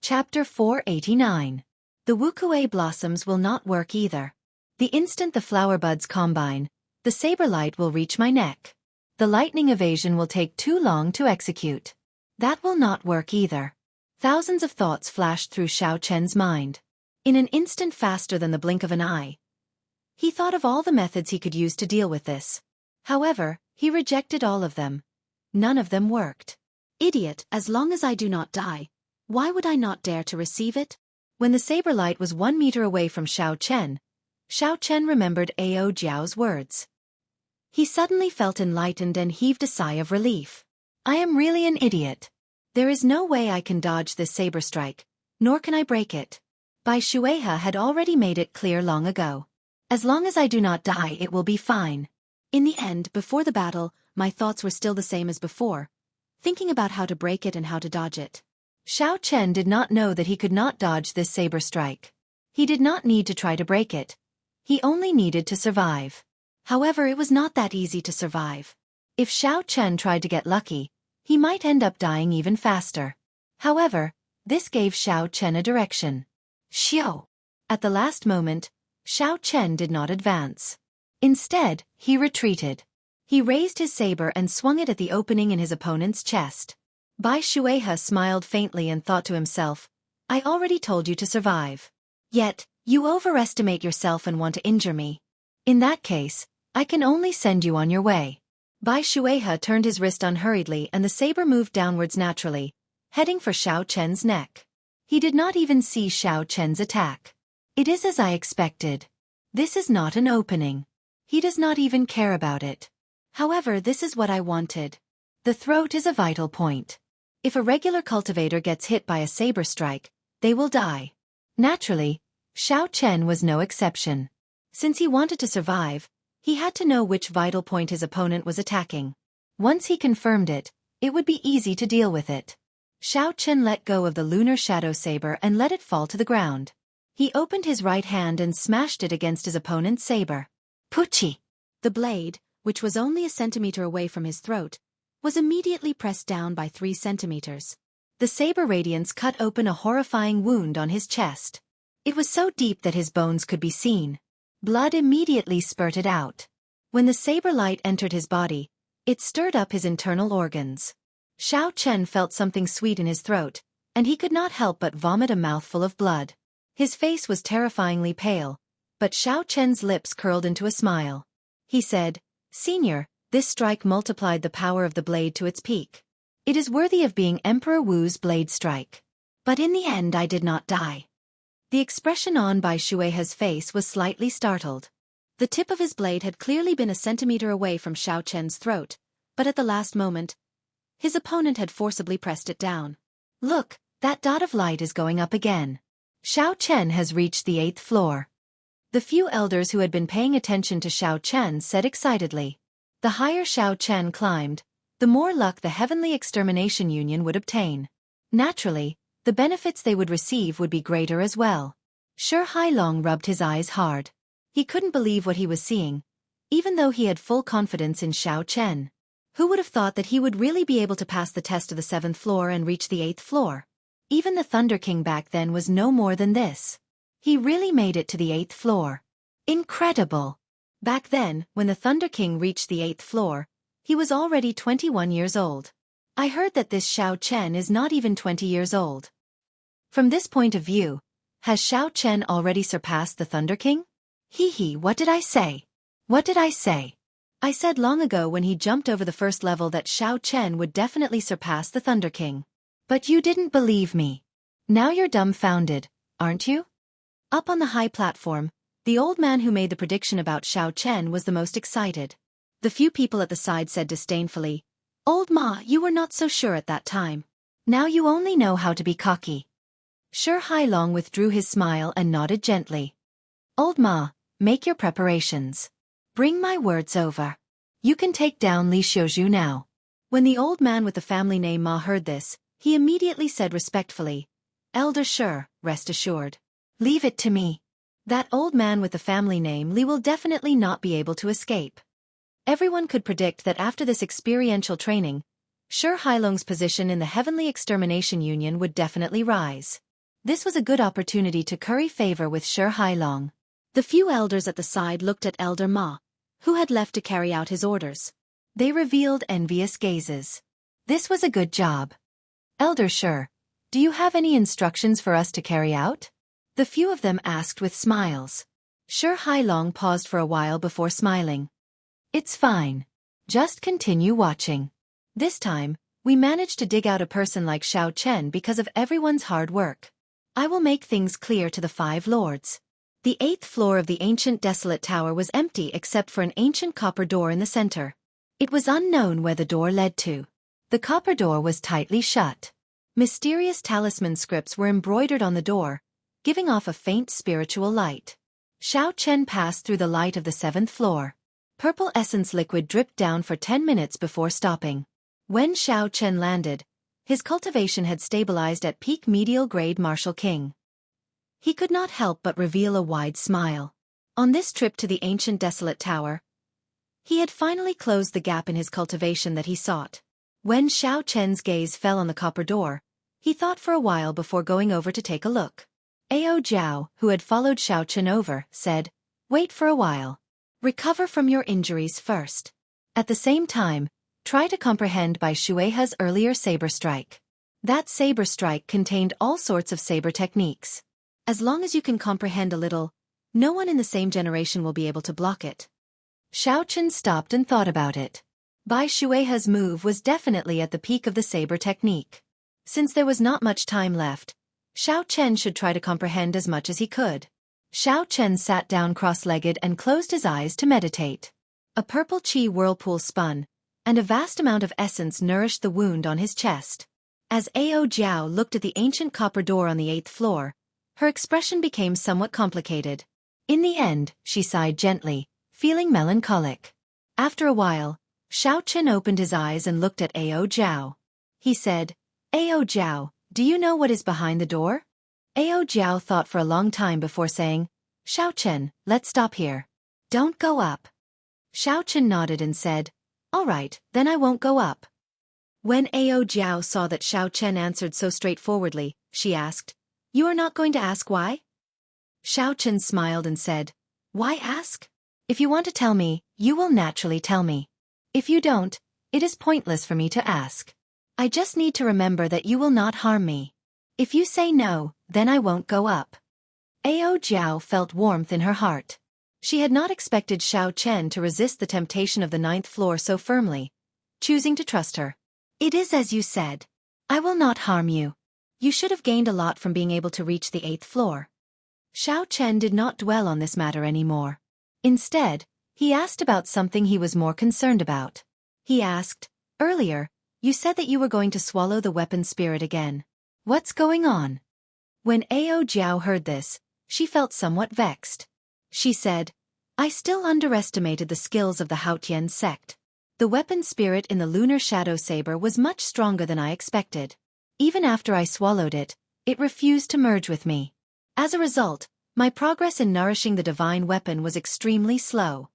Chapter 489. The Wuxia blossoms will not work either. The instant the flower buds combine, the saber light will reach my neck. The lightning evasion will take too long to execute. That will not work either. Thousands of thoughts flashed through Xiao Chen's mind. In an instant, faster than the blink of an eye, he thought of all the methods he could use to deal with this. However, he rejected all of them. None of them worked. Idiot, as long as I do not die, why would I not dare to receive it? When the saber light was 1 meter away from Xiao Chen remembered Ao Jiao's words. He suddenly felt enlightened and heaved a sigh of relief. I am really an idiot. There is no way I can dodge this saber strike, nor can I break it. Bai Shuehe had already made it clear long ago. As long as I do not die, it will be fine. In the end, before the battle, my thoughts were still the same as before, thinking about how to break it and how to dodge it. Xiao Chen did not know that he could not dodge this saber strike. He did not need to try to break it. He only needed to survive. However, it was not that easy to survive. If Xiao Chen tried to get lucky, he might end up dying even faster. However, this gave Xiao Chen a direction. Xiao. At the last moment, Xiao Chen did not advance. Instead, he retreated. He raised his saber and swung it at the opening in his opponent's chest. Bai Shuehe smiled faintly and thought to himself, I already told you to survive. Yet, you overestimate yourself and want to injure me. In that case, I can only send you on your way. Bai Shuehe turned his wrist unhurriedly and the saber moved downwards naturally, heading for Xiao Chen's neck. He did not even see Xiao Chen's attack. It is as I expected. This is not an opening. He does not even care about it. However, this is what I wanted. The throat is a vital point. If a regular cultivator gets hit by a saber strike, they will die. Naturally, Xiao Chen was no exception. Since he wanted to survive, he had to know which vital point his opponent was attacking. Once he confirmed it, it would be easy to deal with it. Xiao Chen let go of the lunar shadow saber and let it fall to the ground. He opened his right hand and smashed it against his opponent's saber. Puchi! The blade, which was only a centimeter away from his throat, was immediately pressed down by 3 centimeters. The saber radiance cut open a horrifying wound on his chest. It was so deep that his bones could be seen. Blood immediately spurted out. When the saber light entered his body, it stirred up his internal organs. Xiao Chen felt something sweet in his throat, and he could not help but vomit a mouthful of blood. His face was terrifyingly pale, but Xiao Chen's lips curled into a smile. He said, Senior, this strike multiplied the power of the blade to its peak. It is worthy of being Emperor Wu's blade strike. But in the end I did not die. The expression on Bai Shuehe's face was slightly startled. The tip of his blade had clearly been a centimeter away from Xiao Chen's throat, but at the last moment, his opponent had forcibly pressed it down. Look, that dot of light is going up again. Xiao Chen has reached the 8th floor. The few elders who had been paying attention to Xiao Chen said excitedly. The higher Xiao Chen climbed, the more luck the Heavenly Extermination Union would obtain. Naturally, the benefits they would receive would be greater as well. Shi Hailong rubbed his eyes hard. He couldn't believe what he was seeing, even though he had full confidence in Xiao Chen. Who would have thought that he would really be able to pass the test of the 7th floor and reach the 8th floor? Even the Thunder King back then was no more than this. He really made it to the 8th floor. Incredible! Back then, when the Thunder King reached the 8th floor, he was already 21 years old. I heard that this Xiao Chen is not even 20 years old. From this point of view, has Xiao Chen already surpassed the Thunder King? What did I say? What did I say? I said long ago when he jumped over the first level that Xiao Chen would definitely surpass the Thunder King. But you didn't believe me. Now you're dumbfounded, aren't you? Up on the high platform, the old man who made the prediction about Xiao Chen was the most excited. The few people at the side said disdainfully, Old Ma, you were not so sure at that time. Now you only know how to be cocky. Shi Hailong withdrew his smile and nodded gently. Old Ma, make your preparations. Bring my words over. You can take down Li Xiuzhu now. When the old man with the family name Ma heard this, he immediately said respectfully, Elder Shi, rest assured. Leave it to me. That old man with the family name Li will definitely not be able to escape. Everyone could predict that after this experiential training, Shi Hailong's position in the Heavenly Extermination Union would definitely rise. This was a good opportunity to curry favor with Shi Hailong. The few elders at the side looked at Elder Ma, who had left to carry out his orders. They revealed envious gazes. This was a good job. Elder Shi, do you have any instructions for us to carry out? The few of them asked with smiles. Shi Hailong paused for a while before smiling. It's fine. Just continue watching. This time, we managed to dig out a person like Xiao Chen because of everyone's hard work. I will make things clear to the 5 lords. The 8th floor of the ancient desolate tower was empty except for an ancient copper door in the center. It was unknown where the door led to. The copper door was tightly shut. Mysterious talisman scripts were embroidered on the door, giving off a faint spiritual light. Xiao Chen passed through the light of the 7th floor. Purple essence liquid dripped down for 10 minutes before stopping. When Xiao Chen landed, his cultivation had stabilized at peak medial grade Martial King. He could not help but reveal a wide smile. On this trip to the ancient desolate tower, he had finally closed the gap in his cultivation that he sought. When Xiao Chen's gaze fell on the copper door, he thought for a while before going over to take a look. Ao Jiao, who had followed Xiao Chen over, said, "Wait for a while. Recover from your injuries first. At the same time, try to comprehend by Shueihe's earlier saber strike. That saber strike contained all sorts of saber techniques. As long as you can comprehend a little, no one in the same generation will be able to block it." Xiao Chen stopped and thought about it. Bai Shueihe's move was definitely at the peak of the saber technique. Since there was not much time left, Xiao Chen should try to comprehend as much as he could. Xiao Chen sat down cross-legged and closed his eyes to meditate. A purple qi whirlpool spun, and a vast amount of essence nourished the wound on his chest. As Ao Jiao looked at the ancient copper door on the 8th floor, her expression became somewhat complicated. In the end, she sighed gently, feeling melancholic. After a while, Xiao Chen opened his eyes and looked at Ao Jiao. He said, "Ao Jiao, do you know what is behind the door?" Ao Jiao thought for a long time before saying, "Xiao Chen, let's stop here. Don't go up." Xiao Chen nodded and said, "All right, then I won't go up." When Ao Jiao saw that Xiao Chen answered so straightforwardly, she asked, "You are not going to ask why?" Xiao Chen smiled and said, "Why ask? If you want to tell me, you will naturally tell me. If you don't, it is pointless for me to ask. I just need to remember that you will not harm me. If you say no, then I won't go up." Ao Jiao felt warmth in her heart. She had not expected Xiao Chen to resist the temptation of the 9th floor so firmly, choosing to trust her. "It is as you said. I will not harm you. You should have gained a lot from being able to reach the 8th floor." Xiao Chen did not dwell on this matter anymore. Instead, he asked about something he was more concerned about. He asked, "Earlier, you said that you were going to swallow the weapon spirit again. What's going on?" When Ao Jiao heard this, she felt somewhat vexed. She said, "I still underestimated the skills of the Haotian sect. The weapon spirit in the lunar shadow saber was much stronger than I expected. Even after I swallowed it, it refused to merge with me. As a result, my progress in nourishing the divine weapon was extremely slow.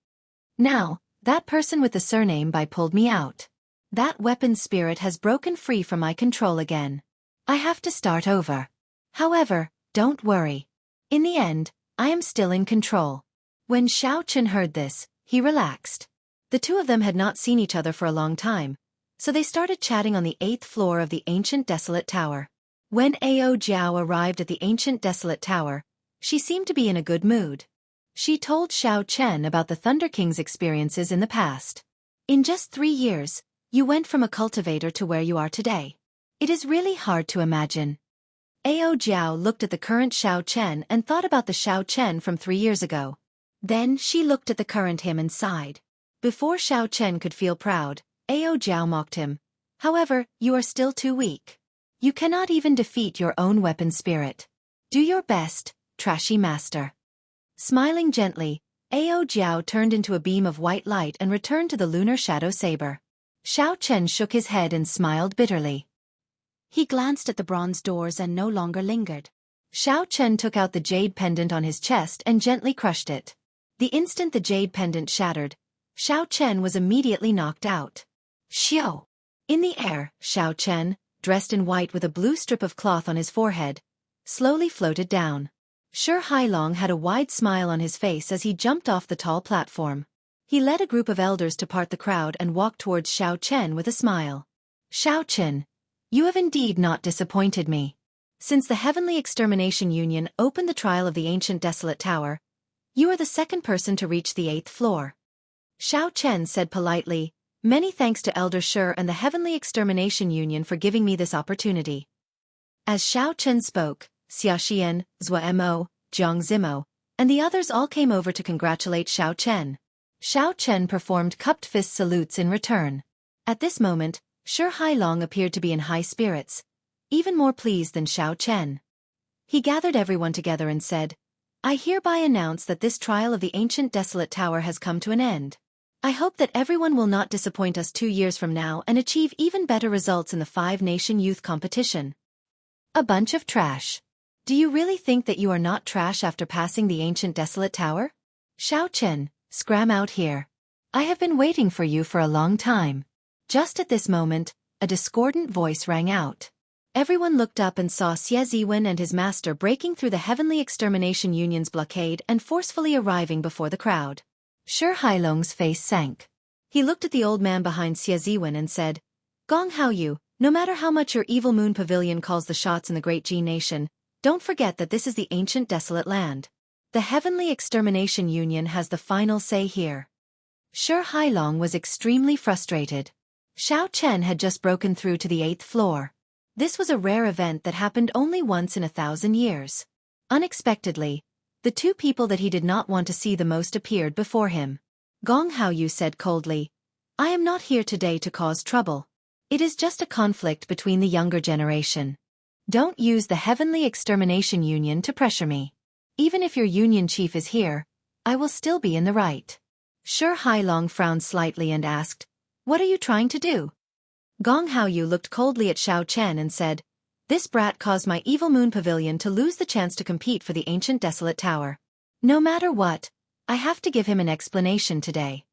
Now, that person with the surname Bai pulled me out. That weapon spirit has broken free from my control again. I have to start over. However, don't worry. In the end, I am still in control." When Xiao Chen heard this, he relaxed. The two of them had not seen each other for a long time, so they started chatting on the 8th floor of the ancient desolate tower. When Ao Jiao arrived at the ancient desolate tower, she seemed to be in a good mood. She told Xiao Chen about the Thunder King's experiences in the past. "In just 3 years, you went from a cultivator to where you are today. It is really hard to imagine." Ao Jiao looked at the current Xiao Chen and thought about the Xiao Chen from 3 years ago. Then she looked at the current him and sighed. Before Xiao Chen could feel proud, Ao Jiao mocked him. "However, you are still too weak. You cannot even defeat your own weapon spirit. Do your best, trashy master." Smiling gently, Ao Jiao turned into a beam of white light and returned to the lunar shadow saber. Xiao Chen shook his head and smiled bitterly. He glanced at the bronze doors and no longer lingered. Xiao Chen took out the jade pendant on his chest and gently crushed it. The instant the jade pendant shattered, Xiao Chen was immediately knocked out. Xiao! In the air, Xiao Chen, dressed in white with a blue strip of cloth on his forehead, slowly floated down. Shi Hailong had a wide smile on his face as he jumped off the tall platform. He led a group of elders to part the crowd and walked towards Xiao Chen with a smile. Xiao Chen, you have indeed not disappointed me. Since the Heavenly Extermination Union opened the trial of the ancient desolate tower, you are the second person to reach the 8th floor. Xiao Chen said politely, many thanks to Elder Shi and the Heavenly Extermination Union for giving me this opportunity. As Xiao Chen spoke, Xiaxian, Zuo, Jianghu, and the others all came over to congratulate Xiao Chen. Xiao Chen performed cupped fist salutes in return. At this moment, Shi Hailong appeared to be in high spirits, even more pleased than Xiao Chen. He gathered everyone together and said, I hereby announce that this trial of the ancient desolate tower has come to an end. I hope that everyone will not disappoint us 2 years from now and achieve even better results in the 5-nation youth competition. A bunch of trash. Do you really think that you are not trash after passing the ancient desolate tower? Xiao Chen, scram out here. I have been waiting for you for a long time. Just at this moment, a discordant voice rang out. Everyone looked up and saw Xie Ziwen and his master breaking through the Heavenly Extermination Union's blockade and forcefully arriving before the crowd. Shi Hailong's face sank. He looked at the old man behind Xie Ziwen and said, Gong Haoyu, no matter how much your evil moon pavilion calls the shots in the great Ji nation, don't forget that this is the ancient desolate land. The Heavenly Extermination Union has the final say here. Shi Hailong was extremely frustrated. Xiao Chen had just broken through to the 8th floor. This was a rare event that happened only once in 1,000 years. Unexpectedly, the two people that he did not want to see the most appeared before him. Gong Haoyu said coldly, I am not here today to cause trouble. It is just a conflict between the younger generation. Don't use the Heavenly Extermination Union to pressure me. Even if your union chief is here, I will still be in the right. Shi Hailong frowned slightly and asked, What are you trying to do? Gong Haoyu looked coldly at Xiao Chen and said, This brat caused my evil moon pavilion to lose the chance to compete for the ancient desolate tower. No matter what, I have to give him an explanation today.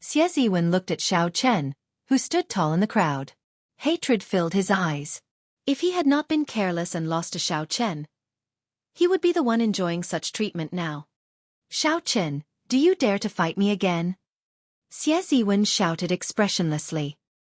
Xie Ziwen looked at Xiao Chen, who stood tall in the crowd. Hatred filled his eyes. If he had not been careless and lost to Xiao Chen, he would be the one enjoying such treatment now. Xiao Chen, do you dare to fight me again? Xie Ziwen shouted expressionlessly.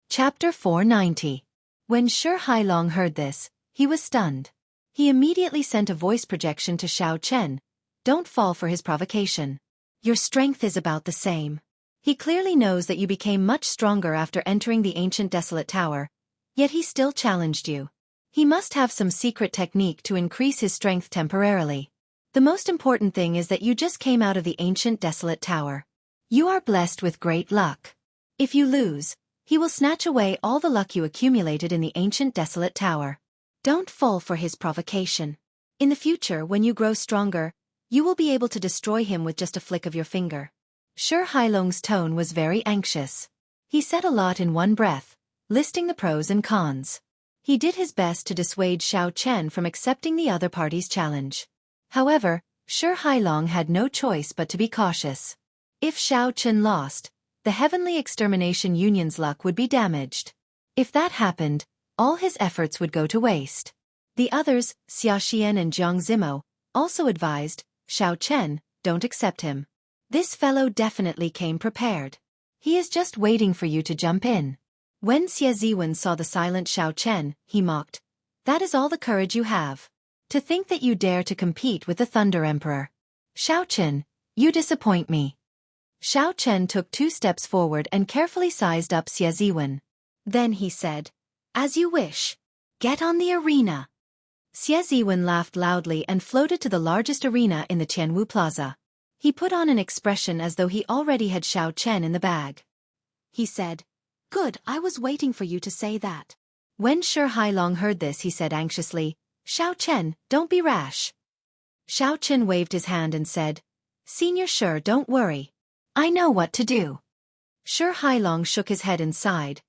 Chapter 490. When Shi Hailong heard this, he was stunned. He immediately sent a voice projection to Xiao Chen. Don't fall for his provocation. Your strength is about the same. He clearly knows that you became much stronger after entering the ancient desolate tower, yet he still challenged you. He must have some secret technique to increase his strength temporarily. The most important thing is that you just came out of the ancient desolate tower. You are blessed with great luck. If you lose, he will snatch away all the luck you accumulated in the ancient desolate tower. Don't fall for his provocation. In the future, when you grow stronger, you will be able to destroy him with just a flick of your finger. Shi Hailong's tone was very anxious. He said a lot in one breath, listing the pros and cons. He did his best to dissuade Xiao Chen from accepting the other party's challenge. However, Shi Hailong had no choice but to be cautious. If Xiao Chen lost, the Heavenly Extermination Union's luck would be damaged. If that happened, all his efforts would go to waste. The others, Xiaxian and Jianghu, also advised, Xiao Chen, don't accept him. This fellow definitely came prepared. He is just waiting for you to jump in. When Xie Ziwen saw the silent Xiao Chen, he mocked. That is all the courage you have. To think that you dare to compete with the Thunder Emperor. Xiao Chen, you disappoint me. Xiao Chen took 2 steps forward and carefully sized up Xie Ziwen. Then he said, As you wish. Get on the arena. Xie Ziwen laughed loudly and floated to the largest arena in the Jianghu Plaza. He put on an expression as though he already had Xiao Chen in the bag. He said, Good, I was waiting for you to say that. When Shi Hailong heard this, he said anxiously, Xiao Chen, don't be rash. Xiao Chen waved his hand and said, Senior Shi, don't worry. I know what to do. Shi Hailong shook his head and sighed,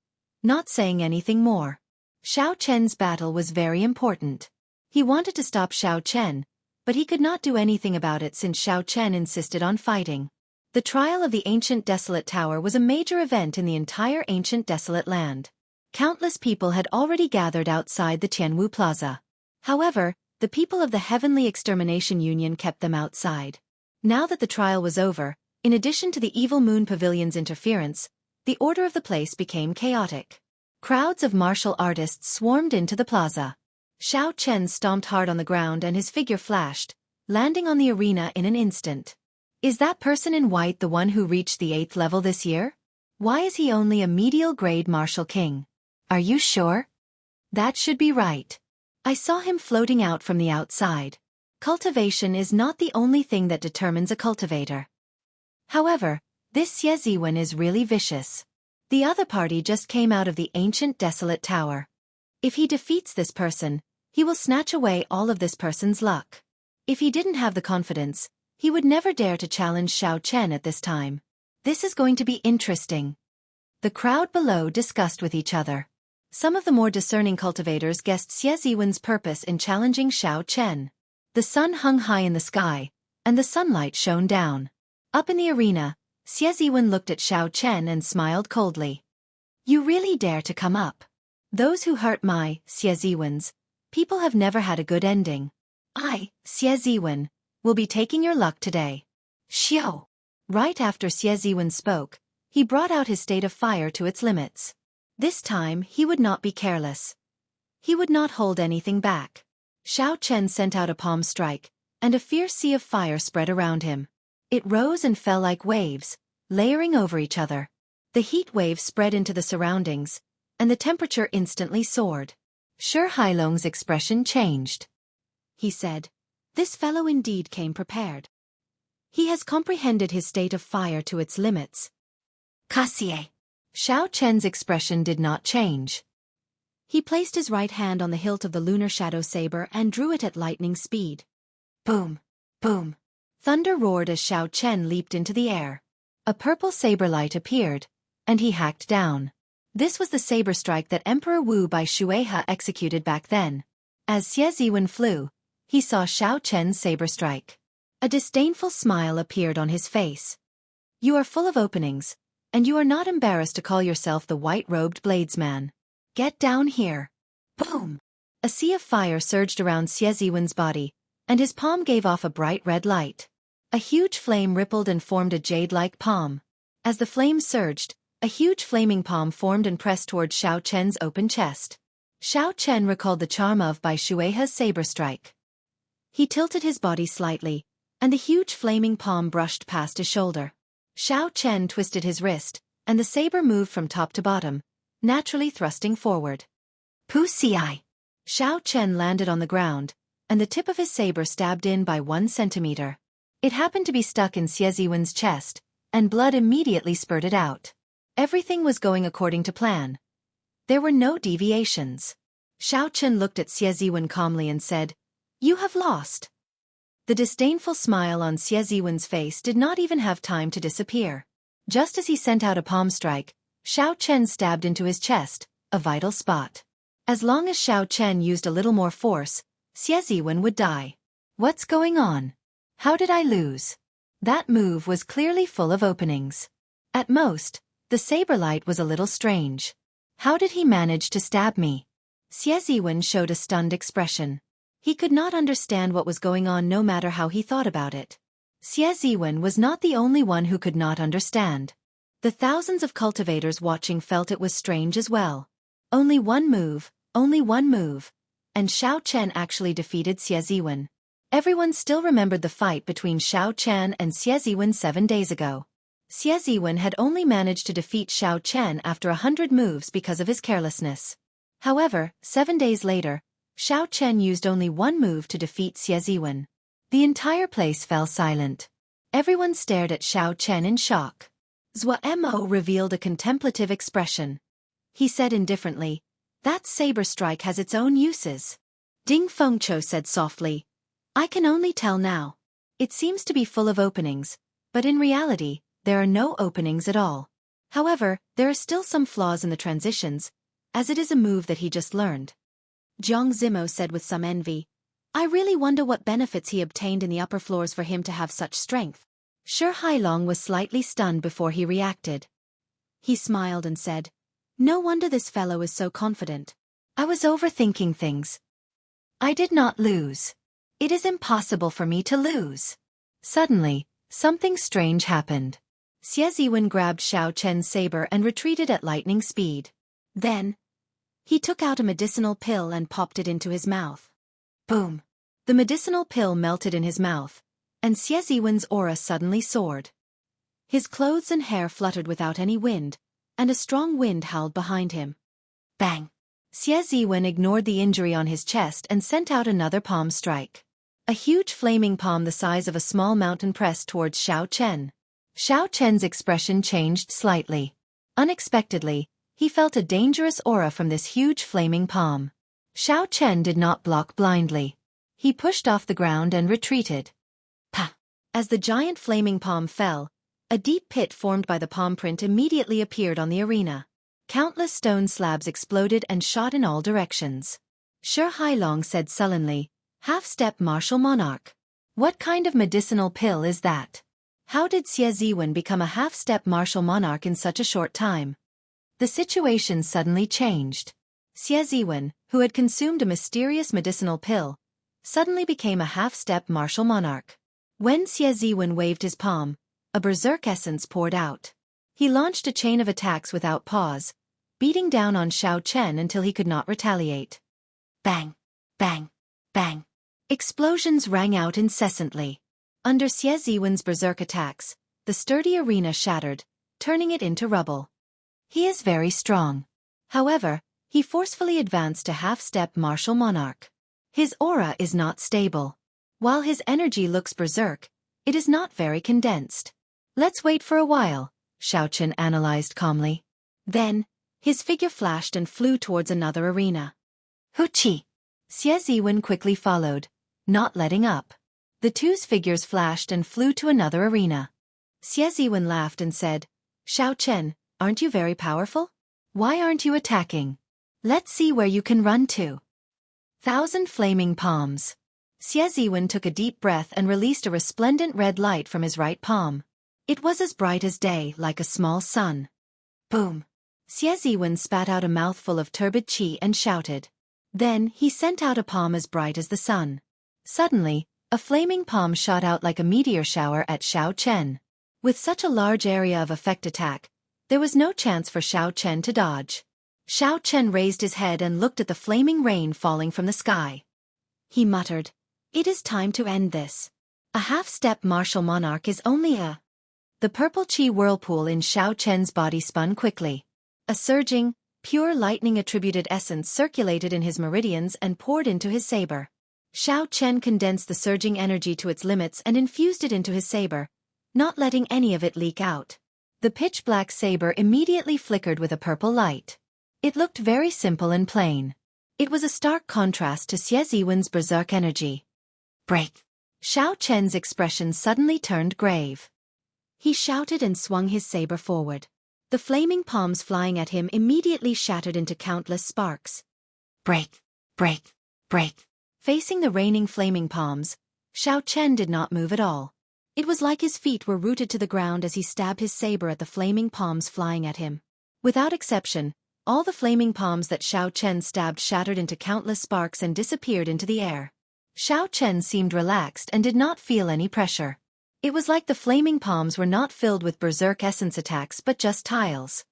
not saying anything more. Xiao Chen's battle was very important. He wanted to stop Xiao Chen, but he could not do anything about it since Xiao Chen insisted on fighting. The trial of the ancient desolate tower was a major event in the entire ancient desolate land. Countless people had already gathered outside the Jianghu Plaza. However, The people of the Heavenly Extermination Union kept them outside. Now that the trial was over, in addition to the Evil Moon Pavilion's interference, the order of the place became chaotic. Crowds of martial artists swarmed into the plaza. Xiao Chen stomped hard on the ground and his figure flashed, landing on the arena in an instant. Is that person in white the one who reached the 8th level this year? Why is he only a medial grade martial king? Are you sure? That should be right. I saw him floating out from the outside. Cultivation is not the only thing that determines a cultivator. However, this Xie Ziwen is really vicious. The other party just came out of the ancient desolate tower. If he defeats this person, he will snatch away all of this person's luck. If he didn't have the confidence, he would never dare to challenge Xiao Chen at this time. This is going to be interesting. The crowd below discussed with each other. Some of the more discerning cultivators guessed Xie Ziwen's purpose in challenging Xiao Chen. The sun hung high in the sky, and the sunlight shone down. Up in the arena, Xie Ziwen looked at Xiao Chen and smiled coldly. You really dare to come up? Those who hurt my, Xie Ziwen's, people have never had a good ending. I, Xie Ziwen, will be taking your luck today. Xiao. Right after Xie Ziwen spoke, he brought out his state of fire to its limits. This time he would not be careless. He would not hold anything back. Xiao Chen sent out a palm strike, and a fierce sea of fire spread around him. It rose and fell like waves, layering over each other. The heat wave spread into the surroundings, and the temperature instantly soared. Shi Hailong's expression changed. He said, "This fellow indeed came prepared. He has comprehended his state of fire to its limits." Cassie. Xiao Chen's expression did not change. He placed his right hand on the hilt of the lunar shadow saber and drew it at lightning speed. Boom! Boom! Thunder roared as Xiao Chen leaped into the air. A purple saber light appeared, and he hacked down. This was the saber strike that Emperor Wu by Shueha executed back then. As Xie Ziwen flew, he saw Xiao Chen's saber strike. A disdainful smile appeared on his face. You are full of openings, and you are not embarrassed to call yourself the white-robed bladesman. Get down here. Boom! A sea of fire surged around Xie Ziwen's body, and his palm gave off a bright red light. A huge flame rippled and formed a jade-like palm. As the flame surged, a huge flaming palm formed and pressed toward Xiao Chen's open chest. Xiao Chen recalled the charm of Bai Shueha's saber strike. He tilted his body slightly, and the huge flaming palm brushed past his shoulder. Xiao Chen twisted his wrist, and the saber moved from top to bottom, naturally thrusting forward. Puxia! Xiao Chen landed on the ground, and the tip of his saber stabbed in by 1 centimeter. It happened to be stuck in Xie Ziwen's chest, and blood immediately spurted out. Everything was going according to plan. There were no deviations. Xiao Chen looked at Xie Ziwen calmly and said, "You have lost." The disdainful smile on Xie Ziwen's face did not even have time to disappear. Just as he sent out a palm strike, Xiao Chen stabbed into his chest, a vital spot. As long as Xiao Chen used a little more force, Xie Ziwen would die. What's going on? How did I lose? That move was clearly full of openings. At most, the saber light was a little strange. How did he manage to stab me? Xie Ziwen showed a stunned expression. He could not understand what was going on no matter how he thought about it. Xie Ziwen was not the only one who could not understand. The thousands of cultivators watching felt it was strange as well. Only one move, and Xiao Chen actually defeated Xie Ziwen. Everyone still remembered the fight between Xiao Chen and Xie Ziwen 7 days ago. Xie Ziwen had only managed to defeat Xiao Chen after 100 moves because of his carelessness. However, 7 days later, Xiao Chen used only 1 move to defeat Xie Ziwen. The entire place fell silent. Everyone stared at Xiao Chen in shock. Zhuo Mo revealed a contemplative expression. He said indifferently, "That saber strike has its own uses." Ding Fengqiu said softly, "I can only tell now. It seems to be full of openings, but in reality, there are no openings at all. However, there are still some flaws in the transitions, as it is a move that he just learned." Jiang Zimo said with some envy, "I really wonder what benefits he obtained in the upper floors for him to have such strength." Shi Hailong was slightly stunned before he reacted. He smiled and said, "No wonder this fellow is so confident. I was overthinking things." I did not lose. It is impossible for me to lose. Suddenly, something strange happened. Xie Ziwen grabbed Xiao Chen's saber and retreated at lightning speed. Then, he took out a medicinal pill and popped it into his mouth. Boom! The medicinal pill melted in his mouth, and Xie Ziwen's aura suddenly soared. His clothes and hair fluttered without any wind, and a strong wind howled behind him. Bang! Xie Ziwen ignored the injury on his chest and sent out another palm strike. A huge flaming palm the size of a small mountain pressed towards Xiao Chen. Xiao Chen's expression changed slightly. Unexpectedly, he felt a dangerous aura from this huge flaming palm. Xiao Chen did not block blindly. He pushed off the ground and retreated. Pa! As the giant flaming palm fell, a deep pit formed by the palm print immediately appeared on the arena. Countless stone slabs exploded and shot in all directions. Shi Hailong said sullenly, "Half-step martial monarch. What kind of medicinal pill is that? How did Xie Ziwen become a half-step martial monarch in such a short time?" The situation suddenly changed. Xie Ziwen, who had consumed a mysterious medicinal pill, suddenly became a half-step martial monarch. When Xie Ziwen waved his palm, a berserk essence poured out. He launched a chain of attacks without pause, beating down on Xiao Chen until he could not retaliate. Bang! Bang! Bang! Explosions rang out incessantly. Under Xie Ziwen's berserk attacks, the sturdy arena shattered, turning it into rubble. He is very strong. However, he forcefully advanced to half-step martial monarch. His aura is not stable. While his energy looks berserk, it is not very condensed. Let's wait for a while, Xiao Chen analyzed calmly. Then, his figure flashed and flew towards another arena. Huchi! Xie Ziwen quickly followed, not letting up. The two's figures flashed and flew to another arena. Xie Ziwen laughed and said, "Xiao Chen, aren't you very powerful? Why aren't you attacking? Let's see where you can run to." 1,000 flaming palms. Xie Ziwen took a deep breath and released a resplendent red light from his right palm. It was as bright as day, like a small sun. Boom! Xie Ziwen spat out a mouthful of turbid qi and shouted. Then he sent out a palm as bright as the sun. Suddenly, a flaming palm shot out like a meteor shower at Xiao Chen. With such a large area of effect attack, there was no chance for Xiao Chen to dodge. Xiao Chen raised his head and looked at the flaming rain falling from the sky. He muttered, "It is time to end this. A half-step martial monarch is only a..." The purple qi whirlpool in Xiao Chen's body spun quickly. A surging, pure lightning-attributed essence circulated in his meridians and poured into his saber. Xiao Chen condensed the surging energy to its limits and infused it into his saber, not letting any of it leak out. The pitch-black saber immediately flickered with a purple light. It looked very simple and plain. It was a stark contrast to Xie Ziwen's berserk energy. Break! Xiao Chen's expression suddenly turned grave. He shouted and swung his saber forward. The flaming palms flying at him immediately shattered into countless sparks. Break! Break! Break! Facing the raining flaming palms, Xiao Chen did not move at all. It was like his feet were rooted to the ground as he stabbed his saber at the flaming palms flying at him. Without exception, all the flaming palms that Xiao Chen stabbed shattered into countless sparks and disappeared into the air. Xiao Chen seemed relaxed and did not feel any pressure. It was like the flaming palms were not filled with berserk essence attacks but just tiles.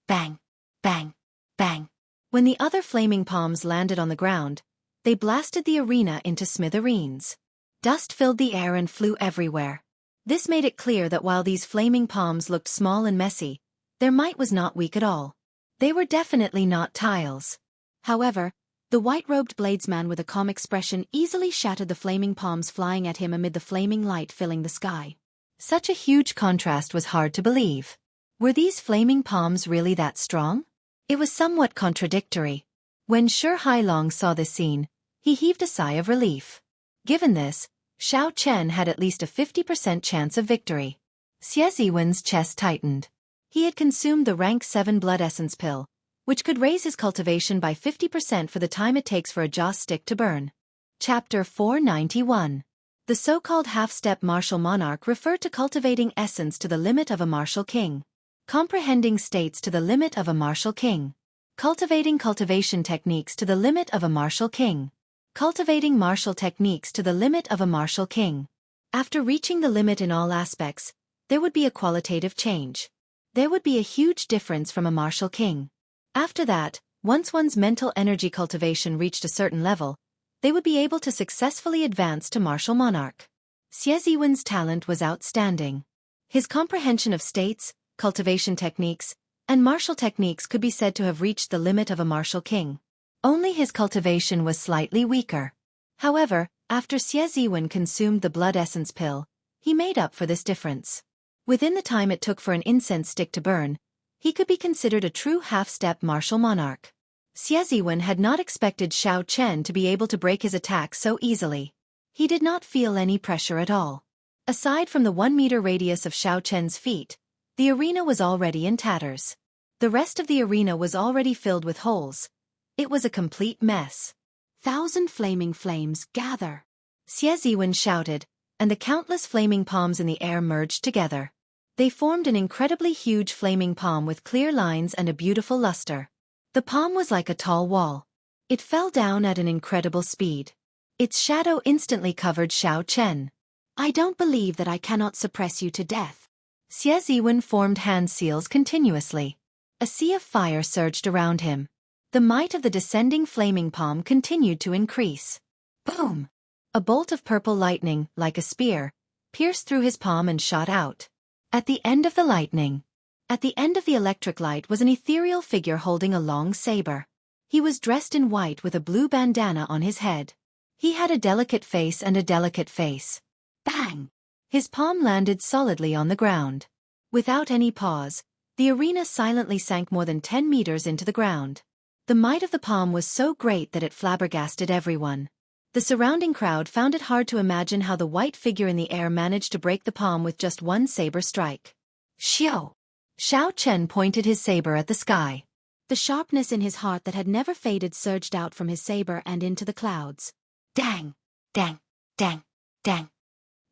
Bang! Bang! Bang! When the other flaming palms landed on the ground, they blasted the arena into smithereens. Dust filled the air and flew everywhere. This made it clear that while these flaming palms looked small and messy, their might was not weak at all. They were definitely not tiles. However, the white-robed bladesman with a calm expression easily shattered the flaming palms flying at him amid the flaming light filling the sky. Such a huge contrast was hard to believe. Were these flaming palms really that strong? It was somewhat contradictory. When Shi Hailong saw this scene, he heaved a sigh of relief. Given this, Xiao Chen had at least a 50% chance of victory. Xie Ziwen's chest tightened. He had consumed the rank 7 blood essence pill, which could raise his cultivation by 50% for the time it takes for a joss stick to burn. Chapter 491. The so-called half-step martial monarch referred to cultivating essence to the limit of a martial king. Comprehending states to the limit of a martial king. Cultivating cultivation techniques to the limit of a martial king. Cultivating martial techniques to the limit of a martial king. After reaching the limit in all aspects, there would be a qualitative change. There would be a huge difference from a martial king. After that, once one's mental energy cultivation reached a certain level, they would be able to successfully advance to martial monarch. Xie Ziwen's talent was outstanding. His comprehension of states, cultivation techniques, and martial techniques could be said to have reached the limit of a martial king. Only his cultivation was slightly weaker. However, after Xie Ziwen consumed the blood essence pill, he made up for this difference. Within the time it took for an incense stick to burn, he could be considered a true half-step martial monarch. Xie Ziwen had not expected Xiao Chen to be able to break his attack so easily. He did not feel any pressure at all. Aside from the 1-meter radius of Xiao Chen's feet, the arena was already in tatters. The rest of the arena was already filled with holes. It was a complete mess. 1,000 flaming flames gather. Xie Ziwen shouted, and the countless flaming palms in the air merged together. They formed an incredibly huge flaming palm with clear lines and a beautiful luster. The palm was like a tall wall. It fell down at an incredible speed. Its shadow instantly covered Xiao Chen. I don't believe that I cannot suppress you to death. Xie Ziwen formed hand seals continuously. A sea of fire surged around him. The might of the descending flaming palm continued to increase. Boom! A bolt of purple lightning, like a spear, pierced through his palm and shot out. At the end of the lightning, at the end of the electric light was an ethereal figure holding a long saber. He was dressed in white with a blue bandana on his head. He had a delicate face and a delicate face. Bang! His palm landed solidly on the ground. Without any pause, the arena silently sank more than 10 meters into the ground. The might of the palm was so great that it flabbergasted everyone. The surrounding crowd found it hard to imagine how the white figure in the air managed to break the palm with just one saber strike. Xiao! Xiao Chen pointed his saber at the sky. The sharpness in his heart that had never faded surged out from his saber and into the clouds. Dang! Dang! Dang! Dang!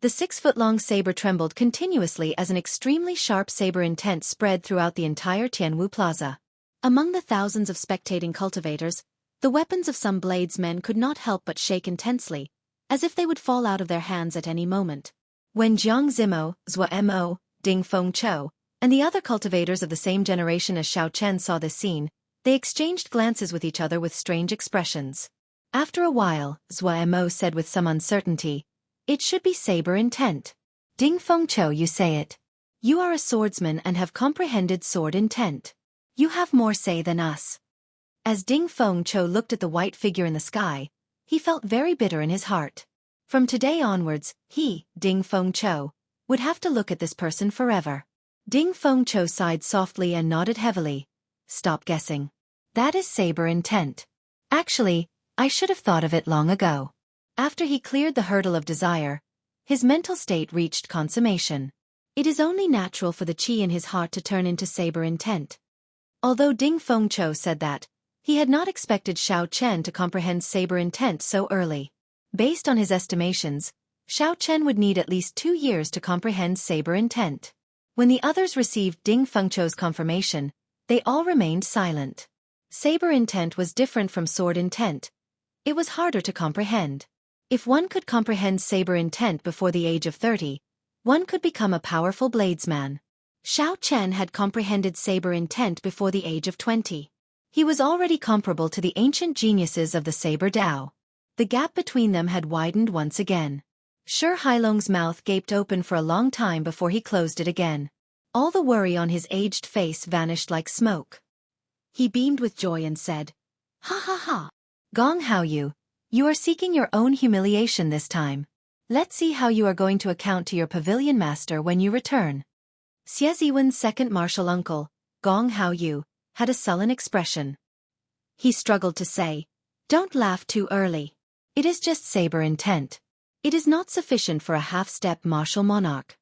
The 6-foot-long saber trembled continuously as an extremely sharp saber intent spread throughout the entire Tianwu Plaza. Among the thousands of spectating cultivators, the weapons of some bladesmen could not help but shake intensely, as if they would fall out of their hands at any moment. When Jiang Zimo, Zhua Mo, Ding Feng Chou, and the other cultivators of the same generation as Xiao Chen saw this scene, they exchanged glances with each other with strange expressions. After a while, Zhua Mo said with some uncertainty, "It should be saber intent." Ding Feng Chou, you say it. You are a swordsman and have comprehended sword intent. You have more say than us. As Ding Feng Chou looked at the white figure in the sky, he felt very bitter in his heart. From today onwards, he, Ding Feng Chou, would have to look at this person forever. Ding Feng Chou sighed softly and nodded heavily. Stop guessing. That is saber intent. Actually, I should have thought of it long ago. After he cleared the hurdle of desire, his mental state reached consummation. It is only natural for the qi in his heart to turn into saber intent. Although Ding Feng Chou said that, he had not expected Xiao Chen to comprehend saber intent so early. Based on his estimations, Xiao Chen would need at least 2 years to comprehend saber intent. When the others received Ding Feng Chou's confirmation, they all remained silent. Saber intent was different from sword intent. It was harder to comprehend. If one could comprehend saber intent before the age of 30, one could become a powerful bladesman. Xiao Chen had comprehended saber intent before the age of 20. He was already comparable to the ancient geniuses of the saber Dao. The gap between them had widened once again. Shi Hailong's mouth gaped open for a long time before he closed it again. All the worry on his aged face vanished like smoke. He beamed with joy and said, "Ha ha ha! Gong Haoyu, you are seeking your own humiliation this time. Let's see how you are going to account to your pavilion master when you return." Xie Ziwen's second martial uncle, Gong Haoyu, had a sullen expression. He struggled to say, "Don't laugh too early. It is just saber intent. It is not sufficient for a half-step martial monarch."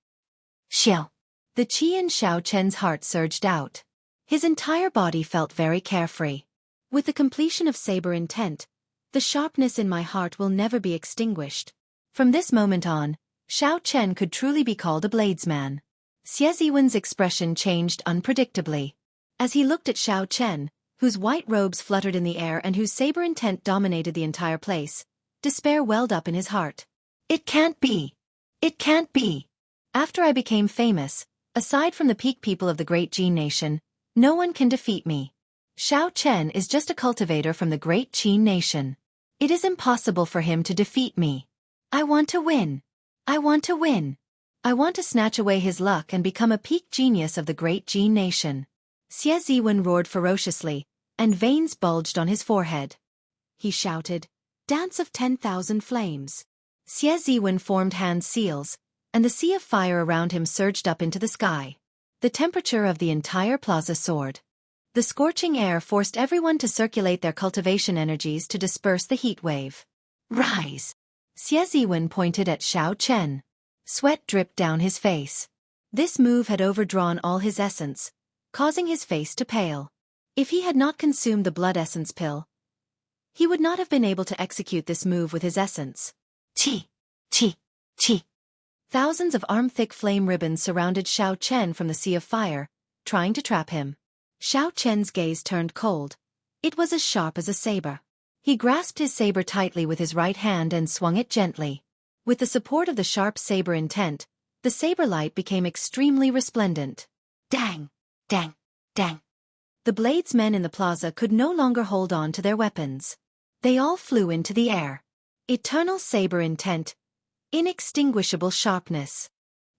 Xiao. The qi in Xiao Chen's heart surged out. His entire body felt very carefree. With the completion of saber intent, the sharpness in my heart will never be extinguished. From this moment on, Xiao Chen could truly be called a bladesman. Xie Ziwen's expression changed unpredictably. As he looked at Xiao Chen, whose white robes fluttered in the air and whose saber intent dominated the entire place, Despair welled up in his heart. It can't be. It can't be. After I became famous, aside from the peak people of the great Jin nation, no one can defeat me. Xiao Chen is just a cultivator from the great Qin nation. It is impossible for him to defeat me. I want to win. I want to win. I want to snatch away his luck and become a peak genius of the great Jin nation. Xie Ziwen roared ferociously, and veins bulged on his forehead. He shouted, "Dance of 10,000 flames." Xie Ziwen formed hand seals, and the sea of fire around him surged up into the sky. The temperature of the entire plaza soared. The scorching air forced everyone to circulate their cultivation energies to disperse the heat wave. Rise! Xie Ziwen pointed at Xiao Chen. Sweat dripped down his face. This move had overdrawn all his essence, causing his face to pale. If he had not consumed the blood essence pill, he would not have been able to execute this move with his essence. Chi! Chi! Chi! Thousands of arm-thick flame ribbons surrounded Xiao Chen from the sea of fire, trying to trap him. Xiao Chen's gaze turned cold. It was as sharp as a saber. He grasped his saber tightly with his right hand and swung it gently. With the support of the sharp saber intent, the saber light became extremely resplendent. Dang! Dang! Dang! The bladesmen in the plaza could no longer hold on to their weapons. They all flew into the air. Eternal saber intent. Inextinguishable sharpness.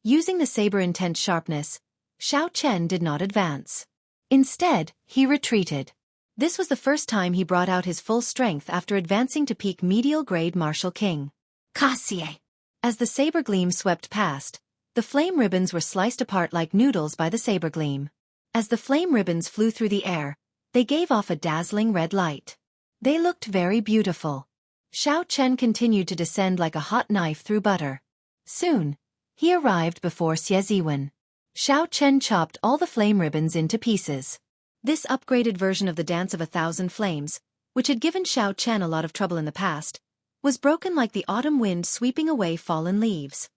Using the saber intent sharpness, Xiao Chen did not advance. Instead, he retreated. This was the first time he brought out his full strength after advancing to peak medial grade martial king. Kasie! As the saber gleam swept past, the flame ribbons were sliced apart like noodles by the saber gleam. As the flame ribbons flew through the air, they gave off a dazzling red light. They looked very beautiful. Xiao Chen continued to descend like a hot knife through butter. Soon, he arrived before Xie Ziwen. Xiao Chen chopped all the flame ribbons into pieces. This upgraded version of the Dance of 1,000 Flames, which had given Xiao Chen a lot of trouble in the past, was broken like the autumn wind sweeping away fallen leaves.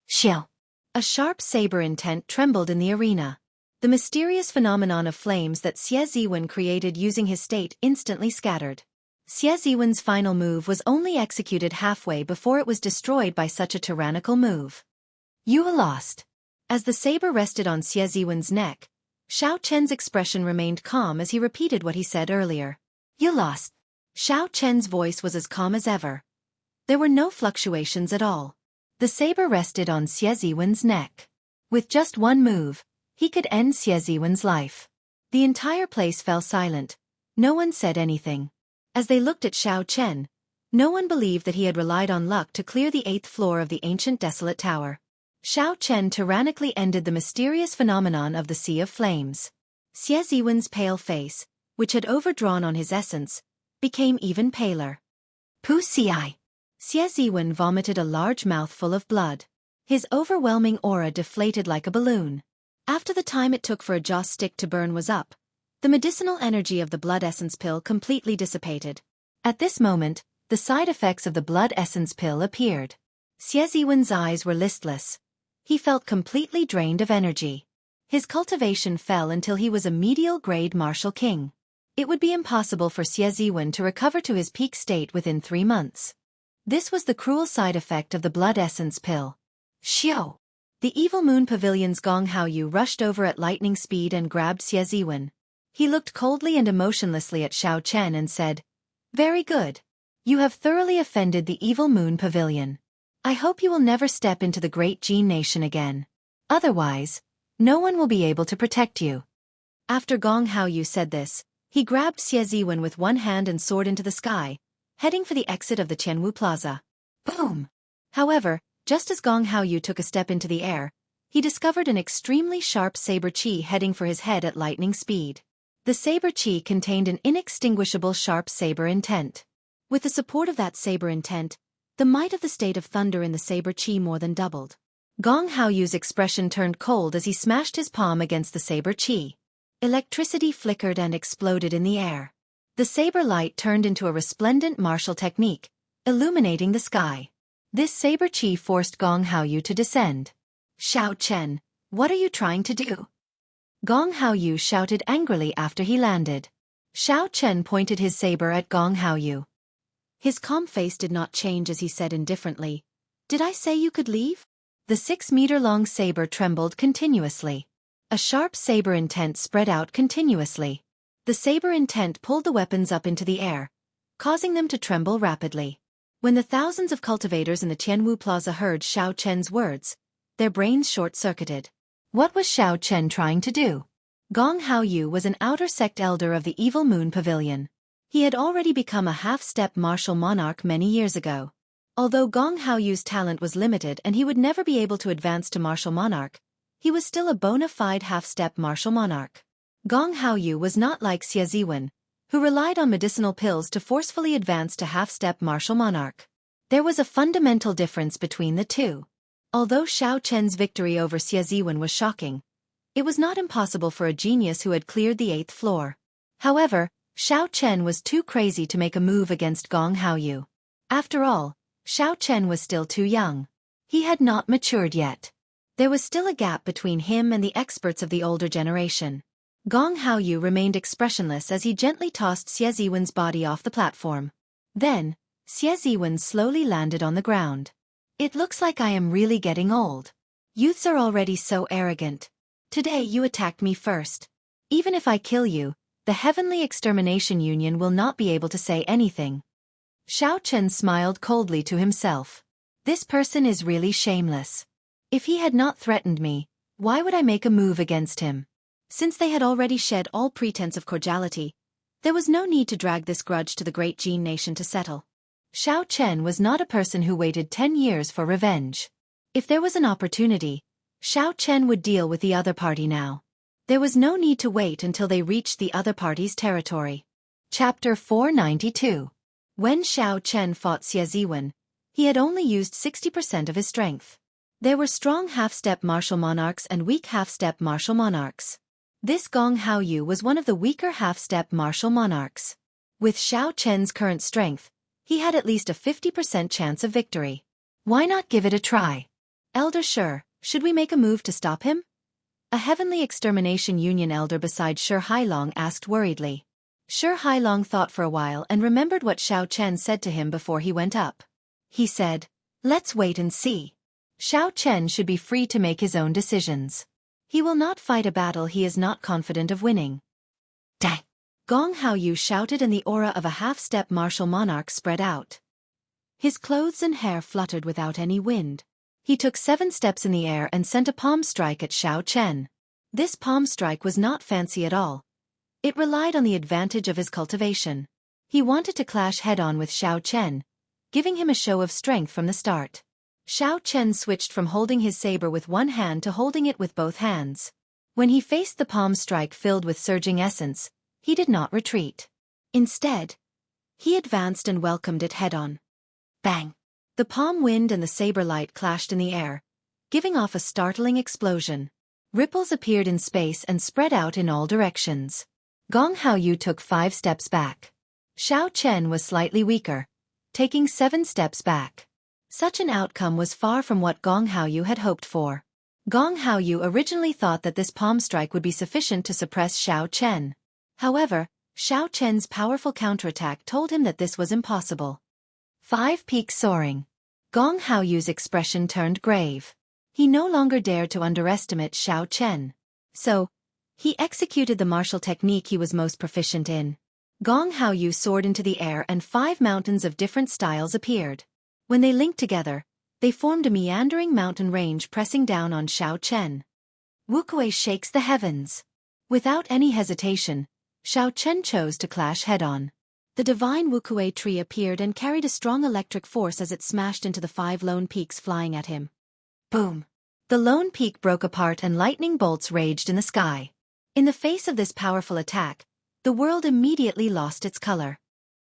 Xiao! A sharp saber intent trembled in the arena. The mysterious phenomenon of flames that Xie Ziwen created using his state instantly scattered. Xie Ziwen's final move was only executed halfway before it was destroyed by such a tyrannical move. You lost. As the saber rested on Xie Ziwen's neck, Xiao Chen's expression remained calm as he repeated what he said earlier. You lost. Xiao Chen's voice was as calm as ever. There were no fluctuations at all. The saber rested on Xie Ziwen's neck. With just one move, he could end Xie Ziwen's life. The entire place fell silent. No one said anything. As they looked at Xiao Chen, no one believed that he had relied on luck to clear the 8th floor of the ancient desolate tower. Xiao Chen tyrannically ended the mysterious phenomenon of the Sea of Flames. Xie Ziwen's pale face, which had overdrawn on his essence, became even paler. Pu Xie! Xie Ziwen vomited a large mouthful of blood. His overwhelming aura deflated like a balloon. After the time it took for a joss stick to burn was up, the medicinal energy of the blood essence pill completely dissipated. At this moment, the side effects of the blood essence pill appeared. Xie Ziwen's eyes were listless. He felt completely drained of energy. His cultivation fell until he was a medial grade martial king. It would be impossible for Xie Ziwen to recover to his peak state within 3 months. This was the cruel side effect of the blood essence pill. Xiao! The Evil Moon Pavilion's Gong Haoyu rushed over at lightning speed and grabbed Xie Ziwen. He looked coldly and emotionlessly at Xiao Chen and said, "Very good. You have thoroughly offended the Evil Moon Pavilion. I hope you will never step into the great Jin nation again. Otherwise, no one will be able to protect you." After Gong Haoyu said this, he grabbed Xie Ziwen with one hand and soared into the sky, heading for the exit of the Jianghu Plaza. Boom! However, just as Gong Haoyu took a step into the air, he discovered an extremely sharp saber chi heading for his head at lightning speed. The saber chi contained an inextinguishable sharp saber intent. With the support of that saber intent, the might of the state of thunder in the saber chi more than doubled. Gong Haoyu's expression turned cold as he smashed his palm against the saber chi. Electricity flickered and exploded in the air. The saber light turned into a resplendent martial technique, illuminating the sky. This saber chi forced Gong Haoyu to descend. "Xiao Chen, what are you trying to do?" Gong Haoyu shouted angrily after he landed. Xiao Chen pointed his saber at Gong Haoyu. His calm face did not change as he said indifferently, "Did I say you could leave?" The 6-meter-long saber trembled continuously. A sharp saber intent spread out continuously. The saber intent pulled the weapons up into the air, causing them to tremble rapidly. When the thousands of cultivators in the Tianwu Plaza heard Xiao Chen's words, their brains short-circuited. What was Xiao Chen trying to do? Gong Haoyu was an outer sect elder of the Evil Moon Pavilion. He had already become a half-step martial monarch many years ago. Although Gong Haoyu's talent was limited and he would never be able to advance to martial monarch, he was still a bona fide half-step martial monarch. Gong Haoyu was not like Xie Ziwen, who relied on medicinal pills to forcefully advance to half-step martial monarch. There was a fundamental difference between the two. Although Xiao Chen's victory over Xie Ziwen was shocking, it was not impossible for a genius who had cleared the 8th floor. However, Xiao Chen was too crazy to make a move against Gong Haoyu. After all, Xiao Chen was still too young. He had not matured yet. There was still a gap between him and the experts of the older generation. Gong Haoyu remained expressionless as he gently tossed Xie Ziwen's body off the platform. Then, Xie Ziwen slowly landed on the ground. It looks like I am really getting old. Youths are already so arrogant. Today you attacked me first. Even if I kill you, the Heavenly Extermination Union will not be able to say anything. Xiao Chen smiled coldly to himself. This person is really shameless. If he had not threatened me, why would I make a move against him? Since they had already shed all pretense of cordiality, there was no need to drag this grudge to the great Jin nation to settle. Xiao Chen was not a person who waited 10 years for revenge. If there was an opportunity, Xiao Chen would deal with the other party now. There was no need to wait until they reached the other party's territory. Chapter 492. When Xiao Chen fought Xie Ziwen, he had only used 60% of his strength. There were strong half-step martial monarchs and weak half-step martial monarchs. This Gong Haoyu was one of the weaker half-step martial monarchs. With Xiao Chen's current strength, he had at least a 50% chance of victory. Why not give it a try? Elder Shi, should we make a move to stop him? A Heavenly Extermination Union elder beside Shi Hailong asked worriedly. Shi Hailong thought for a while and remembered what Xiao Chen said to him before he went up. He said, "Let's wait and see. Xiao Chen should be free to make his own decisions. He will not fight a battle he is not confident of winning." Dang! Gong Haoyu shouted and the aura of a half-step martial monarch spread out. His clothes and hair fluttered without any wind. He took 7 steps in the air and sent a palm strike at Xiao Chen. This palm strike was not fancy at all. It relied on the advantage of his cultivation. He wanted to clash head-on with Xiao Chen, giving him a show of strength from the start. Xiao Chen switched from holding his saber with one hand to holding it with both hands. When he faced the palm strike filled with surging essence, he did not retreat. Instead, he advanced and welcomed it head-on. Bang! The palm wind and the saber light clashed in the air, giving off a startling explosion. Ripples appeared in space and spread out in all directions. Gong Haoyu took 5 steps back. Xiao Chen was slightly weaker, taking 7 steps back. Such an outcome was far from what Gong Haoyu had hoped for. Gong Haoyu originally thought that this palm strike would be sufficient to suppress Xiao Chen. However, Xiao Chen's powerful counterattack told him that this was impossible. 5 peaks soaring. Gong Haoyu's expression turned grave. He no longer dared to underestimate Xiao Chen. So, he executed the martial technique he was most proficient in. Gong Haoyu soared into the air and 5 mountains of different styles appeared. When they linked together, they formed a meandering mountain range pressing down on Xiao Chen. Wuxia shakes the heavens. Without any hesitation, Xiao Chen chose to clash head-on. The divine Wuxia tree appeared and carried a strong electric force as it smashed into the 5 lone peaks flying at him. Boom! The lone peak broke apart and lightning bolts raged in the sky. In the face of this powerful attack, the world immediately lost its color.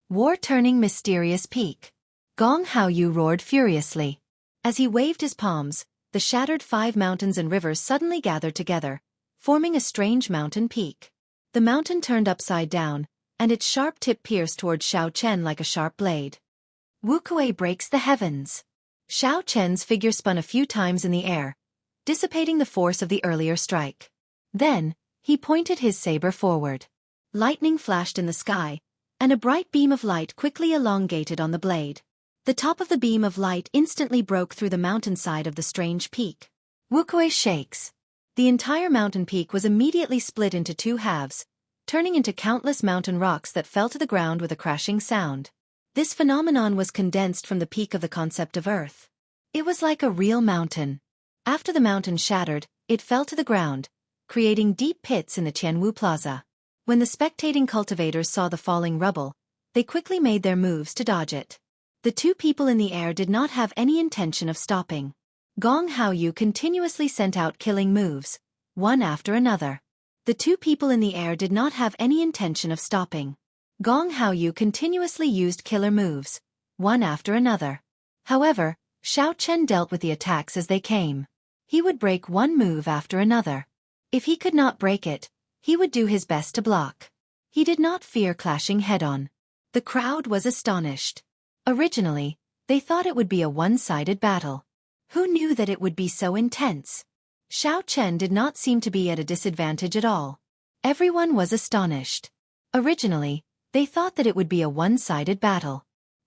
War-turning mysterious peak. Gong Haoyu roared furiously. As he waved his palms, the shattered 5 mountains and rivers suddenly gathered together, forming a strange mountain peak. The mountain turned upside down, and its sharp tip pierced toward Xiao Chen like a sharp blade. Wuxia breaks the heavens. Xiao Chen's figure spun a few times in the air, dissipating the force of the earlier strike. Then, he pointed his saber forward. Lightning flashed in the sky, and a bright beam of light quickly elongated on the blade. The top of the beam of light instantly broke through the mountainside of the strange peak. Wuxia shakes. The entire mountain peak was immediately split into two halves, turning into countless mountain rocks that fell to the ground with a crashing sound. This phenomenon was condensed from the peak of the concept of Earth. It was like a real mountain. After the mountain shattered, it fell to the ground, creating deep pits in the Jianghu Plaza. When the spectating cultivators saw the falling rubble, they quickly made their moves to dodge it. The two people in the air did not have any intention of stopping. Gong Haoyu continuously sent out killing moves, one after another. The two people in the air did not have any intention of stopping. Gong Haoyu continuously used killer moves, one after another. However, Xiao Chen dealt with the attacks as they came. He would break one move after another. If he could not break it, he would do his best to block. He did not fear clashing head-on. The crowd was astonished. Originally, they thought it would be a one-sided battle. Who knew that it would be so intense? Xiao Chen did not seem to be at a disadvantage at all. Everyone was astonished. Originally, they thought that it would be a one-sided battle.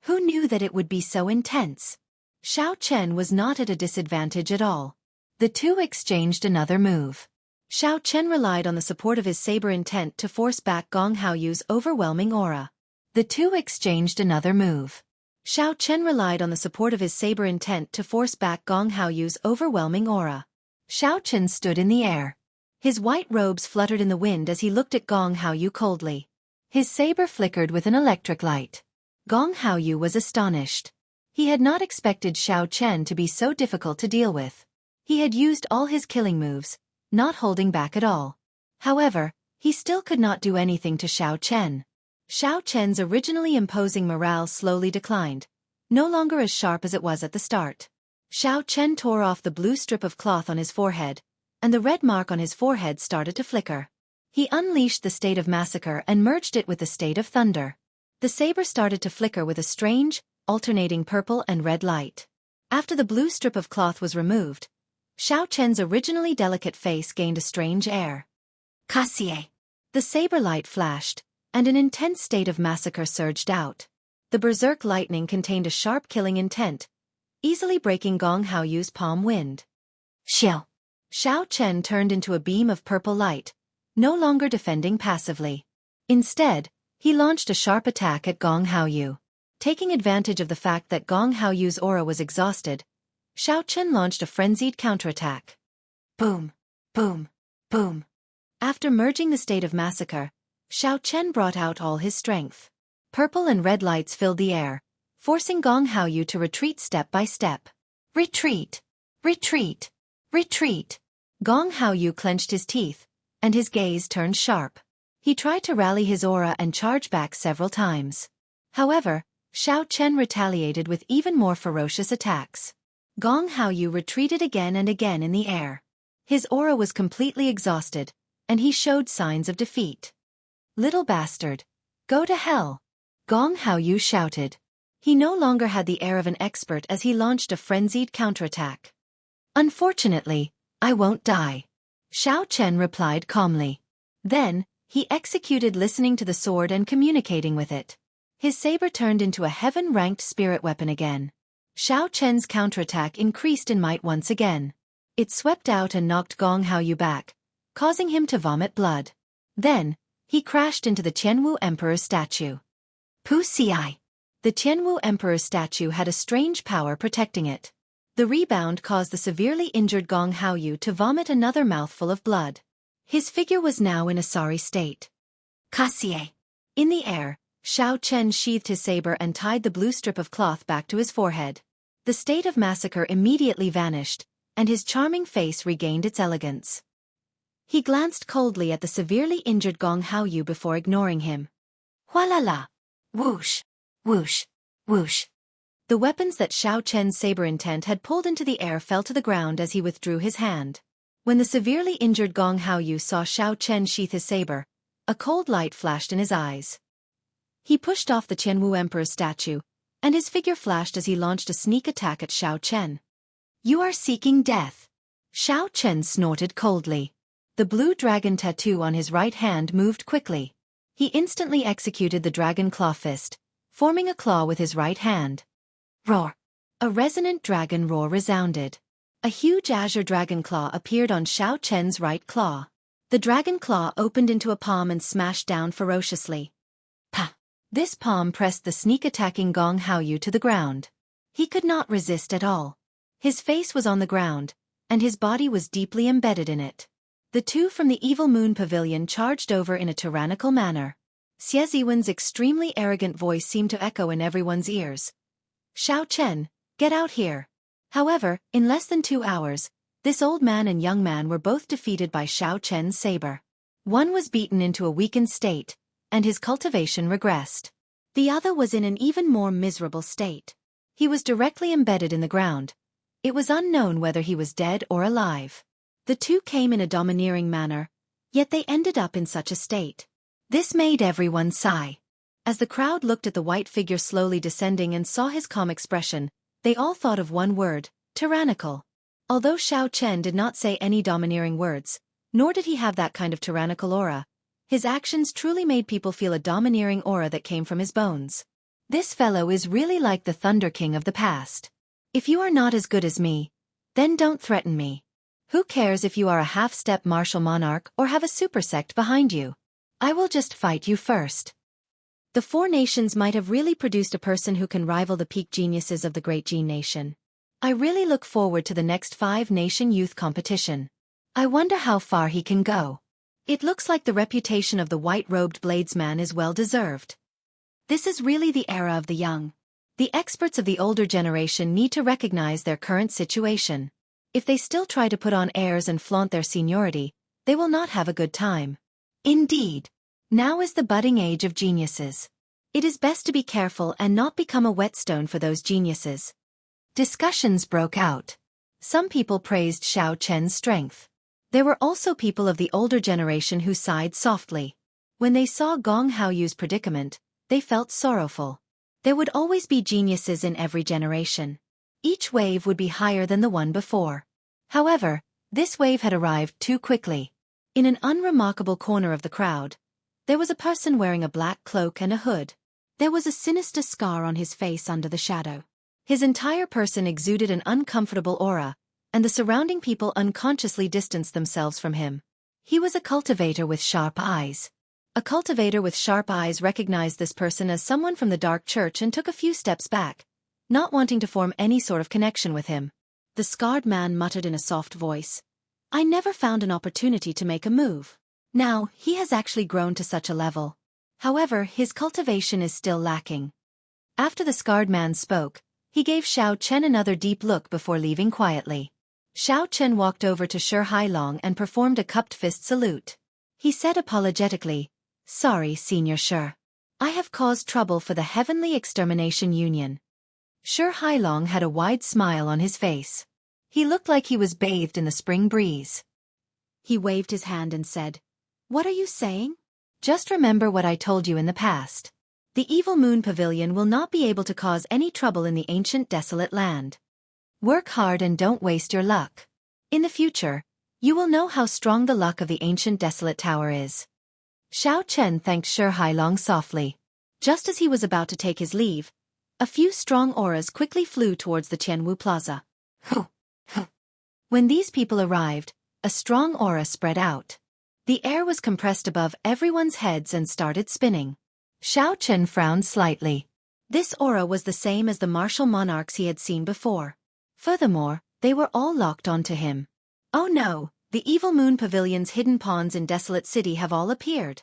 Who knew that it would be so intense? Xiao Chen was not at a disadvantage at all. The two exchanged another move. Xiao Chen relied on the support of his saber intent to force back Gong Haoyu's overwhelming aura. The two exchanged another move. Xiao Chen relied on the support of his saber intent to force back Gong Haoyu's overwhelming aura. Xiao Chen stood in the air. His white robes fluttered in the wind as he looked at Gong Haoyu coldly. His saber flickered with an electric light. Gong Haoyu was astonished. He had not expected Xiao Chen to be so difficult to deal with. He had used all his killing moves, not holding back at all. However, he still could not do anything to Xiao Chen. Xiao Chen's originally imposing morale slowly declined, no longer as sharp as it was at the start. Xiao Chen tore off the blue strip of cloth on his forehead, and the red mark on his forehead started to flicker. He unleashed the state of massacre and merged it with the state of thunder. The saber started to flicker with a strange, alternating purple and red light. After the blue strip of cloth was removed, Xiao Chen's originally delicate face gained a strange air. Kasie. The saber light flashed, and an intense state of massacre surged out. The berserk lightning contained a sharp killing intent, easily breaking Gong Haoyu's palm wind. Xiao. Xiao Chen turned into a beam of purple light, no longer defending passively. Instead, he launched a sharp attack at Gong Haoyu. Taking advantage of the fact that Gong Haoyu's aura was exhausted, Xiao Chen launched a frenzied counterattack. Boom, boom, boom. After merging the state of massacre, Xiao Chen brought out all his strength. Purple and red lights filled the air, forcing Gong Haoyu to retreat step by step. Retreat, retreat, retreat. Gong Haoyu clenched his teeth, and his gaze turned sharp. He tried to rally his aura and charge back several times. However, Xiao Chen retaliated with even more ferocious attacks. Gong Haoyu retreated again and again in the air. His aura was completely exhausted, and he showed signs of defeat. "Little bastard, go to hell!" Gong Haoyu shouted. He no longer had the air of an expert as he launched a frenzied counterattack. "Unfortunately, I won't die," Xiao Chen replied calmly. Then, he executed listening to the sword and communicating with it. His saber turned into a heaven-ranked spirit weapon again. Xiao Chen's counterattack increased in might once again. It swept out and knocked Gong Haoyu back, causing him to vomit blood. Then, he crashed into the Qianwu Emperor's statue. Puxia. The Qianwu Emperor's statue had a strange power protecting it. The rebound caused the severely injured Gong Haoyu to vomit another mouthful of blood. His figure was now in a sorry state. Kasie. In the air, Xiao Chen sheathed his saber and tied the blue strip of cloth back to his forehead. The state of massacre immediately vanished, and his charming face regained its elegance. He glanced coldly at the severely injured Gong Haoyu before ignoring him. Hualala. Whoosh, whoosh, whoosh. The weapons that Xiao Chen's saber intent had pulled into the air fell to the ground as he withdrew his hand. When the severely injured Gong Haoyu saw Xiao Chen sheath his saber, a cold light flashed in his eyes. He pushed off the Qianwu Emperor's statue, and his figure flashed as he launched a sneak attack at Xiao Chen. "You are seeking death." Xiao Chen snorted coldly. The blue dragon tattoo on his right hand moved quickly. He instantly executed the dragon claw fist, forming a claw with his right hand. Roar! A resonant dragon roar resounded. A huge azure dragon claw appeared on Xiao Chen's right claw. The dragon claw opened into a palm and smashed down ferociously. Pa! This palm pressed the sneak-attacking Gong Haoyu to the ground. He could not resist at all. His face was on the ground, and his body was deeply embedded in it. The two from the Evil Moon Pavilion charged over in a tyrannical manner. Xie Ziwen's extremely arrogant voice seemed to echo in everyone's ears. Xiao Chen, get out here. However, in less than 2 hours, this old man and young man were both defeated by Xiao Chen's saber. One was beaten into a weakened state, and his cultivation regressed. The other was in an even more miserable state. He was directly embedded in the ground. It was unknown whether he was dead or alive. The two came in a domineering manner, yet they ended up in such a state. This made everyone sigh. As the crowd looked at the white figure slowly descending and saw his calm expression, they all thought of one word: tyrannical. Although Xiao Chen did not say any domineering words, nor did he have that kind of tyrannical aura, his actions truly made people feel a domineering aura that came from his bones. This fellow is really like the Thunder King of the past. If you are not as good as me, then don't threaten me. Who cares if you are a half-step martial monarch or have a super sect behind you? I will just fight you first. The 4 nations might have really produced a person who can rival the peak geniuses of the Great Gene Nation. I really look forward to the next 5-nation youth competition. I wonder how far he can go. It looks like the reputation of the white-robed bladesman is well-deserved. This is really the era of the young. The experts of the older generation need to recognize their current situation. If they still try to put on airs and flaunt their seniority, they will not have a good time. Indeed. Now is the budding age of geniuses. It is best to be careful and not become a whetstone for those geniuses. Discussions broke out. Some people praised Xiao Chen's strength. There were also people of the older generation who sighed softly. When they saw Gong Haoyu's predicament, they felt sorrowful. There would always be geniuses in every generation. Each wave would be higher than the one before. However, this wave had arrived too quickly. In an unremarkable corner of the crowd, there was a person wearing a black cloak and a hood. There was a sinister scar on his face under the shadow. His entire person exuded an uncomfortable aura, and the surrounding people unconsciously distanced themselves from him. He was a cultivator with sharp eyes. A cultivator with sharp eyes recognized this person as someone from the dark church and took a few steps back, not wanting to form any sort of connection with him. The scarred man muttered in a soft voice, "I never found an opportunity to make a move. Now, he has actually grown to such a level. However, his cultivation is still lacking." After the scarred man spoke, he gave Xiao Chen another deep look before leaving quietly. Xiao Chen walked over to Shi Hailong and performed a cupped fist salute. He said apologetically, "Sorry, Senior Shi. I have caused trouble for the Heavenly Extermination Union." Shi Hailong had a wide smile on his face. He looked like he was bathed in the spring breeze. He waved his hand and said, "What are you saying?" "Just remember what I told you in the past. The Evil Moon Pavilion will not be able to cause any trouble in the ancient desolate land. Work hard and don't waste your luck. In the future, you will know how strong the luck of the ancient desolate tower is." Xiao Chen thanked Shi Hailong softly. Just as he was about to take his leave, a few strong auras quickly flew towards the Jianghu Plaza. When these people arrived, a strong aura spread out. The air was compressed above everyone's heads and started spinning. Xiao Chen frowned slightly. This aura was the same as the martial monarchs he had seen before. Furthermore, they were all locked onto him. Oh no, the Evil Moon Pavilion's hidden pawns in Desolate City have all appeared.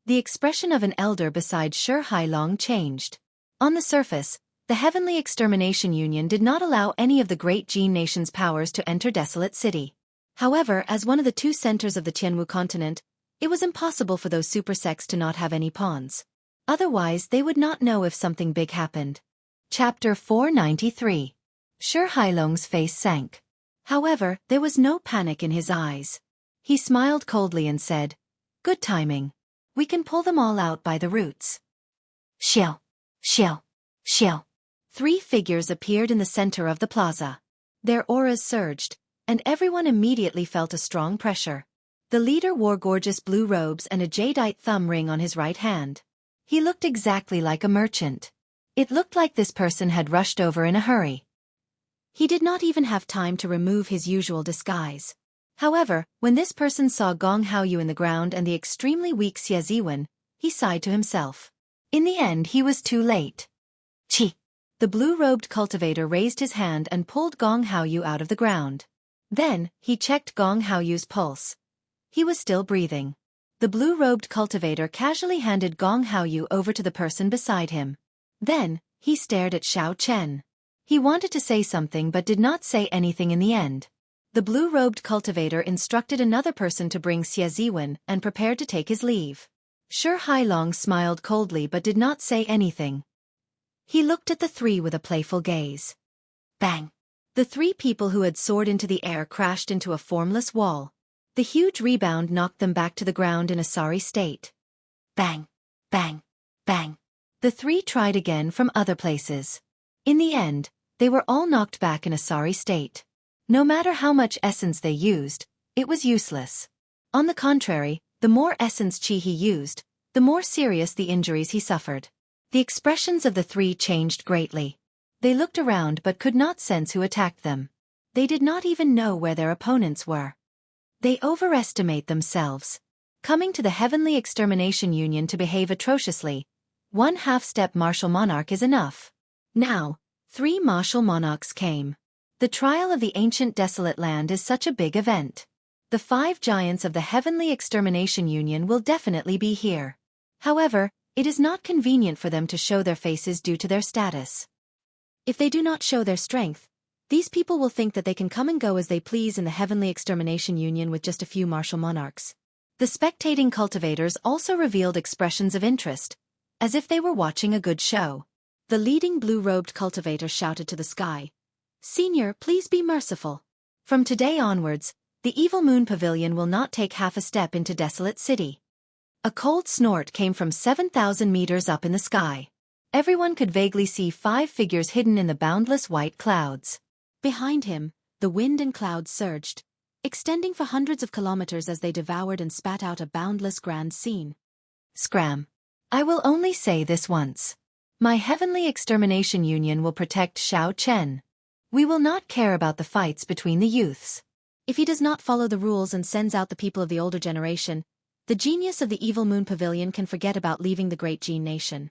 The expression of an elder beside Shi Hailong changed. On the surface, the Heavenly Extermination Union did not allow any of the Great Gene Nation's powers to enter Desolate City. However, as one of the 2 centers of the Tianwu continent, it was impossible for those super sects to not have any pawns. Otherwise, they would not know if something big happened. Chapter 493. Shi Hailong's face sank. However, there was no panic in his eyes. He smiled coldly and said, "Good timing. We can pull them all out by the roots." Shill, shill, shill. 3 figures appeared in the center of the plaza. Their auras surged, and everyone immediately felt a strong pressure. The leader wore gorgeous blue robes and a jadeite thumb ring on his right hand. He looked exactly like a merchant. It looked like this person had rushed over in a hurry. He did not even have time to remove his usual disguise. However, when this person saw Gong Haoyu in the ground and the extremely weak Xie Ziwen, he sighed to himself. In the end he was too late. Chi! The blue-robed cultivator raised his hand and pulled Gong Haoyu out of the ground. Then, he checked Gong Haoyu's pulse. He was still breathing. The blue-robed cultivator casually handed Gong Haoyu over to the person beside him. Then, he stared at Xiao Chen. He wanted to say something but did not say anything in the end. The blue-robed cultivator instructed another person to bring Xie Ziwen and prepared to take his leave. Shi Hailong smiled coldly but did not say anything. He looked at the three with a playful gaze. Bang! The three people who had soared into the air crashed into a formless wall. The huge rebound knocked them back to the ground in a sorry state. Bang! Bang! Bang! The three tried again from other places. In the end, they were all knocked back in a sorry state. No matter how much essence they used, it was useless. On the contrary, the more essence chi he used, the more serious the injuries he suffered. The expressions of the three changed greatly. They looked around but could not sense who attacked them. They did not even know where their opponents were. They overestimate themselves. Coming to the Heavenly Extermination Union to behave atrociously, one half-step martial monarch is enough. Now, 3 martial monarchs came. The trial of the ancient desolate land is such a big event. The 5 giants of the Heavenly Extermination Union will definitely be here. However, it is not convenient for them to show their faces due to their status. If they do not show their strength, these people will think that they can come and go as they please in the Heavenly Extermination Union with just a few martial monarchs. The spectating cultivators also revealed expressions of interest, as if they were watching a good show. The leading blue-robed cultivator shouted to the sky, "Senior, please be merciful. From today onwards, the Evil Moon Pavilion will not take half a step into Desolate City." A cold snort came from 7,000 meters up in the sky. Everyone could vaguely see 5 figures hidden in the boundless white clouds. Behind him, the wind and clouds surged, extending for hundreds of kilometers as they devoured and spat out a boundless grand scene. Scram. I will only say this once. My Heavenly Extermination Union will protect Xiao Chen. We will not care about the fights between the youths. If he does not follow the rules and sends out the people of the older generation, the genius of the Evil Moon Pavilion can forget about leaving the great Jin nation.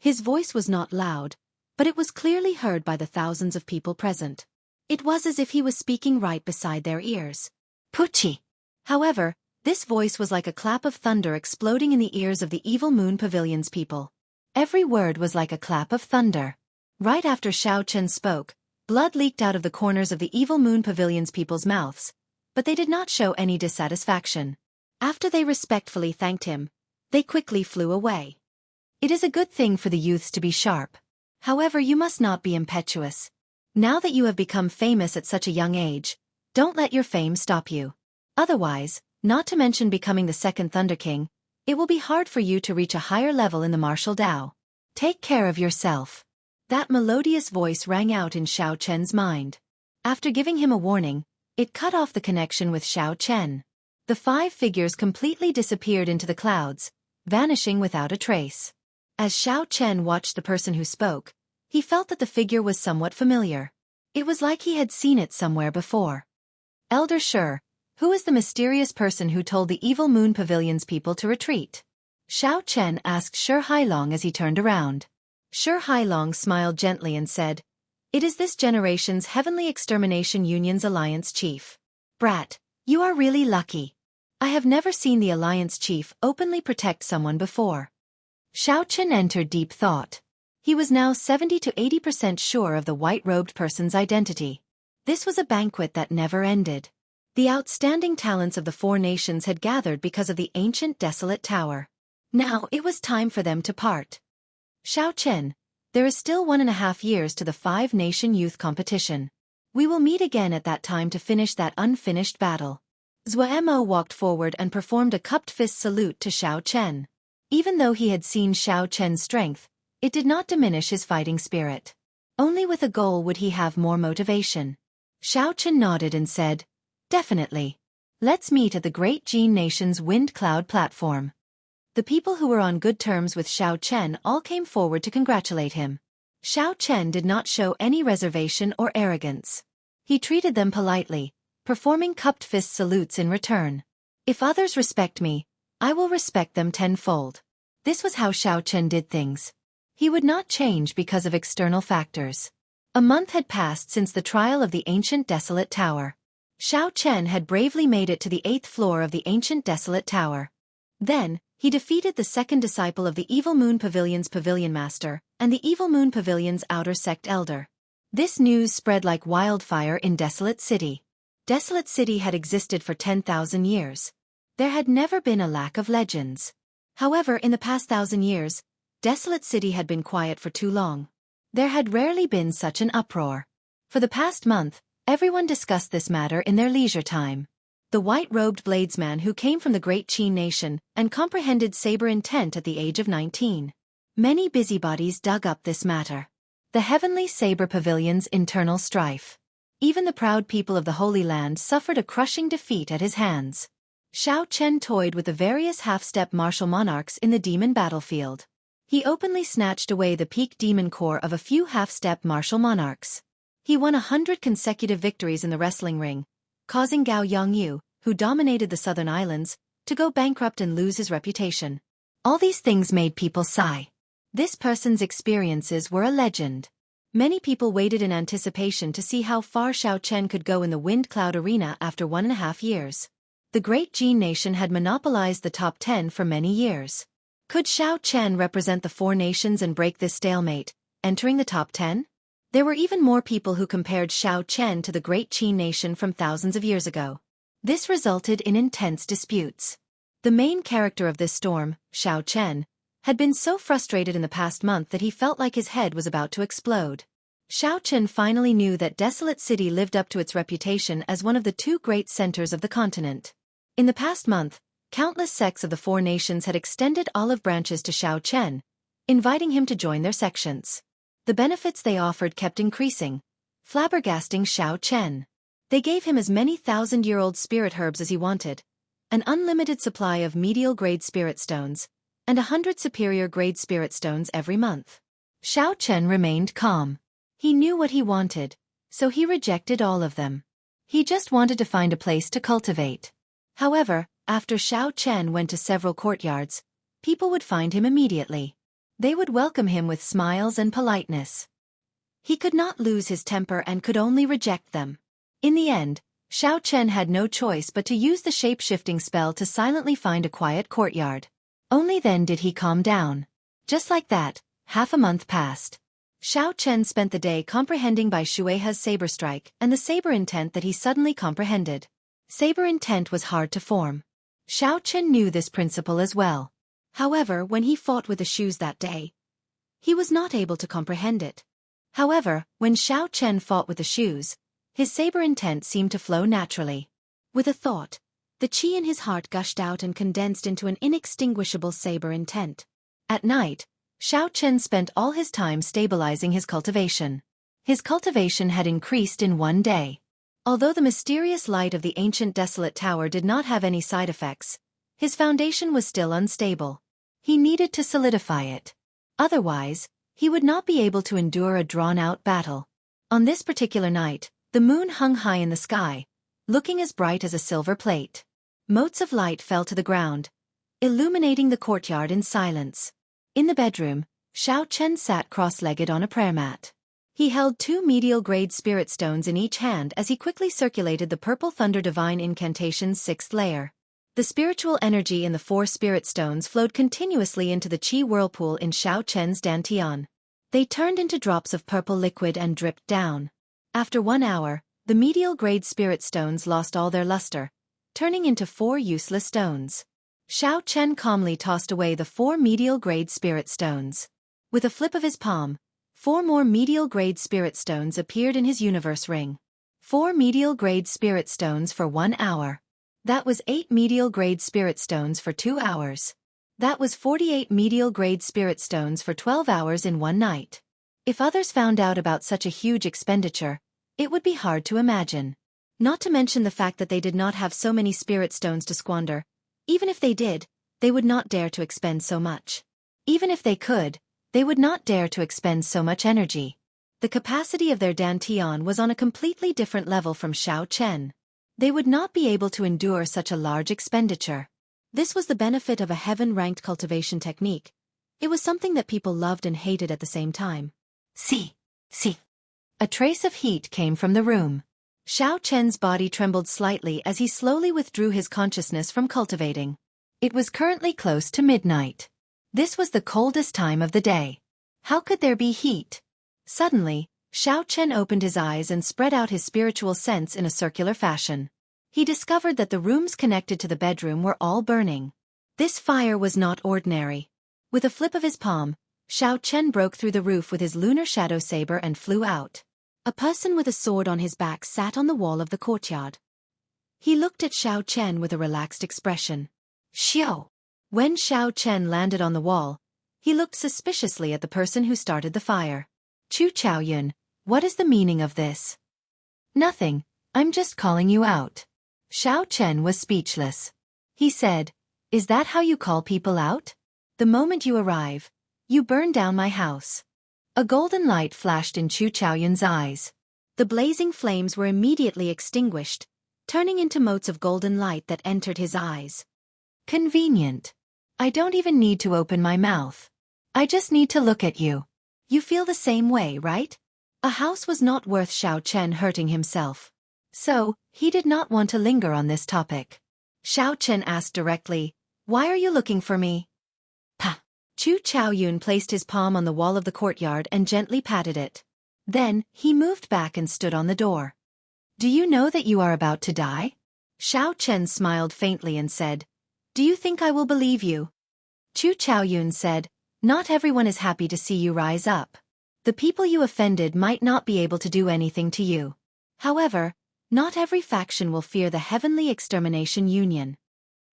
His voice was not loud, but it was clearly heard by the thousands of people present. It was as if he was speaking right beside their ears. Puchi! However, this voice was like a clap of thunder exploding in the ears of the Evil Moon Pavilion's people. Every word was like a clap of thunder. Right after Xiao Chen spoke, blood leaked out of the corners of the Evil Moon Pavilion's people's mouths, but they did not show any dissatisfaction. After they respectfully thanked him, they quickly flew away. It is a good thing for the youths to be sharp. However, you must not be impetuous. Now that you have become famous at such a young age, don't let your fame stop you. Otherwise, not to mention becoming the second Thunder King, it will be hard for you to reach a higher level in the martial Dao. Take care of yourself. That melodious voice rang out in Xiao Chen's mind. After giving him a warning, it cut off the connection with Xiao Chen. The 5 figures completely disappeared into the clouds, vanishing without a trace. As Xiao Chen watched the person who spoke, he felt that the figure was somewhat familiar. It was like he had seen it somewhere before. Elder Shi, who is the mysterious person who told the Evil Moon Pavilion's people to retreat? Xiao Chen asked Shi Hailong as he turned around. Shi Hailong smiled gently and said, "It is this generation's Heavenly Extermination Union's Alliance Chief. Brat, you are really lucky. I have never seen the Alliance Chief openly protect someone before." Xiao Chen entered deep thought. He was now 70 to 80% sure of the white-robed person's identity. This was a banquet that never ended. The outstanding talents of the 4 nations had gathered because of the ancient desolate tower. Now it was time for them to part. Xiao Chen, there is still 1.5 years to the 5-nation youth competition. We will meet again at that time to finish that unfinished battle. Zuo walked forward and performed a cupped fist salute to Xiao Chen. Even though he had seen Xiao Chen's strength, it did not diminish his fighting spirit. Only with a goal would he have more motivation. Xiao Chen nodded and said, "Definitely. Let's meet at the Great Jin Nation's Wind Cloud platform. The people who were on good terms with Xiao Chen all came forward to congratulate him. Xiao Chen did not show any reservation or arrogance. He treated them politely, performing cupped fist salutes in return. If others respect me, I will respect them tenfold. This was how Xiao Chen did things. He would not change because of external factors. A month had passed since the trial of the ancient desolate tower. Xiao Chen had bravely made it to the 8th floor of the ancient desolate tower. Then, he defeated the second disciple of the Evil Moon Pavilion's pavilion master, and the Evil Moon Pavilion's outer sect elder. This news spread like wildfire in Desolate City. Desolate City had existed for 10,000 years. There had never been a lack of legends. However, in the past 1,000 years, Desolate City had been quiet for too long. There had rarely been such an uproar. For the past month, everyone discussed this matter in their leisure time. The white-robed bladesman who came from the Great Qin Nation and comprehended saber intent at the age of 19. Many busybodies dug up this matter. The Heavenly Saber Pavilion's internal strife. Even the proud people of the Holy Land suffered a crushing defeat at his hands. Xiao Chen toyed with the various half-step martial monarchs in the demon battlefield. He openly snatched away the peak demon core of a few half-step martial monarchs. He won 100 consecutive victories in the wrestling ring, causing Gao Yongyu, who dominated the southern islands, to go bankrupt and lose his reputation. All these things made people sigh. This person's experiences were a legend. Many people waited in anticipation to see how far Xiao Chen could go in the Wind Cloud Arena after 1.5 years. The Great Jin Nation had monopolized the top 10 for many years. Could Xiao Chen represent the 4 nations and break this stalemate, entering the top 10? There were even more people who compared Xiao Chen to the Great Qin Nation from thousands of years ago. This resulted in intense disputes. The main character of this storm, Xiao Chen, had been so frustrated in the past month that he felt like his head was about to explode. Xiao Chen finally knew that Desolate City lived up to its reputation as one of the 2 great centers of the continent. In the past month, countless sects of the 4 nations had extended olive branches to Xiao Chen, inviting him to join their sections. The benefits they offered kept increasing, flabbergasting Xiao Chen. They gave him as many 1,000-year-old spirit herbs as he wanted, an unlimited supply of medial-grade spirit stones, and 100 superior-grade spirit stones every month. Xiao Chen remained calm. He knew what he wanted, so he rejected all of them. He just wanted to find a place to cultivate. However, after Xiao Chen went to several courtyards, people would find him immediately. They would welcome him with smiles and politeness. He could not lose his temper and could only reject them. In the end, Xiao Chen had no choice but to use the shape-shifting spell to silently find a quiet courtyard. Only then did he calm down. Just like that, half a month passed. Xiao Chen spent the day comprehending by Shueihe's saber strike and the saber intent that he suddenly comprehended. Saber intent was hard to form. Xiao Chen knew this principle as well. However, when he fought with the shoes that day, he was not able to comprehend it. However, when Xiao Chen fought with the shoes, his saber intent seemed to flow naturally. With a thought, the qi in his heart gushed out and condensed into an inextinguishable saber intent. At night, Xiao Chen spent all his time stabilizing his cultivation. His cultivation had increased in one day. Although the mysterious light of the ancient desolate tower did not have any side effects, his foundation was still unstable. He needed to solidify it. Otherwise, he would not be able to endure a drawn-out battle. On this particular night, the moon hung high in the sky, looking as bright as a silver plate. Motes of light fell to the ground, illuminating the courtyard in silence. In the bedroom, Xiao Chen sat cross-legged on a prayer mat. He held 2 medial-grade spirit stones in each hand as he quickly circulated the Purple Thunder Divine Incantation's 6th layer. The spiritual energy in the 4 spirit stones flowed continuously into the qi whirlpool in Xiao Chen's dantian. They turned into drops of purple liquid and dripped down. After 1 hour, the medial-grade spirit stones lost all their luster, turning into 4 useless stones. Xiao Chen calmly tossed away the 4 medial-grade spirit stones. With a flip of his palm, 4 more medial-grade spirit stones appeared in his universe ring. 4 medial-grade spirit stones for 1 hour. That was 8 medial-grade spirit stones for 2 hours. That was 48 medial-grade spirit stones for 12 hours in one night. If others found out about such a huge expenditure, it would be hard to imagine. Not to mention the fact that they did not have so many spirit stones to squander. Even if they did, they would not dare to expend so much. Even if they could, they would not dare to expend so much energy. The capacity of their dantian was on a completely different level from Xiao Chen. They would not be able to endure such a large expenditure. This was the benefit of a heaven-ranked cultivation technique. It was something that people loved and hated at the same time. See. A trace of heat came from the room. Xiao Chen's body trembled slightly as he slowly withdrew his consciousness from cultivating. It was currently close to midnight. This was the coldest time of the day. How could there be heat? Suddenly, Xiao Chen opened his eyes and spread out his spiritual sense in a circular fashion. He discovered that the rooms connected to the bedroom were all burning. This fire was not ordinary. With a flip of his palm, Xiao Chen broke through the roof with his lunar shadow saber and flew out. A person with a sword on his back sat on the wall of the courtyard. He looked at Xiao Chen with a relaxed expression. Xiao. When Xiao Chen landed on the wall, he looked suspiciously at the person who started the fire. Chu Chaoyun, what is the meaning of this? Nothing, I'm just calling you out. Xiao Chen was speechless. He said, is that how you call people out? The moment you arrive, you burn down my house. A golden light flashed in Chu Chaoyun's eyes. The blazing flames were immediately extinguished, turning into motes of golden light that entered his eyes. Convenient. I don't even need to open my mouth. I just need to look at you. You feel the same way, right? A house was not worth Xiao Chen hurting himself. So, he did not want to linger on this topic. Xiao Chen asked directly, why are you looking for me? Pa. Chu Chaoyun placed his palm on the wall of the courtyard and gently patted it. Then, he moved back and stood on the door. Do you know that you are about to die? Xiao Chen smiled faintly and said, do you think I will believe you? Chu Chaoyun said, not everyone is happy to see you rise up. The people you offended might not be able to do anything to you. However, not every faction will fear the Heavenly Extermination Union.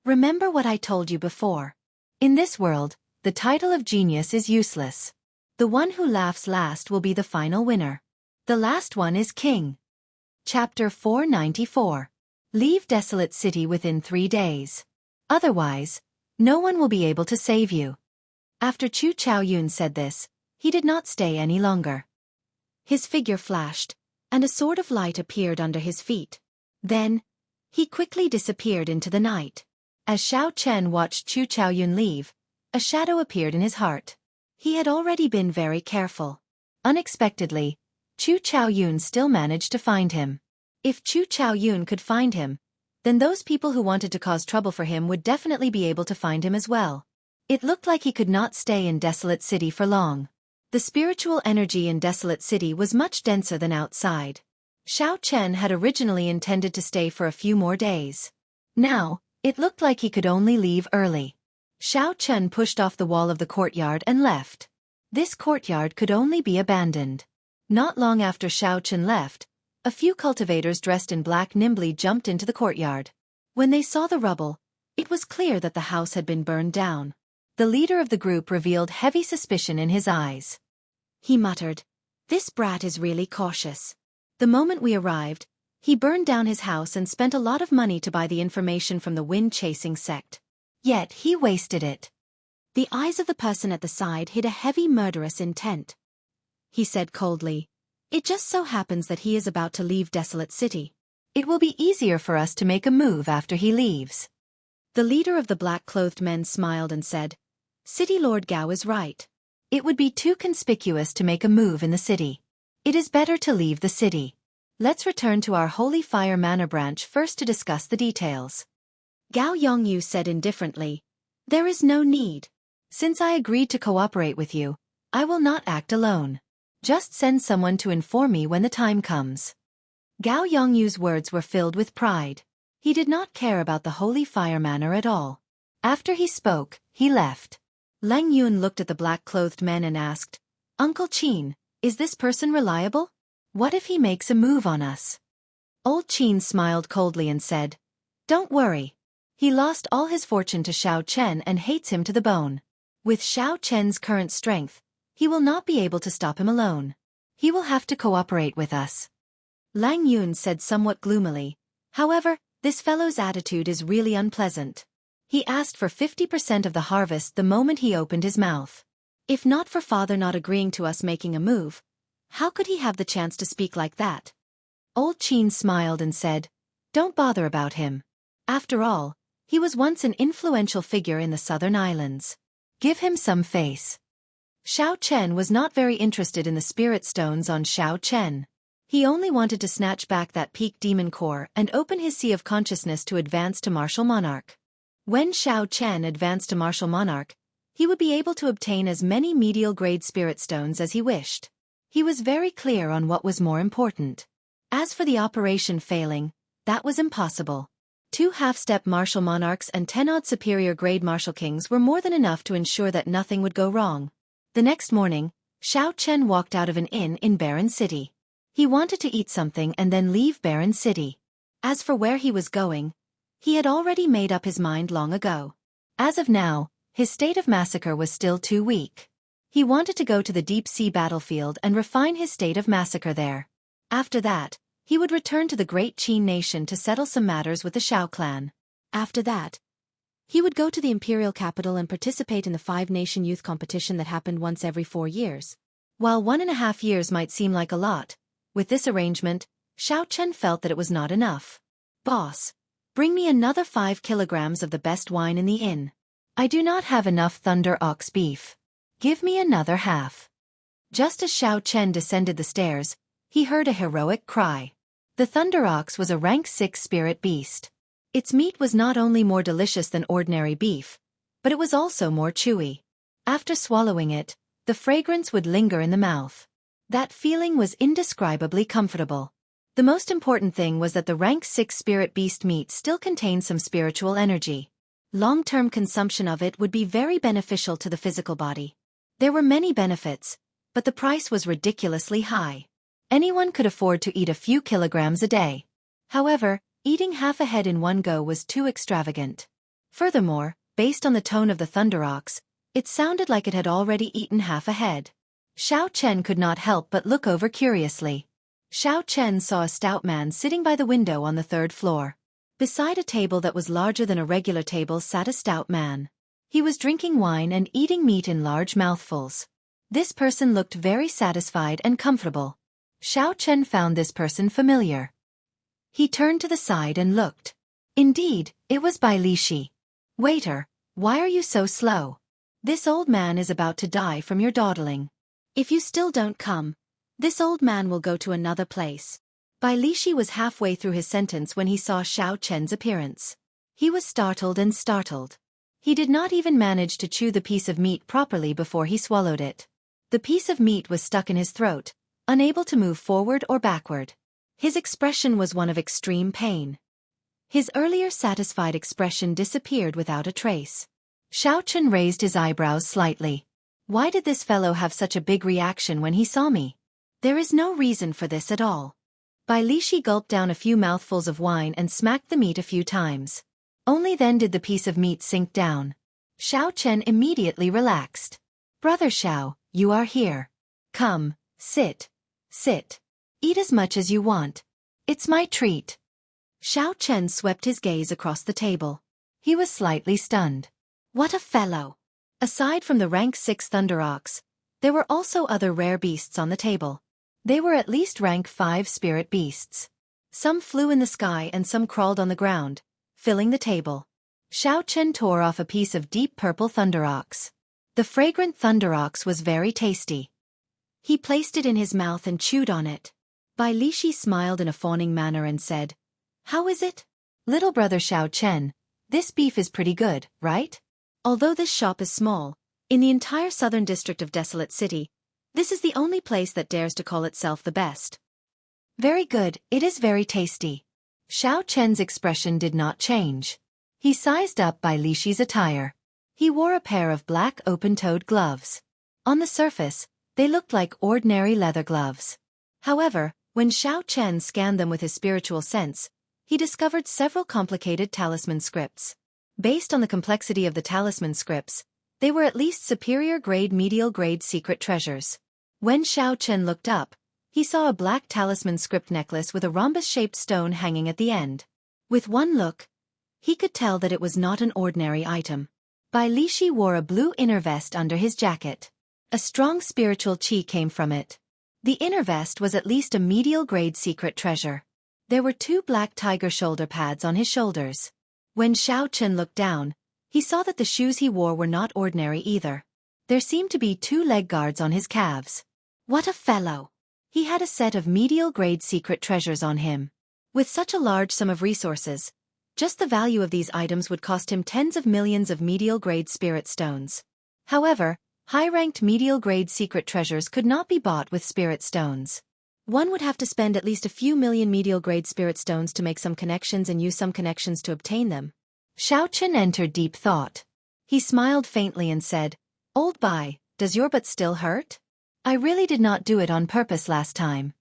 Remember what I told you before. In this world, the title of genius is useless. The one who laughs last will be the final winner. The last one is king. Chapter 494. Leave desolate city within 3 days. Otherwise, no one will be able to save you. After Chu Chaoyun said this, he did not stay any longer. His figure flashed, and a sword of light appeared under his feet. Then, he quickly disappeared into the night. As Xiao Chen watched Chu Chaoyun leave, a shadow appeared in his heart. He had already been very careful. Unexpectedly, Chu Chaoyun still managed to find him. If Chu Chaoyun could find him, then those people who wanted to cause trouble for him would definitely be able to find him as well. It looked like he could not stay in Desolate City for long. The spiritual energy in Desolate City was much denser than outside. Xiao Chen had originally intended to stay for a few more days. Now, it looked like he could only leave early. Xiao Chen pushed off the wall of the courtyard and left. This courtyard could only be abandoned. Not long after Xiao Chen left, a few cultivators dressed in black nimbly jumped into the courtyard. When they saw the rubble, it was clear that the house had been burned down. The leader of the group revealed heavy suspicion in his eyes. He muttered, this brat is really cautious. The moment we arrived, he burned down his house and spent a lot of money to buy the information from the wind-chasing sect. Yet he wasted it. The eyes of the person at the side hid a heavy murderous intent. He said coldly, it just so happens that he is about to leave Desolate City. It will be easier for us to make a move after he leaves. The leader of the black-clothed men smiled and said, City Lord Gao is right. It would be too conspicuous to make a move in the city. It is better to leave the city. Let's return to our Holy Fire Manor branch first to discuss the details. Gao Yongyu said indifferently, there is no need. Since I agreed to cooperate with you, I will not act alone. Just send someone to inform me when the time comes. Gao Yongyu's words were filled with pride. He did not care about the Holy Fire Manor at all. After he spoke, he left. Lang Yun looked at the black-clothed men and asked, Uncle Qin, is this person reliable? What if he makes a move on us? Old Qin smiled coldly and said, don't worry. He lost all his fortune to Xiao Chen and hates him to the bone. With Xiao Chen's current strength, he will not be able to stop him alone. He will have to cooperate with us. Lang Yun said somewhat gloomily, However, this fellow's attitude is really unpleasant. He asked for 50% of the harvest the moment he opened his mouth. If not for father not agreeing to us making a move, how could he have the chance to speak like that? Old Qin smiled and said, "Don't bother about him. After all, he was once an influential figure in the southern islands. Give him some face." Xiao Chen was not very interested in the spirit stones on Xiao Chen. He only wanted to snatch back that peak demon core and open his sea of consciousness to advance to martial monarch. When Xiao Chen advanced to martial monarch, he would be able to obtain as many medial-grade spirit stones as he wished. He was very clear on what was more important. As for the operation failing, that was impossible. 2 half-step martial monarchs and 10-odd superior-grade martial kings were more than enough to ensure that nothing would go wrong. The next morning, Xiao Chen walked out of an inn in Barren City. He wanted to eat something and then leave Barren City. As for where he was going, he had already made up his mind long ago. As of now, his state of massacre was still too weak. He wanted to go to the deep-sea battlefield and refine his state of massacre there. After that, he would return to the great Qin nation to settle some matters with the Shao clan. After that, he would go to the imperial capital and participate in the 5-nation youth competition that happened once every 4 years. While 1.5 years might seem like a lot, with this arrangement, Xiao Chen felt that it was not enough. "Boss, bring me another 5 kilograms of the best wine in the inn. I do not have enough thunder ox beef. Give me another half." Just as Xiao Chen descended the stairs, he heard a heroic cry. The thunder ox was a rank 6 spirit beast. Its meat was not only more delicious than ordinary beef, but it was also more chewy. After swallowing it, the fragrance would linger in the mouth. That feeling was indescribably comfortable. The most important thing was that the rank 6 spirit beast meat still contained some spiritual energy. Long-term consumption of it would be very beneficial to the physical body. There were many benefits, but the price was ridiculously high. Anyone could afford to eat a few kilograms a day. However, eating half a head in one go was too extravagant. Furthermore, based on the tone of the thunder ox, it sounded like it had already eaten half a head. Xiao Chen could not help but look over curiously. Xiao Chen saw a stout man sitting by the window on the 3rd floor. Beside a table that was larger than a regular table sat a stout man. He was drinking wine and eating meat in large mouthfuls. This person looked very satisfied and comfortable. Xiao Chen found this person familiar. He turned to the side and looked. Indeed, it was Bai Lishi. "Waiter, why are you so slow? This old man is about to die from your dawdling. If you still don't come, this old man will go to another place." Bai Lishi was halfway through his sentence when he saw Xiao Chen's appearance. He was startled. He did not even manage to chew the piece of meat properly before he swallowed it. The piece of meat was stuck in his throat, unable to move forward or backward. His expression was one of extreme pain. His earlier satisfied expression disappeared without a trace. Xiao Chen raised his eyebrows slightly. Why did this fellow have such a big reaction when he saw me? There is no reason for this at all. Bai Lishi gulped down a few mouthfuls of wine and smacked the meat a few times. Only then did the piece of meat sink down. Xiao Chen immediately relaxed. "Brother Xiao, you are here. Come, sit. Eat as much as you want. It's my treat." Xiao Chen swept his gaze across the table. He was slightly stunned. What a fellow! Aside from the rank 6 thunder ox, there were also other rare beasts on the table. They were at least rank 5 spirit beasts. Some flew in the sky and some crawled on the ground, filling the table. Xiao Chen tore off a piece of deep purple thunder ox. The fragrant thunder ox was very tasty. He placed it in his mouth and chewed on it. Bai Lishi smiled in a fawning manner and said, "How is it? Little brother Xiao Chen, this beef is pretty good, right? Although this shop is small, in the entire southern district of Desolate City, this is the only place that dares to call itself the best." "Very good, it is very tasty." Xiao Chen's expression did not change. He sized up Bai Lishi's attire. He wore a pair of black open-toed gloves. On the surface, they looked like ordinary leather gloves. However, when Xiao Chen scanned them with his spiritual sense, he discovered several complicated talisman scripts. Based on the complexity of the talisman scripts, they were at least superior-grade medial-grade secret treasures. When Xiao Chen looked up, he saw a black talisman script necklace with a rhombus-shaped stone hanging at the end. With one look, he could tell that it was not an ordinary item. Bai Lishi wore a blue inner vest under his jacket. A strong spiritual qi came from it. The inner vest was at least a medial-grade secret treasure. There were 2 black tiger shoulder pads on his shoulders. When Xiao Chen looked down, he saw that the shoes he wore were not ordinary either. There seemed to be 2 leg guards on his calves. What a fellow! He had a set of medial-grade secret treasures on him. With such a large sum of resources, just the value of these items would cost him tens of millions of medial-grade spirit stones. However, high-ranked medial-grade secret treasures could not be bought with spirit stones. One would have to spend at least a few million medial-grade spirit stones to make some connections and use some connections to obtain them. Xiao Chen entered deep thought. He smiled faintly and said, "Old Bai, does your butt still hurt? I really did not do it on purpose last time."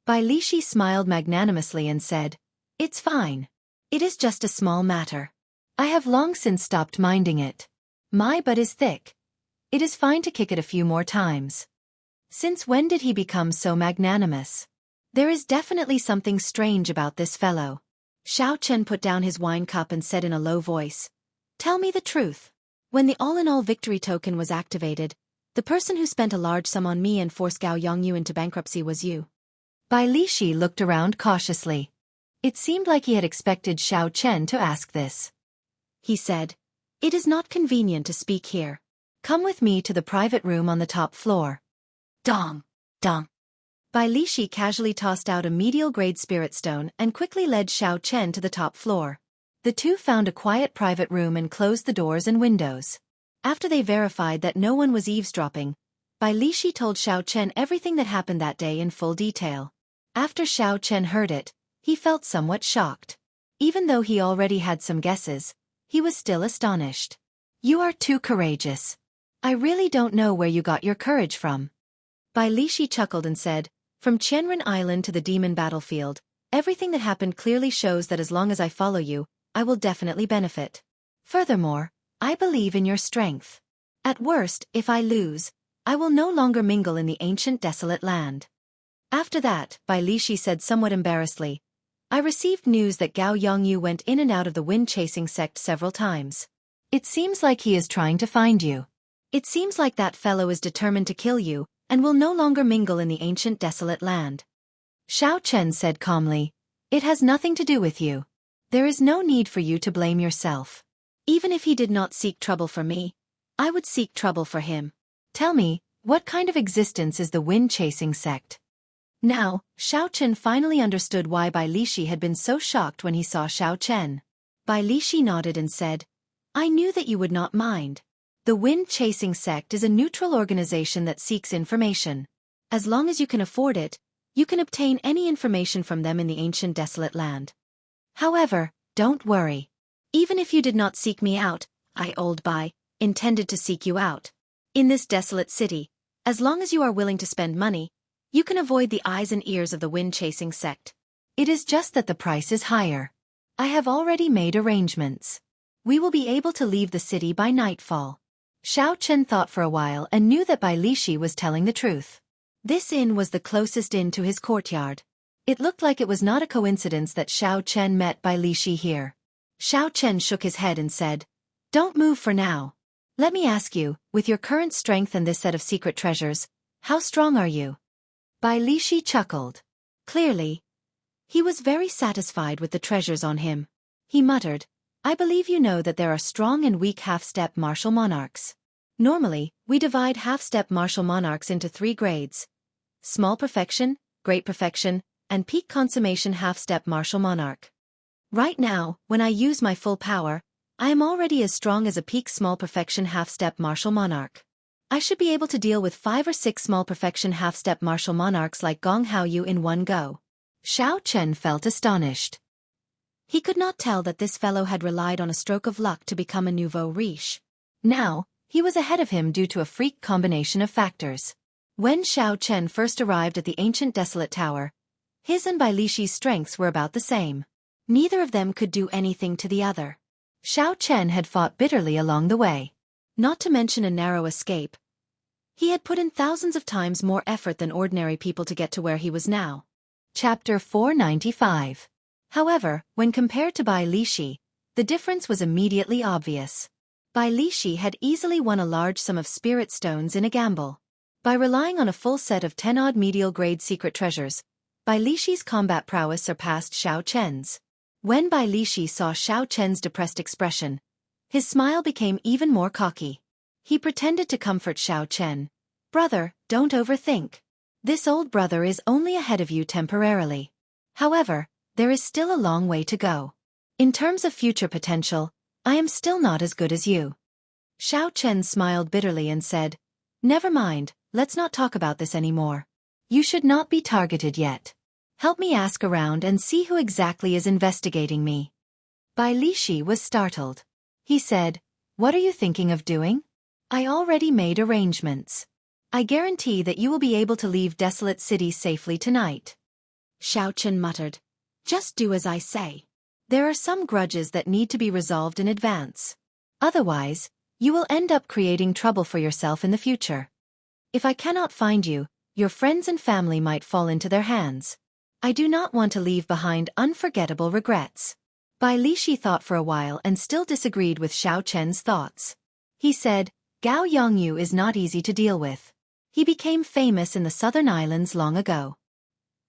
Bai Lishi smiled magnanimously and said, "It's fine. It is just a small matter. I have long since stopped minding it. My butt is thick. It is fine to kick it a few more times." Since when did he become so magnanimous? There is definitely something strange about this fellow. Xiao Chen put down his wine cup and said in a low voice, "Tell me the truth. When the all-in-all victory token was activated, the person who spent a large sum on me and forced Jianghu into bankruptcy was you." Bai Lishi looked around cautiously. It seemed like he had expected Xiao Chen to ask this. He said, "It is not convenient to speak here. Come with me to the private room on the top floor." Dong! Dong! Bai Lishi casually tossed out a medial-grade spirit stone and quickly led Xiao Chen to the top floor. The two found a quiet private room and closed the doors and windows. After they verified that no one was eavesdropping, Bai Lishi told Xiao Chen everything that happened that day in full detail. After Xiao Chen heard it, he felt somewhat shocked. Even though he already had some guesses, he was still astonished. "You are too courageous. I really don't know where you got your courage from." Bai Lishi chuckled and said, "From Qianren Island to the demon battlefield, everything that happened clearly shows that as long as I follow you, I will definitely benefit. Furthermore, I believe in your strength. At worst, if I lose, I will no longer mingle in the ancient desolate land." After that, Bai Lishi said somewhat embarrassedly, "I received news that Gao Yongyu went in and out of the wind-chasing sect several times. It seems like he is trying to find you. It seems like that fellow is determined to kill you, and will no longer mingle in the ancient desolate land." Xiao Chen said calmly, "It has nothing to do with you. There is no need for you to blame yourself. Even if he did not seek trouble for me, I would seek trouble for him. Tell me, what kind of existence is the wind-chasing sect?" Now, Xiao Chen finally understood why Bai Lishi had been so shocked when he saw Xiao Chen. Bai Lishi nodded and said, "I knew that you would not mind. The wind-chasing sect is a neutral organization that seeks information. As long as you can afford it, you can obtain any information from them in the ancient desolate land. However, don't worry. Even if you did not seek me out, I, Old Bai, intended to seek you out. In this desolate city, as long as you are willing to spend money, you can avoid the eyes and ears of the wind-chasing sect. It is just that the price is higher. I have already made arrangements. We will be able to leave the city by nightfall." Xiao Chen thought for a while and knew that Bai Lishi was telling the truth. This inn was the closest inn to his courtyard. It looked like it was not a coincidence that Xiao Chen met Bai Lishi here. Xiao Chen shook his head and said, "Don't move for now. Let me ask you, with your current strength and this set of secret treasures, how strong are you?" Bai Lishi chuckled. Clearly, he was very satisfied with the treasures on him. He muttered, "I believe you know that there are strong and weak half-step martial monarchs. Normally, we divide half-step martial monarchs into 3 grades: small perfection, great perfection, and peak consummation half-step martial monarch. Right now, when I use my full power, I am already as strong as a peak small perfection half-step martial monarch. I should be able to deal with 5 or 6 small perfection half-step martial monarchs like Gong Haoyu in one go." Xiao Chen felt astonished. He could not tell that this fellow had relied on a stroke of luck to become a nouveau riche. Now, he was ahead of him due to a freak combination of factors. When Xiao Chen first arrived at the ancient desolate tower, his and Bai Lishi's strengths were about the same. Neither of them could do anything to the other. Xiao Chen had fought bitterly along the way. Not to mention a narrow escape. He had put in thousands of times more effort than ordinary people to get to where he was now. Chapter 495. However, when compared to Bai Lishi, the difference was immediately obvious. Bai Lishi had easily won a large sum of spirit stones in a gamble. By relying on a full set of 10-odd medial-grade secret treasures, Bai Lishi's combat prowess surpassed Xiao Chen's. When Bai Lishi saw Xiao Chen's depressed expression, his smile became even more cocky. He pretended to comfort Xiao Chen. "Brother, don't overthink. This old brother is only ahead of you temporarily. However, there is still a long way to go. In terms of future potential, I am still not as good as you." Xiao Chen smiled bitterly and said, "Never mind, let's not talk about this anymore. You should not be targeted yet. Help me ask around and see who exactly is investigating me." Bai Lishi was startled. He said, "What are you thinking of doing?" "I already made arrangements. I guarantee that you will be able to leave Desolate City safely tonight." Xiao Chen muttered, "Just do as I say. There are some grudges that need to be resolved in advance. Otherwise, you will end up creating trouble for yourself in the future. If I cannot find you, your friends and family might fall into their hands. I do not want to leave behind unforgettable regrets." Bai Lishi thought for a while and still disagreed with Xiao Chen's thoughts. He said, "Gao Yongyu is not easy to deal with. He became famous in the southern islands long ago.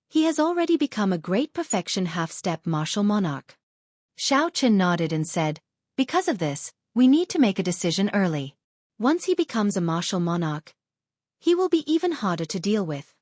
He has already become a great perfection half-step martial monarch." Xiao Chen nodded and said, "Because of this, we need to make a decision early. Once he becomes a martial monarch, he will be even harder to deal with."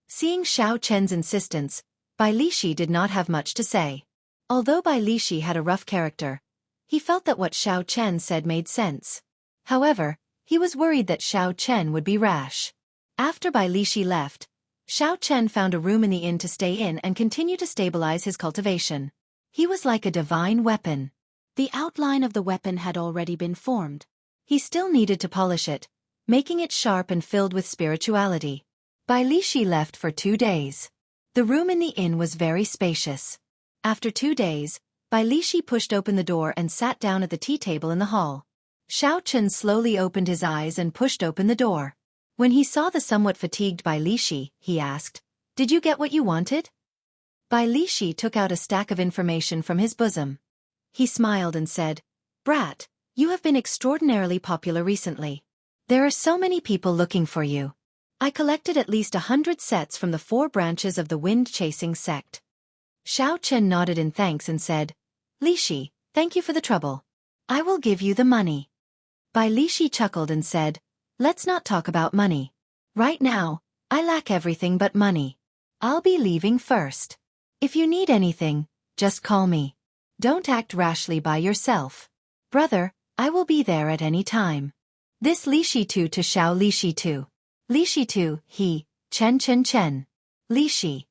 Seeing Xiao Chen's insistence, Bai Lishi did not have much to say. Although Bai Lishi had a rough character, he felt that what Xiao Chen said made sense. However, he was worried that Xiao Chen would be rash. After Bai Lishi left, Xiao Chen found a room in the inn to stay in and continue to stabilize his cultivation. He was like a divine weapon. The outline of the weapon had already been formed. He still needed to polish it, making it sharp and filled with spirituality. Bai Lishi left for 2 days. The room in the inn was very spacious. After 2 days, Bai Lishi pushed open the door and sat down at the tea table in the hall. Xiao Chen slowly opened his eyes and pushed open the door. When he saw the somewhat fatigued Bai Lishi, he asked, "Did you get what you wanted?" Bai Lishi took out a stack of information from his bosom. He smiled and said, "Brat, you have been extraordinarily popular recently. There are so many people looking for you. I collected at least 100 sets from the 4 branches of the wind-chasing sect." Xiao Chen nodded in thanks and said, "Lishi, thank you for the trouble. I will give you the money." Bai Lishi chuckled and said, "Let's not talk about money. Right now, I lack everything but money. I'll be leaving first. If you need anything, just call me. Don't act rashly by yourself. Brother, I will be there at any time." This Lishi Tu to Xiao Lishi Tu. Lishi Tu, he, Chen Chen Chen. Lishi.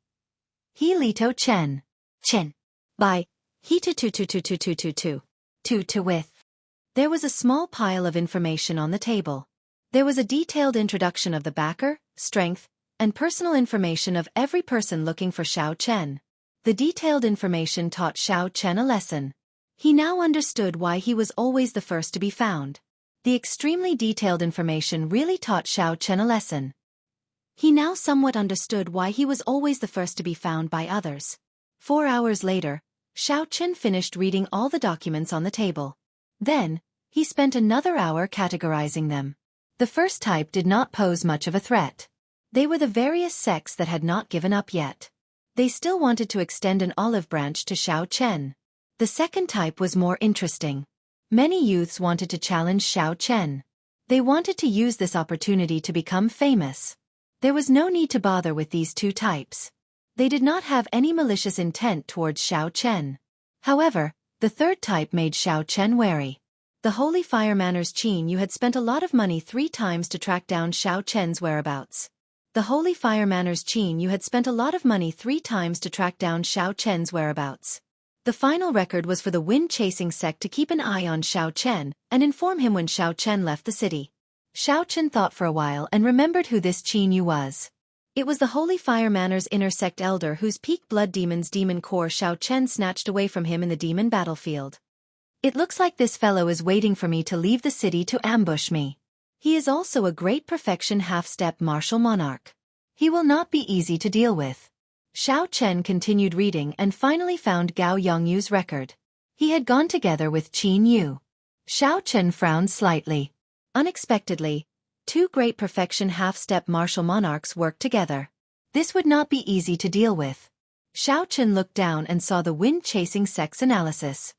He Lito Chen. Chen. By, he to with. There was a small pile of information on the table. There was a detailed introduction of the backer, strength, and personal information of every person looking for Xiao Chen. The detailed information taught Xiao Chen a lesson. He now understood why he was always the first to be found. The extremely detailed information really taught Xiao Chen a lesson. He now somewhat understood why he was always the first to be found by others. 4 hours later, Xiao Chen finished reading all the documents on the table. Then, he spent another hour categorizing them. The first type did not pose much of a threat. They were the various sects that had not given up yet. They still wanted to extend an olive branch to Xiao Chen. The second type was more interesting. Many youths wanted to challenge Xiao Chen. They wanted to use this opportunity to become famous. There was no need to bother with these 2 types. They did not have any malicious intent towards Xiao Chen. However, the third type made Xiao Chen wary. The Holy Fire Manners Qin Yu had spent a lot of money 3 times to track down Xiao Chen's whereabouts. The Holy Fire Manners Qin Yu had spent a lot of money 3 times to track down Xiao Chen's whereabouts. The final record was for the wind-chasing sect to keep an eye on Xiao Chen and inform him when Xiao Chen left the city. Xiao Chen thought for a while and remembered who this Qin Yu was. It was the Holy Fire Manners inner sect elder whose peak blood demon's demon core Xiao Chen snatched away from him in the demon battlefield. It looks like this fellow is waiting for me to leave the city to ambush me. He is also a great perfection half-step martial monarch. He will not be easy to deal with. Xiao Chen continued reading and finally found Gao Yongyu's record. He had gone together with Qin Yu. Xiao Chen frowned slightly. Unexpectedly, two great perfection half-step martial monarchs worked together. This would not be easy to deal with. Xiao Chen looked down and saw the wind-chasing sex analysis.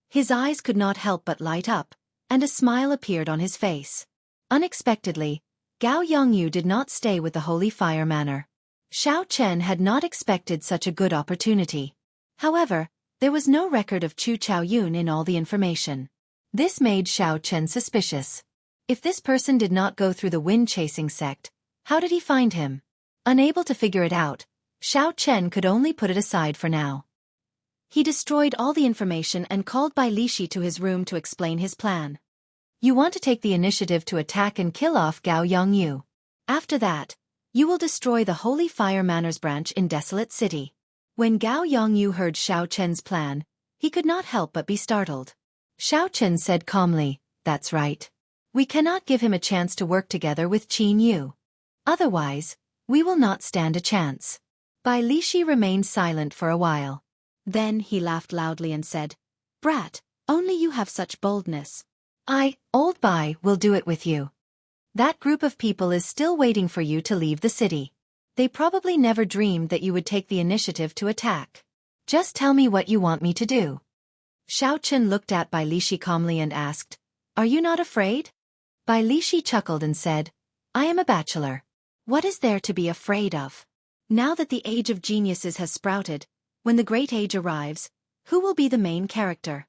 His eyes could not help but light up, and a smile appeared on his face. Unexpectedly, Gao Yongyu did not stay with the Holy Fire Manor. Xiao Chen had not expected such a good opportunity. However, there was no record of Chu Chaoyun in all the information. This made Xiao Chen suspicious. If this person did not go through the wind-chasing sect, how did he find him? Unable to figure it out, Xiao Chen could only put it aside for now. He destroyed all the information and called Bai Lishi to his room to explain his plan. You want to take the initiative to attack and kill off Gao Yongyu. After that, you will destroy the Holy Fire Manor's branch in Desolate City. When Gao Yongyu heard Xiao Chen's plan, he could not help but be startled. Xiao Chen said calmly, "That's right. We cannot give him a chance to work together with Qin Yu. Otherwise, we will not stand a chance." Bai Lishi remained silent for a while. Then he laughed loudly and said, "Brat, only you have such boldness. I, old Bai, will do it with you. That group of people is still waiting for you to leave the city. They probably never dreamed that you would take the initiative to attack. Just tell me what you want me to do." Xiao Chen looked at Bai Lishi calmly and asked, "Are you not afraid?" Bai Lishi chuckled and said, "I am a bachelor. What is there to be afraid of? Now that the age of geniuses has sprouted, when the great age arrives, who will be the main character?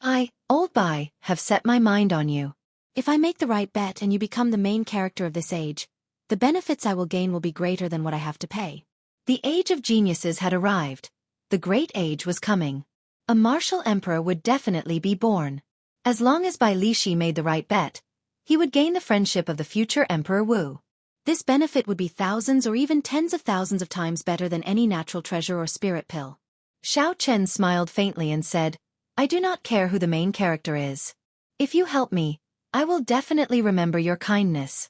I, old Bai, have set my mind on you. If I make the right bet and you become the main character of this age, the benefits I will gain will be greater than what I have to pay." The age of geniuses had arrived. The great age was coming. A martial emperor would definitely be born. As long as Bai Lishi made the right bet, he would gain the friendship of the future Emperor Wu. This benefit would be thousands or even tens of thousands of times better than any natural treasure or spirit pill. Xiao Chen smiled faintly and said, "I do not care who the main character is. If you help me, I will definitely remember your kindness."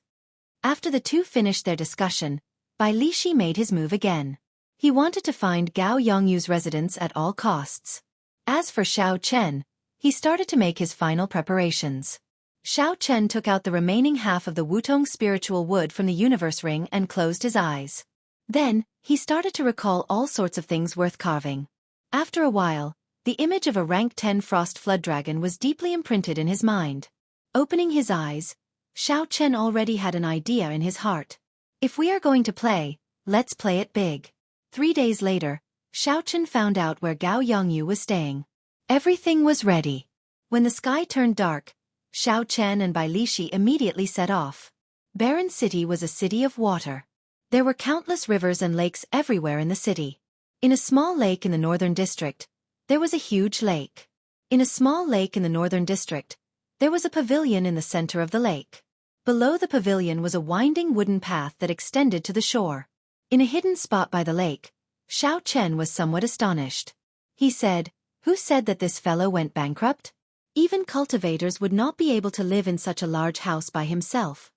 After the two finished their discussion, Bai Lishi made his move again. He wanted to find Gao Yongyu's residence at all costs. As for Xiao Chen, he started to make his final preparations. Xiao Chen took out the remaining half of the Wutong spiritual wood from the universe ring and closed his eyes. Then, he started to recall all sorts of things worth carving. After a while, the image of a rank 10 frost flood dragon was deeply imprinted in his mind. Opening his eyes, Xiao Chen already had an idea in his heart. If we are going to play, let's play it big. 3 days later, Xiao Chen found out where Gao Yongyu was staying. Everything was ready. When the sky turned dark, Xiao Chen and Bai Lishi immediately set off. Barren City was a city of water. There were countless rivers and lakes everywhere in the city. In a small lake in the northern district, there was a huge lake. In a small lake in the northern district, there was a pavilion in the center of the lake. Below the pavilion was a winding wooden path that extended to the shore. In a hidden spot by the lake, Xiao Chen was somewhat astonished. He said, "Who said that this fellow went bankrupt? Even cultivators would not be able to live in such a large house by himself."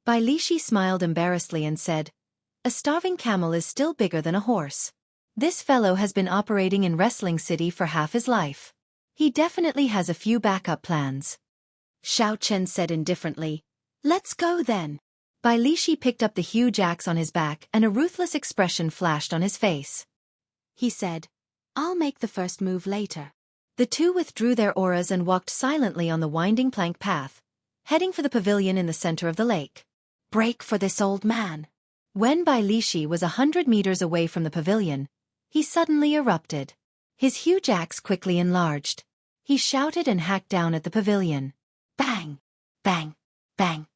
Bai Lishi smiled embarrassedly and said, "A starving camel is still bigger than a horse. This fellow has been operating in Wrestling City for half his life. He definitely has a few backup plans." Xiao Chen said indifferently, "Let's go then." Bai Lishi picked up the huge axe on his back and a ruthless expression flashed on his face. He said, "I'll make the first move later." The two withdrew their auras and walked silently on the winding plank path, heading for the pavilion in the center of the lake. Break for this old man. When Bai Lishi was 100 meters away from the pavilion, he suddenly erupted. His huge axe quickly enlarged. He shouted and hacked down at the pavilion. Bang! Bang! Bang!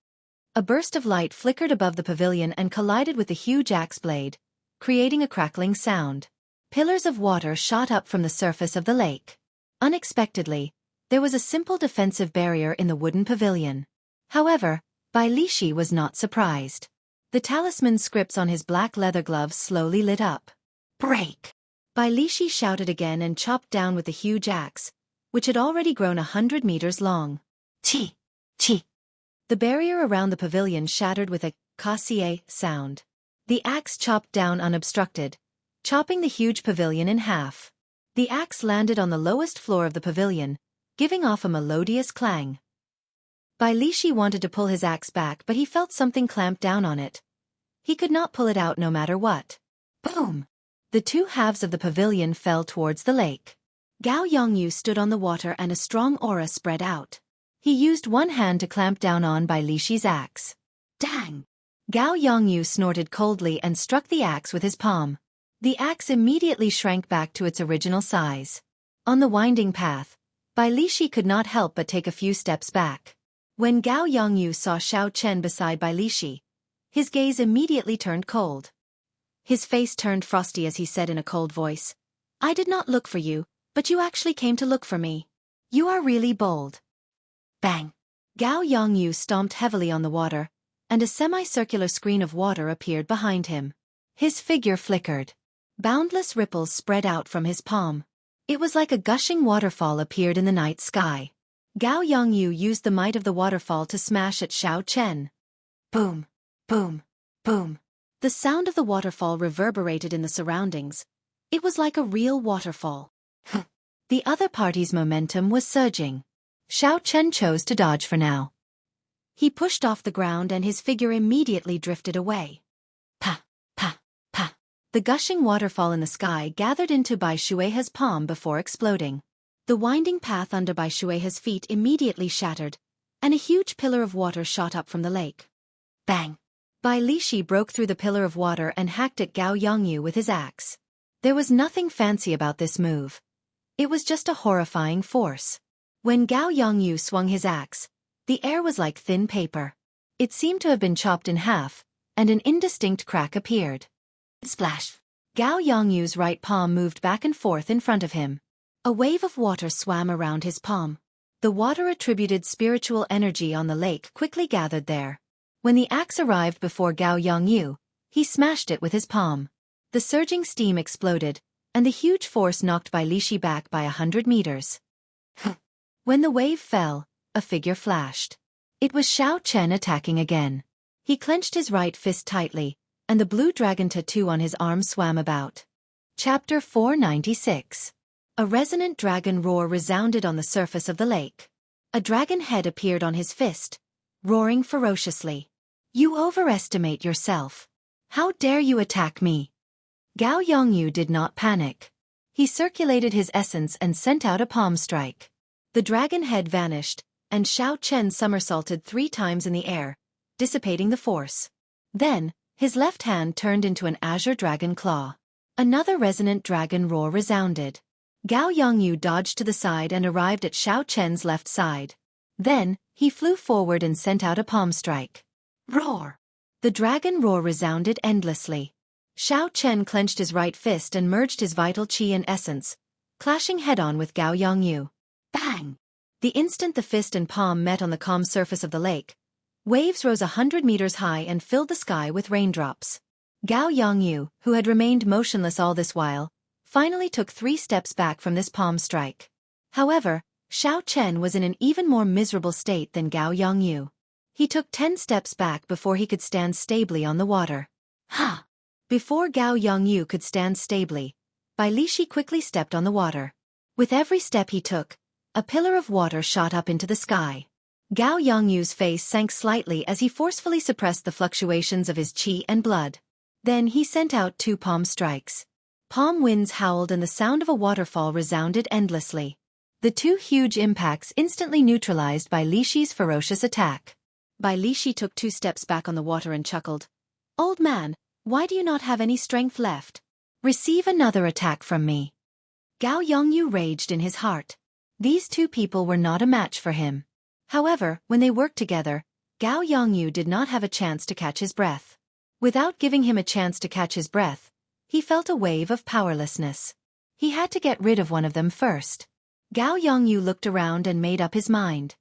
A burst of light flickered above the pavilion and collided with the huge axe blade, creating a crackling sound. Pillars of water shot up from the surface of the lake. Unexpectedly, there was a simple defensive barrier in the wooden pavilion. However, Bai Lishi was not surprised. The talisman scripts on his black leather gloves slowly lit up. Break! Bai Lishi shouted again and chopped down with the huge axe, which had already grown 100 meters long. Chi! Chi! The barrier around the pavilion shattered with a cassier sound. The axe chopped down unobstructed, chopping the huge pavilion in half. The axe landed on the lowest floor of the pavilion, giving off a melodious clang. Bai Lishi wanted to pull his axe back, but he felt something clamp down on it. He could not pull it out no matter what. Boom! The two halves of the pavilion fell towards the lake. Gao Yongyu stood on the water and a strong aura spread out. He used one hand to clamp down on Bai Lishi's axe. Dang! Gao Yongyu snorted coldly and struck the axe with his palm. The axe immediately shrank back to its original size. On the winding path, Bai Lishi could not help but take a few steps back. When Gao Yongyu saw Xiao Chen beside Bai Lishi, his gaze immediately turned cold. His face turned frosty as he said in a cold voice, "I did not look for you, but you actually came to look for me. You are really bold." Bang! Gao Yongyu stomped heavily on the water, and a semicircular screen of water appeared behind him. His figure flickered. Boundless ripples spread out from his palm. It was like a gushing waterfall appeared in the night sky. Gao Yongyu used the might of the waterfall to smash at Xiao Chen. Boom! Boom! Boom! The sound of the waterfall reverberated in the surroundings. It was like a real waterfall. The other party's momentum was surging. Xiao Chen chose to dodge for now. He pushed off the ground and his figure immediately drifted away. Pa! Pa! Pa! The gushing waterfall in the sky gathered into Bai Shuihe's palm before exploding. The winding path under Bai Shuihe's feet immediately shattered, and a huge pillar of water shot up from the lake. Bang! Bai Lishi broke through the pillar of water and hacked at Gao Yongyu with his axe. There was nothing fancy about this move. It was just a horrifying force. When Gao Yongyu swung his axe, the air was like thin paper. It seemed to have been chopped in half, and an indistinct crack appeared. Splash! Gao Yongyu's right palm moved back and forth in front of him. A wave of water swam around his palm. The water attributed spiritual energy on the lake quickly gathered there. When the axe arrived before Gao Yongyu, he smashed it with his palm. The surging steam exploded, and the huge force knocked Bai Lishi back by 100 meters. When the wave fell, a figure flashed. It was Xiao Chen attacking again. He clenched his right fist tightly, and the blue dragon tattoo on his arm swam about. Chapter 496. A resonant dragon roar resounded on the surface of the lake. A dragon head appeared on his fist, roaring ferociously. "You overestimate yourself. How dare you attack me?" Gao Yongyu did not panic. He circulated his essence and sent out a palm strike. The dragon head vanished, and Xiao Chen somersaulted 3 times in the air, dissipating the force. Then, his left hand turned into an azure dragon claw. Another resonant dragon roar resounded. Gao Yongyu dodged to the side and arrived at Xiao Chen's left side. Then, he flew forward and sent out a palm strike. Roar! The dragon roar resounded endlessly. Xiao Chen clenched his right fist and merged his vital qi and essence, clashing head-on with Gao Yongyu. Bang! The instant the fist and palm met on the calm surface of the lake, waves rose 100 meters high and filled the sky with raindrops. Gao Yongyu, who had remained motionless all this while, finally took 3 steps back from this palm strike. However, Xiao Chen was in an even more miserable state than Gao Yongyu. He took 10 steps back before he could stand stably on the water. Ha! Before Gao Yongyu could stand stably, Bai Lishi quickly stepped on the water. With every step he took, a pillar of water shot up into the sky. Gao Yongyu's face sank slightly as he forcefully suppressed the fluctuations of his qi and blood. Then he sent out 2 palm strikes. Palm winds howled and the sound of a waterfall resounded endlessly. The 2 huge impacts instantly neutralized Bai Lishi's ferocious attack. Bai Lishi took 2 steps back on the water and chuckled. "Old man, why do you not have any strength left? Receive another attack from me." Gao Yongyu raged in his heart. These 2 people were not a match for him. However, when they worked together, Gao Yongyu did not have a chance to catch his breath. Without giving him a chance to catch his breath, he felt a wave of powerlessness. He had to get rid of one of them first. Gao Yongyu looked around and made up his mind.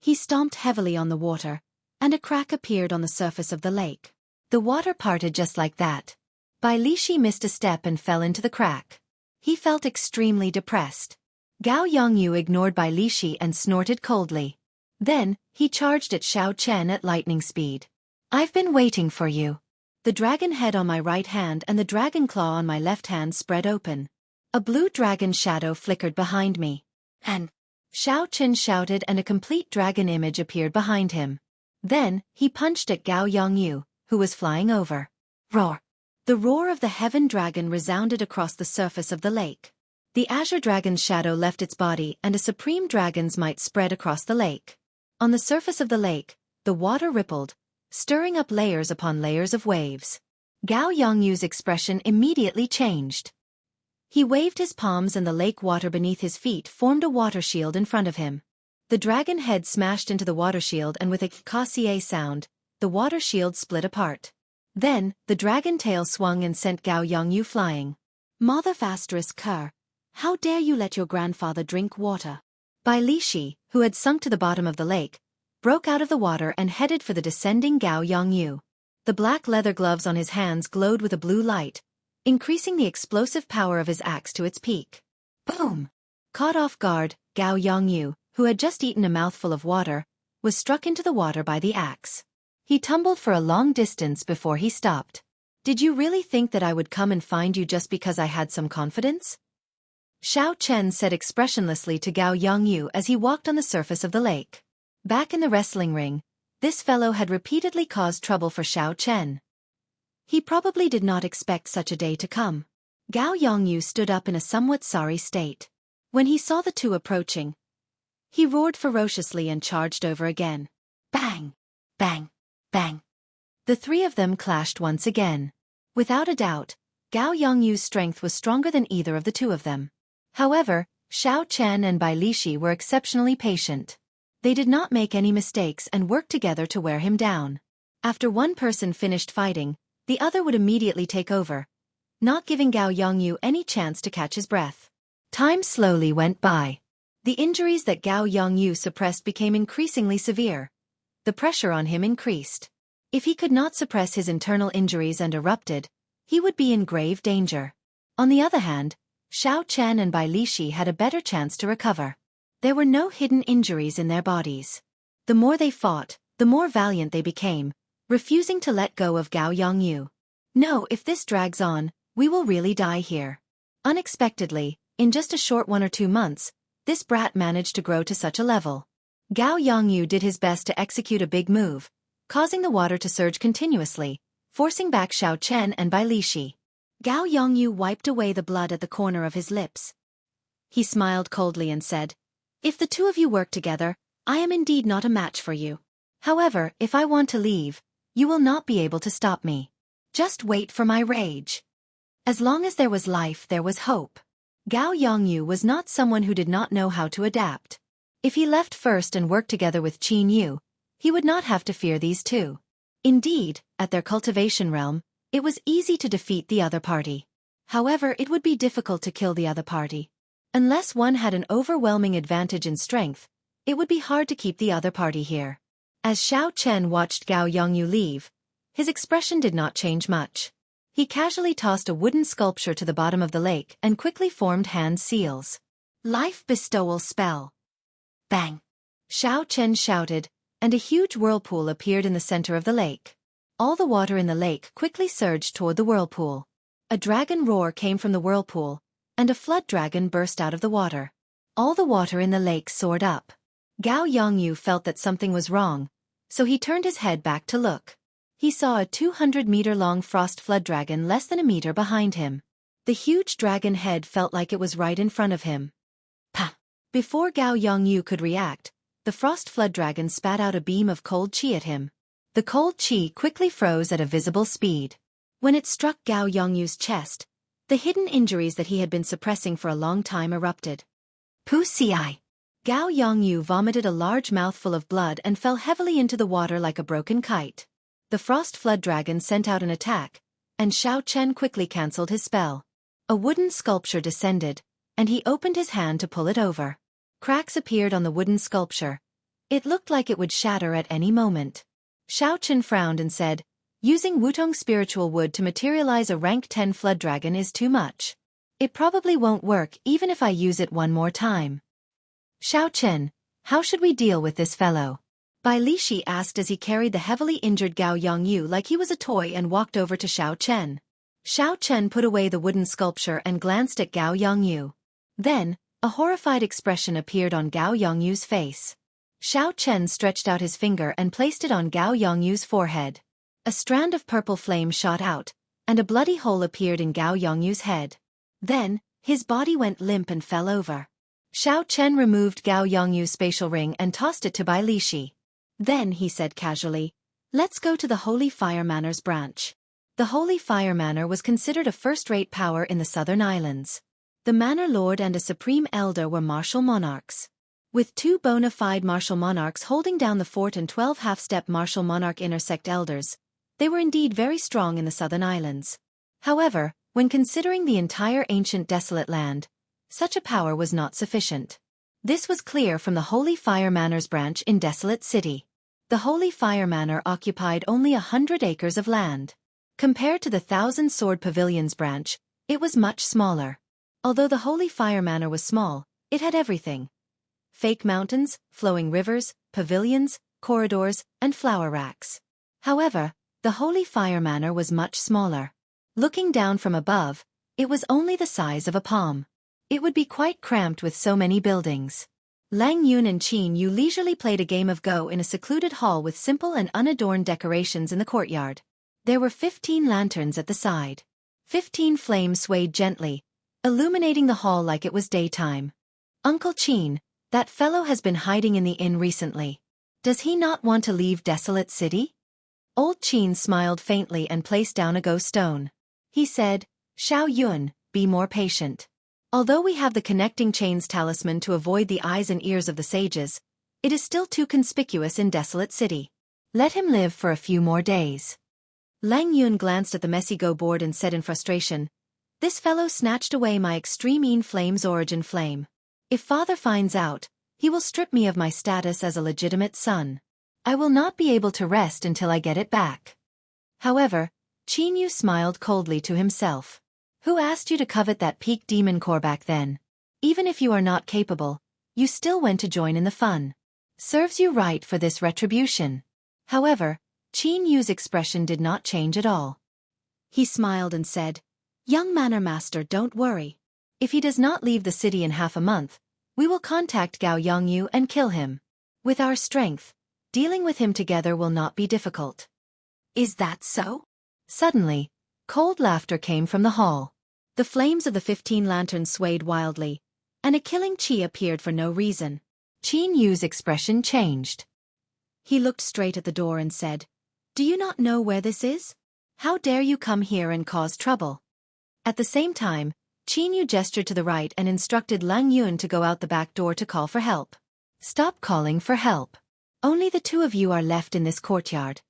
He stomped heavily on the water, and a crack appeared on the surface of the lake. The water parted just like that. Bai Lishi missed a step and fell into the crack. He felt extremely depressed. Gao Yongyu ignored Bai Lishi and snorted coldly. Then, he charged at Xiao Chen at lightning speed. "I've been waiting for you." The dragon head on my right hand and the dragon claw on my left hand spread open. A blue dragon shadow flickered behind me. And Xiao Chen shouted and a complete dragon image appeared behind him. Then, he punched at Gao Yongyu, who was flying over. Roar! The roar of the heaven dragon resounded across the surface of the lake. The azure dragon's shadow left its body and a supreme dragon's might spread across the lake. On the surface of the lake, the water rippled, stirring up layers upon layers of waves. Gao Yongyu's expression immediately changed. He waved his palms and the lake water beneath his feet formed a water shield in front of him. The dragon head smashed into the water shield and with a kakasie sound, the water shield split apart. Then, the dragon tail swung and sent Gao Yongyu flying. Mother *Cur, how dare you let your grandfather drink water? Bai Lishi, who had sunk to the bottom of the lake, broke out of the water and headed for the descending Gao Yongyu. The black leather gloves on his hands glowed with a blue light, increasing the explosive power of his axe to its peak. Boom! Caught off guard, Gao Yongyu, who had just eaten a mouthful of water, was struck into the water by the axe. He tumbled for a long distance before he stopped. Did you really think that I would come and find you just because I had some confidence? Xiao Chen said expressionlessly to Gao Yongyu as he walked on the surface of the lake. Back in the wrestling ring, this fellow had repeatedly caused trouble for Xiao Chen. He probably did not expect such a day to come. Gao Yongyu stood up in a somewhat sorry state. When he saw the two approaching, he roared ferociously and charged over again. Bang! Bang! Bang! The three of them clashed once again. Without a doubt, Gao Yongyu's strength was stronger than either of the two of them. However, Xiao Chen and Bai Lishi were exceptionally patient. They did not make any mistakes and worked together to wear him down. After one person finished fighting, the other would immediately take over, not giving Gao Yongyu any chance to catch his breath. Time slowly went by. The injuries that Gao Yongyu suppressed became increasingly severe. The pressure on him increased. If he could not suppress his internal injuries and erupted, he would be in grave danger. On the other hand, Xiao Chen and Bai Lishi had a better chance to recover. There were no hidden injuries in their bodies. The more they fought, the more valiant they became, refusing to let go of Gao Yongyu. No, if this drags on, we will really die here. Unexpectedly, in just a short 1 or 2 months, this brat managed to grow to such a level. Gao Yongyu did his best to execute a big move, causing the water to surge continuously, forcing back Xiao Chen and Bai Lishi. Gao Yongyu wiped away the blood at the corner of his lips. He smiled coldly and said, "If the two of you work together, I am indeed not a match for you. However, if I want to leave, you will not be able to stop me. Just wait for my rage." As long as there was life, there was hope. Gao Yongyu was not someone who did not know how to adapt. If he left first and worked together with Qin Yu, he would not have to fear these two. Indeed, at their cultivation realm, it was easy to defeat the other party. However, it would be difficult to kill the other party. Unless one had an overwhelming advantage in strength, it would be hard to keep the other party here. As Xiao Chen watched Gao Yongyu leave, his expression did not change much. He casually tossed a wooden sculpture to the bottom of the lake and quickly formed hand seals. Life bestowal spell. Bang! Xiao Chen shouted, and a huge whirlpool appeared in the center of the lake. All the water in the lake quickly surged toward the whirlpool. A dragon roar came from the whirlpool, and a flood dragon burst out of the water. All the water in the lake soared up. Gao Yongyu felt that something was wrong, so he turned his head back to look. He saw a 200-meter-long frost flood dragon less than a meter behind him. The huge dragon head felt like it was right in front of him. Pah! Before Gao Yongyu could react, the frost flood dragon spat out a beam of cold qi at him. The cold qi quickly froze at a visible speed. When it struck Gao Yongyu's chest, the hidden injuries that he had been suppressing for a long time erupted. Pussy! Gao Yongyu vomited a large mouthful of blood and fell heavily into the water like a broken kite. The frost flood dragon sent out an attack, and Xiao Chen quickly cancelled his spell. A wooden sculpture descended, and he opened his hand to pull it over. Cracks appeared on the wooden sculpture. It looked like it would shatter at any moment. Xiao Chen frowned and said, "Using Wutong spiritual wood to materialize a rank 10 flood dragon is too much. It probably won't work even if I use it one more time. Xiao Chen, how should we deal with this fellow?" Bai Lishi asked as he carried the heavily injured Gao Yongyu like he was a toy and walked over to Xiao Chen. Xiao Chen put away the wooden sculpture and glanced at Gao Yongyu. Then, a horrified expression appeared on Gao Yongyu's face. Xiao Chen stretched out his finger and placed it on Gao Yongyu's forehead. A strand of purple flame shot out, and a bloody hole appeared in Gao Yongyu's head. Then, his body went limp and fell over. Xiao Chen removed Gao Yongyu's spatial ring and tossed it to Bai Lishi. Then he said casually, "Let's go to the Holy Fire Manor's branch." The Holy Fire Manor was considered a first-rate power in the southern islands. The manor lord and a supreme elder were martial monarchs. With 2 bona fide martial monarchs holding down the fort and 12 half-step martial monarch intersect elders, they were indeed very strong in the southern islands. However, when considering the entire ancient desolate land, such a power was not sufficient. This was clear from the Holy Fire Manor's branch in Desolate City. The Holy Fire Manor occupied only 100 acres of land. Compared to the Thousand Sword Pavilion's branch, it was much smaller. Although the Holy Fire Manor was small, it had everything. Fake mountains, flowing rivers, pavilions, corridors, and flower racks. However, the Holy Fire Manor was much smaller. Looking down from above, it was only the size of a palm. It would be quite cramped with so many buildings. Lang Yun and Qin Yu leisurely played a game of Go in a secluded hall with simple and unadorned decorations in the courtyard. There were 15 lanterns at the side. 15 flames swayed gently, illuminating the hall like it was daytime. "Uncle Qin, that fellow has been hiding in the inn recently. Does he not want to leave Desolate City?" Old Qin smiled faintly and placed down a Go stone. He said, "Xiao Yun, be more patient. Although we have the connecting chains talisman to avoid the eyes and ears of the sages, it is still too conspicuous in Desolate City. Let him live for a few more days." Lang Yun glanced at the messy Go board and said in frustration, "This fellow snatched away my Extreme Flame's origin flame. If father finds out, he will strip me of my status as a legitimate son. I will not be able to rest until I get it back." However, Qin Yu smiled coldly to himself. "Who asked you to covet that peak demon core back then? Even if you are not capable, you still went to join in the fun. Serves you right for this retribution." However, Qin Yu's expression did not change at all. He smiled and said, "Young Manor Master, don't worry. If he does not leave the city in half a month, we will contact Gao Yongyu and kill him. With our strength, dealing with him together will not be difficult." "Is that so?" Suddenly, cold laughter came from the hall. The flames of the 15 lanterns swayed wildly, and a killing chi appeared for no reason. Qin Yu's expression changed. He looked straight at the door and said, "Do you not know where this is? How dare you come here and cause trouble?" At the same time, Qin Yu gestured to the right and instructed Lang Yun to go out the back door to call for help. "Stop calling for help. Only the 2 of you are left in this courtyard."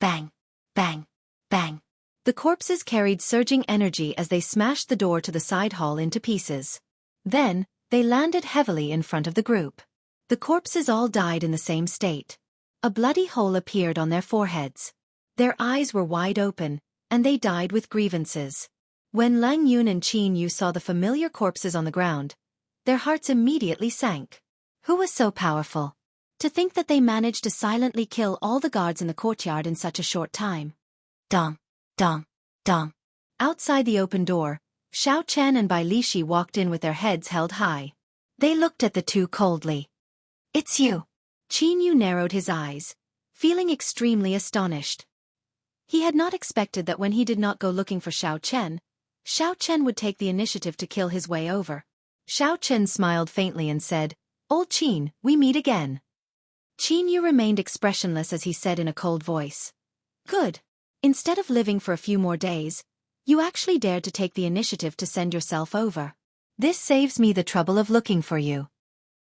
Bang! Bang! Bang! The corpses carried surging energy as they smashed the door to the side hall into pieces. Then, they landed heavily in front of the group. The corpses all died in the same state. A bloody hole appeared on their foreheads. Their eyes were wide open, and they died with grievances. When Lang Yun and Qin Yu saw the familiar corpses on the ground, their hearts immediately sank. Who was so powerful? To think that they managed to silently kill all the guards in the courtyard in such a short time. Dong, dong, dong. Outside the open door, Xiao Chen and Bai Lishi walked in with their heads held high. They looked at the 2 coldly. "It's you." Qin Yu narrowed his eyes, feeling extremely astonished. He had not expected that when he did not go looking for Xiao Chen would take the initiative to kill his way over. Xiao Chen smiled faintly and said, "Old Qin, we meet again." Qin Yu remained expressionless as he said in a cold voice, "Good. Instead of living for a few more days, you actually dared to take the initiative to send yourself over. This saves me the trouble of looking for you."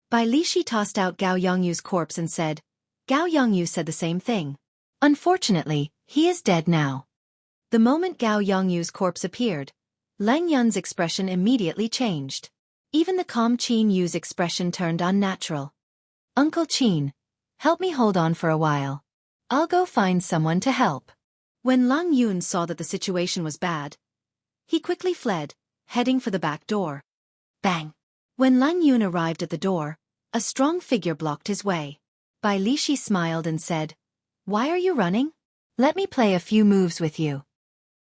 Bai Lishi tossed out Gao Yongyu's corpse and said, Gao Yongyu said the same thing. "Unfortunately, he is dead now." The moment Gao Yongyu's corpse appeared, Lang Yun's expression immediately changed. Even the calm Qin Yu's expression turned unnatural. "Uncle Qin, help me hold on for a while. I'll go find someone to help." When Lang Yun saw that the situation was bad, he quickly fled, heading for the back door. Bang! When Lang Yun arrived at the door, a strong figure blocked his way. Bai Lishi smiled and said, "Why are you running? Let me play a few moves with you."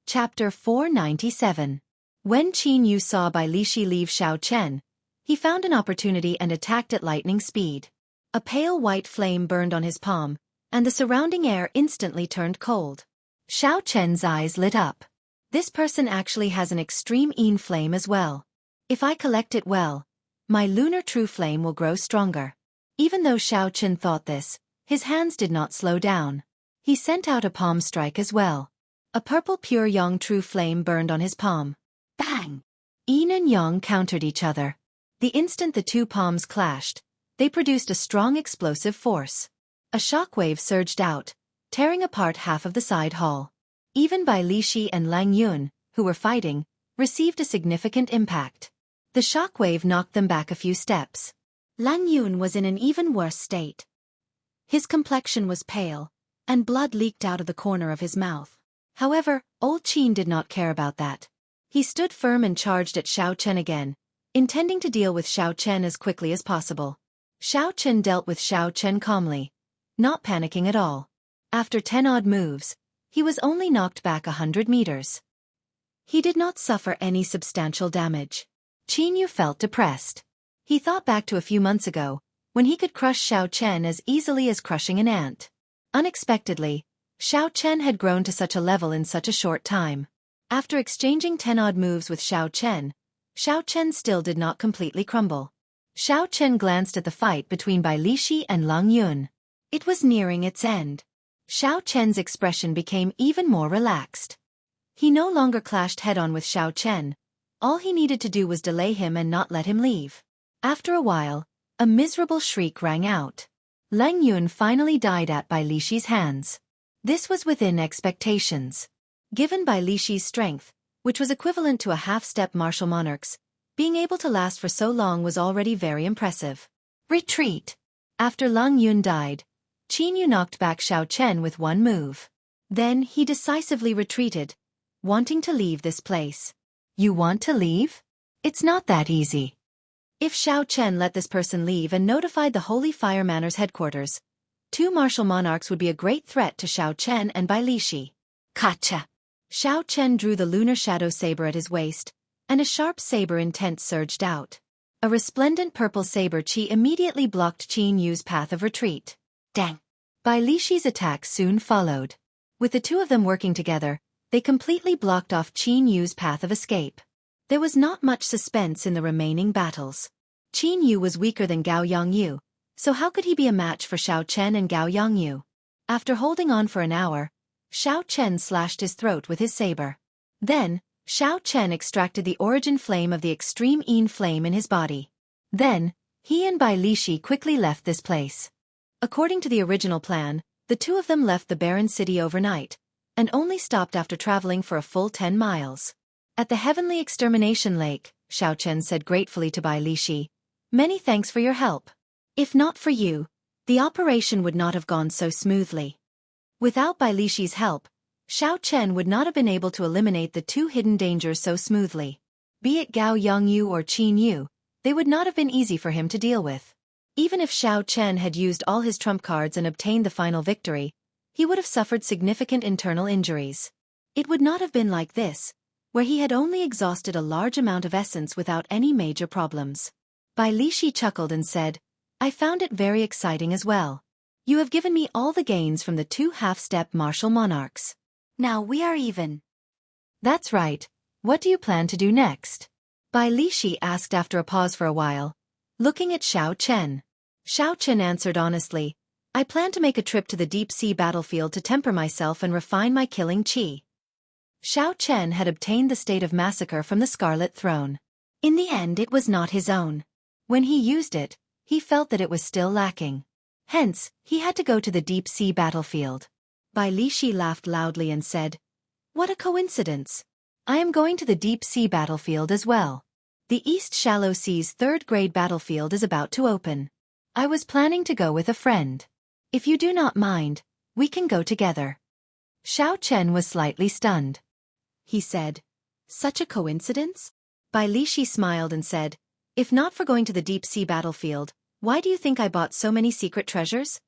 Chapter 497. When Qin Yu saw Bai Lishi leave Xiao Chen, he found an opportunity and attacked at lightning speed. A pale white flame burned on his palm, and the surrounding air instantly turned cold. Xiao Chen's eyes lit up. This person actually has an extreme Yin flame as well. If I collect it well, my lunar true flame will grow stronger. Even though Xiao Chen thought this, his hands did not slow down. He sent out a palm strike as well. A purple pure Yang true flame burned on his palm. Bang! Yin and Yang countered each other. The instant the two palms clashed, they produced a strong explosive force. A shockwave surged out, tearing apart half of the side hall. Even Bai Lishi and Lang Yun, who were fighting, received a significant impact. The shockwave knocked them back a few steps. Lang Yun was in an even worse state. His complexion was pale, and blood leaked out of the corner of his mouth. However, old Qin did not care about that. He stood firm and charged at Xiao Chen again, intending to deal with Xiao Chen as quickly as possible. Xiao Chen dealt with Xiao Chen calmly, not panicking at all. After 10 odd moves, he was only knocked back 100 meters. He did not suffer any substantial damage. Qin Yu felt depressed. He thought back to a few months ago, when he could crush Xiao Chen as easily as crushing an ant. Unexpectedly, Xiao Chen had grown to such a level in such a short time. After exchanging 10 odd moves with Xiao Chen still did not completely crumble. Xiao Chen glanced at the fight between Bai Lishi and Lang Yun. It was nearing its end. Xiao Chen's expression became even more relaxed. He no longer clashed head-on with Xiao Chen. All he needed to do was delay him and not let him leave. After a while, a miserable shriek rang out. Lang Yun finally died at Bai Lishi's hands. This was within expectations. Given Bai Lishi's strength, which was equivalent to a half-step martial monarch's, being able to last for so long was already very impressive. Retreat! After Lang Yun died, Qin Yu knocked back Xiao Chen with one move. Then he decisively retreated, wanting to leave this place. You want to leave? It's not that easy. If Xiao Chen let this person leave and notified the Holy Fire Manor's headquarters, 2 martial monarchs would be a great threat to Xiao Chen and Bai Lishi. Gotcha! Xiao Chen drew the lunar shadow saber at his waist, and a sharp saber intent surged out. A resplendent purple saber chi immediately blocked Qin Yu's path of retreat. Dang! Bai Lishi's attack soon followed. With the two of them working together, they completely blocked off Qin Yu's path of escape. There was not much suspense in the remaining battles. Qin Yu was weaker than Gao Yongyu, so how could he be a match for Xiao Chen and Gao Yongyu? After holding on for an hour, Xiao Chen slashed his throat with his saber. Then, Xiao Chen extracted the origin flame of the extreme Yin flame in his body. Then, he and Bai Lishi quickly left this place. According to the original plan, the two of them left the barren city overnight, and only stopped after traveling for a full 10 miles. At the Heavenly Extermination Lake, Xiao Chen said gratefully to Bai Lishi, "Many thanks for your help. If not for you, the operation would not have gone so smoothly." Without Bai Lishi's help, Xiao Chen would not have been able to eliminate the 2 hidden dangers so smoothly. Be it Gao Yongyu or Qin Yu, they would not have been easy for him to deal with. Even if Xiao Chen had used all his trump cards and obtained the final victory, he would have suffered significant internal injuries. It would not have been like this, where he had only exhausted a large amount of essence without any major problems. Bai Lishi chuckled and said, "I found it very exciting as well. You have given me all the gains from the 2 half-step martial monarchs. Now we are even." "That's right. What do you plan to do next?" Bai Lishi asked after a pause for a while, looking at Xiao Chen. Xiao Chen answered honestly, "I plan to make a trip to the deep-sea battlefield to temper myself and refine my killing chi." Xiao Chen had obtained the state of massacre from the Scarlet Throne. In the end it was not his own. When he used it, he felt that it was still lacking. Hence, he had to go to the deep-sea battlefield. Bai Lishi laughed loudly and said, "What a coincidence. I am going to the deep-sea battlefield as well. The East Shallow Sea's 3rd grade battlefield is about to open. I was planning to go with a friend. If you do not mind, we can go together." Xiao Chen was slightly stunned. He said, "Such a coincidence?" Bai Lishi smiled and said, "If not for going to the deep-sea battlefield, why do you think I bought so many secret treasures?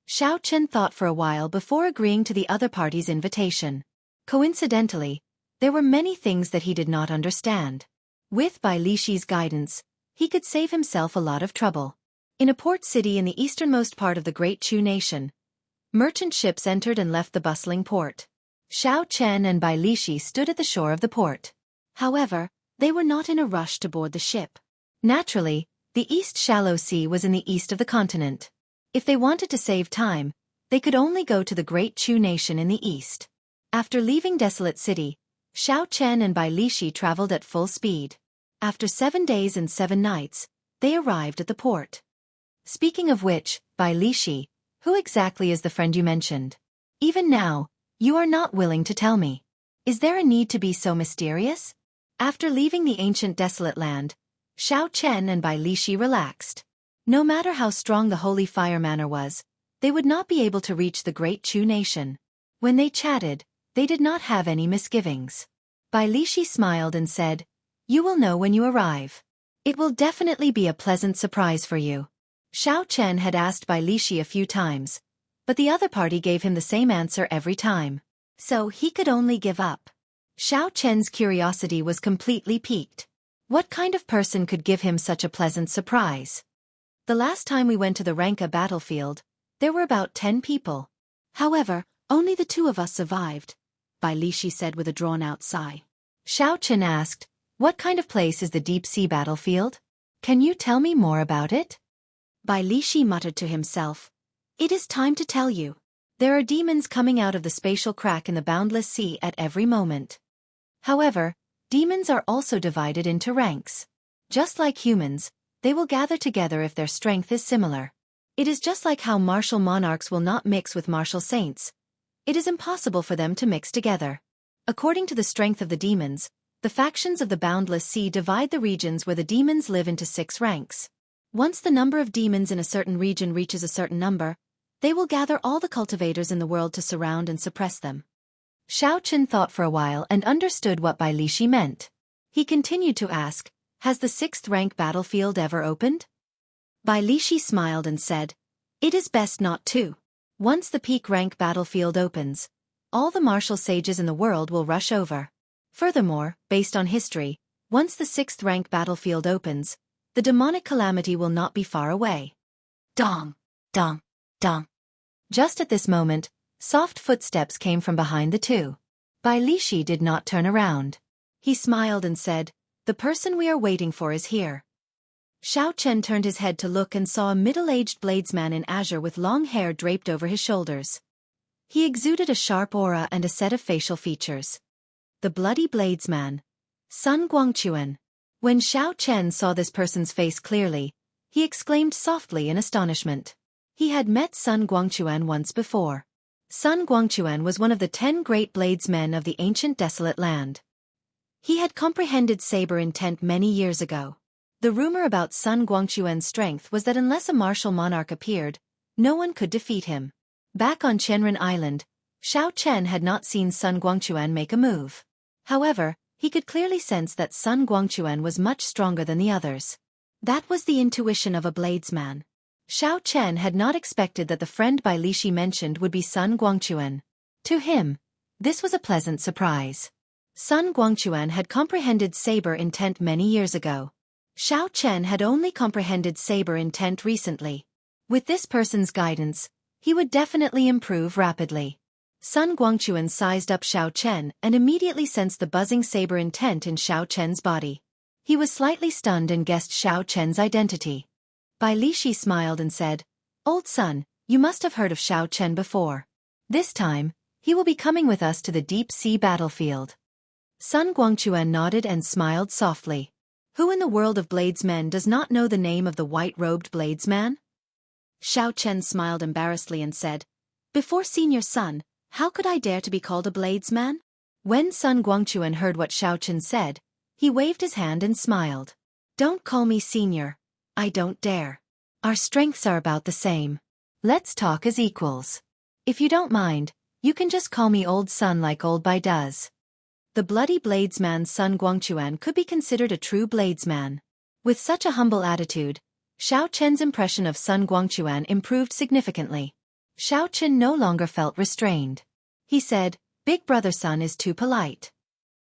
Xiao Chen thought for a while before agreeing to the other party's invitation. Coincidentally, there were many things that he did not understand. With Bai Lishi's guidance, he could save himself a lot of trouble. In a port city in the easternmost part of the Great Chu nation, merchant ships entered and left the bustling port. Xiao Chen and Bai Lishi stood at the shore of the port. However, they were not in a rush to board the ship. Naturally, the East Shallow Sea was in the east of the continent. If they wanted to save time, they could only go to the Great Chu nation in the east. After leaving Desolate City, Xiao Chen and Bai Lishi traveled at full speed. After 7 days and 7 nights, they arrived at the port. Speaking of which, Bai Lishi, who exactly is the friend you mentioned? Even now, you are not willing to tell me. Is there a need to be so mysterious? After leaving the ancient desolate land, Xiao Chen and Bai Lishi relaxed. No matter how strong the Holy Fire Manor was, they would not be able to reach the Great Chu nation. When they chatted, they did not have any misgivings. Bai Lishi smiled and said, "You will know when you arrive. It will definitely be a pleasant surprise for you." Xiao Chen had asked Bai Lishi a few times, but the other party gave him the same answer every time. So he could only give up. Xiao Chen's curiosity was completely piqued. What kind of person could give him such a pleasant surprise? The last time we went to the Ranka battlefield, there were about 10 people. However, only the 2 of us survived, Bai Lishi said with a drawn-out sigh. Xiao Chen asked, "What kind of place is the deep-sea battlefield? Can you tell me more about it?" Bai Lishi muttered to himself, "It is time to tell you. There are demons coming out of the spatial crack in the boundless sea at every moment. However, demons are also divided into ranks. Just like humans, they will gather together if their strength is similar. It is just like how martial monarchs will not mix with martial saints. It is impossible for them to mix together. According to the strength of the demons, the factions of the boundless sea divide the regions where the demons live into 6 ranks. Once the number of demons in a certain region reaches a certain number, they will gather all the cultivators in the world to surround and suppress them." Xiao Chen thought for a while and understood what Bai Lishi meant. He continued to ask, "Has the 6th rank battlefield ever opened?" Bai Lishi smiled and said, "It is best not to. Once the peak rank battlefield opens, all the martial sages in the world will rush over. Furthermore, based on history, once the 6th rank battlefield opens, the demonic calamity will not be far away." Dong, dong, dong. Just at this moment, soft footsteps came from behind the 2. Bai Lishi did not turn around. He smiled and said, "The person we are waiting for is here." Xiao Chen turned his head to look and saw a middle-aged bladesman in azure with long hair draped over his shoulders. He exuded a sharp aura and a set of facial features. The bloody bladesman, Sun Guangquan. When Xiao Chen saw this person's face clearly, he exclaimed softly in astonishment. He had met Sun Guangquan once before. Sun Guangquan was one of the 10 great bladesmen of the ancient desolate land. He had comprehended saber intent many years ago. The rumor about Sun Guangquan's strength was that unless a martial monarch appeared, no one could defeat him. Back on Qianren Island, Xiao Chen had not seen Sun Guangquan make a move. However, he could clearly sense that Sun Guangquan was much stronger than the others. That was the intuition of a bladesman. Xiao Chen had not expected that the friend Bai Lishi mentioned would be Sun Guangquan. To him, this was a pleasant surprise. Sun Guangquan had comprehended saber intent many years ago. Xiao Chen had only comprehended saber intent recently. With this person's guidance, he would definitely improve rapidly. Sun Guangquan sized up Xiao Chen and immediately sensed the buzzing saber intent in Xiao Chen's body. He was slightly stunned and guessed Xiao Chen's identity. Bai Lishi smiled and said, "Old Sun, you must have heard of Xiao Chen before. This time, he will be coming with us to the deep-sea battlefield." Sun Guangquan nodded and smiled softly. Who in the world of bladesmen does not know the name of the white-robed bladesman? Xiao Chen smiled embarrassedly and said, "Before Senior Sun, how could I dare to be called a bladesman?" When Sun Guangquan heard what Xiao Chen said, he waved his hand and smiled. "Don't call me senior. I don't dare. Our strengths are about the same. Let's talk as equals. If you don't mind, you can just call me Old Sun like Old Bai does." The bloody bladesman Sun Guangquan could be considered a true bladesman. With such a humble attitude, Xiao Chen's impression of Sun Guangquan improved significantly. Xiao Chen no longer felt restrained. He said, "Big brother Sun is too polite."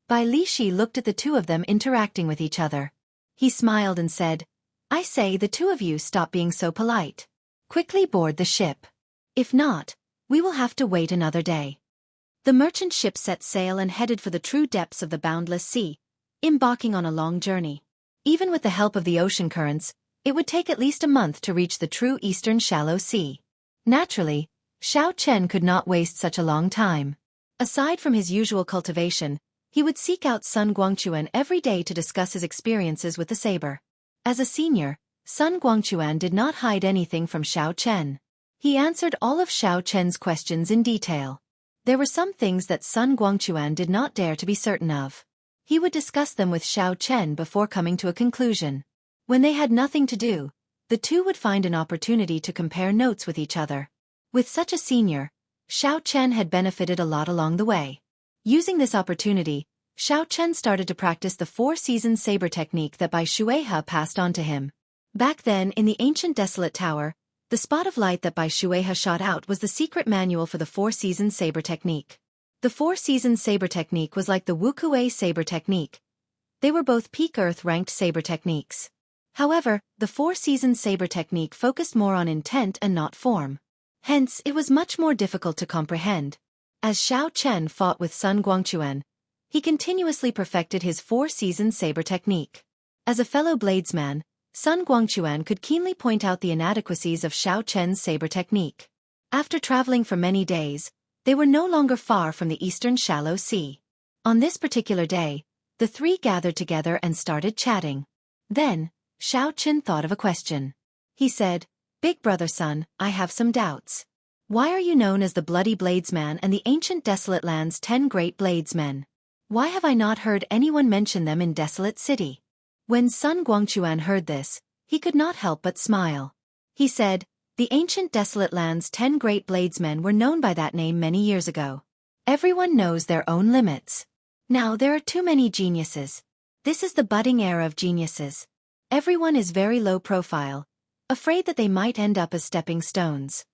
Bai Lishi looked at the two of them interacting with each other. He smiled and said, "I say the two of you stop being so polite. Quickly board the ship. If not, we will have to wait another day." The merchant ship set sail and headed for the true depths of the boundless sea, embarking on a long journey. Even with the help of the ocean currents, it would take at least a month to reach the true eastern shallow sea. Naturally, Xiao Chen could not waste such a long time. Aside from his usual cultivation, he would seek out Sun Guangquan every day to discuss his experiences with the saber. As a senior, Sun Guangquan did not hide anything from Xiao Chen. He answered all of Xiao Chen's questions in detail. There were some things that Sun Guangquan did not dare to be certain of. He would discuss them with Xiao Chen before coming to a conclusion. When they had nothing to do, the two would find an opportunity to compare notes with each other. With such a senior, Xiao Chen had benefited a lot along the way. Using this opportunity, Xiao Chen started to practice the four-season saber technique that Bai Shueha passed on to him. Back then, in the ancient desolate tower, the spot of light that Bai Shueha shot out was the secret manual for the four-season saber technique. The four-season saber technique was like the Wuxia saber technique. They were both peak earth-ranked saber techniques. However, the four-season saber technique focused more on intent and not form. Hence, it was much more difficult to comprehend. As Xiao Chen fought with Sun Guangquan, he continuously perfected his four-season saber technique. As a fellow bladesman, Sun Guangquan could keenly point out the inadequacies of Xiao Chen's saber technique. After traveling for many days, they were no longer far from the eastern shallow sea. On this particular day, the three gathered together and started chatting. Then, Xiao Chen thought of a question. He said, "Big brother Sun, I have some doubts. Why are you known as the Bloody Bladesman and the ancient desolate land's 10 great bladesmen? Why have I not heard anyone mention them in Desolate City?" When Sun Guangquan heard this, he could not help but smile. He said, "The ancient desolate land's 10 great bladesmen were known by that name many years ago. Everyone knows their own limits. Now there are too many geniuses. This is the budding era of geniuses. Everyone is very low profile, afraid that they might end up as stepping stones."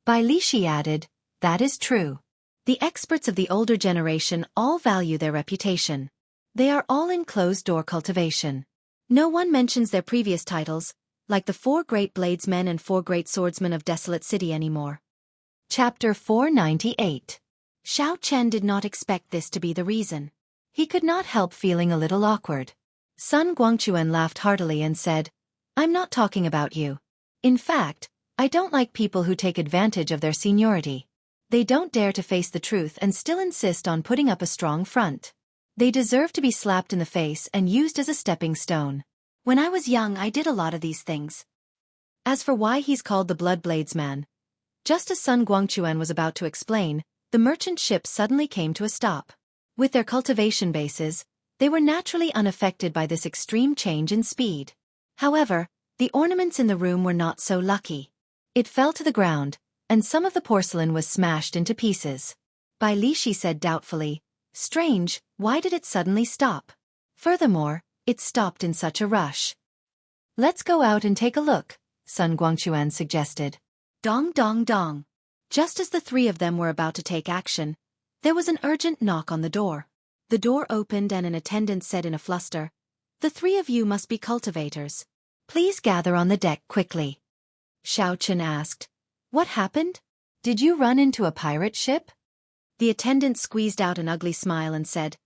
Bai Lishi added, "That is true. The experts of the older generation all value their reputation. They are all in closed-door cultivation. No one mentions their previous titles, like the 4 great bladesmen and 4 great swordsmen of Desolate City anymore." Chapter 498. Xiao Chen did not expect this to be the reason. He could not help feeling a little awkward. Sun Guangquan laughed heartily and said, "I'm not talking about you. In fact, I don't like people who take advantage of their seniority. They don't dare to face the truth and still insist on putting up a strong front. They deserve to be slapped in the face and used as a stepping stone. When I was young, I did a lot of these things." As for why he's called the Blood Bladesman, just as Sun Guangquan was about to explain, the merchant ship suddenly came to a stop. With their cultivation bases, they were naturally unaffected by this extreme change in speed. However, the ornaments in the room were not so lucky. It fell to the ground, and some of the porcelain was smashed into pieces. Bai Lishi said doubtfully, "Strange, why did it suddenly stop? Furthermore, it stopped in such a rush." "Let's go out and take a look," Sun Guangquan suggested. Dong dong dong. Just as the three of them were about to take action, there was an urgent knock on the door. The door opened and an attendant said in a fluster, "The 3 of you must be cultivators. Please gather on the deck quickly." Xiao Chen asked, "What happened? Did you run into a pirate ship?" The attendant squeezed out an ugly smile and said,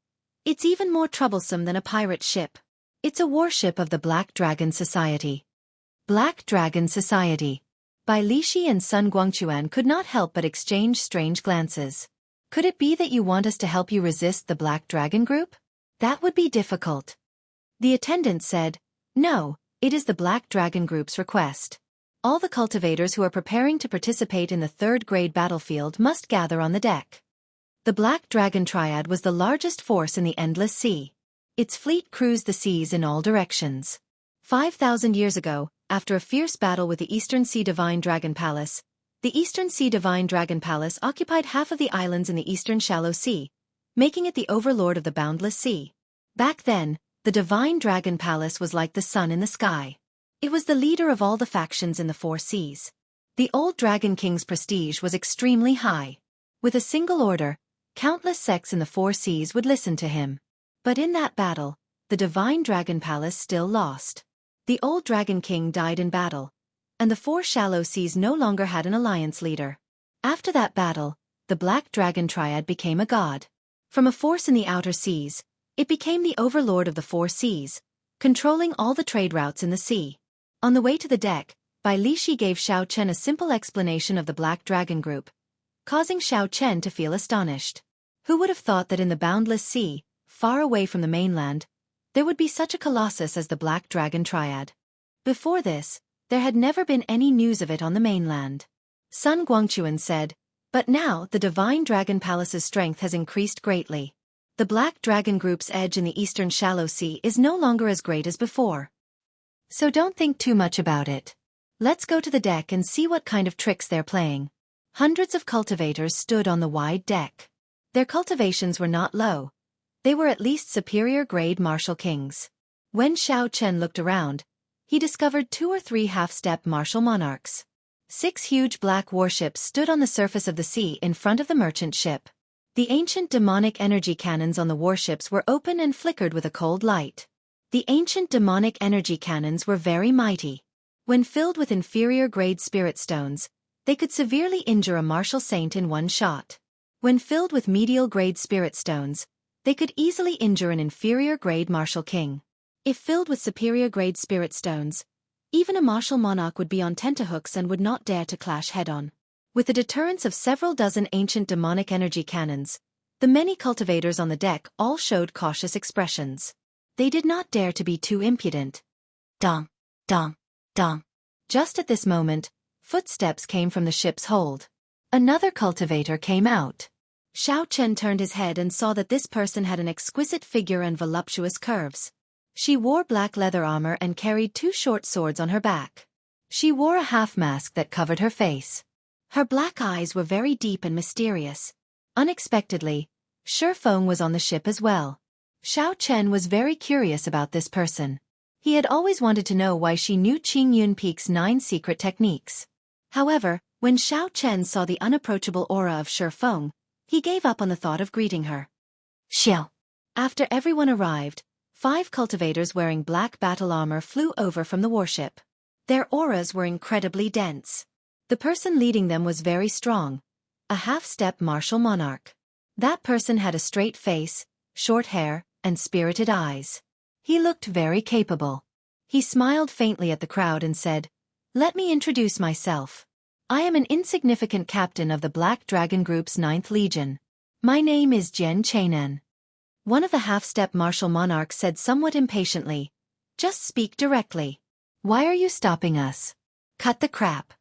"It's even more troublesome than a pirate ship. It's a warship of the Black Dragon Society." Black Dragon Society. Bai Lishi and Sun Guangquan could not help but exchange strange glances. "Could it be that you want us to help you resist the Black Dragon Group? That would be difficult." The attendant said, "No, it is the Black Dragon Group's request. All the cultivators who are preparing to participate in the 3rd grade battlefield must gather on the deck." The Black Dragon Triad was the largest force in the Endless Sea. Its fleet cruised the seas in all directions. 5,000 years ago, after a fierce battle with the Eastern Sea Divine Dragon Palace, the Eastern Sea Divine Dragon Palace occupied half of the islands in the Eastern Shallow Sea, making it the overlord of the Boundless Sea. Back then, the Divine Dragon Palace was like the sun in the sky. It was the leader of all the factions in the 4 seas. The old Dragon King's prestige was extremely high. With a single order, countless sects in the four seas would listen to him. But in that battle, the Divine Dragon Palace still lost. The old Dragon King died in battle, and the four shallow seas no longer had an alliance leader. After that battle, the Black Dragon Triad became a god. From a force in the outer seas, it became the overlord of the four seas, controlling all the trade routes in the sea. On the way to the deck, Bai Lishi gave Xiao Chen a simple explanation of the Black Dragon Group, causing Xiao Chen to feel astonished. Who would have thought that in the boundless sea, far away from the mainland, there would be such a colossus as the Black Dragon Triad? Before this, there had never been any news of it on the mainland. Sun Guangquan said, but now the Divine Dragon Palace's strength has increased greatly. The Black Dragon Group's edge in the eastern shallow sea is no longer as great as before. So don't think too much about it. Let's go to the deck and see what kind of tricks they're playing. Hundreds of cultivators stood on the wide deck. Their cultivations were not low. They were at least superior grade martial kings. When Xiao Chen looked around, he discovered 2 or 3 half-step martial monarchs. 6 huge black warships stood on the surface of the sea in front of the merchant ship. The ancient demonic energy cannons on the warships were open and flickered with a cold light. The ancient demonic energy cannons were very mighty. When filled with inferior-grade spirit stones, they could severely injure a martial saint in one shot. When filled with medial-grade spirit stones, they could easily injure an inferior-grade martial king. If filled with superior-grade spirit stones, even a martial monarch would be on tenterhooks and would not dare to clash head-on. With the deterrence of several dozen ancient demonic energy cannons, the many cultivators on the deck all showed cautious expressions. They did not dare to be too impudent. Dong, dong, dong. Just at this moment, footsteps came from the ship's hold. Another cultivator came out. Xiao Chen turned his head and saw that this person had an exquisite figure and voluptuous curves. She wore black leather armor and carried 2 short swords on her back. She wore a half-mask that covered her face. Her black eyes were very deep and mysterious. Unexpectedly, Shi Feng was on the ship as well. Xiao Chen was very curious about this person. He had always wanted to know why she knew Qingyun Peak's 9 secret techniques. However, when Xiao Chen saw the unapproachable aura of Shi Feng, he gave up on the thought of greeting her. Xiao. After everyone arrived, 5 cultivators wearing black battle armor flew over from the warship. Their auras were incredibly dense. The person leading them was very strong, a half-step martial monarch. That person had a straight face, short hair, and spirited eyes. He looked very capable. He smiled faintly at the crowd and said, "Let me introduce myself. I am an insignificant captain of the Black Dragon Group's 9th Legion. My name is Jian Chainan." One of the half-step martial monarchs said somewhat impatiently, "Just speak directly. Why are you stopping us? Cut the crap."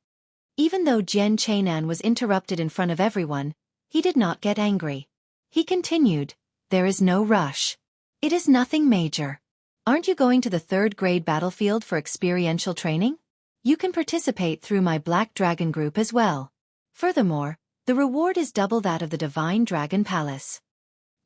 Even though Jian Chainan was interrupted in front of everyone, he did not get angry. He continued, "There is no rush. It is nothing major. Aren't you going to the 3rd grade battlefield for experiential training? You can participate through my Black Dragon Group as well. Furthermore, the reward is double that of the Divine Dragon Palace."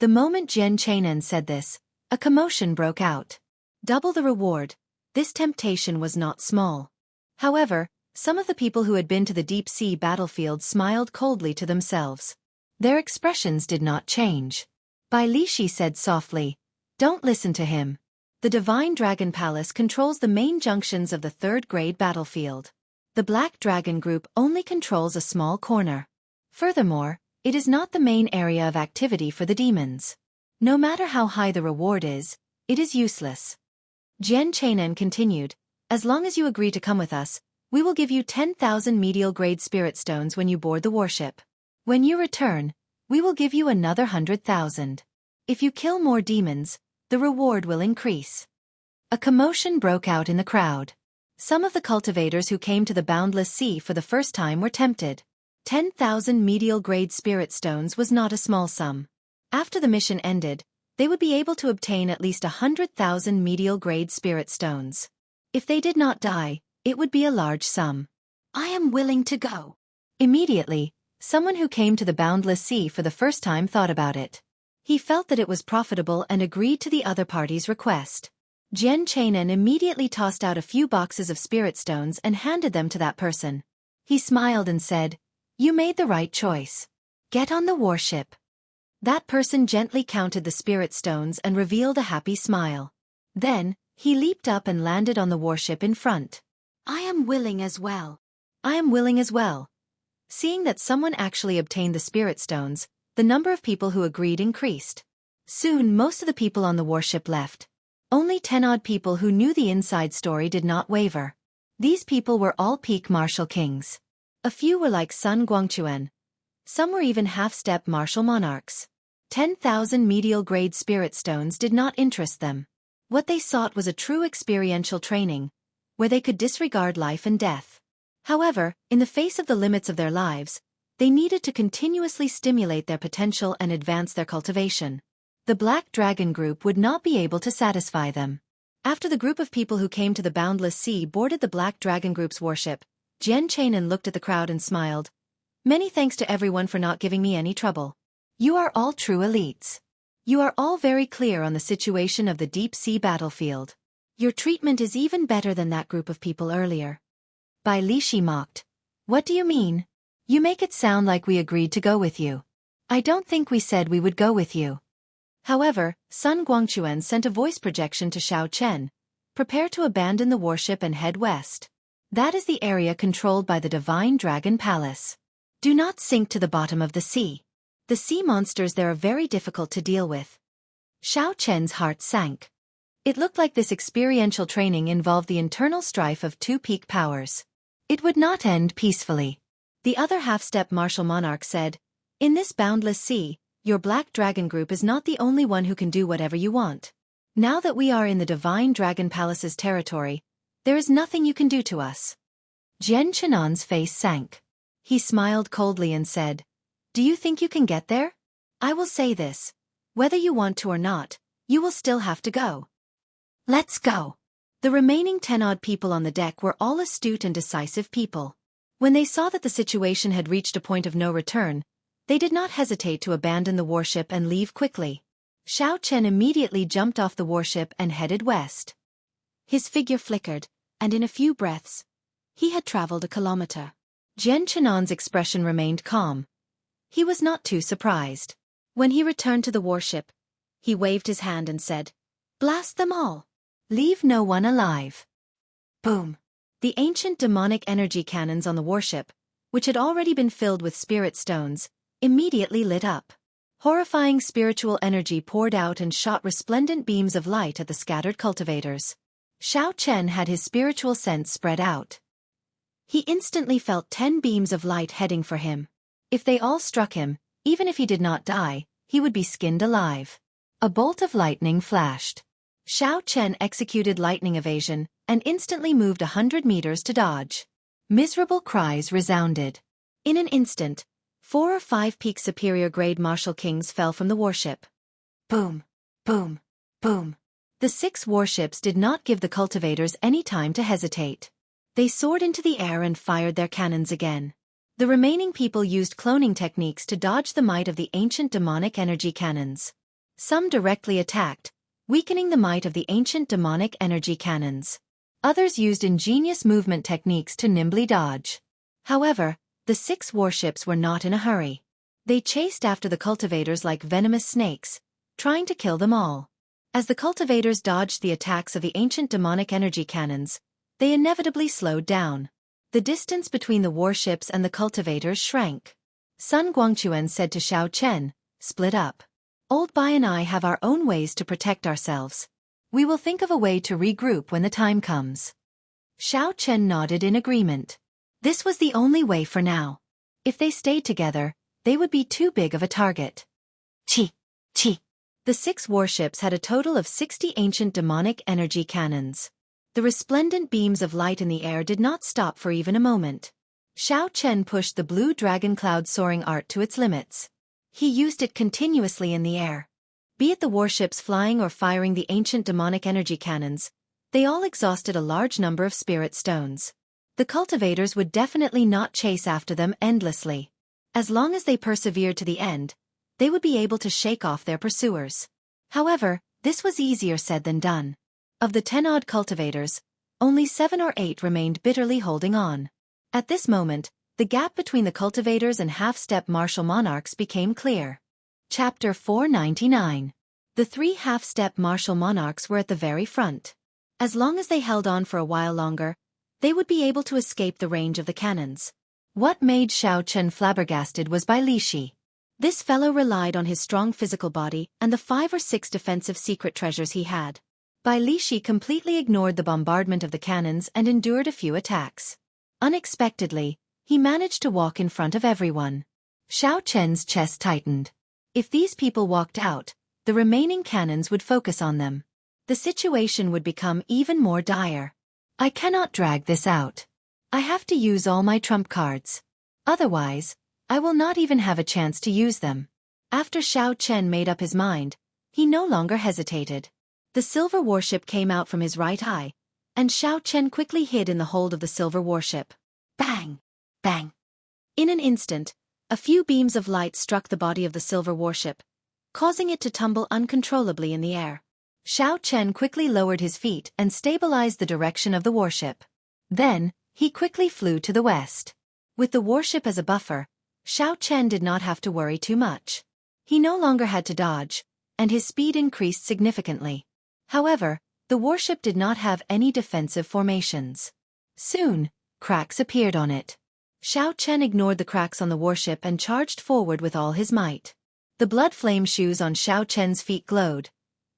The moment Jian Chainan said this, a commotion broke out. Double the reward. This temptation was not small. However, some of the people who had been to the deep-sea battlefield smiled coldly to themselves. Their expressions did not change. Bai Lishi said softly, "Don't listen to him. The Divine Dragon Palace controls the main junctions of the 3rd grade battlefield. The Black Dragon Group only controls a small corner. Furthermore, it is not the main area of activity for the demons. No matter how high the reward is, it is useless." Jian Chainan continued, "As long as you agree to come with us, we will give you 10,000 medial-grade spirit stones when you board the warship. When you return, we will give you another 100,000. If you kill more demons, the reward will increase." A commotion broke out in the crowd. Some of the cultivators who came to the boundless sea for the first time were tempted. 10,000 medial-grade spirit stones was not a small sum. After the mission ended, they would be able to obtain at least 100,000 medial-grade spirit stones. If they did not die, it would be a large sum. "I am willing to go." Immediately, someone who came to the boundless sea for the first time thought about it. He felt that it was profitable and agreed to the other party's request. Jian Chainan immediately tossed out a few boxes of spirit stones and handed them to that person. He smiled and said, "You made the right choice. Get on the warship." That person gently counted the spirit stones and revealed a happy smile. Then, he leaped up and landed on the warship in front. I am willing as well. I am willing as well. Seeing that someone actually obtained the spirit stones, the number of people who agreed increased. Soon most of the people on the warship left. Only 10 odd people who knew the inside story did not waver. These people were all peak martial kings. A few were like Sun Guangquan. Some were even half-step martial monarchs. 10,000 medial-grade spirit stones did not interest them. What they sought was a true experiential training, where they could disregard life and death. However, in the face of the limits of their lives, they needed to continuously stimulate their potential and advance their cultivation. The Black Dragon Group would not be able to satisfy them. After the group of people who came to the Boundless Sea boarded the Black Dragon Group's warship, Jianghu looked at the crowd and smiled. "Many thanks to everyone for not giving me any trouble. You are all true elites. You are all very clear on the situation of the deep-sea battlefield. Your treatment is even better than that group of people earlier." Bai Lishi mocked. "What do you mean? You make it sound like we agreed to go with you. I don't think we said we would go with you." However, Sun Guangquan sent a voice projection to Xiao Chen. "Prepare to abandon the warship and head west. That is the area controlled by the Divine Dragon Palace. Do not sink to the bottom of the sea. The sea monsters there are very difficult to deal with." Xiao Chen's heart sank. It looked like this experiential training involved the internal strife of two peak powers. It would not end peacefully. The other half-step martial monarch said, "In this boundless sea, your Black Dragon Group is not the only one who can do whatever you want. Now that we are in the Divine Dragon Palace's territory, there is nothing you can do to us." Jian Chenan's face sank. He smiled coldly and said, "Do you think you can get there? I will say this. Whether you want to or not, you will still have to go. Let's go." The remaining 10 odd people on the deck were all astute and decisive people. When they saw that the situation had reached a point of no return, they did not hesitate to abandon the warship and leave quickly. Xiao Chen immediately jumped off the warship and headed west. His figure flickered, and in a few breaths, he had traveled a kilometer. Jian Chenan's expression remained calm. He was not too surprised. When he returned to the warship, he waved his hand and said, "Blast them all. Leave no one alive." Boom! The ancient demonic energy cannons on the warship, which had already been filled with spirit stones, immediately lit up. Horrifying spiritual energy poured out and shot resplendent beams of light at the scattered cultivators. Xiao Chen had his spiritual sense spread out. He instantly felt 10 beams of light heading for him. If they all struck him, even if he did not die, he would be skinned alive. A bolt of lightning flashed. Xiao Chen executed lightning evasion and instantly moved 100 meters to dodge. Miserable cries resounded. In an instant, 4 or 5 peak superior grade martial kings fell from the warship. Boom, boom, boom. The 6 warships did not give the cultivators any time to hesitate. They soared into the air and fired their cannons again. The remaining people used cloning techniques to dodge the might of the ancient demonic energy cannons. Some directly attacked, weakening the might of the ancient demonic energy cannons. Others used ingenious movement techniques to nimbly dodge. However, the 6 warships were not in a hurry. They chased after the cultivators like venomous snakes, trying to kill them all. As the cultivators dodged the attacks of the ancient demonic energy cannons, they inevitably slowed down. The distance between the warships and the cultivators shrank. Sun Guangquan said to Xiao Chen, "Split up. Old Bai and I have our own ways to protect ourselves. We will think of a way to regroup when the time comes." Xiao Chen nodded in agreement. This was the only way for now. If they stayed together, they would be too big of a target. Chi! Chi! The 6 warships had a total of 60 ancient demonic energy cannons. The resplendent beams of light in the air did not stop for even a moment. Xiao Chen pushed the blue dragon cloud soaring art to its limits. He used it continuously in the air. Be it the warships flying or firing the ancient demonic energy cannons, they all exhausted a large number of spirit stones. The cultivators would definitely not chase after them endlessly. As long as they persevered to the end, they would be able to shake off their pursuers. However, this was easier said than done. Of the 10 odd cultivators, only 7 or 8 remained bitterly holding on. At this moment, the gap between the cultivators and half-step martial monarchs became clear. Chapter 499. The three half-step martial monarchs were at the very front. As long as they held on for a while longer, they would be able to escape the range of the cannons. What made Xiao Chen flabbergasted was Bai Lishi. This fellow relied on his strong physical body and the 5 or 6 defensive secret treasures he had. Bai Lishi completely ignored the bombardment of the cannons and endured a few attacks. Unexpectedly, he managed to walk in front of everyone. Xiao Chen's chest tightened. If these people walked out, the remaining cannons would focus on them. The situation would become even more dire. I cannot drag this out. I have to use all my trump cards. Otherwise, I will not even have a chance to use them. After Xiao Chen made up his mind, he no longer hesitated. The silver warship came out from his right eye, and Xiao Chen quickly hid in the hold of the silver warship. Bang! Bang! In an instant, a few beams of light struck the body of the silver warship, causing it to tumble uncontrollably in the air. Xiao Chen quickly lowered his feet and stabilized the direction of the warship. Then, he quickly flew to the west. With the warship as a buffer, Xiao Chen did not have to worry too much. He no longer had to dodge, and his speed increased significantly. However, the warship did not have any defensive formations. Soon, cracks appeared on it. Xiao Chen ignored the cracks on the warship and charged forward with all his might. The blood flame shoes on Xiao Chen's feet glowed.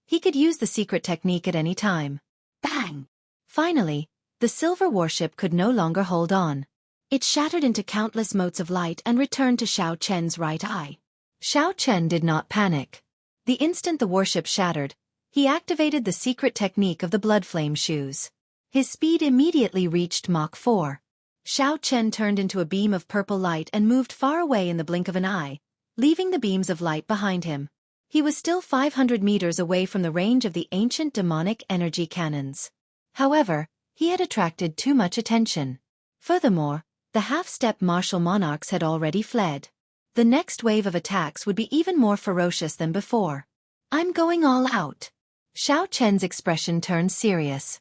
He could use the secret technique at any time. Bang! Finally, the silver warship could no longer hold on. It shattered into countless motes of light and returned to Xiao Chen's right eye. Xiao Chen did not panic. The instant the warship shattered, he activated the secret technique of the blood flame shoes. His speed immediately reached Mach 4. Xiao Chen turned into a beam of purple light and moved far away in the blink of an eye, leaving the beams of light behind him. He was still 500 meters away from the range of the ancient demonic energy cannons. However, he had attracted too much attention. Furthermore, the half-step martial monarchs had already fled. The next wave of attacks would be even more ferocious than before. I'm going all out. Xiao Chen's expression turned serious.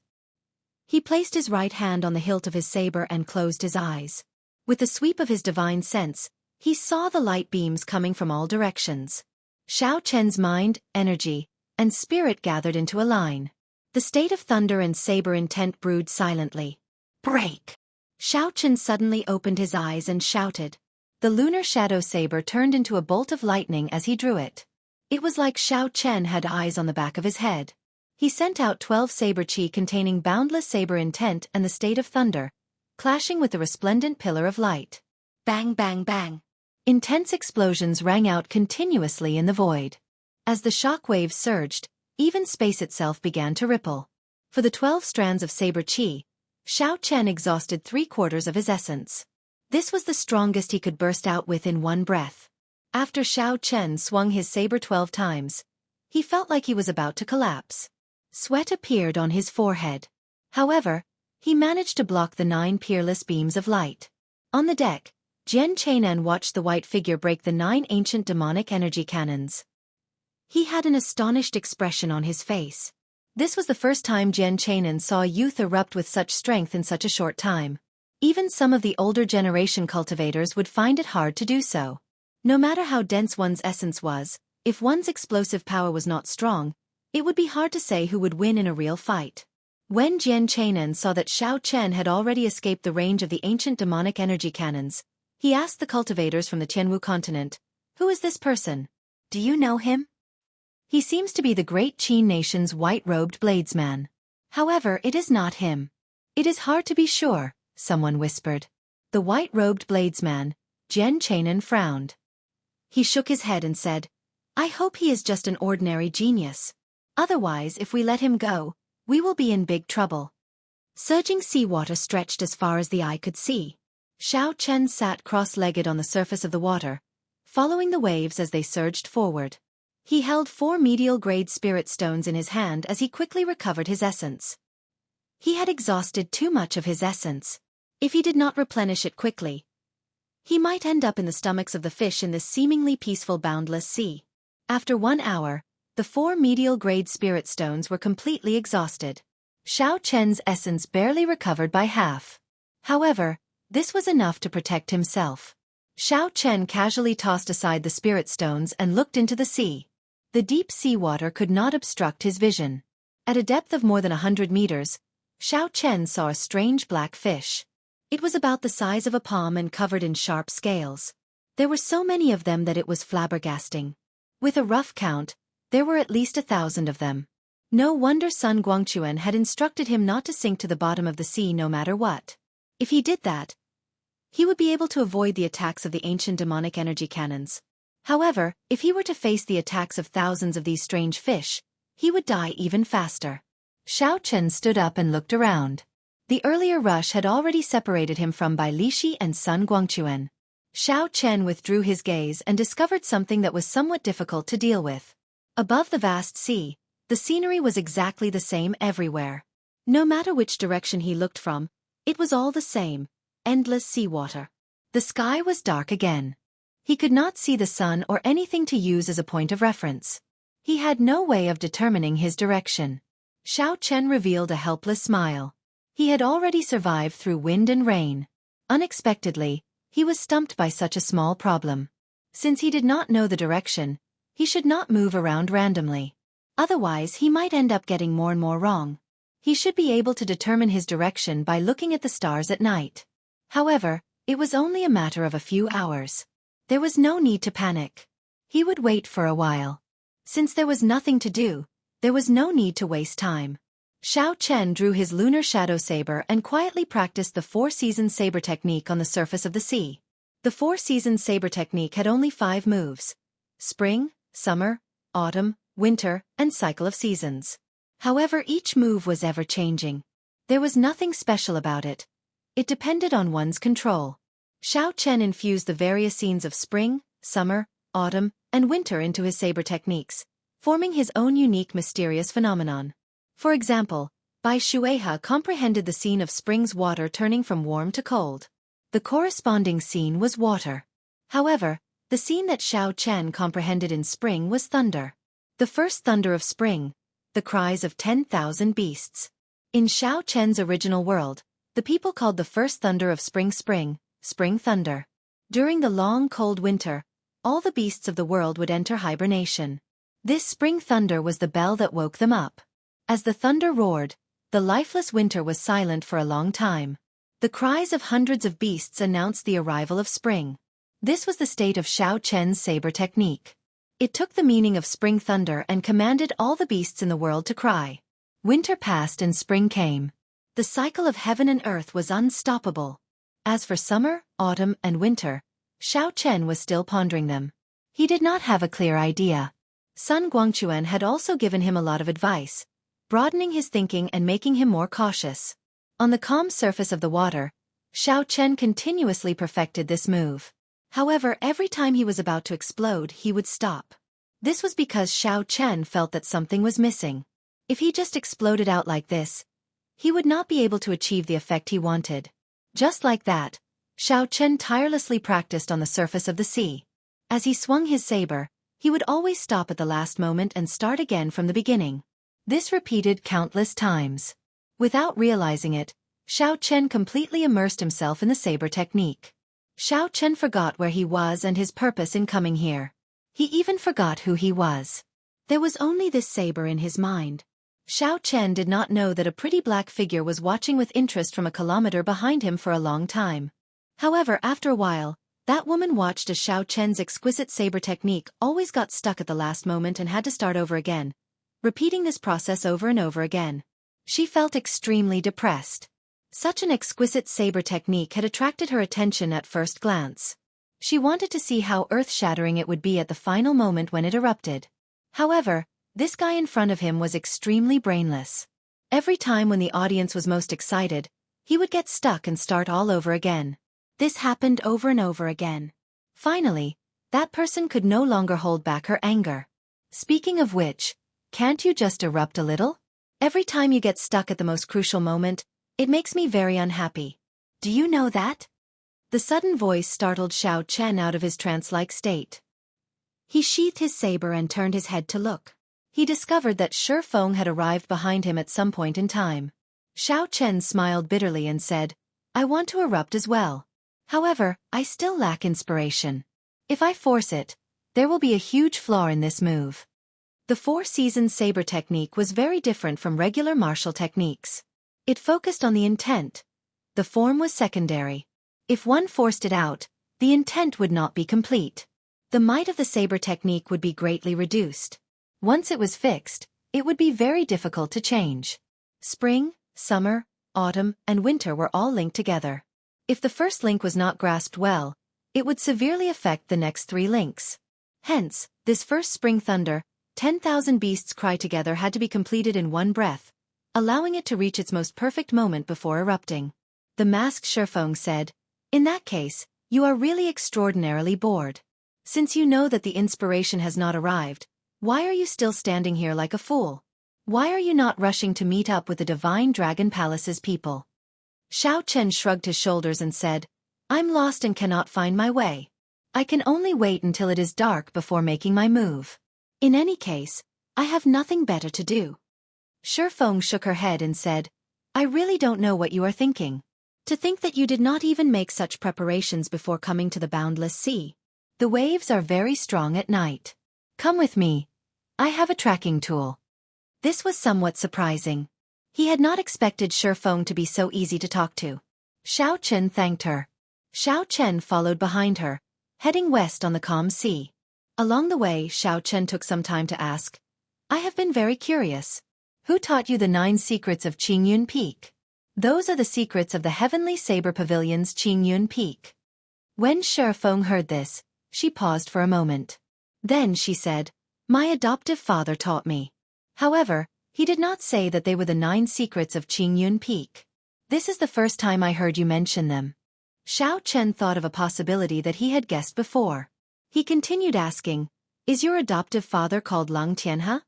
He placed his right hand on the hilt of his saber and closed his eyes. With the sweep of his divine sense, he saw the light beams coming from all directions. Xiao Chen's mind, energy, and spirit gathered into a line. The state of thunder and saber intent brewed silently. Break! Xiao Chen suddenly opened his eyes and shouted. The lunar shadow saber turned into a bolt of lightning as he drew it. It was like Xiao Chen had eyes on the back of his head. He sent out 12 saber chi containing boundless saber intent and the state of thunder, clashing with the resplendent pillar of light. Bang bang bang. Intense explosions rang out continuously in the void. As the shock waves surged, even space itself began to ripple. For the 12 strands of saber chi, Xiao Chen exhausted 3/4 of his essence. This was the strongest he could burst out with in one breath. After Xiao Chen swung his saber 12 times, he felt like he was about to collapse. Sweat appeared on his forehead. However, he managed to block the 9 peerless beams of light. On the deck, Jian Chainan watched the white figure break the 9 ancient demonic energy cannons. He had an astonished expression on his face. This was the first time Jian Chainan saw a youth erupt with such strength in such a short time. Even some of the older generation cultivators would find it hard to do so. No matter how dense one's essence was, if one's explosive power was not strong, it would be hard to say who would win in a real fight. When Jian Chainan saw that Xiao Chen had already escaped the range of the ancient demonic energy cannons, he asked the cultivators from the Jianghu continent, "Who is this person? Do you know him? He seems to be the great Qin nation's white-robed bladesman. However, it is not him." "It is hard to be sure," someone whispered. The white-robed bladesman, Jian Chainan frowned. He shook his head and said, "I hope he is just an ordinary genius. Otherwise, if we let him go, we will be in big trouble." Surging seawater stretched as far as the eye could see. Xiao Chen sat cross-legged on the surface of the water, following the waves as they surged forward. He held 4 medial-grade spirit stones in his hand as he quickly recovered his essence. He had exhausted too much of his essence. If he did not replenish it quickly, he might end up in the stomachs of the fish in this seemingly peaceful boundless sea. After 1 hour, the 4 medial-grade spirit stones were completely exhausted. Xiao Chen's essence barely recovered by half. However, This was enough to protect himself. Xiao Chen casually tossed aside the spirit stones and looked into the sea. The deep sea water could not obstruct his vision. At a depth of more than 100 meters, Xiao Chen saw a strange black fish. It was about the size of a palm and covered in sharp scales. There were so many of them that it was flabbergasting. With a rough count, there were at least 1,000 of them. No wonder Sun Guangquan had instructed him not to sink to the bottom of the sea no matter what. If he did that, he would be able to avoid the attacks of the ancient demonic energy cannons. However, if he were to face the attacks of thousands of these strange fish, he would die even faster. Xiao Chen stood up and looked around. The earlier rush had already separated him from Bai Lishi and Sun Guangquan. Xiao Chen withdrew his gaze and discovered something that was somewhat difficult to deal with. Above the vast sea, the scenery was exactly the same everywhere. No matter which direction he looked from, it was all the same, endless seawater. The sky was dark again. He could not see the sun or anything to use as a point of reference. He had no way of determining his direction. Xiao Chen revealed a helpless smile. He had already survived through wind and rain. Unexpectedly, he was stumped by such a small problem. Since he did not know the direction, he should not move around randomly. Otherwise he might end up getting more and more wrong. He should be able to determine his direction by looking at the stars at night. However, it was only a matter of a few hours. There was no need to panic. He would wait for a while. Since there was nothing to do, there was no need to waste time. Xiao Chen drew his lunar shadow saber and quietly practiced the four-season saber technique on the surface of the sea. The four-season saber technique had only 5 moves: spring, summer, autumn, winter, and cycle of seasons. However, each move was ever-changing. There was nothing special about it. It depended on one's control. Xiao Chen infused the various scenes of spring, summer, autumn, and winter into his saber techniques, forming his own unique mysterious phenomenon. For example, Bai Shueha comprehended the scene of spring's water turning from warm to cold. The corresponding scene was water. However, the scene that Xiao Chen comprehended in spring was thunder. The first thunder of spring, the cries of 10,000 beasts. In Xiao Chen's original world, the people called the first thunder of spring thunder. During the long cold winter, all the beasts of the world would enter hibernation. This spring thunder was the bell that woke them up. As the thunder roared, the lifeless winter was silent for a long time. The cries of hundreds of beasts announced the arrival of spring. This was the state of Xiao Chen's saber technique. It took the meaning of spring thunder and commanded all the beasts in the world to cry. Winter passed and spring came. The cycle of heaven and earth was unstoppable. As for summer, autumn, and winter, Xiao Chen was still pondering them. He did not have a clear idea. Sun Guangquan had also given him a lot of advice, broadening his thinking and making him more cautious. On the calm surface of the water, Xiao Chen continuously perfected this move. However, every time he was about to explode, he would stop. This was because Xiao Chen felt that something was missing. If he just exploded out like this, he would not be able to achieve the effect he wanted. Just like that, Xiao Chen tirelessly practiced on the surface of the sea. As he swung his saber, he would always stop at the last moment and start again from the beginning. This repeated countless times. Without realizing it, Xiao Chen completely immersed himself in the saber technique. Xiao Chen forgot where he was and his purpose in coming here. He even forgot who he was. There was only this saber in his mind. Xiao Chen did not know that a pretty black figure was watching with interest from a kilometer behind him for a long time. However, after a while, that woman watched as Xiao Chen's exquisite saber technique always got stuck at the last moment and had to start over again, repeating this process over and over again. She felt extremely depressed. Such an exquisite saber technique had attracted her attention at first glance. She wanted to see how earth-shattering it would be at the final moment when it erupted. However, this guy in front of him was extremely brainless. Every time when the audience was most excited, he would get stuck and start all over again. This happened over and over again. Finally, that person could no longer hold back her anger. Speaking of which, can't you just erupt a little? Every time you get stuck at the most crucial moment, it makes me very unhappy. Do you know that? The sudden voice startled Xiao Chen out of his trance-like state. He sheathed his saber and turned his head to look. He discovered that Shi Feng had arrived behind him at some point in time. Xiao Chen smiled bitterly and said, I want to erupt as well. However, I still lack inspiration. If I force it, there will be a huge flaw in this move. The four-seasoned saber technique was very different from regular martial techniques. It focused on the intent. The form was secondary. If one forced it out, the intent would not be complete. The might of the saber technique would be greatly reduced. Once it was fixed, it would be very difficult to change. Spring, summer, autumn, and winter were all linked together. If the first link was not grasped well, it would severely affect the next three links. Hence, this first spring thunder, 10,000 beasts cry together had to be completed in one breath, allowing it to reach its most perfect moment before erupting. The masked Shifeng said, "In that case, you are really extraordinarily bored. Since you know that the inspiration has not arrived, why are you still standing here like a fool? Why are you not rushing to meet up with the Divine Dragon Palace's people?" Xiao Chen shrugged his shoulders and said, "I'm lost and cannot find my way. I can only wait until it is dark before making my move. In any case, I have nothing better to do." Shifeng shook her head and said, "I really don't know what you are thinking. To think that you did not even make such preparations before coming to the boundless sea. The waves are very strong at night. Come with me. I have a tracking tool." This was somewhat surprising. He had not expected Shifeng to be so easy to talk to. Xiao Chen thanked her. Xiao Chen followed behind her, heading west on the calm sea. Along the way, Xiao Chen took some time to ask, "I have been very curious. Who taught you the 9 secrets of Qingyun Peak?" "Those are the secrets of the Heavenly Saber Pavilion's Qingyun Peak." When Shifeng heard this, she paused for a moment. Then she said, "My adoptive father taught me. However, he did not say that they were the 9 secrets of Qingyun Peak. This is the first time I heard you mention them." Xiao Chen thought of a possibility that he had guessed before. He continued asking, "Is your adoptive father called Lang Tianhe?"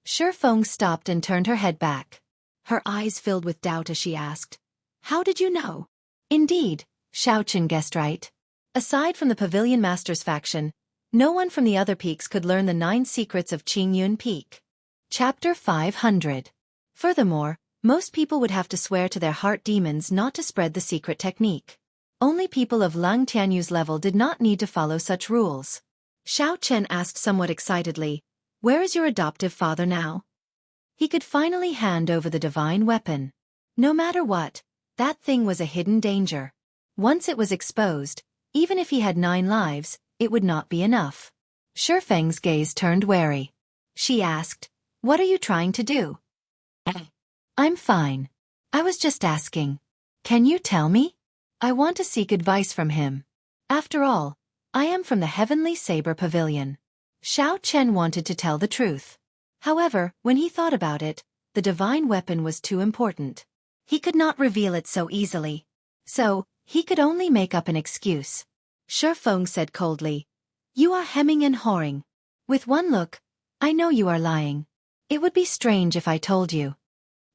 Shifeng stopped and turned her head back. Her eyes filled with doubt as she asked, "How did you know?" Indeed, Xiao Chen guessed right. Aside from the Pavilion Masters faction, no one from the other peaks could learn the 9 secrets of Qingyun Peak. Chapter 500. Furthermore, most people would have to swear to their heart demons not to spread the secret technique. Only people of Lang Tianyu's level did not need to follow such rules. Xiao Chen asked somewhat excitedly, "Where is your adoptive father now?" He could finally hand over the divine weapon. No matter what, that thing was a hidden danger. Once it was exposed, even if he had 9 lives, it would not be enough. Shifeng's gaze turned wary. She asked, "What are you trying to do?" "I'm fine. I was just asking. Can you tell me? I want to seek advice from him. After all, I am from the Heavenly Saber Pavilion." Xiao Chen wanted to tell the truth. However, when he thought about it, the divine weapon was too important. He could not reveal it so easily. So, he could only make up an excuse. Shifeng said coldly, "You are hemming and hawing. With one look, I know you are lying. It would be strange if I told you."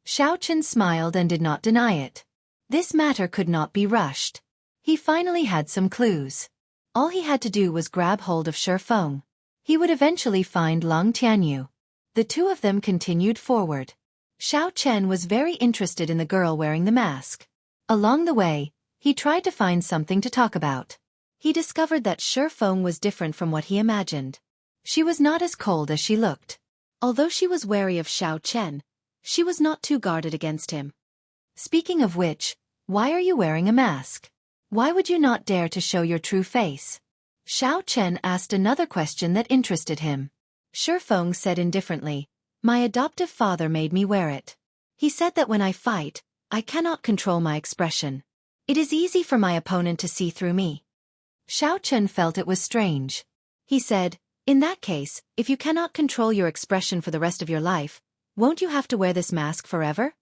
Xiao Chen smiled and did not deny it. This matter could not be rushed. He finally had some clues. All he had to do was grab hold of Shifeng. He would eventually find Lang Tianyu. The two of them continued forward. Xiao Chen was very interested in the girl wearing the mask. Along the way, he tried to find something to talk about. He discovered that Shifeng was different from what he imagined. She was not as cold as she looked. Although she was wary of Xiao Chen, she was not too guarded against him. "Speaking of which, why are you wearing a mask? Why would you not dare to show your true face?" Xiao Chen asked another question that interested him. Shifeng said indifferently, "My adoptive father made me wear it. He said that when I fight, I cannot control my expression. It is easy for my opponent to see through me." Xiao Chen felt it was strange. He said, "In that case, if you cannot control your expression for the rest of your life, won't you have to wear this mask forever?"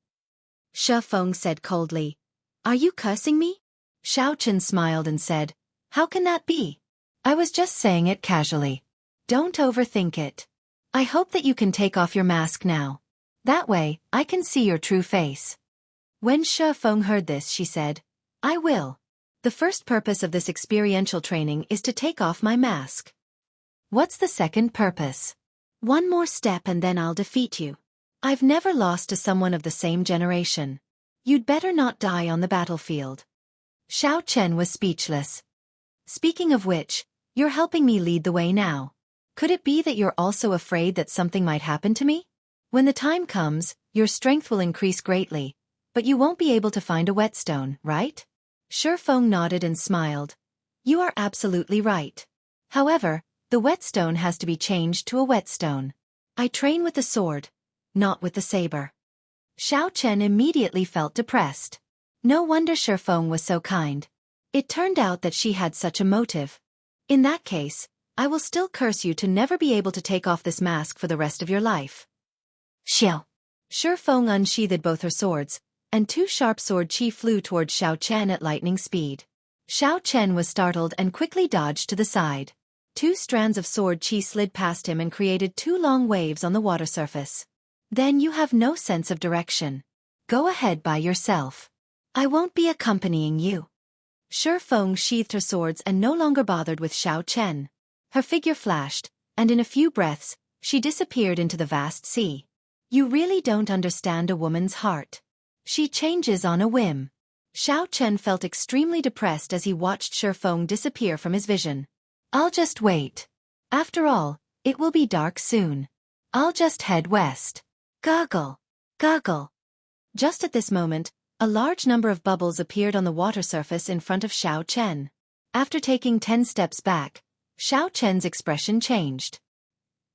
Shifeng said coldly, "Are you cursing me?" Xiao Chen smiled and said, "How can that be? I was just saying it casually. Don't overthink it. I hope that you can take off your mask now. That way, I can see your true face." When Shifeng heard this, she said, "I will. The first purpose of this experiential training is to take off my mask." "What's the second purpose?" "One more step and then I'll defeat you. I've never lost to someone of the same generation. You'd better not die on the battlefield. Xiao Chen was speechless. Speaking of which, you're helping me lead the way now. Could it be that you're also afraid that something might happen to me? When the time comes, your strength will increase greatly, but you won't be able to find a whetstone, right? Shifeng nodded and smiled. You are absolutely right. However, the whetstone has to be changed to a whetstone. I train with the sword, not with the saber. Xiao Chen immediately felt depressed. No wonder Shifeng was so kind. It turned out that she had such a motive. In that case, I will still curse you to never be able to take off this mask for the rest of your life. Xiao. Shifeng unsheathed both her swords, and two sharp sword chi flew toward Xiao Chen at lightning speed. Xiao Chen was startled and quickly dodged to the side. Two strands of sword chi slid past him and created two long waves on the water surface. Then you have no sense of direction. Go ahead by yourself. I won't be accompanying you. Shifeng sheathed her swords and no longer bothered with Xiao Chen. Her figure flashed, and in a few breaths, she disappeared into the vast sea. You really don't understand a woman's heart. She changes on a whim. Xiao Chen felt extremely depressed as he watched Shifeng disappear from his vision. I'll just wait. After all, it will be dark soon. I'll just head west. Goggle. Goggle. Just at this moment, a large number of bubbles appeared on the water surface in front of Xiao Chen. After taking 10 steps back, Xiao Chen's expression changed.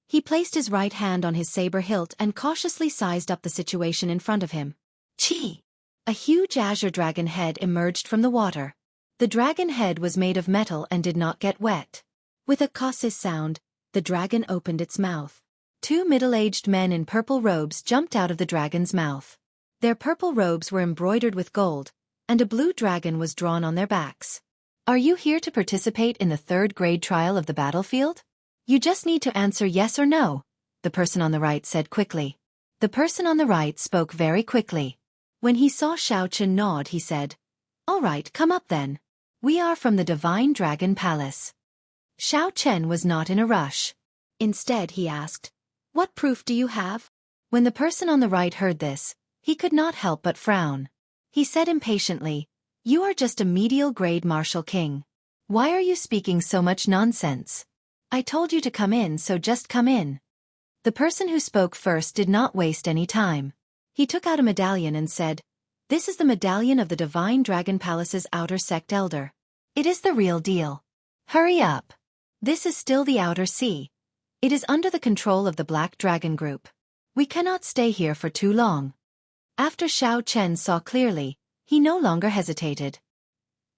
He placed his right hand on his saber hilt and cautiously sized up the situation in front of him. Chi! A huge azure dragon head emerged from the water. The dragon head was made of metal and did not get wet. With a cautious sound, the dragon opened its mouth. Two middle-aged men in purple robes jumped out of the dragon's mouth. Their purple robes were embroidered with gold, and a blue dragon was drawn on their backs. Are you here to participate in the third-grade trial of the battlefield? You just need to answer yes or no, the person on the right said quickly. The person on the right spoke very quickly. When he saw Xiao Chen nod, he said, All right, come up then. We are from the Divine Dragon Palace. Xiao Chen was not in a rush. Instead, he asked, What proof do you have? When the person on the right heard this, he could not help but frown. He said impatiently, You are just a medial grade martial king. Why are you speaking so much nonsense? I told you to come in, so just come in. The person who spoke first did not waste any time. He took out a medallion and said, This is the medallion of the Divine Dragon Palace's outer sect elder. It is the real deal. Hurry up. This is still the outer sea. It is under the control of the Black Dragon Group. We cannot stay here for too long. After Xiao Chen saw clearly, he no longer hesitated.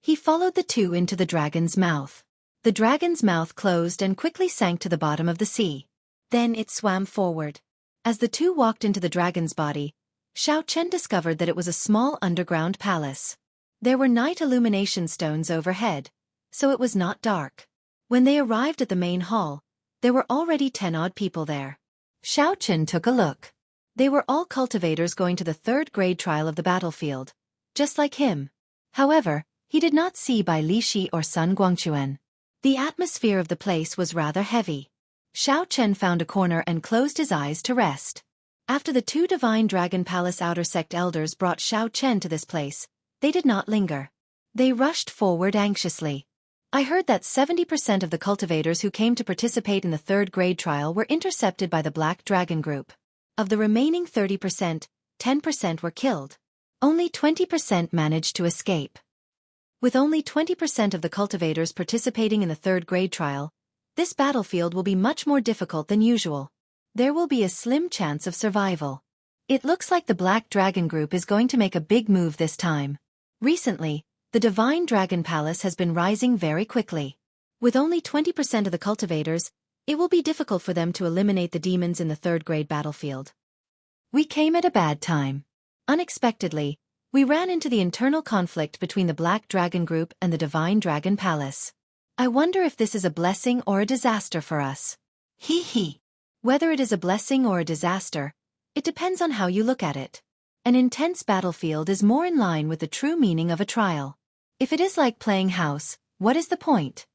He followed the two into the dragon's mouth. The dragon's mouth closed and quickly sank to the bottom of the sea. Then it swam forward. As the two walked into the dragon's body, Xiao Chen discovered that it was a small underground palace. There were night illumination stones overhead, so it was not dark. When they arrived at the main hall, there were already 10-odd people there. Xiao Chen took a look. They were all cultivators going to the third-grade trial of the battlefield, just like him. However, he did not see Bai Lishi or Sun Guangquan. The atmosphere of the place was rather heavy. Xiao Chen found a corner and closed his eyes to rest. After the two Divine Dragon Palace outer sect elders brought Xiao Chen to this place, they did not linger. They rushed forward anxiously. I heard that 70% of the cultivators who came to participate in the third-grade trial were intercepted by the Black Dragon Group. Of the remaining 30%, 10% were killed. Only 20% managed to escape. With only 20% of the cultivators participating in the third-grade trial, this battlefield will be much more difficult than usual. There will be a slim chance of survival. It looks like the Black Dragon Group is going to make a big move this time. Recently, the Divine Dragon Palace has been rising very quickly. With only 20% of the cultivators, it will be difficult for them to eliminate the demons in the third-grade battlefield. We came at a bad time. Unexpectedly, we ran into the internal conflict between the Black Dragon Group and the Divine Dragon Palace. I wonder if this is a blessing or a disaster for us. Hee hee. Whether it is a blessing or a disaster, it depends on how you look at it. An intense battlefield is more in line with the true meaning of a trial. If it is like playing house, what is the point?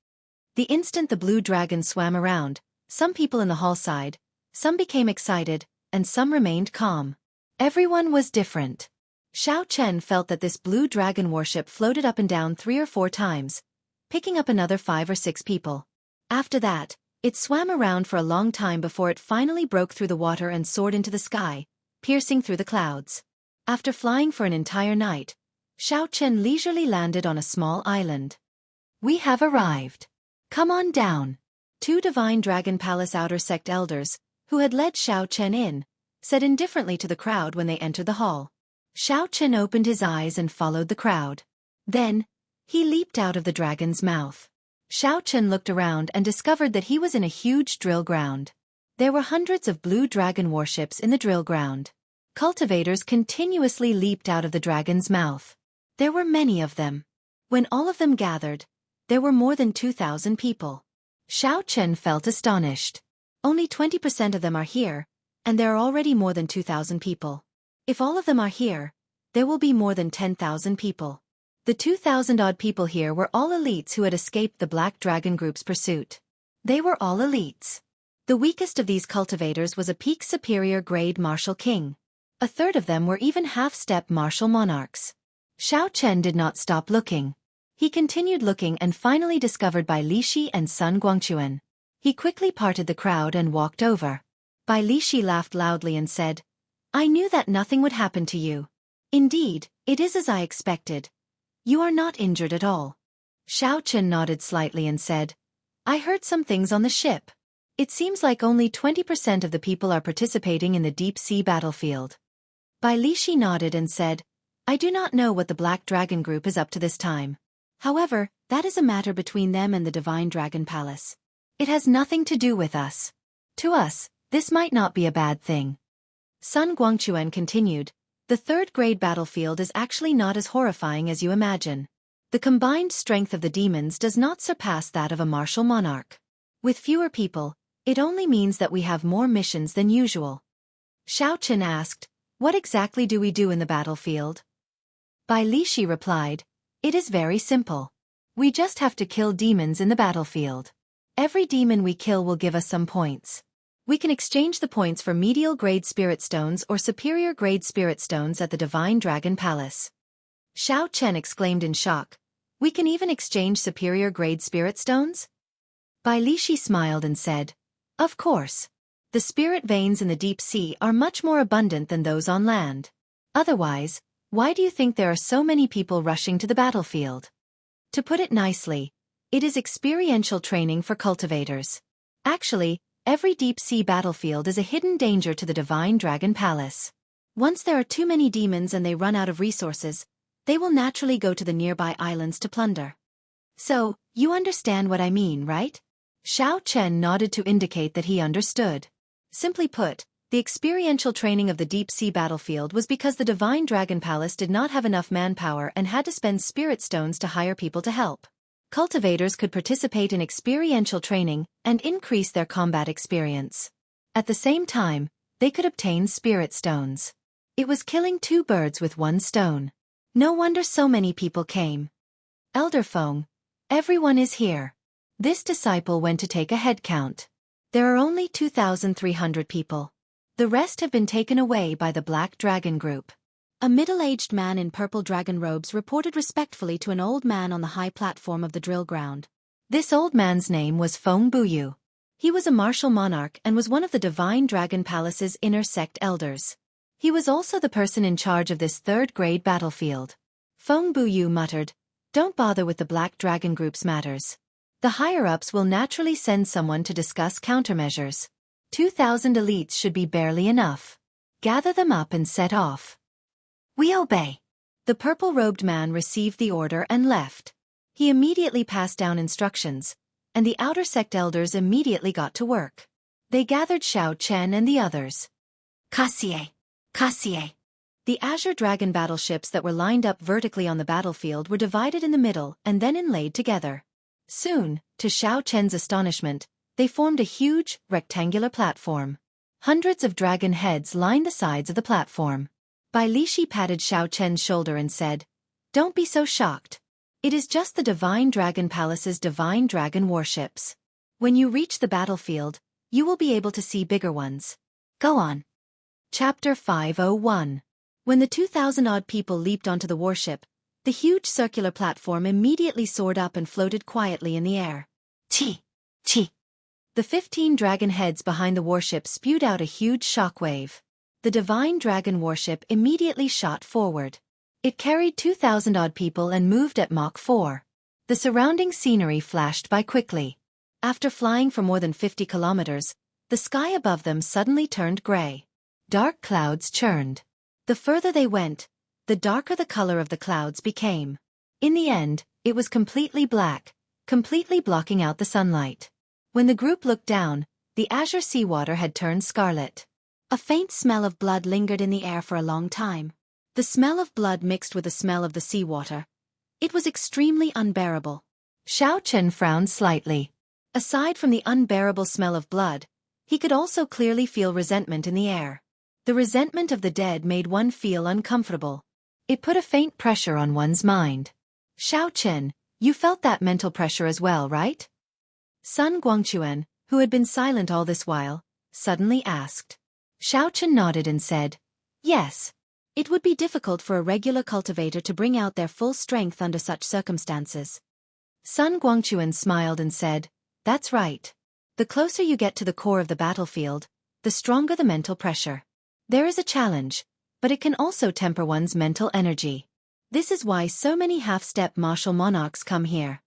The instant the blue dragon swam around, some people in the hall sighed, some became excited, and some remained calm. Everyone was different. Xiao Chen felt that this blue dragon warship floated up and down 3 or 4 times, picking up another 5 or 6 people. After that, it swam around for a long time before it finally broke through the water and soared into the sky, piercing through the clouds. After flying for an entire night, Xiao Chen leisurely landed on a small island. "We have arrived. Come on down," 2 Divine Dragon Palace Outer Sect elders, who had led Xiao Chen in, said indifferently to the crowd when they entered the hall. Xiao Chen opened his eyes and followed the crowd. Then, he leaped out of the dragon's mouth. Xiao Chen looked around and discovered that he was in a huge drill ground. There were hundreds of blue dragon warships in the drill ground. Cultivators continuously leaped out of the dragon's mouth. There were many of them. When all of them gathered, there were more than 2,000 people. Xiao Chen felt astonished. Only 20% of them are here, and there are already more than 2,000 people. If all of them are here, there will be more than 10,000 people. The 2,000-odd people here were all elites who had escaped the Black Dragon Group's pursuit. They were all elites. The weakest of these cultivators was a peak superior grade martial king. A third of them were even half-step martial monarchs. Xiao Chen did not stop looking. He continued looking and finally discovered Bai Lishi and Sun Guangquan. He quickly parted the crowd and walked over. Bai Lishi laughed loudly and said, "I knew that nothing would happen to you. Indeed, it is as I expected. You are not injured at all." Xiao Chen nodded slightly and said, "I heard some things on the ship. It seems like only 20% of the people are participating in the deep-sea battlefield." Bai Lishi nodded and said, "I do not know what the Black Dragon Group is up to this time. However, that is a matter between them and the Divine Dragon Palace. It has nothing to do with us. To us, this might not be a bad thing." Sun Guangquan continued, "The third-grade battlefield is actually not as horrifying as you imagine. The combined strength of the demons does not surpass that of a martial monarch. With fewer people, it only means that we have more missions than usual." Xiao Chen asked, "What exactly do we do in the battlefield?" Bai Lishi replied, "It is very simple. We just have to kill demons in the battlefield. Every demon we kill will give us some points. We can exchange the points for medial-grade spirit stones or superior-grade spirit stones at the Divine Dragon Palace." Xiao Chen exclaimed in shock, "We can even exchange superior-grade spirit stones?" Bai Lishi smiled and said, "Of course. The spirit veins in the deep sea are much more abundant than those on land. Otherwise, why do you think there are so many people rushing to the battlefield? To put it nicely, it is experiential training for cultivators. Actually, every deep-sea battlefield is a hidden danger to the Divine Dragon Palace. Once there are too many demons and they run out of resources, they will naturally go to the nearby islands to plunder. So, you understand what I mean, right?" Xiao Chen nodded to indicate that he understood. Simply put, the experiential training of the deep-sea battlefield was because the Divine Dragon Palace did not have enough manpower and had to spend spirit stones to hire people to help. Cultivators could participate in experiential training and increase their combat experience. At the same time, they could obtain spirit stones. It was killing 2 birds with 1 stone. No wonder so many people came. "Elder Feng, everyone is here." This disciple went to take a head count. There are only 2,300 people. The rest have been taken away by the Black Dragon Group. A middle-aged man in purple dragon robes reported respectfully to an old man on the high platform of the drill ground. This old man's name was Feng Buyu. He was a martial monarch and was one of the Divine Dragon Palace's inner sect elders. He was also the person in charge of this third-grade battlefield. Feng Buyu muttered, "Don't bother with the Black Dragon Group's matters. The higher-ups will naturally send someone to discuss countermeasures. 2,000 elites should be barely enough. Gather them up and set off." "We obey." The purple-robed man received the order and left. He immediately passed down instructions, and the outer sect elders immediately got to work. They gathered Xiao Chen and the others. "Cassier! Cassier!" The azure dragon battleships that were lined up vertically on the battlefield were divided in the middle and then inlaid together. Soon, to Xiao Chen's astonishment, they formed a huge, rectangular platform. Hundreds of dragon heads lined the sides of the platform. Bai Lishi patted Xiao Chen's shoulder and said, "Don't be so shocked. It is just the Divine Dragon Palace's Divine Dragon warships. When you reach the battlefield, you will be able to see bigger ones. Go on." Chapter 501. When the 2,000-odd people leaped onto the warship, the huge circular platform immediately soared up and floated quietly in the air. Chi! Chi! The 15 dragon heads behind the warship spewed out a huge shockwave. The divine dragon warship immediately shot forward. It carried 2,000-odd people and moved at Mach 4. The surrounding scenery flashed by quickly. After flying for more than 50 kilometers, the sky above them suddenly turned gray. Dark clouds churned. The further they went, the darker the color of the clouds became. In the end, it was completely black, completely blocking out the sunlight. When the group looked down, the azure seawater had turned scarlet. A faint smell of blood lingered in the air for a long time. The smell of blood mixed with the smell of the seawater. It was extremely unbearable. Xiao Chen frowned slightly. Aside from the unbearable smell of blood, he could also clearly feel resentment in the air. The resentment of the dead made one feel uncomfortable. It put a faint pressure on one's mind. Xiao Chen, you felt that mental pressure as well, right? Sun Guangquan, who had been silent all this while, suddenly asked. Xiao Chen nodded and said, yes. It would be difficult for a regular cultivator to bring out their full strength under such circumstances. Sun Guangquan smiled and said, that's right. The closer you get to the core of the battlefield, the stronger the mental pressure. There is a challenge, but it can also temper one's mental energy. This is why so many half-step martial monarchs come here.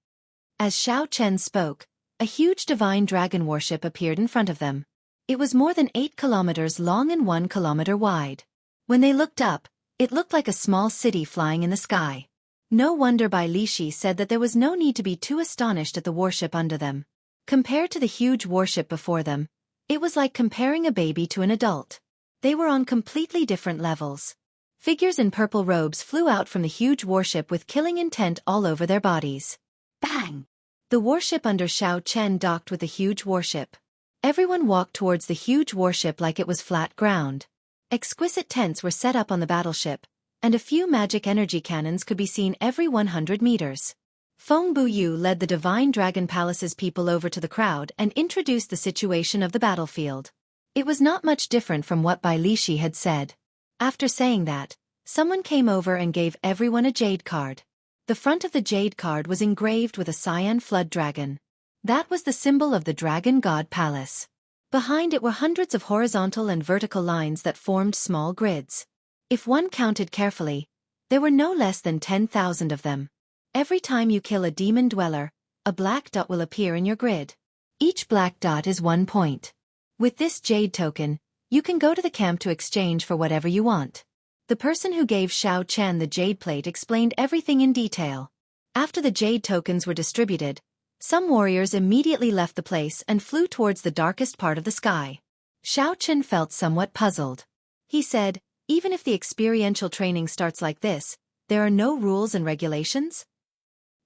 As Xiao Chen spoke, a huge divine dragon warship appeared in front of them. It was more than 8 kilometers long and 1 kilometer wide. When they looked up, it looked like a small city flying in the sky. No wonder Bai Lishi said that there was no need to be too astonished at the warship under them. Compared to the huge warship before them, it was like comparing a baby to an adult. They were on completely different levels. Figures in purple robes flew out from the huge warship with killing intent all over their bodies. Bang! The warship under Xiao Chen docked with the huge warship. Everyone walked towards the huge warship like it was flat ground. Exquisite tents were set up on the battleship, and a few magic energy cannons could be seen every 100 meters. Feng Buyu led the Divine Dragon Palace's people over to the crowd and introduced the situation of the battlefield. It was not much different from what Bai Lishi had said. After saying that, someone came over and gave everyone a jade card. The front of the jade card was engraved with a cyan flood dragon. That was the symbol of the Dragon God Palace. Behind it were hundreds of horizontal and vertical lines that formed small grids. If one counted carefully, there were no less than 10,000 of them. Every time you kill a demon dweller, a black dot will appear in your grid. Each black dot is 1 point. With this jade token, you can go to the camp to exchange for whatever you want. The person who gave Xiao Chen the jade plate explained everything in detail. After the jade tokens were distributed, some warriors immediately left the place and flew towards the darkest part of the sky. Xiao Chen felt somewhat puzzled. He said, even if the experiential training starts like this, there are no rules and regulations?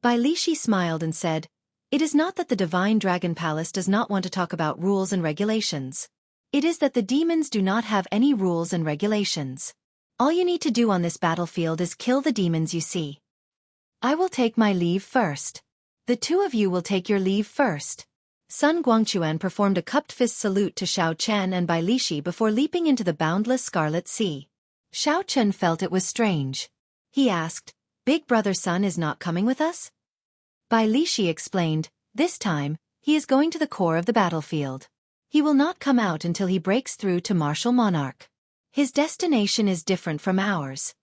Bai Lishi smiled and said, it is not that the Divine Dragon Palace does not want to talk about rules and regulations. It is that the demons do not have any rules and regulations. All you need to do on this battlefield is kill the demons you see. I will take my leave first. The two of you will take your leave first. Sun Guangquan performed a cupped fist salute to Xiao Chen and Bai Lishi before leaping into the boundless scarlet sea. Xiao Chen felt it was strange. He asked, Big Brother Sun is not coming with us? Bai Lishi explained, this time, he is going to the core of the battlefield. He will not come out until he breaks through to Martial Monarch. His destination is different from ours.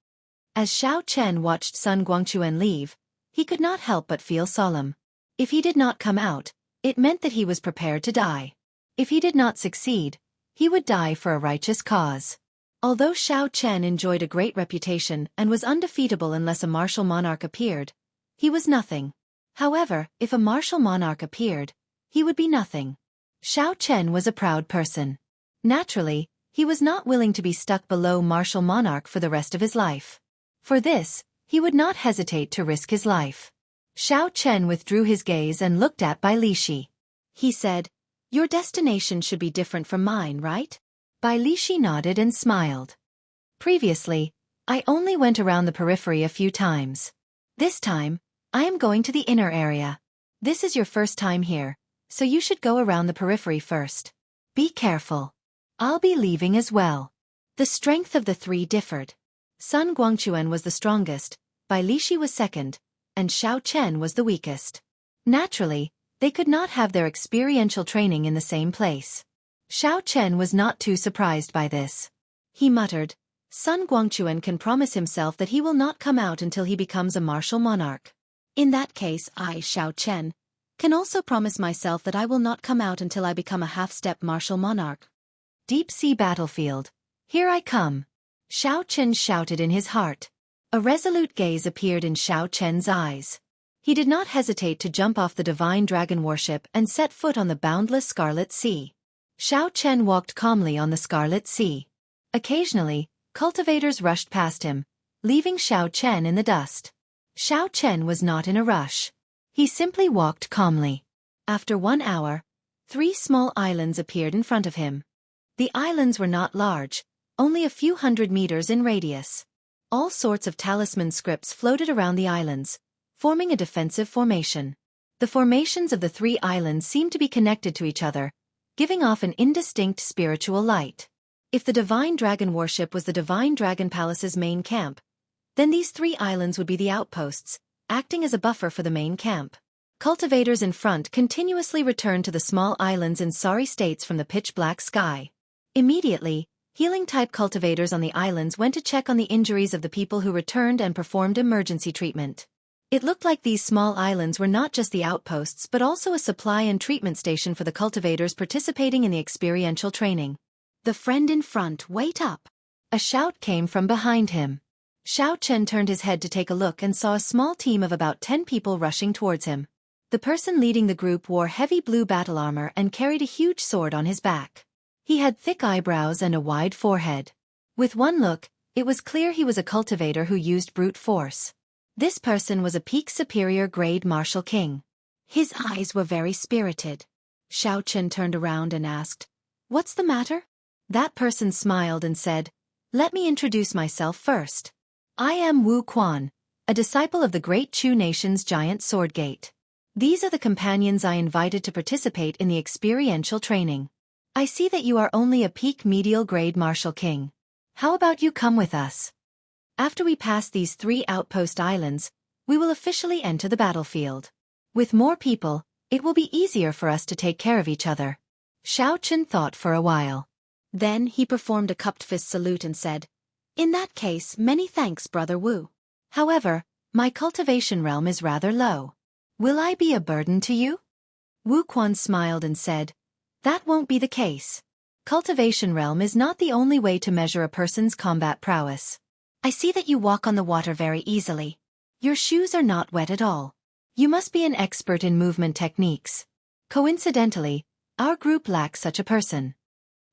As Xiao Chen watched Sun Guangquan leave, he could not help but feel solemn. If he did not come out, it meant that he was prepared to die. If he did not succeed, he would die for a righteous cause. Although Xiao Chen enjoyed a great reputation and was undefeatable unless a martial monarch appeared, he was nothing. However, if a martial monarch appeared, he would be nothing. Xiao Chen was a proud person. Naturally, he was not willing to be stuck below martial monarch for the rest of his life. For this, he would not hesitate to risk his life. Xiao Chen withdrew his gaze and looked at Bai Lishi. He said, your destination should be different from mine, right? Bai Lishi nodded and smiled. Previously, I only went around the periphery a few times. This time, I am going to the inner area. This is your first time here, so you should go around the periphery first. Be careful. I'll be leaving as well. The strength of the three differed. Sun Guangquan was the strongest, Bai Lishi was second, and Xiao Chen was the weakest. Naturally, they could not have their experiential training in the same place. Xiao Chen was not too surprised by this. He muttered, Sun Guangquan can promise himself that he will not come out until he becomes a martial monarch. In that case I, Xiao Chen, can also promise myself that I will not come out until I become a half-step martial monarch. Deep sea battlefield. Here I come. Xiao Chen shouted in his heart. A resolute gaze appeared in Xiao Chen's eyes. He did not hesitate to jump off the divine dragon warship and set foot on the boundless Scarlet Sea. Xiao Chen walked calmly on the Scarlet Sea. Occasionally, cultivators rushed past him, leaving Xiao Chen in the dust. Xiao Chen was not in a rush. He simply walked calmly. After 1 hour, 3 small islands appeared in front of him. The islands were not large, only a few hundred meters in radius. All sorts of talisman scripts floated around the islands, forming a defensive formation. The formations of the 3 islands seemed to be connected to each other, giving off an indistinct spiritual light. If the Divine Dragon warship was the Divine Dragon Palace's main camp, then these 3 islands would be the outposts, acting as a buffer for the main camp. Cultivators in front continuously returned to the small islands in sorry states from the pitch-black sky. Immediately, healing-type cultivators on the islands went to check on the injuries of the people who returned and performed emergency treatment. It looked like these small islands were not just the outposts but also a supply and treatment station for the cultivators participating in the experiential training. The friend in front, wait up! A shout came from behind him. Xiao Chen turned his head to take a look and saw a small team of about 10 people rushing towards him. The person leading the group wore heavy blue battle armor and carried a huge sword on his back. He had thick eyebrows and a wide forehead. With one look, it was clear he was a cultivator who used brute force. This person was a peak superior grade martial king. His eyes were very spirited. Xiao Chen turned around and asked, "What's the matter?" That person smiled and said, "Let me introduce myself first. I am Wu Quan, a disciple of the great Chu nation's giant Swordgate. These are the companions I invited to participate in the experiential training. I see that you are only a peak medial grade martial king. How about you come with us? After we pass these 3 outpost islands, we will officially enter the battlefield. With more people, it will be easier for us to take care of each other." Xiao Chen thought for a while. Then he performed a cupped fist salute and said, "In that case, many thanks, Brother Wu. However, my cultivation realm is rather low. Will I be a burden to you?" Wu Quan smiled and said, "That won't be the case. Cultivation realm is not the only way to measure a person's combat prowess. I see that you walk on the water very easily. Your shoes are not wet at all. You must be an expert in movement techniques. Coincidentally, our group lacks such a person."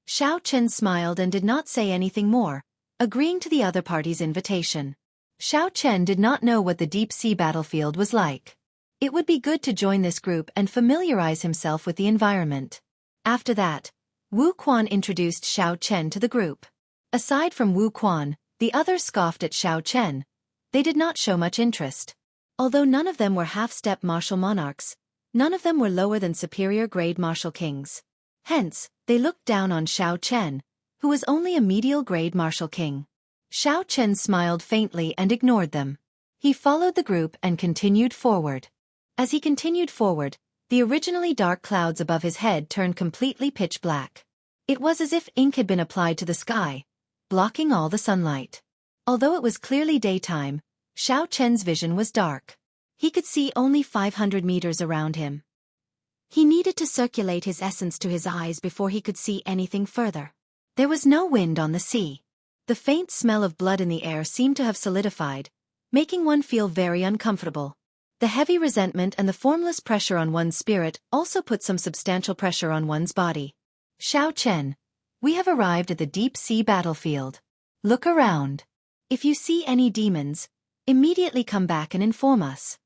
Xiao Chen smiled and did not say anything more, agreeing to the other party's invitation. Xiao Chen did not know what the deep-sea battlefield was like. It would be good to join this group and familiarize himself with the environment. After that, Wu Quan introduced Xiao Chen to the group. Aside from Wu Quan, the others scoffed at Xiao Chen. They did not show much interest. Although none of them were half-step martial monarchs, none of them were lower than superior-grade martial kings. Hence, they looked down on Xiao Chen, who was only a medial-grade martial king. Xiao Chen smiled faintly and ignored them. He followed the group and continued forward. As he continued forward, the originally dark clouds above his head turned completely pitch black. It was as if ink had been applied to the sky, blocking all the sunlight. Although it was clearly daytime, Xiao Chen's vision was dark. He could see only 500 meters around him. He needed to circulate his essence to his eyes before he could see anything further. There was no wind on the sea. The faint smell of blood in the air seemed to have solidified, making one feel very uncomfortable. The heavy resentment and the formless pressure on one's spirit also put some substantial pressure on one's body. "Xiao Chen, we have arrived at the deep-sea battlefield. Look around. If you see any demons, immediately come back and inform us."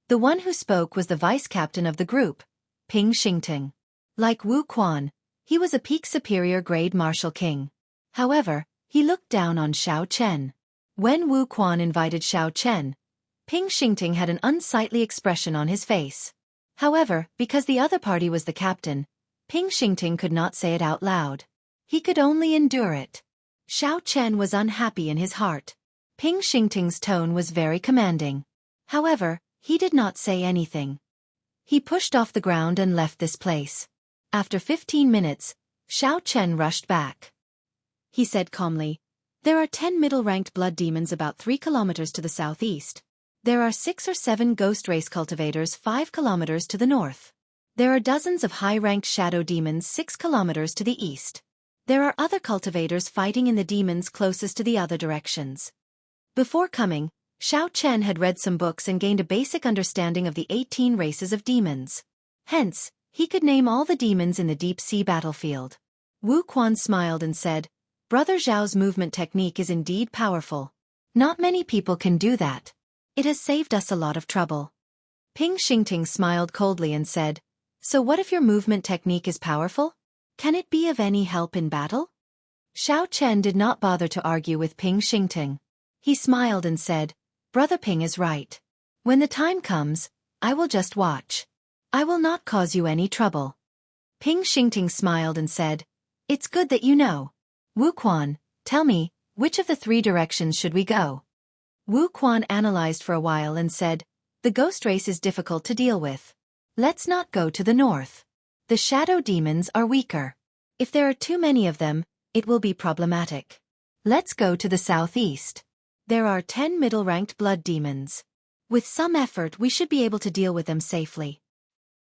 The one who spoke was the vice-captain of the group, Ping Xingting. Like Wu Quan, he was a peak superior grade martial king. However, he looked down on Xiao Chen. When Wu Quan invited Xiao Chen, Ping Xingting had an unsightly expression on his face. However, because the other party was the captain, Ping Xingting could not say it out loud. He could only endure it. Xiao Chen was unhappy in his heart. Ping Xingting's tone was very commanding. However, he did not say anything. He pushed off the ground and left this place. After 15 minutes, Xiao Chen rushed back. He said calmly, "There are 10 middle-ranked blood demons about 3 kilometers to the southeast. There are 6 or 7 ghost race cultivators 5 kilometers to the north. There are dozens of high-ranked shadow demons 6 kilometers to the east. There are other cultivators fighting in the demons closest to the other directions." Before coming, Xiao Chen had read some books and gained a basic understanding of the 18 races of demons. Hence, he could name all the demons in the deep-sea battlefield. Wu Quan smiled and said, "Brother Zhao's movement technique is indeed powerful. Not many people can do that. It has saved us a lot of trouble." Ping Xingting smiled coldly and said, "So what if your movement technique is powerful? Can it be of any help in battle?" Xiao Chen did not bother to argue with Ping Xingting. He smiled and said, "Brother Ping is right. When the time comes, I will just watch. I will not cause you any trouble." Ping Xingting smiled and said, "It's good that you know. Wu Quan, tell me, which of the 3 directions should we go?" Wu Quan analyzed for a while and said, "The ghost race is difficult to deal with. Let's not go to the north. The shadow demons are weaker. If there are too many of them, it will be problematic. Let's go to the southeast. There are 10 middle-ranked blood demons. With some effort we should be able to deal with them safely."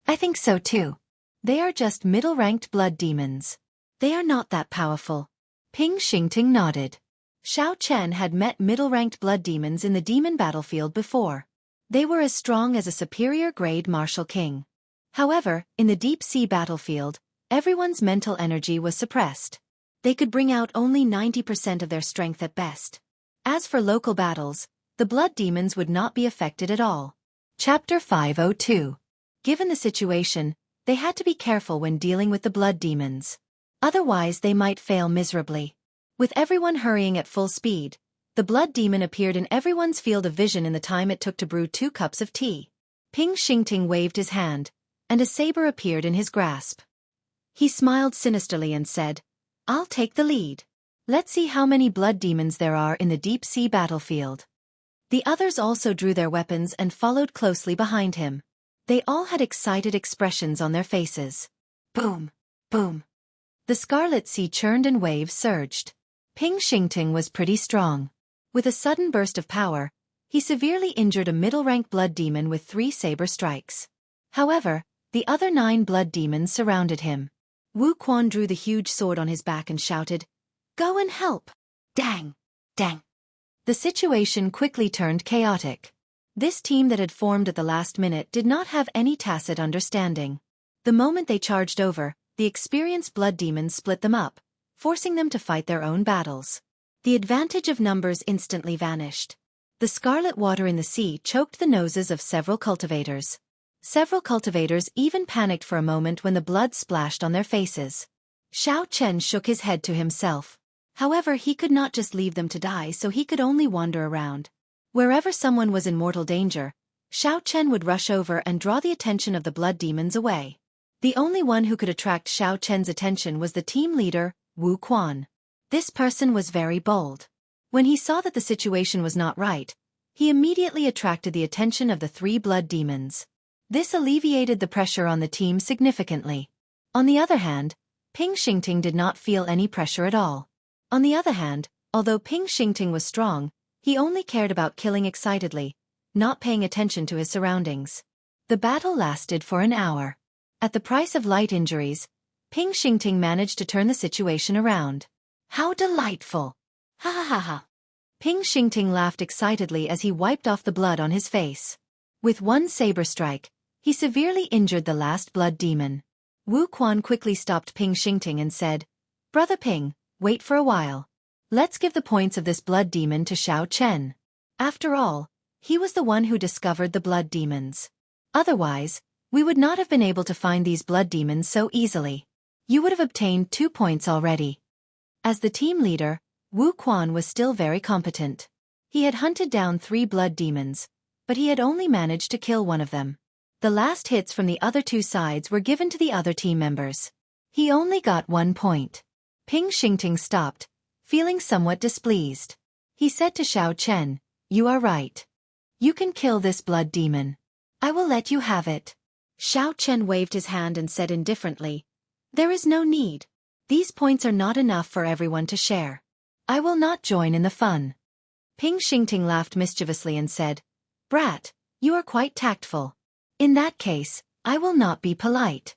"I think so too. They are just middle-ranked blood demons. They are not that powerful." Ping Xingting nodded. Xiao Chen had met middle-ranked blood demons in the demon battlefield before. They were as strong as a superior-grade martial king. However, in the deep-sea battlefield, everyone's mental energy was suppressed. They could bring out only 90% of their strength at best. As for local battles, the blood demons would not be affected at all. Chapter 502. Given the situation, they had to be careful when dealing with the blood demons. Otherwise they might fail miserably. With everyone hurrying at full speed, the blood demon appeared in everyone's field of vision in the time it took to brew 2 cups of tea. Ping Xingting waved his hand, and a saber appeared in his grasp. He smiled sinisterly and said, "I'll take the lead. Let's see how many blood demons there are in the deep-sea battlefield." The others also drew their weapons and followed closely behind him. They all had excited expressions on their faces. Boom! Boom! The scarlet sea churned and waves surged. Ping Xingting was pretty strong. With a sudden burst of power, he severely injured a middle-ranked blood demon with 3 saber strikes. However, the other 9 blood demons surrounded him. Wu Quan drew the huge sword on his back and shouted, "Go and help!" Dang! Dang! The situation quickly turned chaotic. This team that had formed at the last minute did not have any tacit understanding. The moment they charged over, the experienced blood demons split them up, forcing them to fight their own battles. The advantage of numbers instantly vanished. The scarlet water in the sea choked the noses of several cultivators. Several cultivators even panicked for a moment when the blood splashed on their faces. Xiao Chen shook his head to himself. However, he could not just leave them to die, so he could only wander around. Wherever someone was in mortal danger, Xiao Chen would rush over and draw the attention of the blood demons away. The only one who could attract Xiao Chen's attention was the team leader, Wu Quan. This person was very bold. When he saw that the situation was not right, he immediately attracted the attention of the 3 blood demons. This alleviated the pressure on the team significantly. On the other hand, Ping Xingting did not feel any pressure at all. On the other hand, although Ping Xingting was strong, he only cared about killing excitedly, not paying attention to his surroundings. The battle lasted for an hour. At the price of light injuries, Ping Xingting managed to turn the situation around. "How delightful! Ha ha ha ha!" Ping Xingting laughed excitedly as he wiped off the blood on his face. With 1 saber strike, he severely injured the last blood demon. Wu Quan quickly stopped Ping Xingting and said, "Brother Ping, wait for a while. Let's give the points of this blood demon to Xiao Chen. After all, he was the one who discovered the blood demons. Otherwise, we would not have been able to find these blood demons so easily. You would have obtained 2 points already." As the team leader, Wu Quan was still very competent. He had hunted down 3 blood demons, but he had only managed to kill one of them. The last hits from the other 2 sides were given to the other team members. He only got 1 point. Ping Xingting stopped, feeling somewhat displeased. He said to Xiao Chen, "You are right. You can kill this blood demon. I will let you have it." Xiao Chen waved his hand and said indifferently, "There is no need. These points are not enough for everyone to share. I will not join in the fun." Ping Xingting laughed mischievously and said, "Brat, you are quite tactful. In that case, I will not be polite."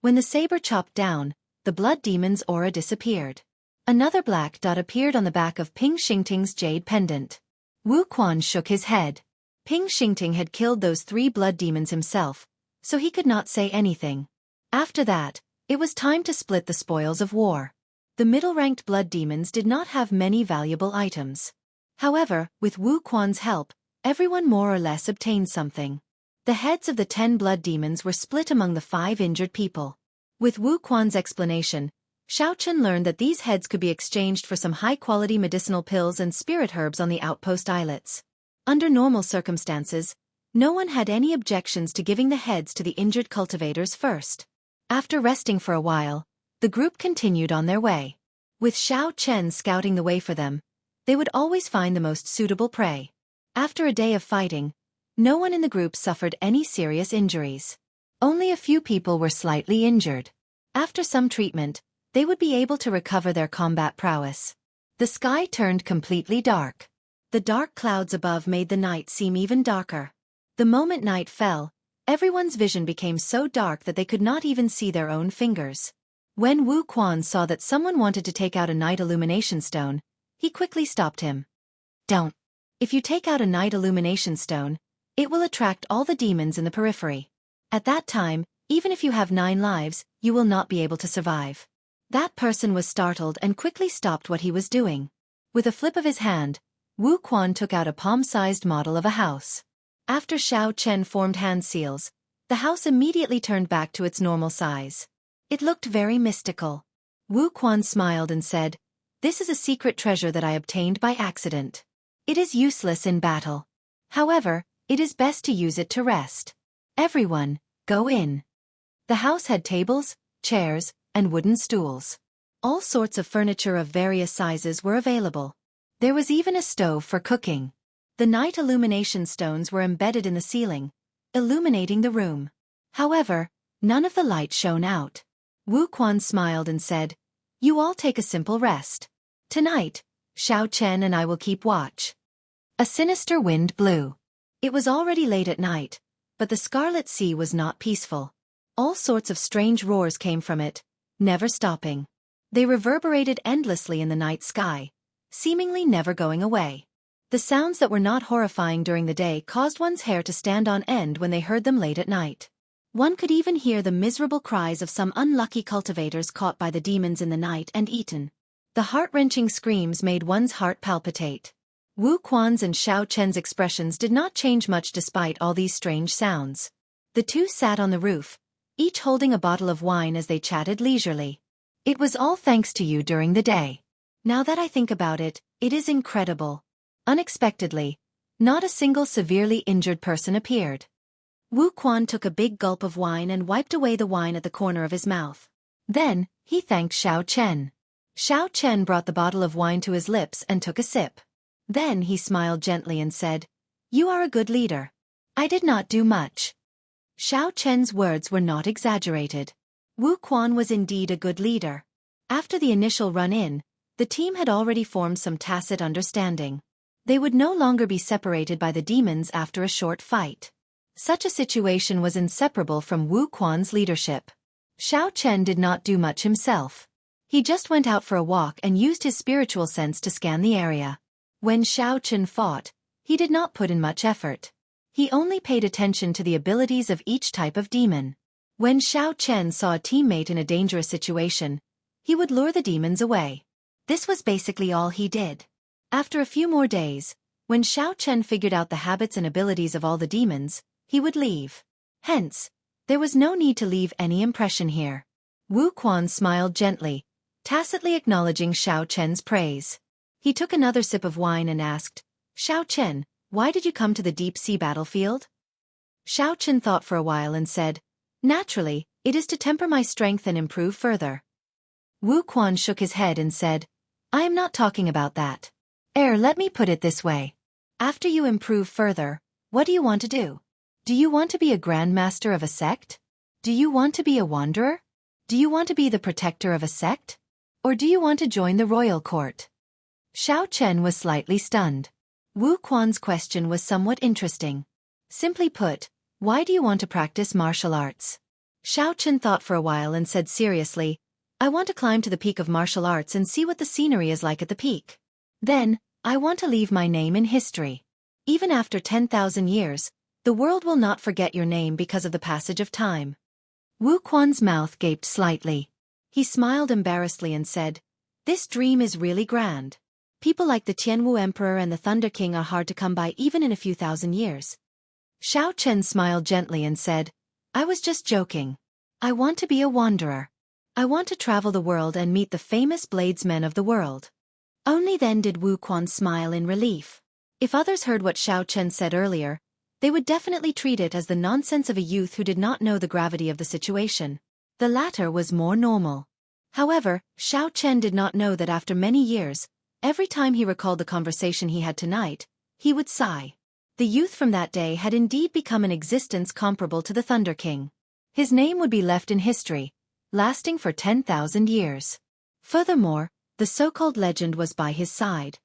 When the saber chopped down, the blood demon's aura disappeared. Another black dot appeared on the back of Ping Xingting's jade pendant. Wu Quan shook his head. Ping Xingting had killed those 3 blood demons himself, so he could not say anything. After that, it was time to split the spoils of war. The middle-ranked blood demons did not have many valuable items. However, with Wu Quan's help, everyone more or less obtained something. The heads of the 10 blood demons were split among the 5 injured people. With Wu Quan's explanation, Xiao Chen learned that these heads could be exchanged for some high-quality medicinal pills and spirit herbs on the outpost islets. Under normal circumstances, no one had any objections to giving the heads to the injured cultivators first. After resting for a while, the group continued on their way. With Xiao Chen scouting the way for them, they would always find the most suitable prey. After a day of fighting, no one in the group suffered any serious injuries. Only a few people were slightly injured. After some treatment, they would be able to recover their combat prowess. The sky turned completely dark. The dark clouds above made the night seem even darker. The moment night fell, everyone's vision became so dark that they could not even see their own fingers. When Wu Quan saw that someone wanted to take out a night illumination stone, he quickly stopped him. "Don't. If you take out a night illumination stone, it will attract all the demons in the periphery. At that time, even if you have 9 lives, you will not be able to survive." That person was startled and quickly stopped what he was doing. With a flip of his hand, Wu Quan took out a palm-sized model of a house. After Xiao Chen formed hand seals, the house immediately turned back to its normal size. It looked very mystical. Wu Quan smiled and said, "This is a secret treasure that I obtained by accident. It is useless in battle. However, it is best to use it to rest. Everyone, go in." The house had tables, chairs, and wooden stools. All sorts of furniture of various sizes were available. There was even a stove for cooking. The night illumination stones were embedded in the ceiling, illuminating the room. However, none of the light shone out. Wu Quan smiled and said, "You all take a simple rest. Tonight, Xiao Chen and I will keep watch." A sinister wind blew. It was already late at night, but the Scarlet Sea was not peaceful. All sorts of strange roars came from it, never stopping. They reverberated endlessly in the night sky, seemingly never going away. The sounds that were not horrifying during the day caused one's hair to stand on end when they heard them late at night. One could even hear the miserable cries of some unlucky cultivators caught by the demons in the night and eaten. The heart-wrenching screams made one's heart palpitate. Wu Quan's and Xiao Chen's expressions did not change much despite all these strange sounds. The two sat on the roof, each holding a bottle of wine as they chatted leisurely. "It was all thanks to you during the day. Now that I think about it, it is incredible. Unexpectedly, not a single severely injured person appeared." Wu Quan took a big gulp of wine and wiped away the wine at the corner of his mouth. Then, he thanked Xiao Chen. Xiao Chen brought the bottle of wine to his lips and took a sip. Then he smiled gently and said, "You are a good leader." "I did not do much." Xiao Chen's words were not exaggerated. Wu Quan was indeed a good leader. After the initial run-in, the team had already formed some tacit understanding. They would no longer be separated by the demons after a short fight. Such a situation was inseparable from Wu Quan's leadership. Xiao Chen did not do much himself. He just went out for a walk and used his spiritual sense to scan the area. When Xiao Chen fought, he did not put in much effort. He only paid attention to the abilities of each type of demon. When Xiao Chen saw a teammate in a dangerous situation, he would lure the demons away. This was basically all he did. After a few more days, when Xiao Chen figured out the habits and abilities of all the demons, he would leave. Hence, there was no need to leave any impression here. Wu Quan smiled gently, tacitly acknowledging Xiao Chen's praise. He took another sip of wine and asked, "Xiao Chen, why did you come to the deep-sea battlefield?" Xiao Chen thought for a while and said, "Naturally, it is to temper my strength and improve further." Wu Quan shook his head and said, "I am not talking about that. Let me put it this way. After you improve further, what do you want to do? Do you want to be a grandmaster of a sect? Do you want to be a wanderer? Do you want to be the protector of a sect? Or do you want to join the royal court? Xiao Chen was slightly stunned. Wu Quan's question was somewhat interesting. Simply put, why do you want to practice martial arts? Xiao Chen thought for a while and said seriously, I want to climb to the peak of martial arts and see what the scenery is like at the peak. Then, I want to leave my name in history. Even after 10,000 years, the world will not forget your name because of the passage of time. Wu Quan's mouth gaped slightly. He smiled embarrassedly and said, This dream is really grand. People like the Tianwu Emperor and the Thunder King are hard to come by even in a few thousand years. Xiao Chen smiled gently and said, I was just joking. I want to be a wanderer. I want to travel the world and meet the famous bladesmen of the world. Only then did Wu Quan smile in relief. If others heard what Xiao Chen said earlier, they would definitely treat it as the nonsense of a youth who did not know the gravity of the situation. The latter was more normal. However, Xiao Chen did not know that after many years, every time he recalled the conversation he had tonight, he would sigh. The youth from that day had indeed become an existence comparable to the Thunder King. His name would be left in history, lasting for 10,000 years. Furthermore, the so-called legend was by his side.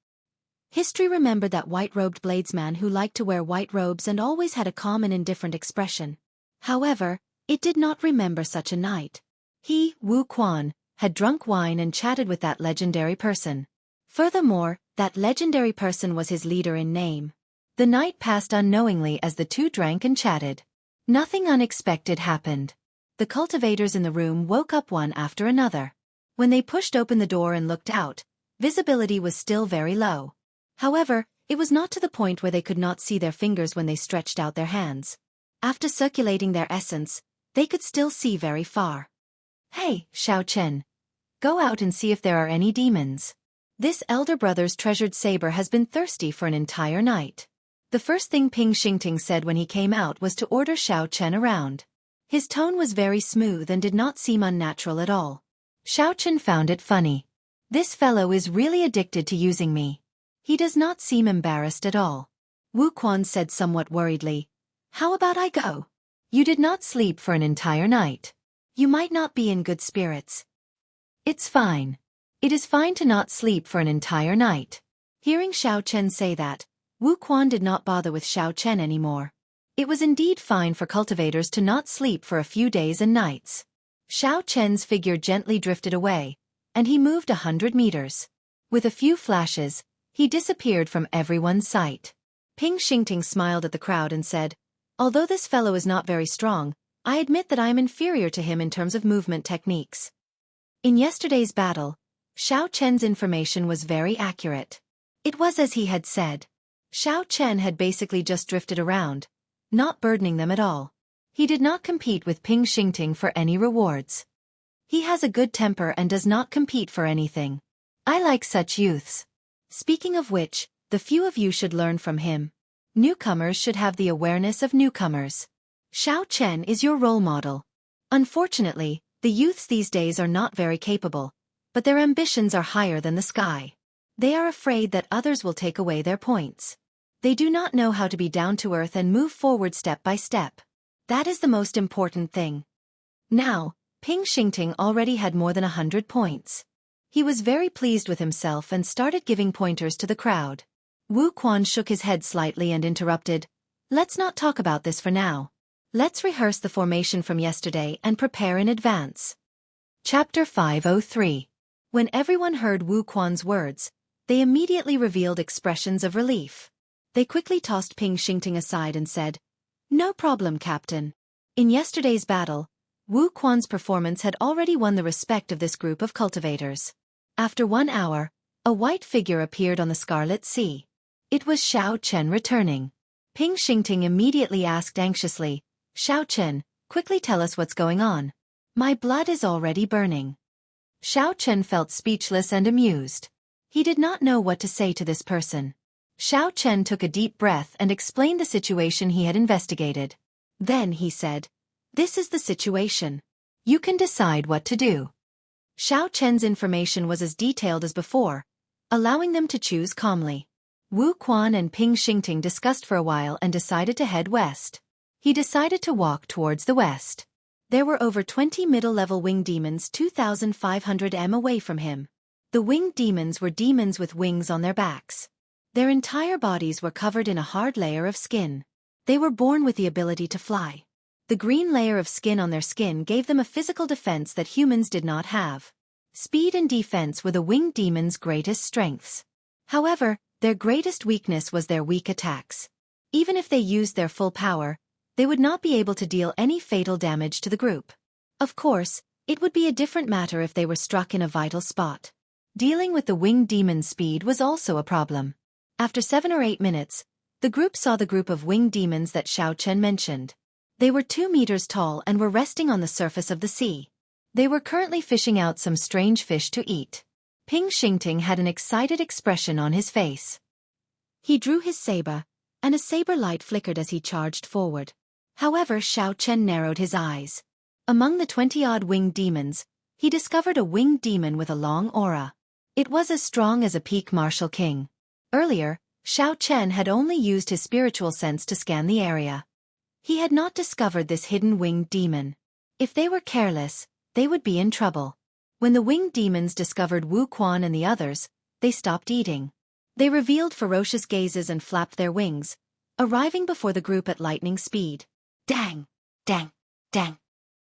History remembered that white-robed bladesman who liked to wear white robes and always had a calm and indifferent expression. However, it did not remember such a night. He, Wu Quan, had drunk wine and chatted with that legendary person. Furthermore, that legendary person was his leader in name. The night passed unknowingly as the two drank and chatted. Nothing unexpected happened. The cultivators in the room woke up one after another. When they pushed open the door and looked out, visibility was still very low. However, it was not to the point where they could not see their fingers when they stretched out their hands. After circulating their essence, they could still see very far. Hey, Xiao Chen. Go out and see if there are any demons. This elder brother's treasured saber has been thirsty for an entire night. The first thing Ping Xingting said when he came out was to order Xiao Chen around. His tone was very smooth and did not seem unnatural at all. Xiao Chen found it funny. This fellow is really addicted to using me. He does not seem embarrassed at all. Wu Quan said somewhat worriedly, How about I go? You did not sleep for an entire night. You might not be in good spirits. It's fine. It is fine to not sleep for an entire night. Hearing Xiao Chen say that, Wu Quan did not bother with Xiao Chen anymore. It was indeed fine for cultivators to not sleep for a few days and nights. Xiao Chen's figure gently drifted away, and he moved 100 meters. With a few flashes, he disappeared from everyone's sight. Ping Xingting smiled at the crowd and said, Although this fellow is not very strong, I admit that I am inferior to him in terms of movement techniques. In yesterday's battle, Xiao Chen's information was very accurate. It was as he had said. Xiao Chen had basically just drifted around, not burdening them at all. He did not compete with Ping Xingting for any rewards. He has a good temper and does not compete for anything. I like such youths. Speaking of which, the few of you should learn from him. Newcomers should have the awareness of newcomers. Xiao Chen is your role model. Unfortunately, the youths these days are not very capable, but their ambitions are higher than the sky. They are afraid that others will take away their points. They do not know how to be down to earth and move forward step by step. That is the most important thing. Now, Ping Xingting already had more than 100 points. He was very pleased with himself and started giving pointers to the crowd. Wu Quan shook his head slightly and interrupted, Let's not talk about this for now. Let's rehearse the formation from yesterday and prepare in advance. Chapter 503. When everyone heard Wu Quan's words, they immediately revealed expressions of relief. They quickly tossed Ping Xingting aside and said, No problem, Captain. In yesterday's battle, Wu Quan's performance had already won the respect of this group of cultivators. After 1 hour, a white figure appeared on the Scarlet Sea. It was Xiao Chen returning. Ping Xingting immediately asked anxiously, Xiao Chen, quickly tell us what's going on. My blood is already burning. Xiao Chen felt speechless and amused. He did not know what to say to this person. Xiao Chen took a deep breath and explained the situation he had investigated. Then he said, This is the situation. You can decide what to do. Xiao Chen's information was as detailed as before, allowing them to choose calmly. Wu Quan and Ping Xingting discussed for a while and decided to head west. He decided to walk towards the west. There were over 20 middle-level winged demons 2,500 m away from him. The winged demons were demons with wings on their backs. Their entire bodies were covered in a hard layer of skin. They were born with the ability to fly. The green layer of skin on their skin gave them a physical defense that humans did not have. Speed and defense were the winged demons' greatest strengths. However, their greatest weakness was their weak attacks. Even if they used their full power, they would not be able to deal any fatal damage to the group. Of course, it would be a different matter if they were struck in a vital spot. Dealing with the winged demon's speed was also a problem. After 7 or 8 minutes, the group saw the group of winged demons that Xiao Chen mentioned. They were 2 meters tall and were resting on the surface of the sea. They were currently fishing out some strange fish to eat. Ping Xingting had an excited expression on his face. He drew his saber, and a saber light flickered as he charged forward. However, Xiao Chen narrowed his eyes. Among the 20-odd winged demons, he discovered a winged demon with a long aura. It was as strong as a peak martial king. Earlier, Xiao Chen had only used his spiritual sense to scan the area. He had not discovered this hidden winged demon. If they were careless, they would be in trouble. When the winged demons discovered Wu Quan and the others, they stopped eating. They revealed ferocious gazes and flapped their wings, arriving before the group at lightning speed. Dang! Dang! Dang!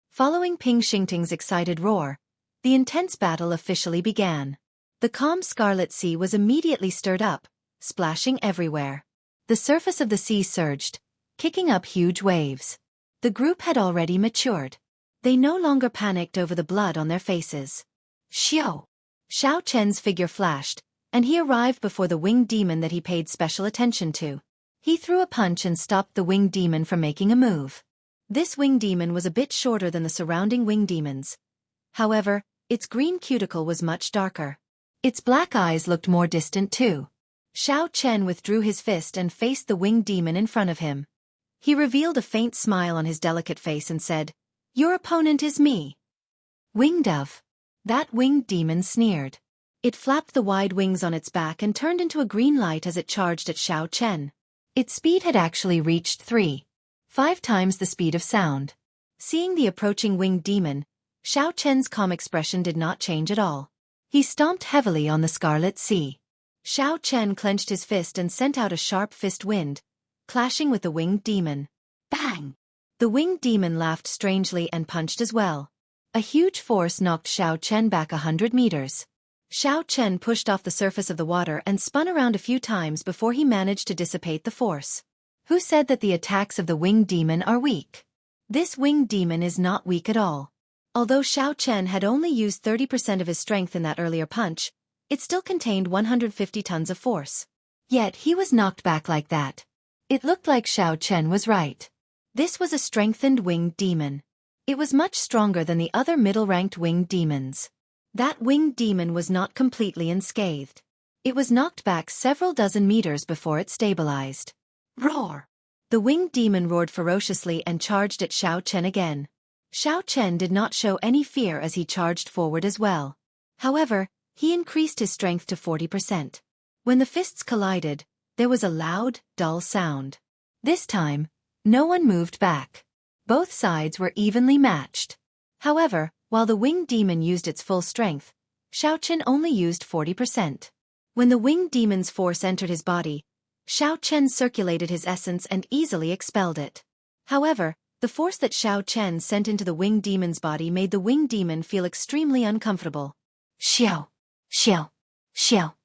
Following Ping Xingting's excited roar, the intense battle officially began. The calm Scarlet Sea was immediately stirred up, splashing everywhere. The surface of the sea surged, kicking up huge waves. The group had already matured. They no longer panicked over the blood on their faces. Xiao! Xiao Chen's figure flashed, and he arrived before the winged demon that he paid special attention to. He threw a punch and stopped the winged demon from making a move. This winged demon was a bit shorter than the surrounding winged demons. However, its green cuticle was much darker. Its black eyes looked more distant too. Xiao Chen withdrew his fist and faced the winged demon in front of him. He revealed a faint smile on his delicate face and said, "Your opponent is me." Winged of. That winged demon sneered. It flapped the wide wings on its back and turned into a green light as it charged at Xiao Chen. Its speed had actually reached 3.5 times the speed of sound. Seeing the approaching winged demon, Xiao Chen's calm expression did not change at all. He stomped heavily on the Scarlet Sea. Xiao Chen clenched his fist and sent out a sharp fist wind, clashing with the winged demon. Bang! The winged demon laughed strangely and punched as well. A huge force knocked Xiao Chen back 100 meters. Xiao Chen pushed off the surface of the water and spun around a few times before he managed to dissipate the force. Who said that the attacks of the winged demon are weak? This winged demon is not weak at all. Although Xiao Chen had only used 30% of his strength in that earlier punch, it still contained 150 tons of force. Yet he was knocked back like that. It looked like Xiao Chen was right. This was a strengthened winged demon. It was much stronger than the other middle-ranked winged demons. That winged demon was not completely unscathed. It was knocked back several dozen meters before it stabilized. Roar! The winged demon roared ferociously and charged at Xiao Chen again. Xiao Chen did not show any fear as he charged forward as well. However, he increased his strength to 40%. When the fists collided, there was a loud, dull sound. This time, no one moved back. Both sides were evenly matched. However, while the winged demon used its full strength, Xiao Chen only used 40%. When the winged demon's force entered his body, Xiao Chen circulated his essence and easily expelled it. However, the force that Xiao Chen sent into the winged demon's body made the winged demon feel extremely uncomfortable. Xiao! Xiao! Xiao!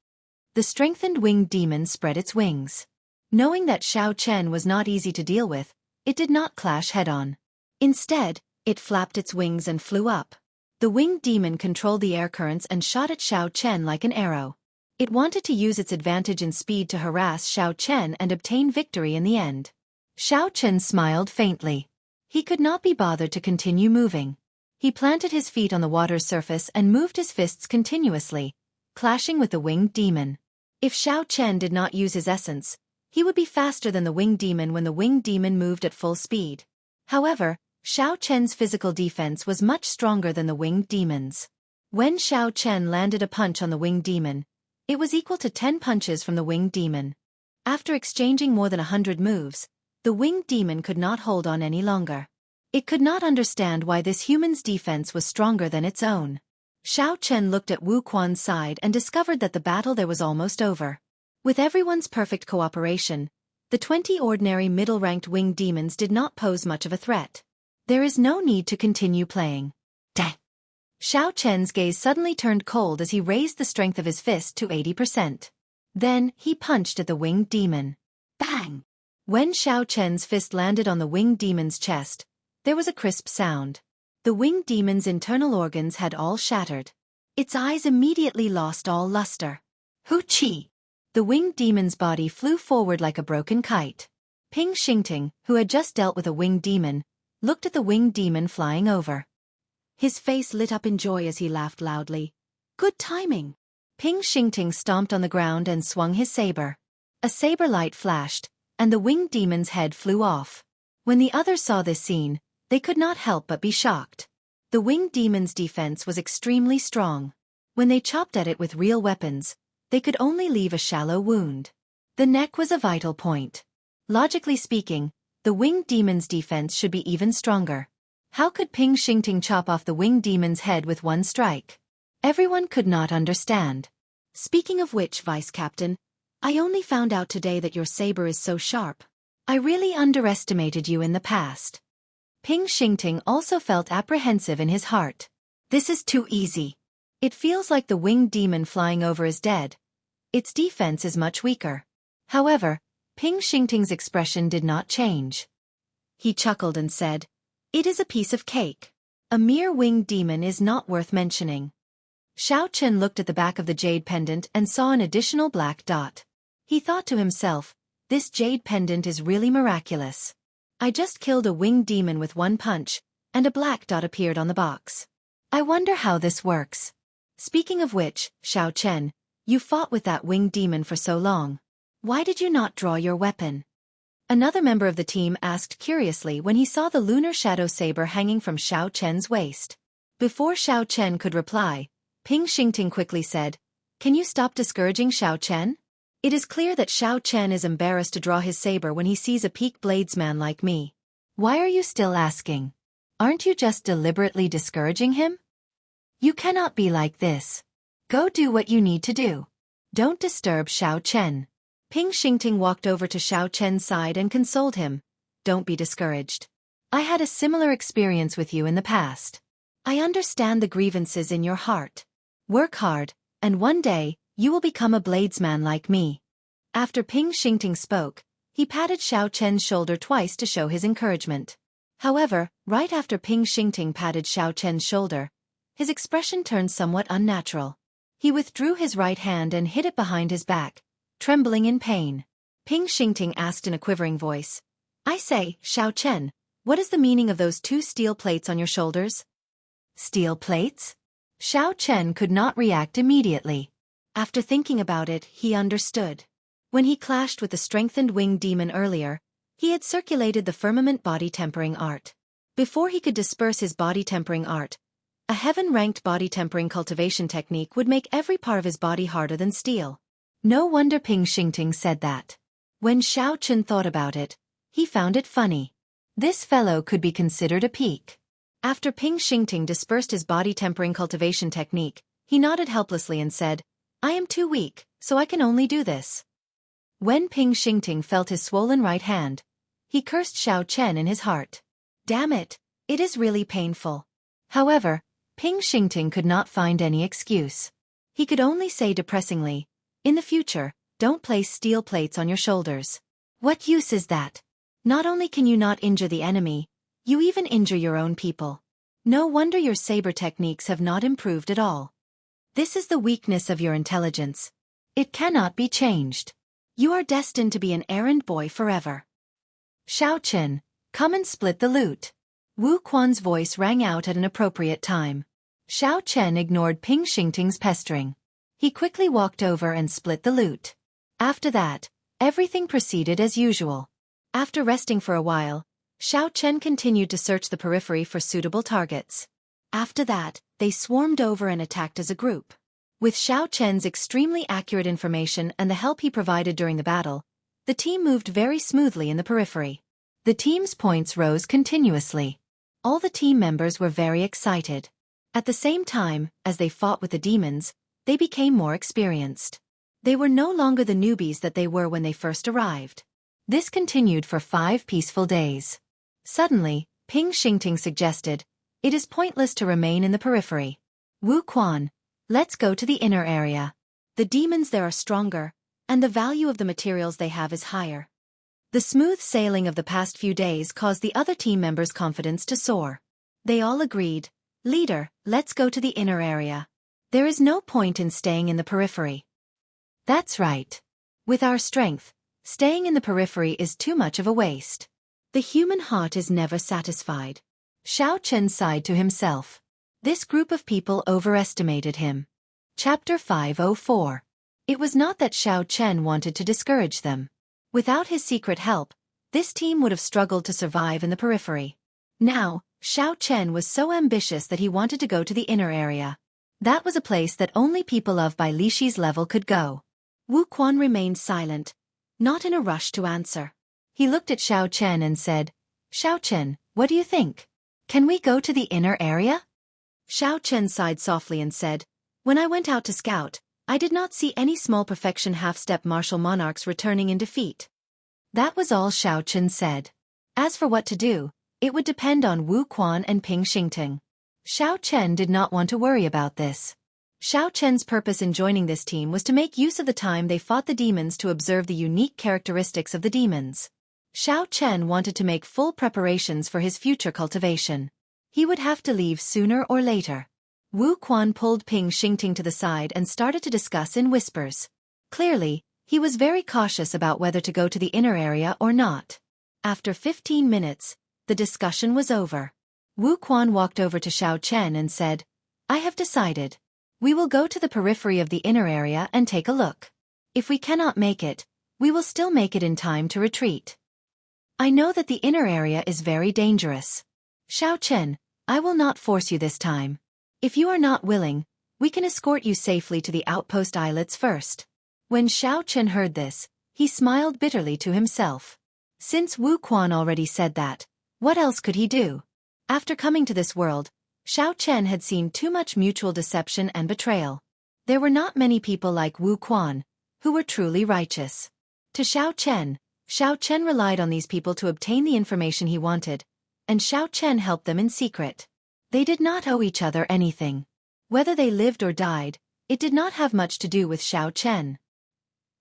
The strengthened winged demon spread its wings. Knowing that Xiao Chen was not easy to deal with, it did not clash head-on. Instead, it flapped its wings and flew up. The winged demon controlled the air currents and shot at Xiao Chen like an arrow. It wanted to use its advantage in speed to harass Xiao Chen and obtain victory in the end. Xiao Chen smiled faintly. He could not be bothered to continue moving. He planted his feet on the water's surface and moved his fists continuously, clashing with the winged demon. If Xiao Chen did not use his essence, he would be faster than the winged demon when the winged demon moved at full speed. However, Xiao Chen's physical defense was much stronger than the winged demon's. When Xiao Chen landed a punch on the winged demon, It was equal to 10 punches from the winged demon. After exchanging more than 100 moves, the winged demon could not hold on any longer. It could not understand why this human's defense was stronger than its own. Xiao Chen looked at Wu Quan's side and discovered that the battle there was almost over. With everyone's perfect cooperation, the 20 ordinary middle-ranked winged demons did not pose much of a threat. There is no need to continue playing. Dang! Xiao Chen's gaze suddenly turned cold as he raised the strength of his fist to 80%. Then, he punched at the winged demon. Bang! When Xiao Chen's fist landed on the winged demon's chest, there was a crisp sound. The winged demon's internal organs had all shattered. Its eyes immediately lost all luster. Hoo-chi! The winged demon's body flew forward like a broken kite. Ping Xingting, who had just dealt with a winged demon, looked at the winged demon flying over. His face lit up in joy as he laughed loudly. Good timing! Ping Xingting stomped on the ground and swung his saber. A saber light flashed, and the winged demon's head flew off. When the others saw this scene, they could not help but be shocked. The winged demon's defense was extremely strong. When they chopped at it with real weapons, they could only leave a shallow wound. The neck was a vital point. Logically speaking, the winged demon's defense should be even stronger. How could Ping Xingting chop off the winged demon's head with one strike? Everyone could not understand. Speaking of which, Vice Captain, I only found out today that your saber is so sharp. I really underestimated you in the past. Ping Xingting also felt apprehensive in his heart. This is too easy. It feels like the winged demon flying over is dead. Its defense is much weaker. However, Ping Xingting's expression did not change. He chuckled and said, "It is a piece of cake. A mere winged demon is not worth mentioning." Xiao Chen looked at the back of the jade pendant and saw an additional black dot. He thought to himself, this jade pendant is really miraculous. I just killed a winged demon with one punch, and a black dot appeared on the box. I wonder how this works. Speaking of which, Xiao Chen, you fought with that winged demon for so long. Why did you not draw your weapon? Another member of the team asked curiously when he saw the lunar shadow saber hanging from Xiao Chen's waist. Before Xiao Chen could reply, Ping Xingting quickly said, "Can you stop discouraging Xiao Chen? It is clear that Xiao Chen is embarrassed to draw his saber when he sees a peak bladesman like me. Why are you still asking? Aren't you just deliberately discouraging him? You cannot be like this. Go do what you need to do. Don't disturb Xiao Chen." Ping Xingting walked over to Xiao Chen's side and consoled him. Don't be discouraged. I had a similar experience with you in the past. I understand the grievances in your heart. Work hard, and one day, you will become a bladesman like me. After Ping Xingting spoke, he patted Xiao Chen's shoulder twice to show his encouragement. However, right after Ping Xingting patted Xiao Chen's shoulder, his expression turned somewhat unnatural. He withdrew his right hand and hid it behind his back, trembling in pain. Ping Xingting asked in a quivering voice, I say, Xiao Chen, what is the meaning of those 2 steel plates on your shoulders? Steel plates? Xiao Chen could not react immediately. After thinking about it, he understood. When he clashed with the strengthened winged demon earlier, he had circulated the firmament body tempering art. Before he could disperse his body tempering art, a heaven-ranked body tempering cultivation technique would make every part of his body harder than steel. No wonder Ping Xingting said that. When Xiao Chen thought about it, he found it funny. This fellow could be considered a peak. After Ping Xingting dispersed his body tempering cultivation technique, he nodded helplessly and said, I am too weak, so I can only do this. When Ping Xingting felt his swollen right hand, he cursed Xiao Chen in his heart. Damn it, it is really painful. However, Ping Xingting could not find any excuse. He could only say depressingly, in the future, don't place steel plates on your shoulders. What use is that? Not only can you not injure the enemy, you even injure your own people. No wonder your saber techniques have not improved at all. This is the weakness of your intelligence. It cannot be changed. You are destined to be an errand boy forever. Xiao Chen, come and split the loot. Wu Quan's voice rang out at an appropriate time. Xiao Chen ignored Ping Xingting's pestering. He quickly walked over and split the loot. After that, everything proceeded as usual. After resting for a while, Xiao Chen continued to search the periphery for suitable targets. After that, they swarmed over and attacked as a group. With Xiao Chen's extremely accurate information and the help he provided during the battle, the team moved very smoothly in the periphery. The team's points rose continuously. All the team members were very excited. At the same time, as they fought with the demons, they became more experienced. They were no longer the newbies that they were when they first arrived. This continued for 5 peaceful days. Suddenly, Ping Xingting suggested, "It is pointless to remain in the periphery. Wu Quan, let's go to the inner area. The demons there are stronger, and the value of the materials they have is higher." The smooth sailing of the past few days caused the other team members' confidence to soar. They all agreed, "Leader, let's go to the inner area. There is no point in staying in the periphery." "That's right. With our strength, staying in the periphery is too much of a waste. The human heart is never satisfied." Xiao Chen sighed to himself. This group of people overestimated him. Chapter 504. It was not that Xiao Chen wanted to discourage them. Without his secret help, this team would have struggled to survive in the periphery. Now, Xiao Chen was so ambitious that he wanted to go to the inner area. That was a place that only people of Bai Lixi's level could go. Wu Quan remained silent, not in a rush to answer. He looked at Xiao Chen and said, "Xiao Chen, what do you think? Can we go to the inner area?" Xiao Chen sighed softly and said, "When I went out to scout, I did not see any small perfection half-step martial monarchs returning in defeat." That was all Xiao Chen said. As for what to do, it would depend on Wu Quan and Ping Xingting. Xiao Chen did not want to worry about this. Xiao Chen's purpose in joining this team was to make use of the time they fought the demons to observe the unique characteristics of the demons. Xiao Chen wanted to make full preparations for his future cultivation. He would have to leave sooner or later. Wu Quan pulled Ping Xingting to the side and started to discuss in whispers. Clearly, he was very cautious about whether to go to the inner area or not. After 15 minutes, the discussion was over. Wu Quan walked over to Xiao Chen and said, "I have decided. We will go to the periphery of the inner area and take a look. If we cannot make it, we will still make it in time to retreat. I know that the inner area is very dangerous. Xiao Chen, I will not force you this time. If you are not willing, we can escort you safely to the outpost islets first." When Xiao Chen heard this, he smiled bitterly to himself. Since Wu Quan already said that, what else could he do? After coming to this world, Xiao Chen had seen too much mutual deception and betrayal. There were not many people like Wu Quan, who were truly righteous. To Xiao Chen relied on these people to obtain the information he wanted, and Xiao Chen helped them in secret. They did not owe each other anything. Whether they lived or died, it did not have much to do with Xiao Chen.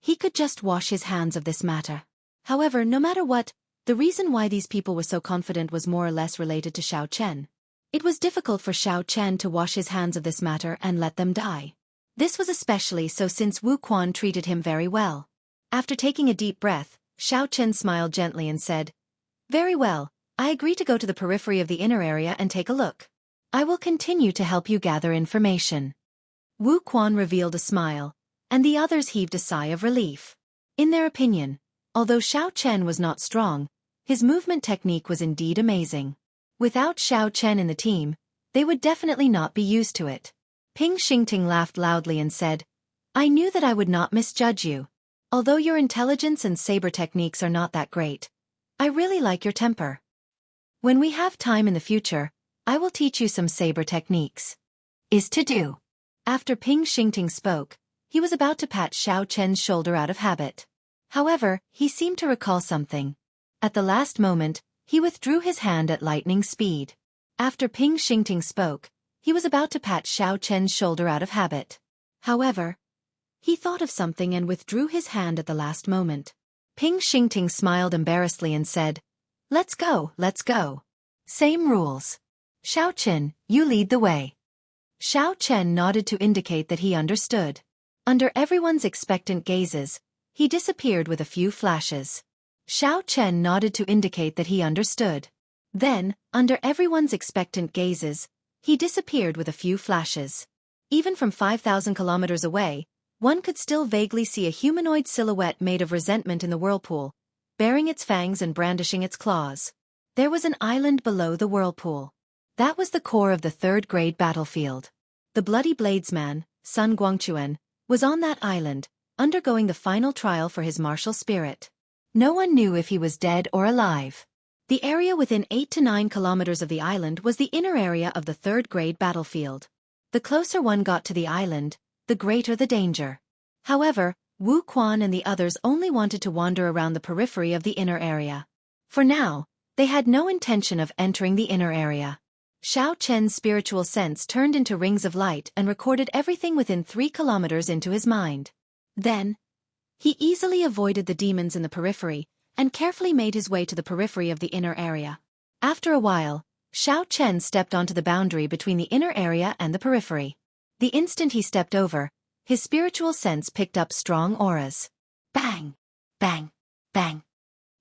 He could just wash his hands of this matter. However, no matter what, the reason why these people were so confident was more or less related to Xiao Chen. It was difficult for Xiao Chen to wash his hands of this matter and let them die. This was especially so since Wu Quan treated him very well. After taking a deep breath, Xiao Chen smiled gently and said, "Very well, I agree to go to the periphery of the inner area and take a look. I will continue to help you gather information." Wu Quan revealed a smile, and the others heaved a sigh of relief. In their opinion, although Xiao Chen was not strong, his movement technique was indeed amazing. Without Xiao Chen in the team, they would definitely not be used to it. Ping Xingting laughed loudly and said, "I knew that I would not misjudge you. Although your intelligence and saber techniques are not that great, I really like your temper. When we have time in the future, I will teach you some saber techniques." Is to do. After Ping Xingting spoke, he was about to pat Xiao Chen's shoulder out of habit. However, he seemed to recall something. At the last moment, he withdrew his hand at lightning speed. After Ping Xingting spoke, he was about to pat Xiao Chen's shoulder out of habit. However, he thought of something and withdrew his hand at the last moment. Ping Xingting smiled embarrassedly and said, let's go. Same rules. Xiao Chen, you lead the way." Xiao Chen nodded to indicate that he understood. Under everyone's expectant gazes, he disappeared with a few flashes. Xiao Chen nodded to indicate that he understood. Then, under everyone's expectant gazes, he disappeared with a few flashes. Even from 5,000 kilometers away, one could still vaguely see a humanoid silhouette made of resentment in the whirlpool, baring its fangs and brandishing its claws. There was an island below the whirlpool. That was the core of the third-grade battlefield. The bloody bladesman, Sun Guangquan, was on that island, undergoing the final trial for his martial spirit. No one knew if he was dead or alive. The area within 8 to 9 kilometers of the island was the inner area of the third-grade battlefield. The closer one got to the island, the greater the danger. However, Wu Quan and the others only wanted to wander around the periphery of the inner area. For now, they had no intention of entering the inner area. Xiao Chen's spiritual sense turned into rings of light and recorded everything within 3 kilometers into his mind. Then, he easily avoided the demons in the periphery and carefully made his way to the periphery of the inner area. After a while, Xiao Chen stepped onto the boundary between the inner area and the periphery. The instant he stepped over, his spiritual sense picked up strong auras. Bang! Bang! Bang!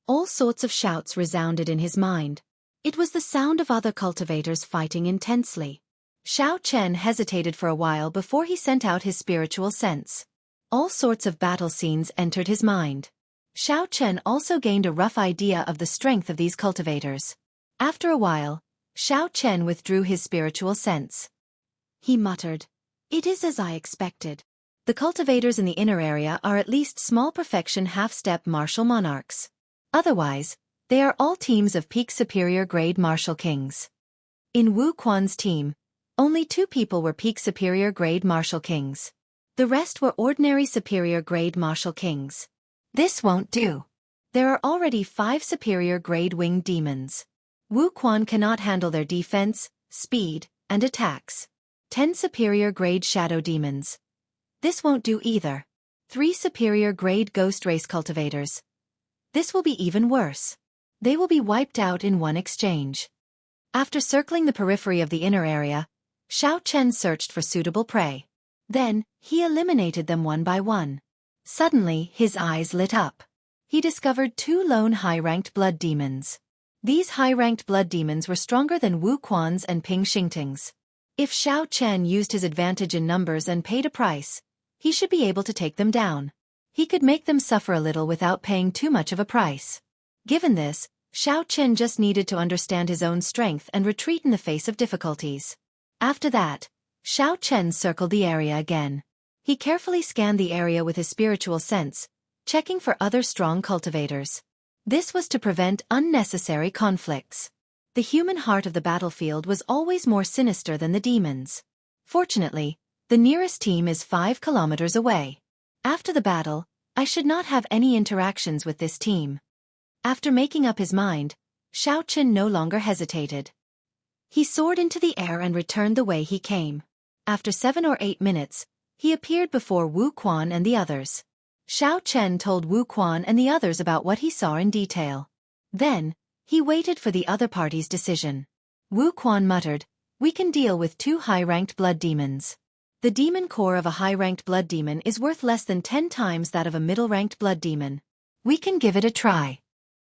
All sorts of shouts resounded in his mind. It was the sound of other cultivators fighting intensely. Xiao Chen hesitated for a while before he sent out his spiritual sense. All sorts of battle scenes entered his mind. Xiao Chen also gained a rough idea of the strength of these cultivators. After a while, Xiao Chen withdrew his spiritual sense. He muttered, "It is as I expected. The cultivators in the inner area are at least small perfection half-step martial monarchs. Otherwise, they are all teams of peak superior grade martial kings." In Wu Quan's team, only 2 people were peak superior grade martial kings. The rest were ordinary superior grade martial kings. This won't do. There are already 5 superior grade winged demons. Wu Quan cannot handle their defense, speed, and attacks. 10 superior grade shadow demons. This won't do either. 3 superior grade ghost race cultivators. This will be even worse. They will be wiped out in one exchange. After circling the periphery of the inner area, Xiao Chen searched for suitable prey. Then, he eliminated them one by one. Suddenly, his eyes lit up. He discovered 2 lone high-ranked blood demons. These high-ranked blood demons were stronger than Wu Quan's and Ping Xingting's. If Xiao Chen used his advantage in numbers and paid a price, he should be able to take them down. He could make them suffer a little without paying too much of a price. Given this, Xiao Chen just needed to understand his own strength and retreat in the face of difficulties. After that, Xiao Chen circled the area again. He carefully scanned the area with his spiritual sense, checking for other strong cultivators. This was to prevent unnecessary conflicts. The human heart of the battlefield was always more sinister than the demons. Fortunately, the nearest team is 5 kilometers away. After the battle, I should not have any interactions with this team. After making up his mind, Xiao Chen no longer hesitated. He soared into the air and returned the way he came. After 7 or 8 minutes, he appeared before Wu Quan and the others. Xiao Chen told Wu Quan and the others about what he saw in detail. Then, he waited for the other party's decision. Wu Quan muttered, "We can deal with 2 high-ranked blood demons. The demon core of a high-ranked blood demon is worth less than 10 times that of a middle-ranked blood demon. We can give it a try."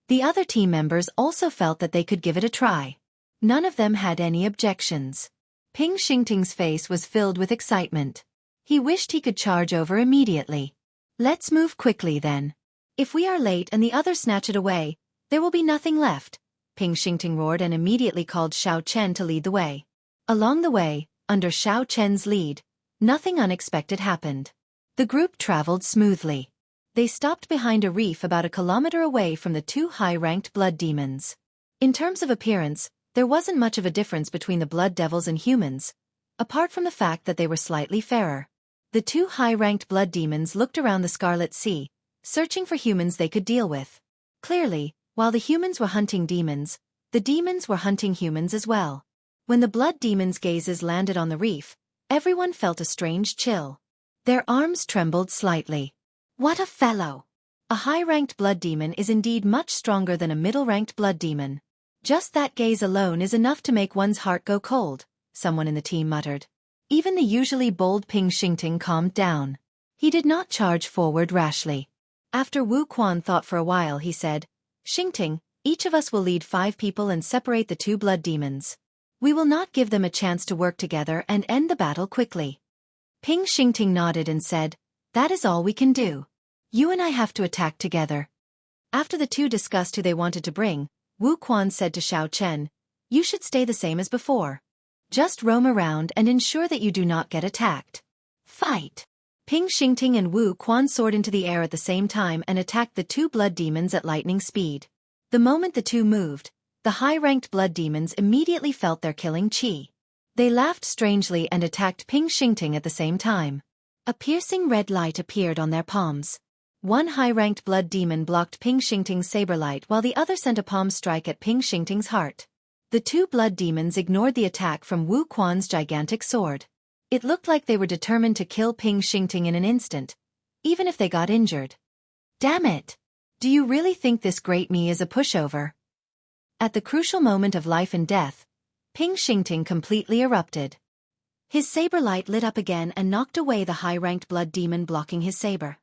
The other team members also felt that they could give it a try. None of them had any objections. Ping Xingting's face was filled with excitement. He wished he could charge over immediately. "Let's move quickly then. If we are late and the others snatch it away, there will be nothing left," Ping Xingting roared and immediately called Xiao Chen to lead the way. Along the way, under Xiao Chen's lead, nothing unexpected happened. The group traveled smoothly. They stopped behind a reef about a kilometer away from the 2 high-ranked blood demons. In terms of appearance, there wasn't much of a difference between the blood devils and humans, apart from the fact that they were slightly fairer. The 2 high-ranked blood demons looked around the Scarlet Sea, searching for humans they could deal with. Clearly, while the humans were hunting demons, the demons were hunting humans as well. When the blood demons' gazes landed on the reef, everyone felt a strange chill. Their arms trembled slightly. What a fellow! A high-ranked blood demon is indeed much stronger than a middle-ranked blood demon. Just that gaze alone is enough to make one's heart go cold, someone in the team muttered. Even the usually bold Ping Xingting calmed down. He did not charge forward rashly. After Wu Quan thought for a while, he said, "Xingting, each of us will lead 5 people and separate the 2 blood demons. We will not give them a chance to work together and end the battle quickly." Ping Xingting nodded and said, "That is all we can do. You and I have to attack together." After the 2 discussed who they wanted to bring, Wu Quan said to Xiao Chen, "You should stay the same as before. Just roam around and ensure that you do not get attacked. Fight! Ping Xingting and Wu Quan soared into the air at the same time and attacked the two blood demons at lightning speed. The moment the two moved, the high-ranked blood demons immediately felt their killing chi. They laughed strangely and attacked Ping Xingting at the same time. A piercing red light appeared on their palms. One high-ranked blood demon blocked Ping Xingting's saber light while the other sent a palm strike at Ping Xingting's heart. The two blood demons ignored the attack from Wu Quan's gigantic sword. It looked like they were determined to kill Ping Xingting in an instant, even if they got injured. Damn it! Do you really think this great me is a pushover? At the crucial moment of life and death, Ping Xingting completely erupted. His saber light lit up again and knocked away the high-ranked blood demon blocking his saber.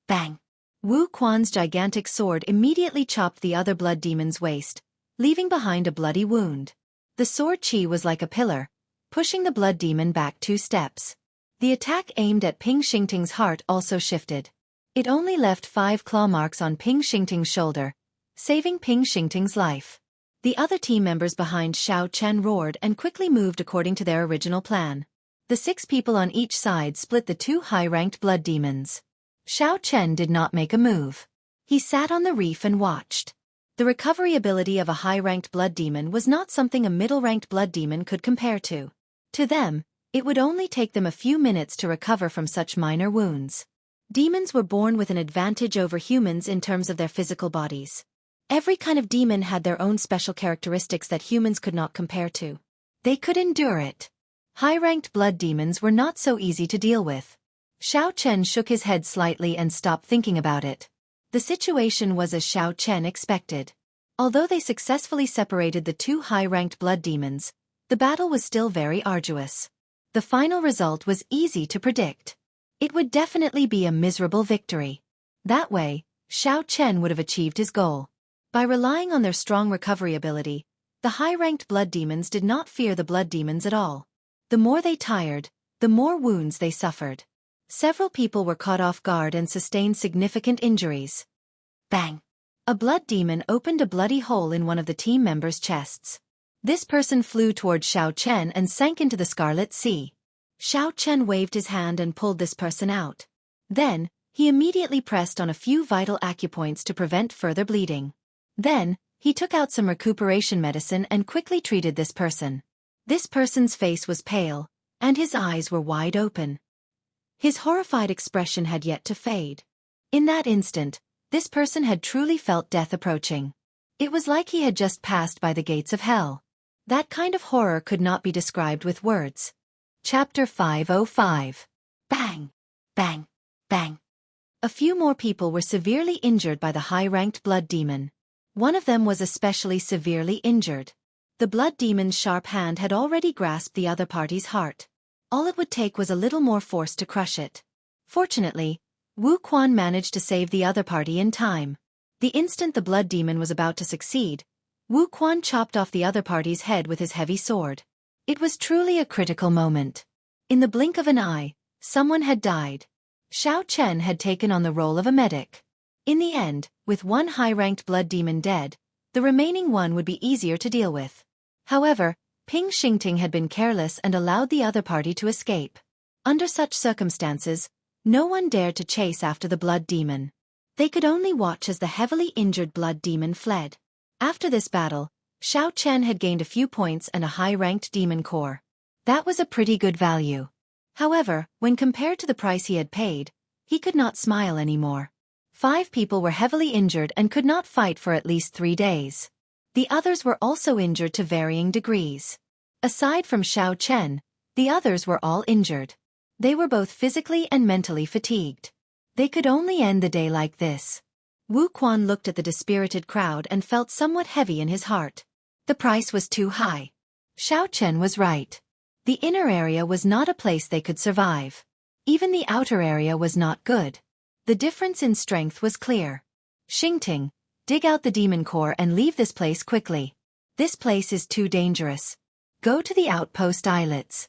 Bang! Wu Quan's gigantic sword immediately chopped the other blood demon's waist, leaving behind a bloody wound. The sword chi was like a pillar, pushing the blood demon back 2 steps. The attack aimed at Ping Xingting's heart also shifted. It only left 5 claw marks on Ping Xingting's shoulder, saving Ping Xingting's life. The other team members behind Xiao Chen roared and quickly moved according to their original plan. The 6 people on each side split the 2 high-ranked blood demons. Xiao Chen did not make a move. He sat on the reef and watched. The recovery ability of a high-ranked blood demon was not something a middle-ranked blood demon could compare to. To them, it would only take them a few minutes to recover from such minor wounds. Demons were born with an advantage over humans in terms of their physical bodies. Every kind of demon had their own special characteristics that humans could not compare to. They could endure it. High-ranked blood demons were not so easy to deal with. Xiao Chen shook his head slightly and stopped thinking about it. The situation was as Xiao Chen expected. Although they successfully separated the 2 high-ranked blood demons, the battle was still very arduous. The final result was easy to predict. It would definitely be a miserable victory. That way, Xiao Chen would have achieved his goal. By relying on their strong recovery ability, the high-ranked blood demons did not fear the blood demons at all. The more they tired, the more wounds they suffered. Several people were caught off guard and sustained significant injuries. Bang! A blood demon opened a bloody hole in one of the team members' chests. This person flew toward Xiao Chen and sank into the Scarlet Sea. Xiao Chen waved his hand and pulled this person out. Then, he immediately pressed on a few vital acupoints to prevent further bleeding. Then, he took out some recuperation medicine and quickly treated this person. This person's face was pale, and his eyes were wide open. His horrified expression had yet to fade. In that instant, this person had truly felt death approaching. It was like he had just passed by the gates of hell. That kind of horror could not be described with words. Chapter 505. Bang! Bang! Bang! A few more people were severely injured by the high-ranked blood demon. One of them was especially severely injured. The blood demon's sharp hand had already grasped the other party's heart. All it would take was a little more force to crush it. Fortunately, Wu Quan managed to save the other party in time. The instant the blood demon was about to succeed, Wu Quan chopped off the other party's head with his heavy sword. It was truly a critical moment. In the blink of an eye, someone had died. Xiao Chen had taken on the role of a medic. In the end, with one high-ranked blood demon dead, the remaining one would be easier to deal with. However, Ping Xingting had been careless and allowed the other party to escape. Under such circumstances, no one dared to chase after the blood demon. They could only watch as the heavily injured blood demon fled. After this battle, Xiao Chen had gained a few points and a high-ranked demon core. That was a pretty good value. However, when compared to the price he had paid, he could not smile anymore. 5 people were heavily injured and could not fight for at least 3 days. The others were also injured to varying degrees. Aside from Xiao Chen, the others were all injured. They were both physically and mentally fatigued. They could only end the day like this. Wu Quan looked at the dispirited crowd and felt somewhat heavy in his heart. The price was too high. Xiao Chen was right. The inner area was not a place they could survive. Even the outer area was not good. The difference in strength was clear. Xingting, dig out the demon core and leave this place quickly. This place is too dangerous. Go to the outpost islets.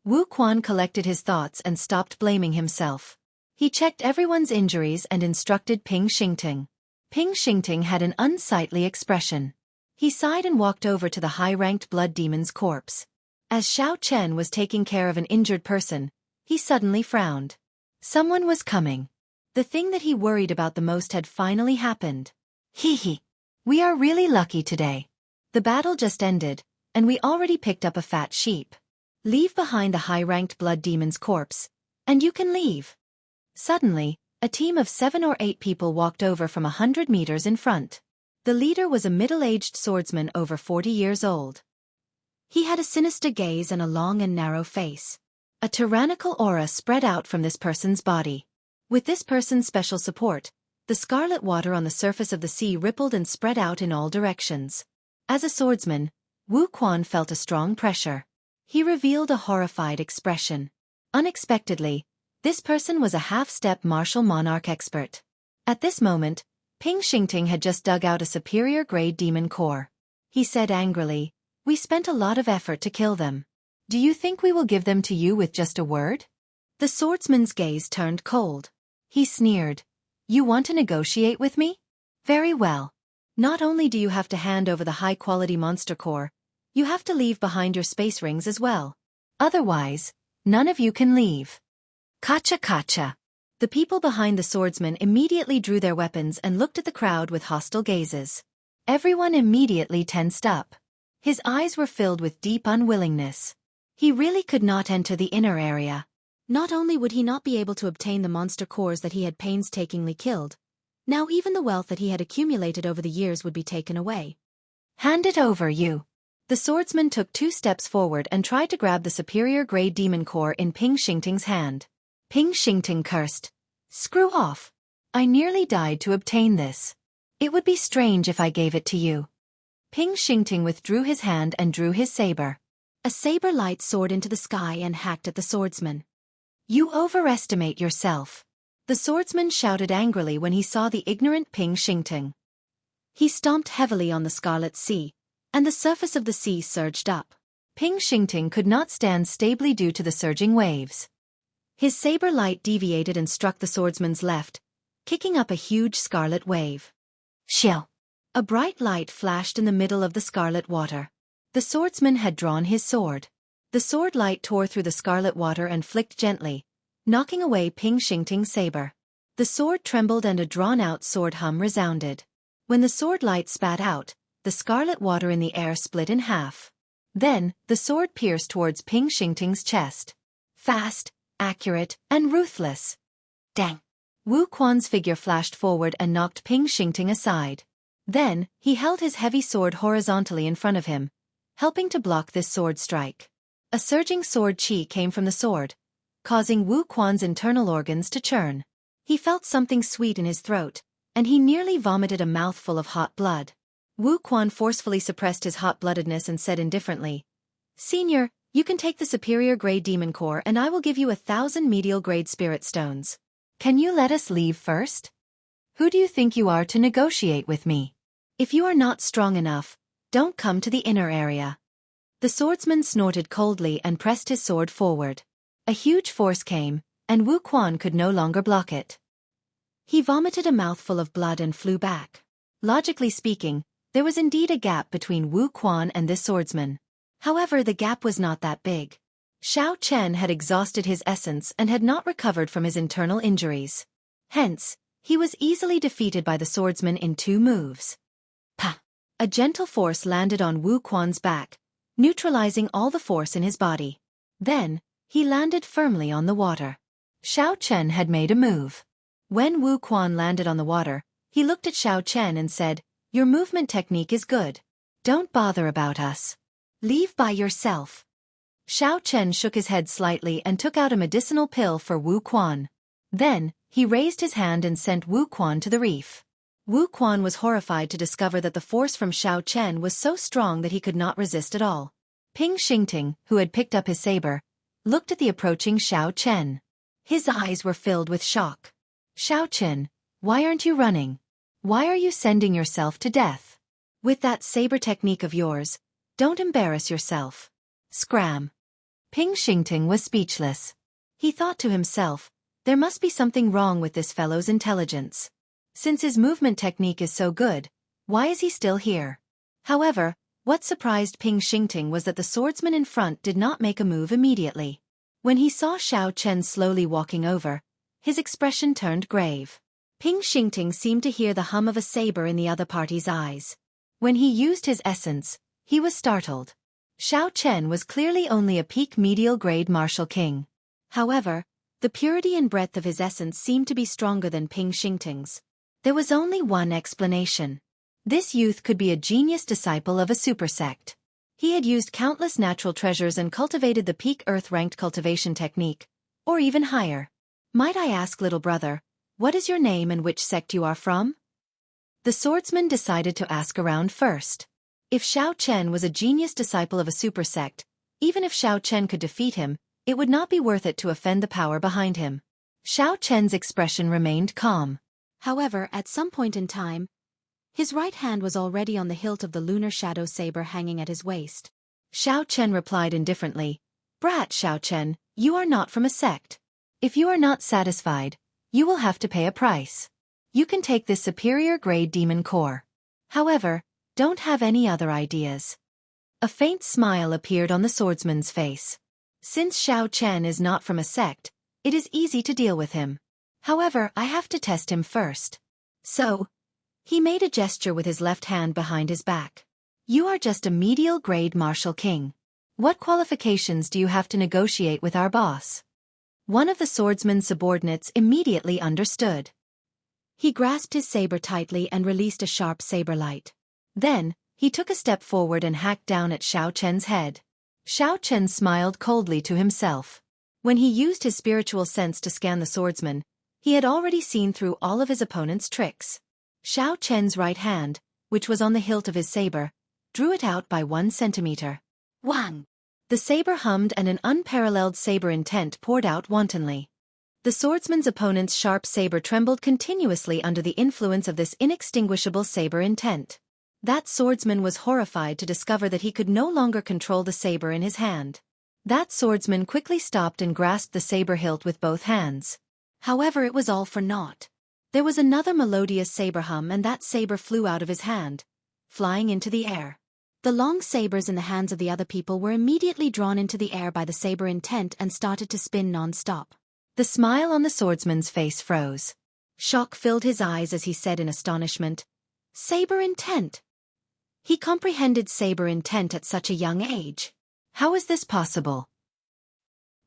Wu Quan collected his thoughts and stopped blaming himself. He checked everyone's injuries and instructed Ping Xingting. Ping Xingting had an unsightly expression. He sighed and walked over to the high-ranked blood demon's corpse. As Xiao Chen was taking care of an injured person, He suddenly frowned. Someone was coming. The thing that he worried about the most had finally happened. Hee. We are really lucky today. The battle just ended, and we already picked up a fat sheep. Leave behind the high-ranked blood demon's corpse, and you can leave. Suddenly, a team of 7 or 8 people walked over from 100 meters in front. The leader was a middle-aged swordsman over 40 years old. He had a sinister gaze and a long and narrow face. A tyrannical aura spread out from this person's body. With this person's special support, the scarlet water on the surface of the sea rippled and spread out in all directions. As a swordsman, Wu Quan felt a strong pressure. He revealed a horrified expression. Unexpectedly, this person was a half-step martial monarch expert. At this moment, Ping Xingting had just dug out a superior-grade demon core. He said angrily, "We spent a lot of effort to kill them. Do you think we will give them to you with just a word?" The swordsman's gaze turned cold. He sneered, "You want to negotiate with me? Very well. Not only do you have to hand over the high-quality monster core, you have to leave behind your space rings as well. Otherwise, none of you can leave." Kacha. The people behind the swordsman immediately drew their weapons and looked at the crowd with hostile gazes. Everyone immediately tensed up. His eyes were filled with deep unwillingness. He really could not enter the inner area. Not only would he not be able to obtain the monster cores that he had painstakingly killed, now even the wealth that he had accumulated over the years would be taken away. "Hand it over, you." The swordsman took 2 steps forward and tried to grab the superior-grade demon core in Ping Xingting's hand. Ping Xingting cursed. "Screw off. I nearly died to obtain this. It would be strange if I gave it to you." Ping Xingting withdrew his hand and drew his saber. A saber light soared into the sky and hacked at the swordsman. "You overestimate yourself." The swordsman shouted angrily when he saw the ignorant Ping Xingting. He stomped heavily on the scarlet sea, and the surface of the sea surged up. Ping Xingting could not stand stably due to the surging waves. His saber light deviated and struck the swordsman's left, kicking up a huge scarlet wave. Shill! A bright light flashed in the middle of the scarlet water. The swordsman had drawn his sword. The sword light tore through the scarlet water and flicked gently, knocking away Ping Xingting's saber. The sword trembled and a drawn-out sword hum resounded. When the sword light spat out, the scarlet water in the air split in half. Then, the sword pierced towards Ping Xingting's chest. Fast, accurate, and ruthless. Dang! Wu Quan's figure flashed forward and knocked Ping Xingting aside. Then, he held his heavy sword horizontally in front of him, helping to block this sword strike. A surging sword chi came from the sword, causing Wu Quan's internal organs to churn. He felt something sweet in his throat, and he nearly vomited a mouthful of hot blood. Wu Quan forcefully suppressed his hot-bloodedness and said indifferently, "Senior, you can take the superior-grade demon core and I will give you 1,000 medial-grade spirit stones. Can you let us leave first? Who do you think you are to negotiate with me? If you are not strong enough, don't come to the inner area." The swordsman snorted coldly and pressed his sword forward. A huge force came, and Wu Quan could no longer block it. He vomited a mouthful of blood and flew back. Logically speaking, there was indeed a gap between Wu Quan and this swordsman. However, the gap was not that big. Xiao Chen had exhausted his essence and had not recovered from his internal injuries. Hence, he was easily defeated by the swordsman in 2 moves. Pa! A gentle force landed on Wu Quan's back, neutralizing all the force in his body. Then, he landed firmly on the water. Xiao Chen had made a move. When Wu Quan landed on the water, he looked at Xiao Chen and said, "Your movement technique is good. Don't bother about us. Leave by yourself." Xiao Chen shook his head slightly and took out a medicinal pill for Wu Quan. Then, he raised his hand and sent Wu Quan to the reef. Wu Quan was horrified to discover that the force from Xiao Chen was so strong that he could not resist at all. Ping Xingting, who had picked up his saber, looked at the approaching Xiao Chen. His eyes were filled with shock. "Xiao Chen, why aren't you running? Why are you sending yourself to death? With that saber technique of yours, don't embarrass yourself. Scram." Ping Xingting was speechless. He thought to himself, there must be something wrong with this fellow's intelligence. Since his movement technique is so good, why is he still here? However, what surprised Ping Xingting was that the swordsman in front did not make a move immediately. When he saw Xiao Chen slowly walking over, his expression turned grave. Ping Xingting seemed to hear the hum of a saber in the other party's eyes. When he used his essence, he was startled. Xiao Chen was clearly only a peak medial grade martial king. However, the purity and breadth of his essence seemed to be stronger than Ping Xingting's. There was only one explanation. This youth could be a genius disciple of a super sect. He had used countless natural treasures and cultivated the peak earth-ranked cultivation technique, or even higher. Might I ask, little brother, what is your name and which sect you are from? The swordsman decided to ask around first. If Xiao Chen was a genius disciple of a super sect, even if Xiao Chen could defeat him, it would not be worth it to offend the power behind him. Xiao Chen's expression remained calm. However, at some point in time, his right hand was already on the hilt of the lunar shadow saber hanging at his waist. Xiao Chen replied indifferently, "Brat Xiao Chen, you are not from a sect. If you are not satisfied, you will have to pay a price. You can take this superior grade demon core. However, don't have any other ideas." A faint smile appeared on the swordsman's face. Since Xiao Chen is not from a sect, it is easy to deal with him. However, I have to test him first. So, he made a gesture with his left hand behind his back. You are just a medial grade martial king. What qualifications do you have to negotiate with our boss? One of the swordsman's subordinates immediately understood. He grasped his saber tightly and released a sharp saber light. Then, he took a step forward and hacked down at Xiao Chen's head. Xiao Chen smiled coldly to himself. When he used his spiritual sense to scan the swordsman, he had already seen through all of his opponent's tricks. Xiao Chen's right hand, which was on the hilt of his saber, drew it out by 1 centimeter. Wang! The saber hummed and an unparalleled saber intent poured out wantonly. The swordsman's opponent's sharp saber trembled continuously under the influence of this inextinguishable saber intent. That swordsman was horrified to discover that he could no longer control the saber in his hand. That swordsman quickly stopped and grasped the saber hilt with both hands. However, it was all for naught. There was another melodious saber hum and that saber flew out of his hand, flying into the air. The long sabers in the hands of the other people were immediately drawn into the air by the saber intent and started to spin non-stop. The smile on the swordsman's face froze. Shock filled his eyes as he said in astonishment, "Saber intent." He comprehended saber intent at such a young age. How is this possible?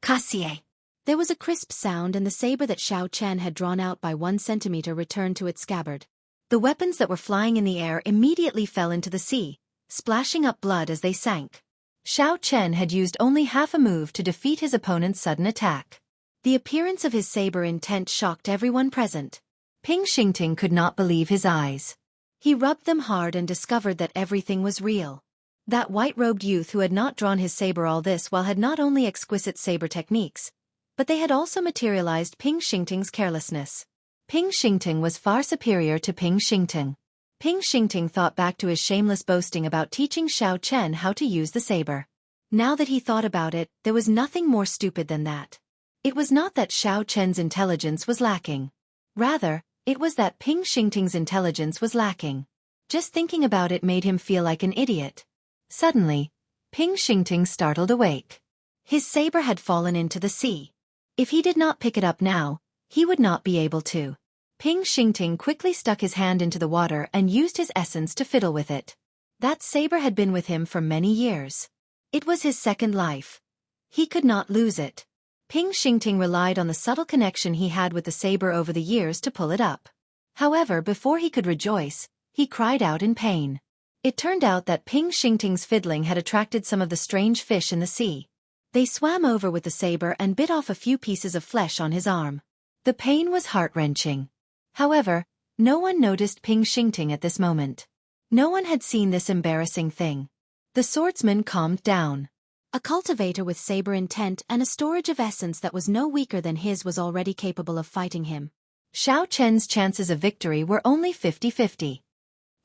Cassier. There was a crisp sound and the saber that Xiao Chen had drawn out by 1 centimeter returned to its scabbard. The weapons that were flying in the air immediately fell into the sea, splashing up blood as they sank. Xiao Chen had used only half a move to defeat his opponent's sudden attack. The appearance of his saber intent shocked everyone present. Ping Xingting could not believe his eyes. He rubbed them hard and discovered that everything was real. That white-robed youth who had not drawn his saber all this while had not only exquisite saber techniques, but they had also materialized Ping Xingting's carelessness. Ping Xingting was far superior to Ping Xingting. Ping Xingting thought back to his shameless boasting about teaching Xiao Chen how to use the saber. Now that he thought about it, there was nothing more stupid than that. It was not that Xiao Chen's intelligence was lacking. Rather, it was that Ping Xingting's intelligence was lacking. Just thinking about it made him feel like an idiot. Suddenly, Ping Xingting startled awake. His saber had fallen into the sea. If he did not pick it up now, he would not be able to. Ping Xingting quickly stuck his hand into the water and used his essence to fiddle with it. That saber had been with him for many years. It was his second life. He could not lose it. Ping Xingting relied on the subtle connection he had with the saber over the years to pull it up. However, before he could rejoice, he cried out in pain. It turned out that Ping Xingting's fiddling had attracted some of the strange fish in the sea. They swam over with the saber and bit off a few pieces of flesh on his arm. The pain was heart-wrenching. However, no one noticed Ping Xingting at this moment. No one had seen this embarrassing thing. The swordsman calmed down. A cultivator with saber intent and a storage of essence that was no weaker than his was already capable of fighting him. Xiao Chen's chances of victory were only 50-50.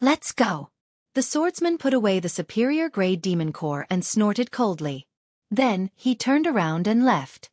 Let's go. The swordsman put away the superior grade demon core and snorted coldly. Then, he turned around and left.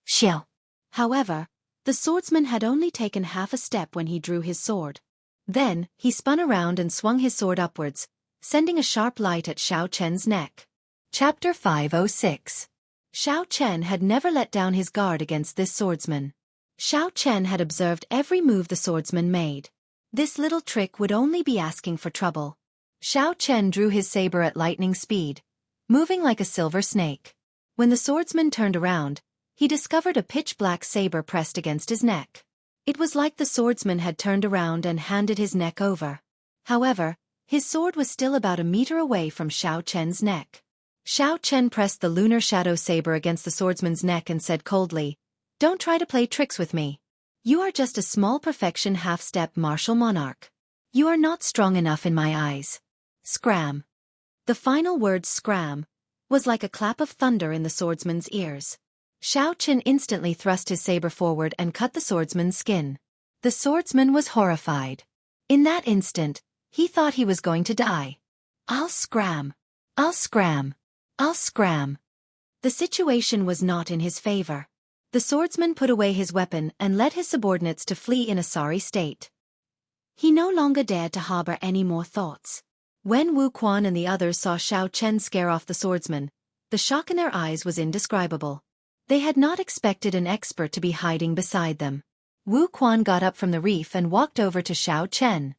Xiao. However, the swordsman had only taken half a step when he drew his sword. Then, he spun around and swung his sword upwards, sending a sharp light at Xiao Chen's neck. Chapter 506. Xiao Chen had never let down his guard against this swordsman. Xiao Chen had observed every move the swordsman made. This little trick would only be asking for trouble. Xiao Chen drew his saber at lightning speed, moving like a silver snake. When the swordsman turned around, he discovered a pitch-black saber pressed against his neck. It was like the swordsman had turned around and handed his neck over. However, his sword was still about a meter away from Xiao Chen's neck. Xiao Chen pressed the lunar shadow saber against the swordsman's neck and said coldly, "Don't try to play tricks with me. You are just a small perfection half-step martial monarch. You are not strong enough in my eyes." Scram. The final word scram was like a clap of thunder in the swordsman's ears. Xiao Chen instantly thrust his saber forward and cut the swordsman's skin. The swordsman was horrified. In that instant, he thought he was going to die. "I'll scram. I'll scram. I'll scram." The situation was not in his favor. The swordsman put away his weapon and led his subordinates to flee in a sorry state. He no longer dared to harbor any more thoughts. When Wu Quan and the others saw Xiao Chen scare off the swordsman, the shock in their eyes was indescribable. They had not expected an expert to be hiding beside them. Wu Quan got up from the reef and walked over to Xiao Chen.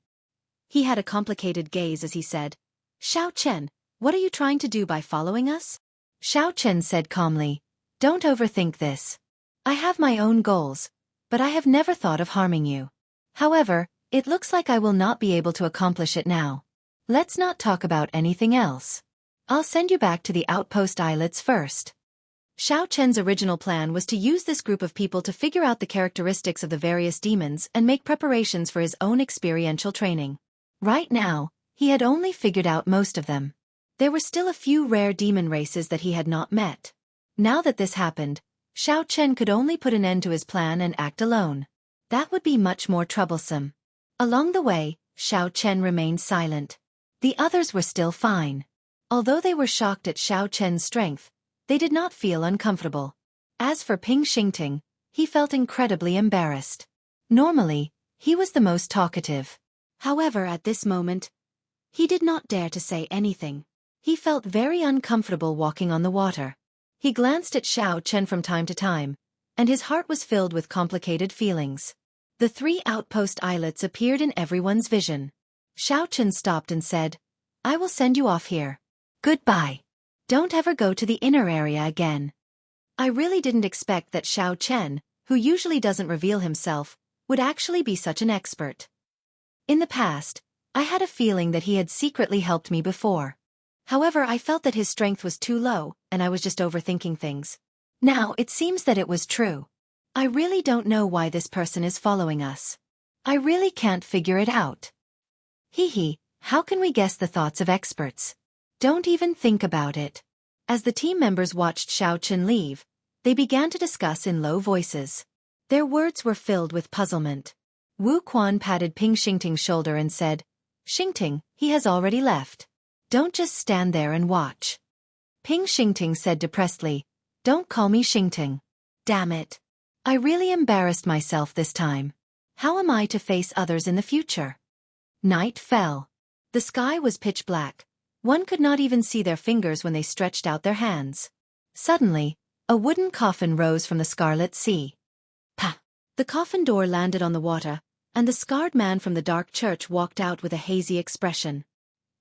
He had a complicated gaze as he said, "Xiao Chen, what are you trying to do by following us?" Xiao Chen said calmly, "Don't overthink this. I have my own goals, but I have never thought of harming you. However, it looks like I will not be able to accomplish it now. Let's not talk about anything else. I'll send you back to the outpost islets first." Xiao Chen's original plan was to use this group of people to figure out the characteristics of the various demons and make preparations for his own experiential training. Right now, he had only figured out most of them. There were still a few rare demon races that he had not met. Now that this happened, Xiao Chen could only put an end to his plan and act alone. That would be much more troublesome. Along the way, Xiao Chen remained silent. The others were still fine. Although they were shocked at Xiao Chen's strength, they did not feel uncomfortable. As for Ping Xingting, he felt incredibly embarrassed. Normally, he was the most talkative. However, at this moment, he did not dare to say anything. He felt very uncomfortable walking on the water. He glanced at Xiao Chen from time to time, and his heart was filled with complicated feelings. The 3 outpost islets appeared in everyone's vision. Xiao Chen stopped and said, "I will send you off here. Goodbye. Don't ever go to the inner area again." I really didn't expect that Xiao Chen, who usually doesn't reveal himself, would actually be such an expert. In the past, I had a feeling that he had secretly helped me before. However, I felt that his strength was too low, and I was just overthinking things. Now, it seems that it was true. I really don't know why this person is following us. I really can't figure it out. How can we guess the thoughts of experts? Don't even think about it. As the team members watched Xiao Chen leave, they began to discuss in low voices. Their words were filled with puzzlement. Wu Quan patted Ping Xingting's shoulder and said, "Xingting, he has already left. Don't just stand there and watch." Ping Xingting said depressedly, "Don't call me Xingting. Damn it. I really embarrassed myself this time. How am I to face others in the future?" Night fell. The sky was pitch black. One could not even see their fingers when they stretched out their hands. Suddenly, a wooden coffin rose from the scarlet sea. Pa! The coffin door landed on the water, and the scarred man from the dark church walked out with a hazy expression.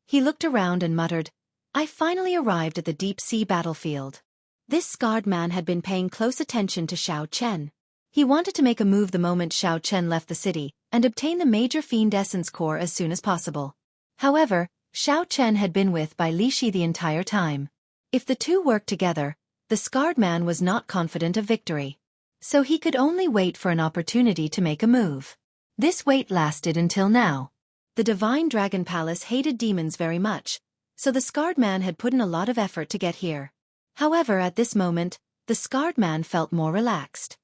He looked around and muttered, "I finally arrived at the deep-sea battlefield." This scarred man had been paying close attention to Xiao Chen. He wanted to make a move the moment Xiao Chen left the city, and obtain the major fiend essence core as soon as possible. However, Xiao Chen had been with by Li Shi the entire time. If the two worked together, the scarred man was not confident of victory. So he could only wait for an opportunity to make a move. This wait lasted until now. The Divine Dragon Palace hated demons very much, so the scarred man had put in a lot of effort to get here. However, at this moment, the scarred man felt more relaxed.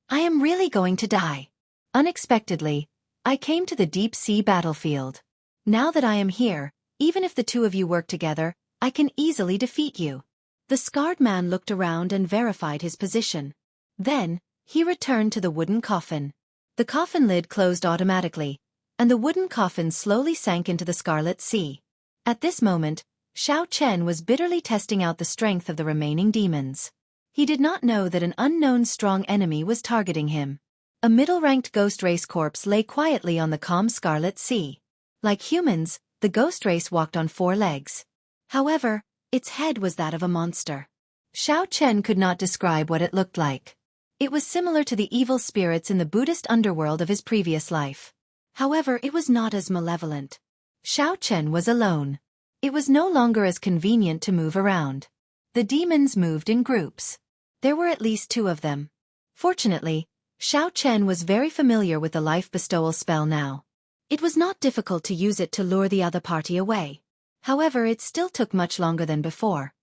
"I am really going to die. Unexpectedly, I came to the deep-sea battlefield. Now that I am here, even if the two of you work together, I can easily defeat you." The scarred man looked around and verified his position. Then, he returned to the wooden coffin. The coffin lid closed automatically, and the wooden coffin slowly sank into the scarlet sea. At this moment, Xiao Chen was bitterly testing out the strength of the remaining demons. He did not know that an unknown strong enemy was targeting him. A middle-ranked ghost race corpse lay quietly on the calm Scarlet Sea. Like humans, the ghost race walked on 4 legs. However, its head was that of a monster. Xiao Chen could not describe what it looked like. It was similar to the evil spirits in the Buddhist underworld of his previous life. However, it was not as malevolent. Xiao Chen was alone. It was no longer as convenient to move around. The demons moved in groups. There were at least 2 of them. Fortunately, Xiao Chen was very familiar with the life bestowal spell now. It was not difficult to use it to lure the other party away. However, it still took much longer than before.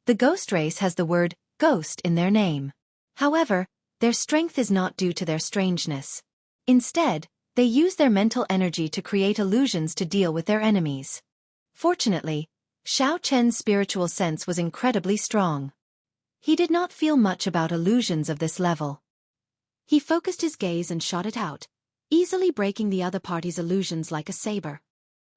The ghost race has the word ghost in their name. However, their strength is not due to their strangeness. Instead, they use their mental energy to create illusions to deal with their enemies. Fortunately, Xiao Chen's spiritual sense was incredibly strong. He did not feel much about illusions of this level. He focused his gaze and shot it out, easily breaking the other party's illusions like a saber.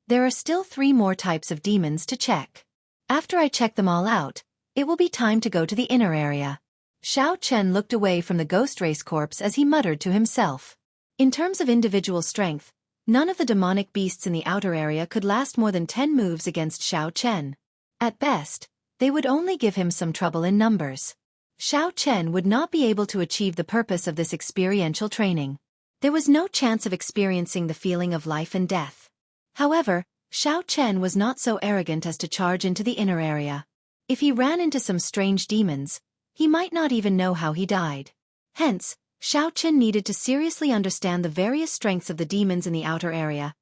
There are still 3 more types of demons to check. After I check them all out, it will be time to go to the inner area. Xiao Chen looked away from the ghost race corpse as he muttered to himself. In terms of individual strength, none of the demonic beasts in the outer area could last more than 10 moves against Xiao Chen. At best, they would only give him some trouble in numbers. Xiao Chen would not be able to achieve the purpose of this experiential training. There was no chance of experiencing the feeling of life and death. However, Xiao Chen was not so arrogant as to charge into the inner area. If he ran into some strange demons, he might not even know how he died. Hence, Xiao Chen needed to seriously understand the various strengths of the demons in the outer area,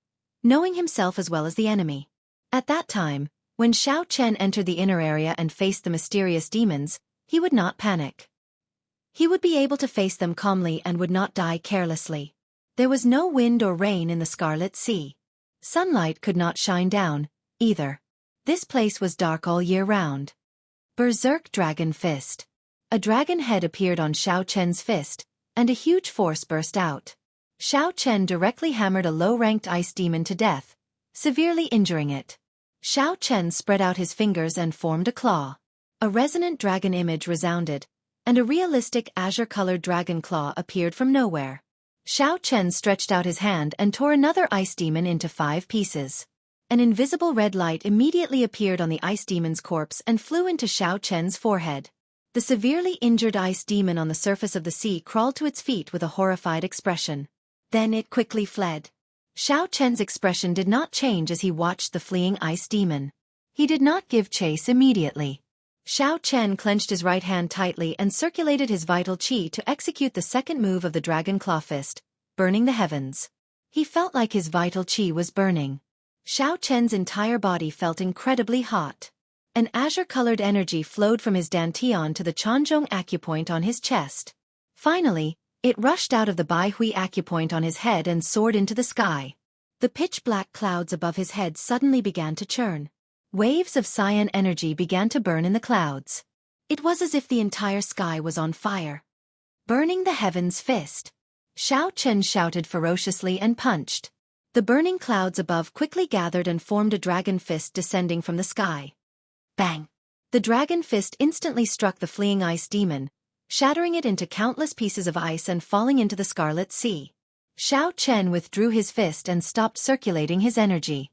knowing himself as well as the enemy. At that time, when Xiao Chen entered the inner area and faced the mysterious demons, he would not panic. He would be able to face them calmly and would not die carelessly. There was no wind or rain in the Scarlet Sea. Sunlight could not shine down, either. This place was dark all year round. Berserk Dragon Fist. A dragon head appeared on Xiao Chen's fist, and a huge force burst out. Xiao Chen directly hammered a low-ranked ice demon to death, severely injuring it. Xiao Chen spread out his fingers and formed a claw. A resonant dragon image resounded, and a realistic azure-colored dragon claw appeared from nowhere. Xiao Chen stretched out his hand and tore another ice demon into 5 pieces. An invisible red light immediately appeared on the ice demon's corpse and flew into Xiao Chen's forehead. The severely injured ice demon on the surface of the sea crawled to its feet with a horrified expression. Then it quickly fled. Xiao Chen's expression did not change as he watched the fleeing ice demon. He did not give chase immediately. Xiao Chen clenched his right hand tightly and circulated his vital qi to execute the second move of the Dragon Claw Fist, burning the heavens. He felt like his vital qi was burning. Xiao Chen's entire body felt incredibly hot. An azure-colored energy flowed from his dantian to the Chanzhong acupoint on his chest. Finally, it rushed out of the Bai Hui acupoint on his head and soared into the sky. The pitch-black clouds above his head suddenly began to churn. Waves of cyan energy began to burn in the clouds. It was as if the entire sky was on fire. Burning the heavens fist. Xiao Chen shouted ferociously and punched. The burning clouds above quickly gathered and formed a dragon fist descending from the sky. Bang! The dragon fist instantly struck the fleeing ice demon, shattering it into countless pieces of ice and falling into the Scarlet Sea. Xiao Chen withdrew his fist and stopped circulating his energy.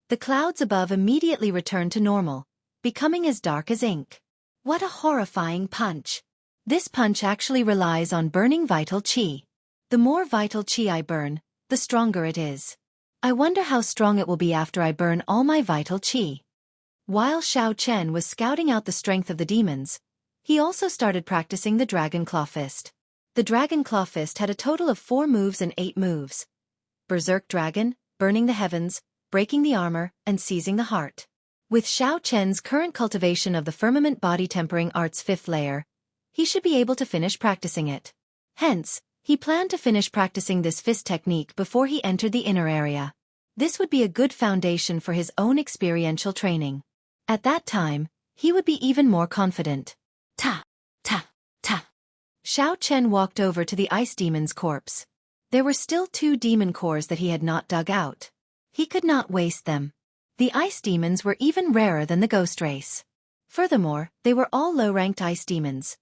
The clouds above immediately returned to normal, becoming as dark as ink. What a horrifying punch! This punch actually relies on burning vital qi. The more vital qi I burn, the stronger it is. I wonder how strong it will be after I burn all my vital qi. While Xiao Chen was scouting out the strength of the demons, he also started practicing the Dragon Claw Fist. The Dragon Claw Fist had a total of 4 moves and 8 moves. Berserk Dragon, burning the heavens, breaking the armor, and seizing the heart. With Xiao Chen's current cultivation of the Firmament Body Tempering Art's 5th layer, he should be able to finish practicing it. Hence, he planned to finish practicing this fist technique before he entered the inner area. This would be a good foundation for his own experiential training. At that time, he would be even more confident. Ta! Ta! Ta! Xiao Chen walked over to the ice demon's corpse. There were still 2 demon cores that he had not dug out. He could not waste them. The ice demons were even rarer than the ghost race. Furthermore, they were all low-ranked ice demons.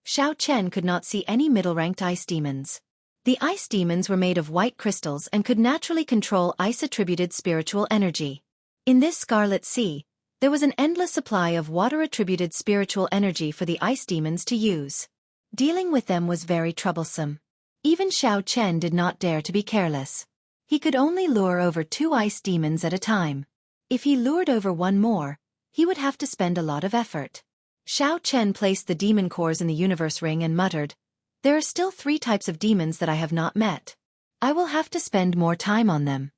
Xiao Chen could not see any middle-ranked ice demons. The ice demons were made of white crystals and could naturally control ice-attributed spiritual energy. In this Scarlet Sea, there was an endless supply of water-attributed spiritual energy for the ice demons to use. Dealing with them was very troublesome. Even Xiao Chen did not dare to be careless. He could only lure over 2 ice demons at a time. If he lured over one more, he would have to spend a lot of effort. Xiao Chen placed the demon cores in the universe ring and muttered, "There are still 3 types of demons that I have not met. I will have to spend more time on them."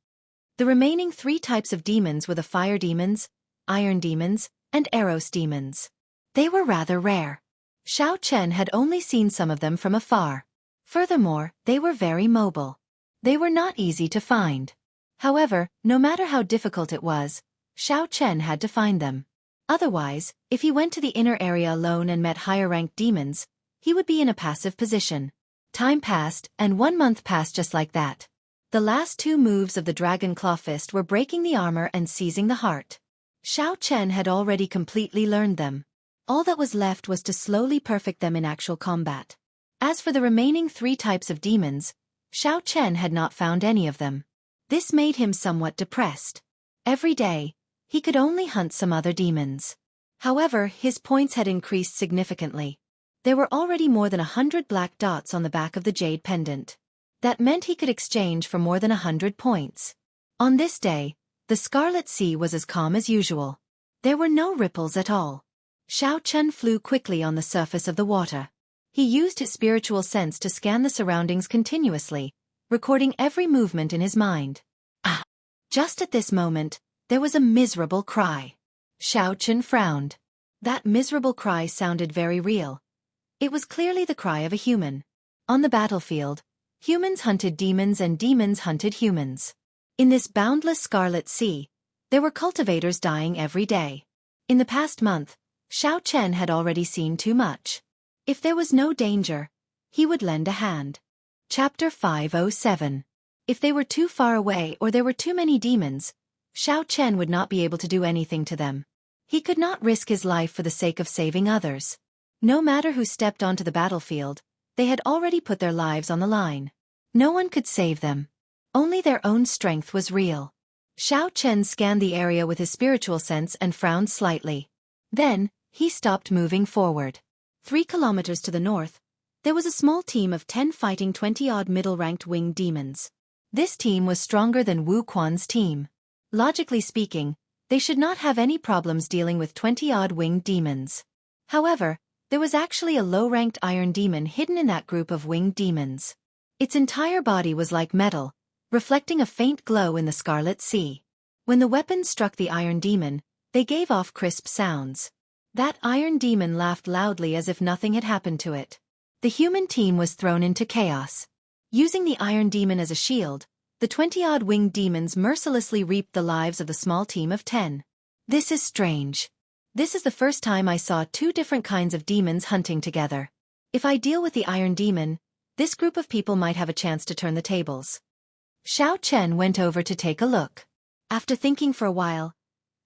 The remaining 3 types of demons were the fire demons, iron demons, and Eros demons. They were rather rare. Xiao Chen had only seen some of them from afar. Furthermore, they were very mobile. They were not easy to find. However, no matter how difficult it was, Xiao Chen had to find them. Otherwise, if he went to the inner area alone and met higher-ranked demons, he would be in a passive position. Time passed, and 1 month passed just like that. The last 2 moves of the Dragon Claw Fist were breaking the armor and seizing the heart. Xiao Chen had already completely learned them. All that was left was to slowly perfect them in actual combat. As for the remaining 3 types of demons, Xiao Chen had not found any of them. This made him somewhat depressed. Every day, he could only hunt some other demons. However, his points had increased significantly. There were already more than 100 black dots on the back of the jade pendant. That meant he could exchange for more than 100 points. On this day, the Scarlet Sea was as calm as usual. There were no ripples at all. Xiao Chen flew quickly on the surface of the water. He used his spiritual sense to scan the surroundings continuously, recording every movement in his mind. Ah! Just at this moment, there was a miserable cry. Xiao Chen frowned. That miserable cry sounded very real. It was clearly the cry of a human. On the battlefield, humans hunted demons and demons hunted humans. In this boundless Scarlet Sea, there were cultivators dying every day. In the past month, Xiao Chen had already seen too much. If there was no danger, he would lend a hand. Chapter 507. If they were too far away or there were too many demons, Xiao Chen would not be able to do anything to them. He could not risk his life for the sake of saving others. No matter who stepped onto the battlefield, they had already put their lives on the line. No one could save them. Only their own strength was real. Xiao Chen scanned the area with his spiritual sense and frowned slightly. Then, he stopped moving forward. 3 kilometers to the north, there was a small team of 10 fighting 20-odd middle-ranked winged demons. This team was stronger than Wu Quan's team. Logically speaking, they should not have any problems dealing with 20-odd winged demons. However, there was actually a low-ranked iron demon hidden in that group of winged demons. Its entire body was like metal, reflecting a faint glow in the Scarlet Sea. When the weapons struck the iron demon, they gave off crisp sounds. That iron demon laughed loudly as if nothing had happened to it. The human team was thrown into chaos. Using the iron demon as a shield, the 20-odd winged demons mercilessly reaped the lives of the small team of 10. This is strange. This is the first time I saw 2 different kinds of demons hunting together. If I deal with the iron demon, this group of people might have a chance to turn the tables. Xiao Chen went over to take a look. After thinking for a while,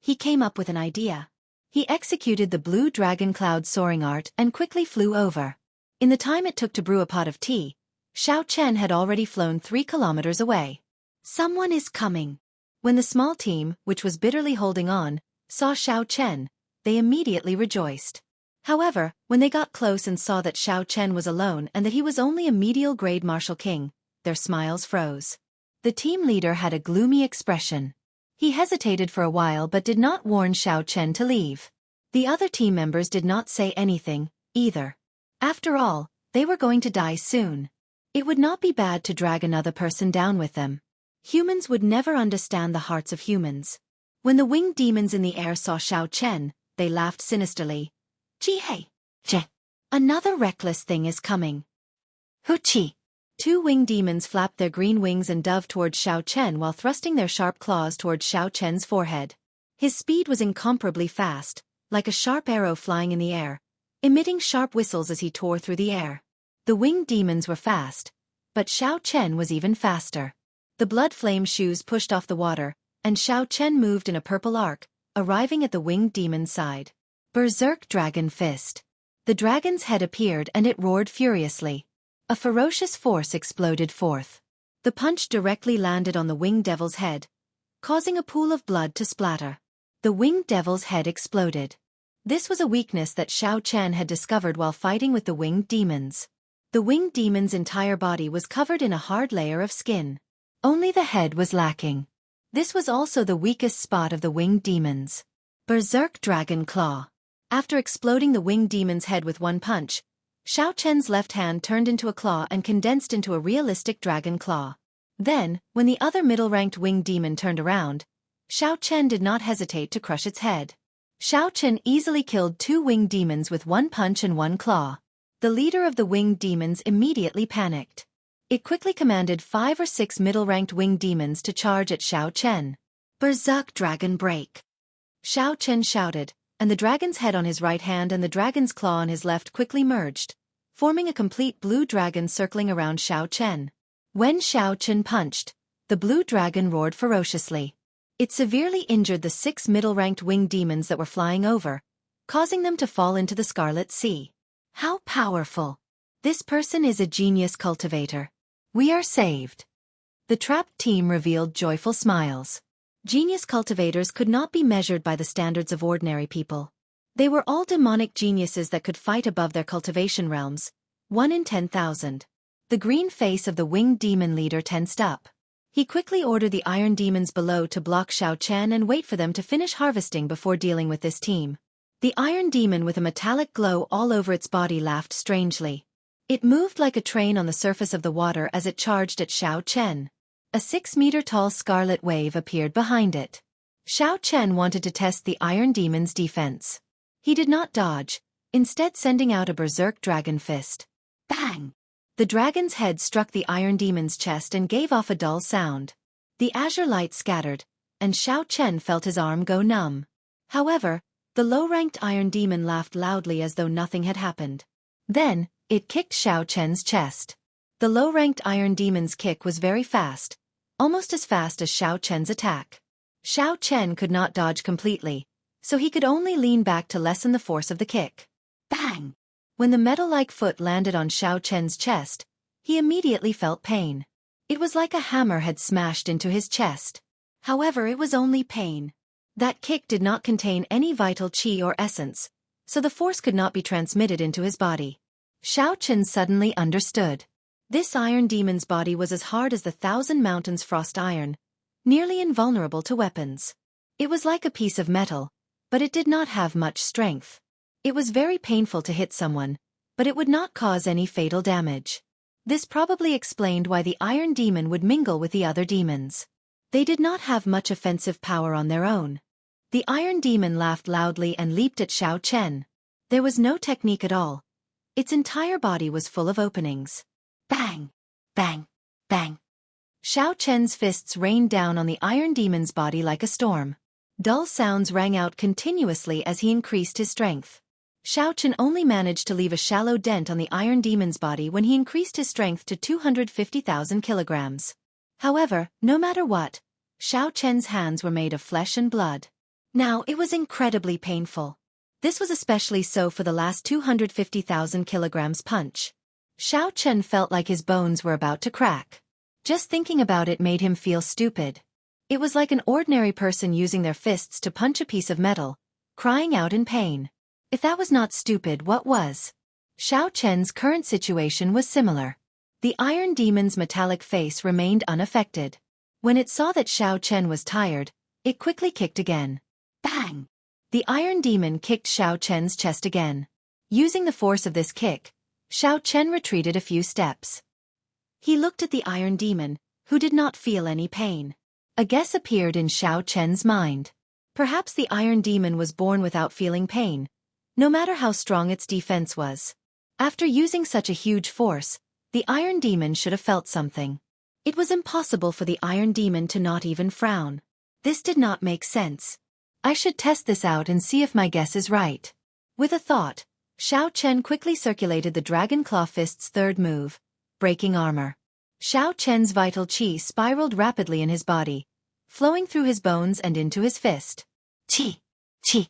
he came up with an idea. He executed the blue dragon cloud soaring art and quickly flew over. In the time it took to brew a pot of tea, Xiao Chen had already flown 3 kilometers away. Someone is coming. When the small team, which was bitterly holding on, saw Xiao Chen, they immediately rejoiced. However, when they got close and saw that Xiao Chen was alone and that he was only a medial grade martial king, their smiles froze. The team leader had a gloomy expression. He hesitated for a while but did not warn Xiao Chen to leave. The other team members did not say anything, either. After all, they were going to die soon. It would not be bad to drag another person down with them. Humans would never understand the hearts of humans. When the winged demons in the air saw Xiao Chen, they laughed sinisterly. Ji-hey! Je! Another reckless thing is coming. Hu-chi! 2 winged demons flapped their green wings and dove towards Xiao Chen while thrusting their sharp claws towards Xiao Chen's forehead. His speed was incomparably fast, like a sharp arrow flying in the air, emitting sharp whistles as he tore through the air. The winged demons were fast, but Xiao Chen was even faster. The blood flame shoes pushed off the water, and Xiao Chen moved in a purple arc, arriving at the winged demon's side. Berserk Dragon Fist. The dragon's head appeared and it roared furiously. A ferocious force exploded forth. The punch directly landed on the winged devil's head, causing a pool of blood to splatter. The winged devil's head exploded. This was a weakness that Xiao Chen had discovered while fighting with the winged demons. The winged demon's entire body was covered in a hard layer of skin. Only the head was lacking. This was also the weakest spot of the winged demons. Berserk Dragon Claw. After exploding the winged demon's head with one punch, Xiao Chen's left hand turned into a claw and condensed into a realistic dragon claw. Then, when the other middle-ranked winged demon turned around, Xiao Chen did not hesitate to crush its head. Xiao Chen easily killed 2 winged demons with one punch and one claw. The leader of the winged demons immediately panicked. It quickly commanded 5 or 6 middle-ranked winged demons to charge at Xiao Chen. Berserk Dragon Break. Xiao Chen shouted, and the dragon's head on his right hand and the dragon's claw on his left quickly merged, forming a complete blue dragon circling around Xiao Chen. When Xiao Chen punched, the blue dragon roared ferociously. It severely injured the 6 middle-ranked winged demons that were flying over, causing them to fall into the Scarlet Sea. How powerful! This person is a genius cultivator. We are saved. The trapped team revealed joyful smiles. Genius cultivators could not be measured by the standards of ordinary people. They were all demonic geniuses that could fight above their cultivation realms, 1 in 10,000. The green face of the winged demon leader tensed up. He quickly ordered the iron demons below to block Xiao Chen and wait for them to finish harvesting before dealing with this team. The iron demon with a metallic glow all over its body laughed strangely. It moved like a train on the surface of the water as it charged at Xiao Chen. A 6-meter-tall scarlet wave appeared behind it. Xiao Chen wanted to test the iron demon's defense. He did not dodge, instead sending out a berserk dragon fist. Bang! The dragon's head struck the iron demon's chest and gave off a dull sound. The azure light scattered, and Xiao Chen felt his arm go numb. However, the low-ranked iron demon laughed loudly as though nothing had happened. Then, it kicked Xiao Chen's chest. The low-ranked iron demon's kick was very fast, almost as fast as Xiao Chen's attack. Xiao Chen could not dodge completely, so he could only lean back to lessen the force of the kick. Bang! When the metal-like foot landed on Xiao Chen's chest, he immediately felt pain. It was like a hammer had smashed into his chest. However, it was only pain. That kick did not contain any vital qi or essence, so the force could not be transmitted into his body. Xiao Chen suddenly understood. This iron demon's body was as hard as the 1,000 Mountains frost iron, nearly invulnerable to weapons. It was like a piece of metal, but it did not have much strength. It was very painful to hit someone, but it would not cause any fatal damage. This probably explained why the iron demon would mingle with the other demons. They did not have much offensive power on their own. The iron demon laughed loudly and leaped at Xiao Chen. There was no technique at all. Its entire body was full of openings. Bang! Bang! Bang! Xiao Chen's fists rained down on the iron demon's body like a storm. Dull sounds rang out continuously as he increased his strength. Xiao Chen only managed to leave a shallow dent on the iron demon's body when he increased his strength to 250,000 kilograms. However, no matter what, Xiao Chen's hands were made of flesh and blood. Now it was incredibly painful. This was especially so for the last 250,000 kilograms punch. Xiao Chen felt like his bones were about to crack. Just thinking about it made him feel stupid. It was like an ordinary person using their fists to punch a piece of metal, crying out in pain. If that was not stupid, what was? Xiao Chen's current situation was similar. The iron demon's metallic face remained unaffected. When it saw that Xiao Chen was tired, it quickly kicked again. Bang! The iron demon kicked Xiao Chen's chest again. Using the force of this kick, Xiao Chen retreated a few steps. He looked at the iron demon, who did not feel any pain. A guess appeared in Xiao Chen's mind. Perhaps the iron demon was born without feeling pain, no matter how strong its defense was. After using such a huge force, the iron demon should have felt something. It was impossible for the iron demon to not even frown. This did not make sense. I should test this out and see if my guess is right. With a thought, Xiao Chen quickly circulated the Dragon Claw Fist's third move, breaking armor. Xiao Chen's vital qi spiraled rapidly in his body, flowing through his bones and into his fist. Qi! Qi!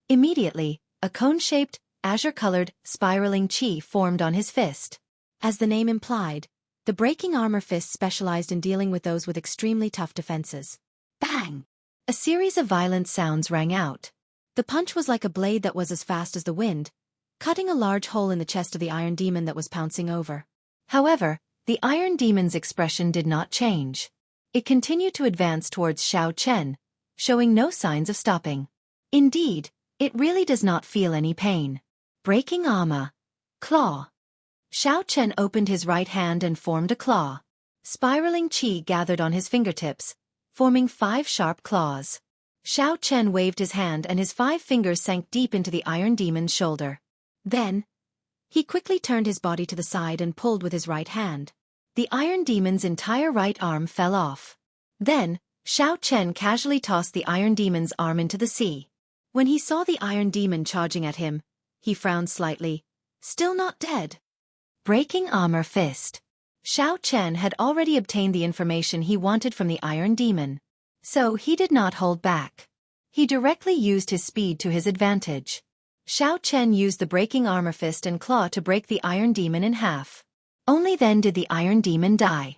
Immediately, a cone-shaped, azure-colored, spiraling chi formed on his fist. As the name implied, the breaking armor fist specialized in dealing with those with extremely tough defenses. Bang! A series of violent sounds rang out. The punch was like a blade that was as fast as the wind, cutting a large hole in the chest of the Iron Demon that was pouncing over. However, the Iron Demon's expression did not change. It continued to advance towards Xiao Chen, showing no signs of stopping. Indeed, it really does not feel any pain. Breaking armor. Claw. Xiao Chen opened his right hand and formed a claw. Spiraling chi gathered on his fingertips, forming 5 sharp claws. Xiao Chen waved his hand and his 5 fingers sank deep into the Iron Demon's shoulder. Then, he quickly turned his body to the side and pulled with his right hand. The Iron Demon's entire right arm fell off. Then, Xiao Chen casually tossed the Iron Demon's arm into the sea. When he saw the Iron Demon charging at him, he frowned slightly. Still not dead. Breaking armor fist. Xiao Chen had already obtained the information he wanted from the Iron Demon. So he did not hold back. He directly used his speed to his advantage. Xiao Chen used the breaking armor fist and claw to break the Iron Demon in half. Only then did the Iron Demon die.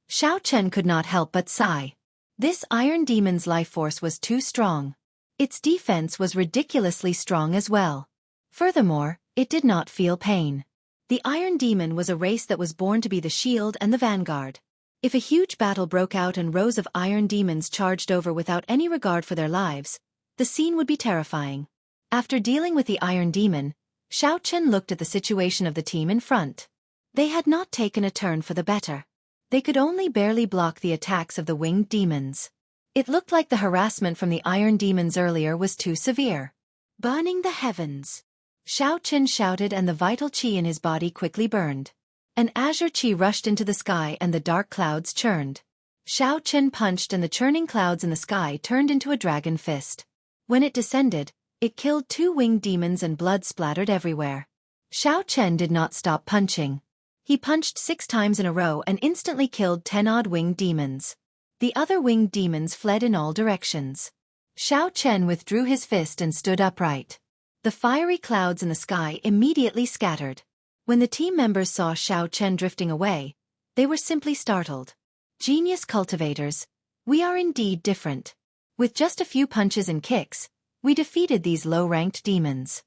Xiao Chen could not help but sigh. This Iron Demon's life force was too strong. Its defense was ridiculously strong as well. Furthermore, it did not feel pain. The Iron Demon was a race that was born to be the shield and the vanguard. If a huge battle broke out and rows of Iron Demons charged over without any regard for their lives, the scene would be terrifying. After dealing with the Iron Demon, Xiao Chen looked at the situation of the team in front. They had not taken a turn for the better. They could only barely block the attacks of the winged demons. It looked like the harassment from the Iron Demons earlier was too severe. Burning the heavens. Xiao Chen shouted and the vital chi in his body quickly burned. An azure chi rushed into the sky and the dark clouds churned. Xiao Chen punched and the churning clouds in the sky turned into a dragon fist. When it descended, it killed 2 winged demons and blood splattered everywhere. Xiao Chen did not stop punching. He punched 6 times in a row and instantly killed 10 odd winged demons. The other winged demons fled in all directions. Xiao Chen withdrew his fist and stood upright. The fiery clouds in the sky immediately scattered. When the team members saw Xiao Chen drifting away, they were simply startled. Genius cultivators, we are indeed different. With just a few punches and kicks, we defeated these low-ranked demons.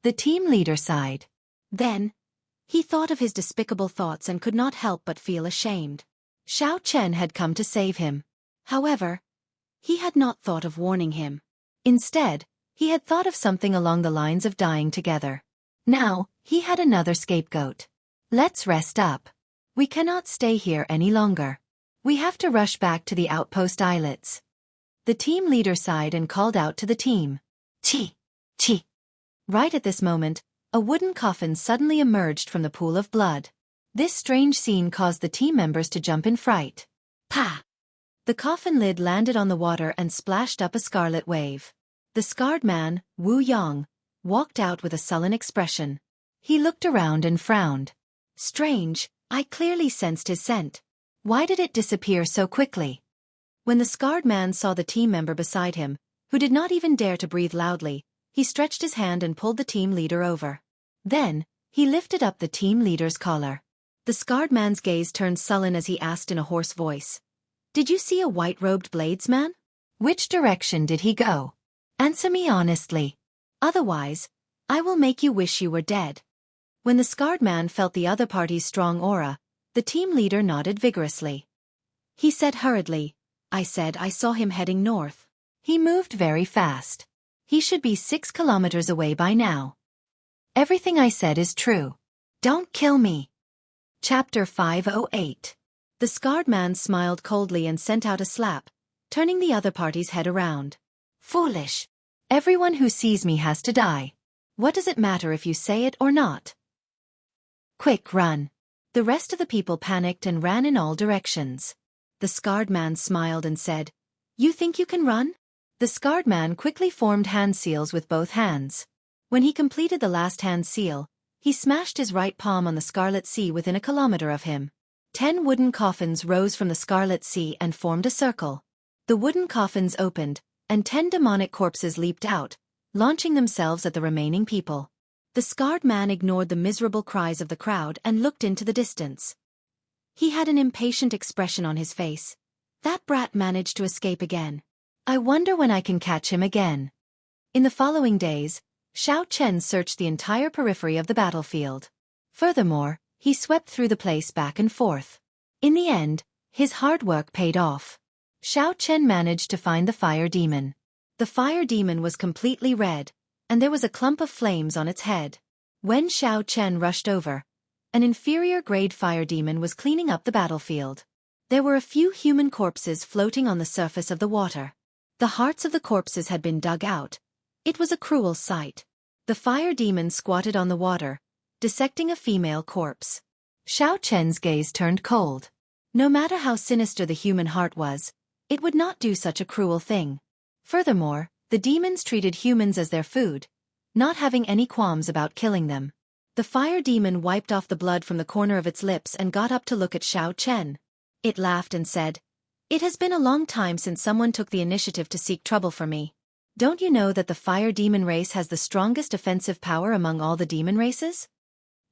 The team leader sighed. Then, he thought of his despicable thoughts and could not help but feel ashamed. Xiao Chen had come to save him. However, he had not thought of warning him. Instead, he had thought of something along the lines of dying together. Now, he had another scapegoat. Let's rest up. We cannot stay here any longer. We have to rush back to the outpost islets. The team leader sighed and called out to the team. Chi! Chi! Right at this moment, a wooden coffin suddenly emerged from the pool of blood. This strange scene caused the team members to jump in fright. Pa! The coffin lid landed on the water and splashed up a scarlet wave. The scarred man, Wu Yang, walked out with a sullen expression. He looked around and frowned. Strange, I clearly sensed his scent. Why did it disappear so quickly? When the scarred man saw the team member beside him, who did not even dare to breathe loudly, he stretched his hand and pulled the team leader over. Then, he lifted up the team leader's collar. The scarred man's gaze turned sullen as he asked in a hoarse voice. Did you see a white-robed bladesman? Which direction did he go? Answer me honestly. Otherwise, I will make you wish you were dead. When the scarred man felt the other party's strong aura, the team leader nodded vigorously. He said hurriedly, I said I saw him heading north. He moved very fast. He should be 6 kilometers away by now. Everything I said is true. Don't kill me. Chapter 508. The scarred man smiled coldly and sent out a slap, turning the other party's head around. Foolish. Everyone who sees me has to die. What does it matter if you say it or not? Quick, run. The rest of the people panicked and ran in all directions. The scarred man smiled and said, You think you can run? The scarred man quickly formed hand seals with both hands. When he completed the last hand seal, he smashed his right palm on the Scarlet Sea within a kilometer of him. 10 wooden coffins rose from the Scarlet Sea and formed a circle. The wooden coffins opened, and 10 demonic corpses leaped out, launching themselves at the remaining people. The scarred man ignored the miserable cries of the crowd and looked into the distance. He had an impatient expression on his face. That brat managed to escape again. I wonder when I can catch him again. In the following days, Xiao Chen searched the entire periphery of the battlefield. Furthermore, he swept through the place back and forth. In the end, his hard work paid off. Xiao Chen managed to find the fire demon. The fire demon was completely red, and there was a clump of flames on its head. When Xiao Chen rushed over, an inferior-grade fire demon was cleaning up the battlefield. There were a few human corpses floating on the surface of the water. The hearts of the corpses had been dug out. It was a cruel sight. The fire demon squatted on the water, dissecting a female corpse. Xiao Chen's gaze turned cold. No matter how sinister the human heart was, it would not do such a cruel thing. Furthermore, the demons treated humans as their food, not having any qualms about killing them. The fire demon wiped off the blood from the corner of its lips and got up to look at Xiao Chen. It laughed and said, "It has been a long time since someone took the initiative to seek trouble for me. Don't you know that the fire demon race has the strongest offensive power among all the demon races?"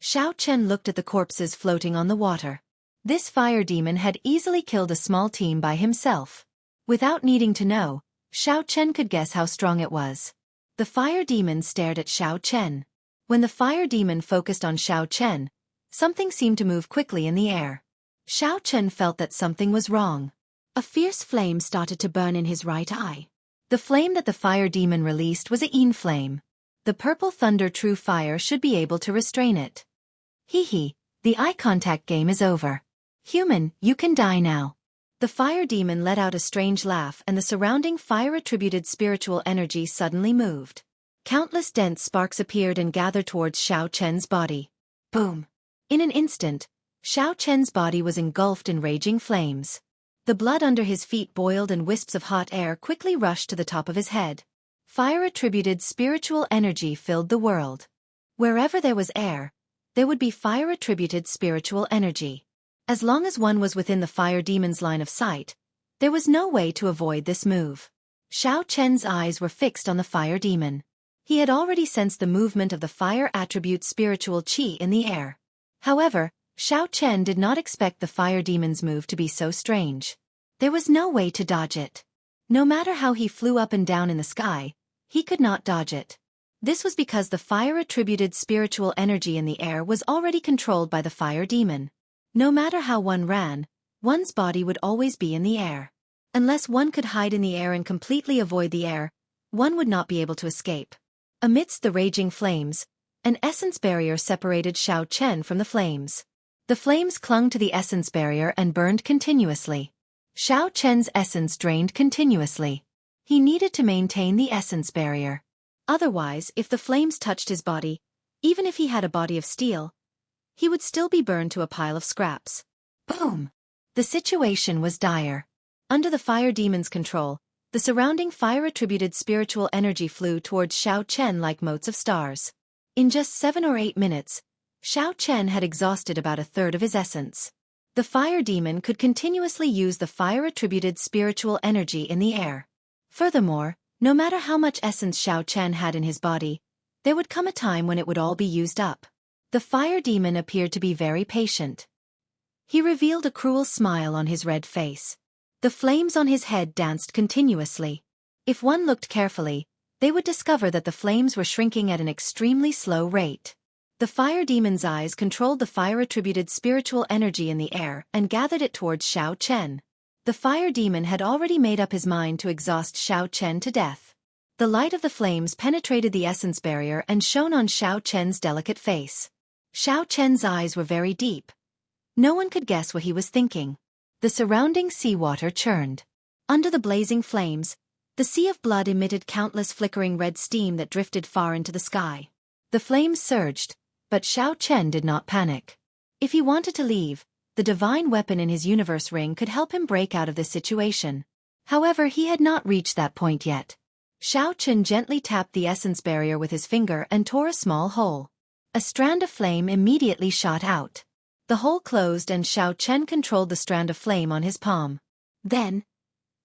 Xiao Chen looked at the corpses floating on the water. This fire demon had easily killed a small team by himself. Without needing to know, Xiao Chen could guess how strong it was. The fire demon stared at Xiao Chen. When the fire demon focused on Xiao Chen, something seemed to move quickly in the air. Xiao Chen felt that something was wrong. A fierce flame started to burn in his right eye. The flame that the fire demon released was a yin flame. The purple thunder true fire should be able to restrain it. Hee, the eye contact game is over. Human, you can die now. The fire demon let out a strange laugh and the surrounding fire-attributed spiritual energy suddenly moved. Countless dense sparks appeared and gathered towards Xiao Chen's body. Boom! In an instant, Xiao Chen's body was engulfed in raging flames. The blood under his feet boiled and wisps of hot air quickly rushed to the top of his head. Fire-attributed spiritual energy filled the world. Wherever there was air, there would be fire-attributed spiritual energy. As long as one was within the fire demon's line of sight, there was no way to avoid this move. Xiao Chen's eyes were fixed on the fire demon. He had already sensed the movement of the fire attribute spiritual qi in the air. However, Xiao Chen did not expect the fire demon's move to be so strange. There was no way to dodge it. No matter how he flew up and down in the sky, he could not dodge it. This was because the fire-attributed spiritual energy in the air was already controlled by the fire demon. No matter how one ran, one's body would always be in the air. Unless one could hide in the air and completely avoid the air, one would not be able to escape. Amidst the raging flames, an essence barrier separated Xiao Chen from the flames. The flames clung to the essence barrier and burned continuously. Xiao Chen's essence drained continuously. He needed to maintain the essence barrier. Otherwise, if the flames touched his body, even if he had a body of steel, he would still be burned to a pile of scraps. Boom! The situation was dire. Under the fire demon's control, the surrounding fire-attributed spiritual energy flew towards Xiao Chen like motes of stars. In just 7 or 8 minutes, Xiao Chen had exhausted about a third of his essence. The fire demon could continuously use the fire-attributed spiritual energy in the air. Furthermore, no matter how much essence Xiao Chen had in his body, there would come a time when it would all be used up. The fire demon appeared to be very patient. He revealed a cruel smile on his red face. The flames on his head danced continuously. If one looked carefully, they would discover that the flames were shrinking at an extremely slow rate. The fire demon's eyes controlled the fire-attributed spiritual energy in the air and gathered it towards Xiao Chen. The fire demon had already made up his mind to exhaust Xiao Chen to death. The light of the flames penetrated the essence barrier and shone on Xiao Chen's delicate face. Xiao Chen's eyes were very deep. No one could guess what he was thinking. The surrounding seawater churned. Under the blazing flames, the sea of blood emitted countless flickering red steam that drifted far into the sky. The flames surged, but Xiao Chen did not panic. If he wanted to leave, the divine weapon in his universe ring could help him break out of this situation. However, he had not reached that point yet. Xiao Chen gently tapped the essence barrier with his finger and tore a small hole. A strand of flame immediately shot out. The hole closed and Xiao Chen controlled the strand of flame on his palm. Then,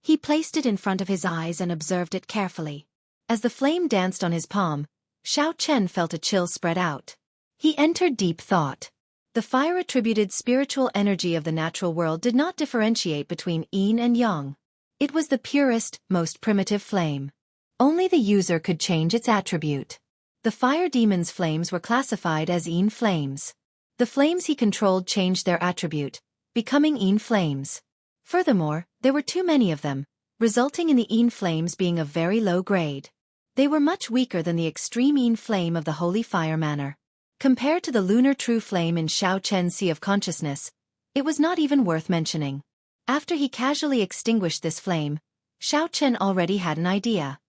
he placed it in front of his eyes and observed it carefully. As the flame danced on his palm, Xiao Chen felt a chill spread out. He entered deep thought. The fire-attributed spiritual energy of the natural world did not differentiate between yin and yang. It was the purest, most primitive flame. Only the user could change its attribute. The fire demon's flames were classified as yin flames. The flames he controlled changed their attribute, becoming yin flames. Furthermore, there were too many of them, resulting in the yin flames being of very low grade. They were much weaker than the extreme yin flame of the holy fire manor. Compared to the lunar true flame in Xiao Chen's Sea of Consciousness, it was not even worth mentioning. After he casually extinguished this flame, Xiao Chen already had an idea.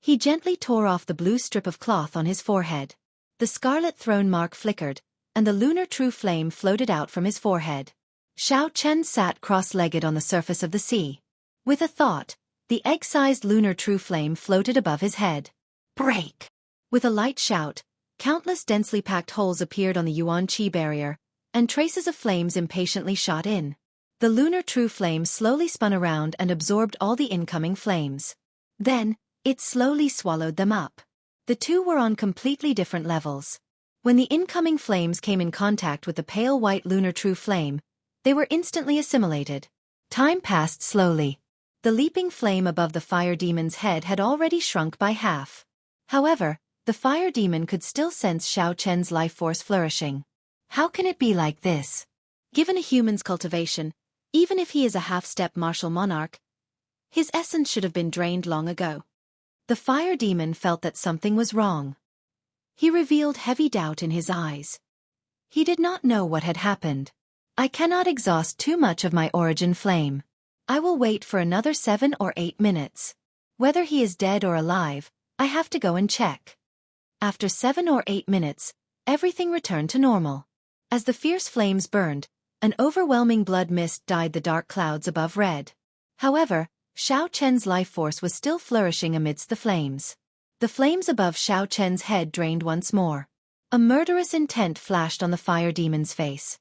He gently tore off the blue strip of cloth on his forehead. The scarlet throne mark flickered, and the lunar true flame floated out from his forehead. Xiao Chen sat cross-legged on the surface of the sea. With a thought, the egg-sized lunar true flame floated above his head. Break! With a light shout, countless densely packed holes appeared on the Yuan Qi barrier, and traces of flames impatiently shot in. The lunar true flame slowly spun around and absorbed all the incoming flames. Then, it slowly swallowed them up. The two were on completely different levels. When the incoming flames came in contact with the pale white lunar true flame, they were instantly assimilated. Time passed slowly. The leaping flame above the fire demon's head had already shrunk by half. However, the fire demon could still sense Xiao Chen's life force flourishing. How can it be like this? Given a human's cultivation, even if he is a half-step martial monarch, his essence should have been drained long ago. The fire demon felt that something was wrong. He revealed heavy doubt in his eyes. He did not know what had happened. I cannot exhaust too much of my origin flame. I will wait for another 7 or 8 minutes. Whether he is dead or alive, I have to go and check. After 7 or 8 minutes, everything returned to normal. As the fierce flames burned, an overwhelming blood mist dyed the dark clouds above red. However, Xiao Chen's life force was still flourishing amidst the flames. The flames above Xiao Chen's head drained once more. A murderous intent flashed on the fire demon's face.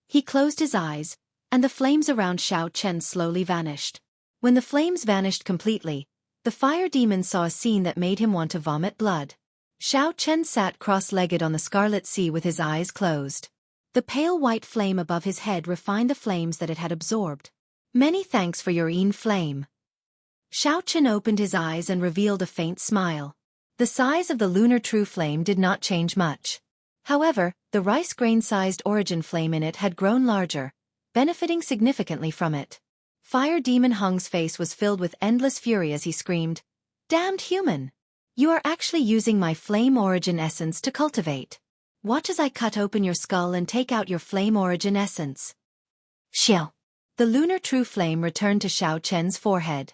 He closed his eyes, and the flames around Xiao Chen slowly vanished. When the flames vanished completely, the fire demon saw a scene that made him want to vomit blood. Xiao Chen sat cross-legged on the scarlet sea with his eyes closed. The pale white flame above his head refined the flames that it had absorbed. Many thanks for your yin flame. Xiao Chen opened his eyes and revealed a faint smile. The size of the lunar true flame did not change much. However, the rice grain-sized origin flame in it had grown larger, benefiting significantly from it. Fire Demon Hung's face was filled with endless fury as he screamed, "Damned human! You are actually using my flame origin essence to cultivate. Watch as I cut open your skull and take out your flame origin essence." Xiao. The lunar true flame returned to Xiao Chen's forehead.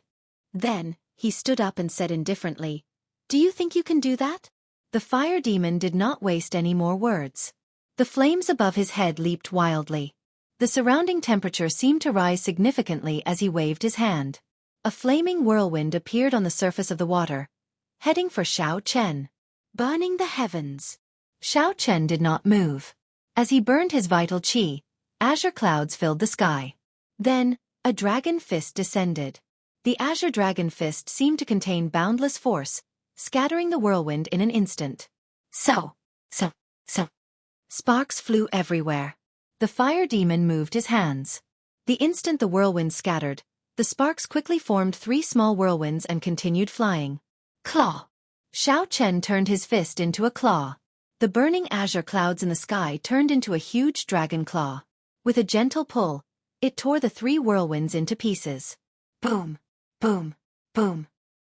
Then, he stood up and said indifferently, "Do you think you can do that?" The fire demon did not waste any more words. The flames above his head leaped wildly. The surrounding temperature seemed to rise significantly as he waved his hand. A flaming whirlwind appeared on the surface of the water, heading for Xiao Chen. Burning the heavens. Xiao Chen did not move. As he burned his vital qi, azure clouds filled the sky. Then, a dragon fist descended. The azure dragon fist seemed to contain boundless force, scattering the whirlwind in an instant. So. Sparks flew everywhere. The fire demon moved his hands. The instant the whirlwind scattered, the sparks quickly formed 3 small whirlwinds and continued flying. Claw! Xiao Chen turned his fist into a claw. The burning azure clouds in the sky turned into a huge dragon claw. With a gentle pull, it tore the 3 whirlwinds into pieces. Boom! Boom! Boom!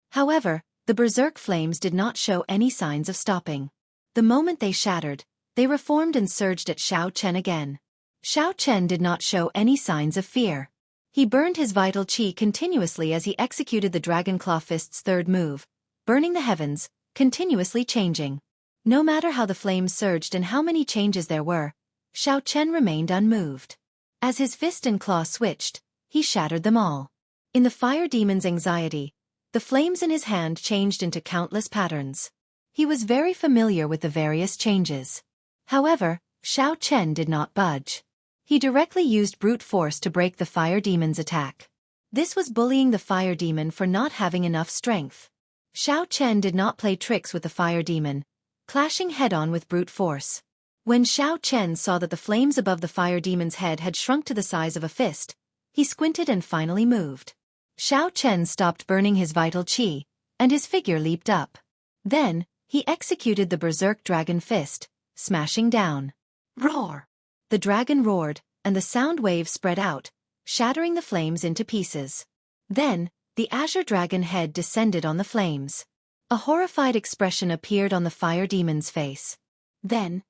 However, the berserk flames did not show any signs of stopping. The moment they shattered, they reformed and surged at Xiao Chen again. Xiao Chen did not show any signs of fear. He burned his vital qi continuously as he executed the Dragon Claw Fist's 3rd move, burning the heavens, continuously changing. No matter how the flames surged and how many changes there were, Xiao Chen remained unmoved. As his fist and claw switched, he shattered them all. In the fire demon's anxiety, the flames in his hand changed into countless patterns. He was very familiar with the various changes. However, Xiao Chen did not budge. He directly used brute force to break the fire demon's attack. This was bullying the fire demon for not having enough strength. Xiao Chen did not play tricks with the fire demon, clashing head-on with brute force. When Xiao Chen saw that the flames above the fire demon's head had shrunk to the size of a fist, he squinted and finally moved. Xiao Chen stopped burning his vital qi, and his figure leaped up. Then, he executed the berserk dragon fist, smashing down. Roar! The dragon roared, and the sound waves spread out, shattering the flames into pieces. Then, the azure dragon head descended on the flames. A horrified expression appeared on the fire demon's face. Then,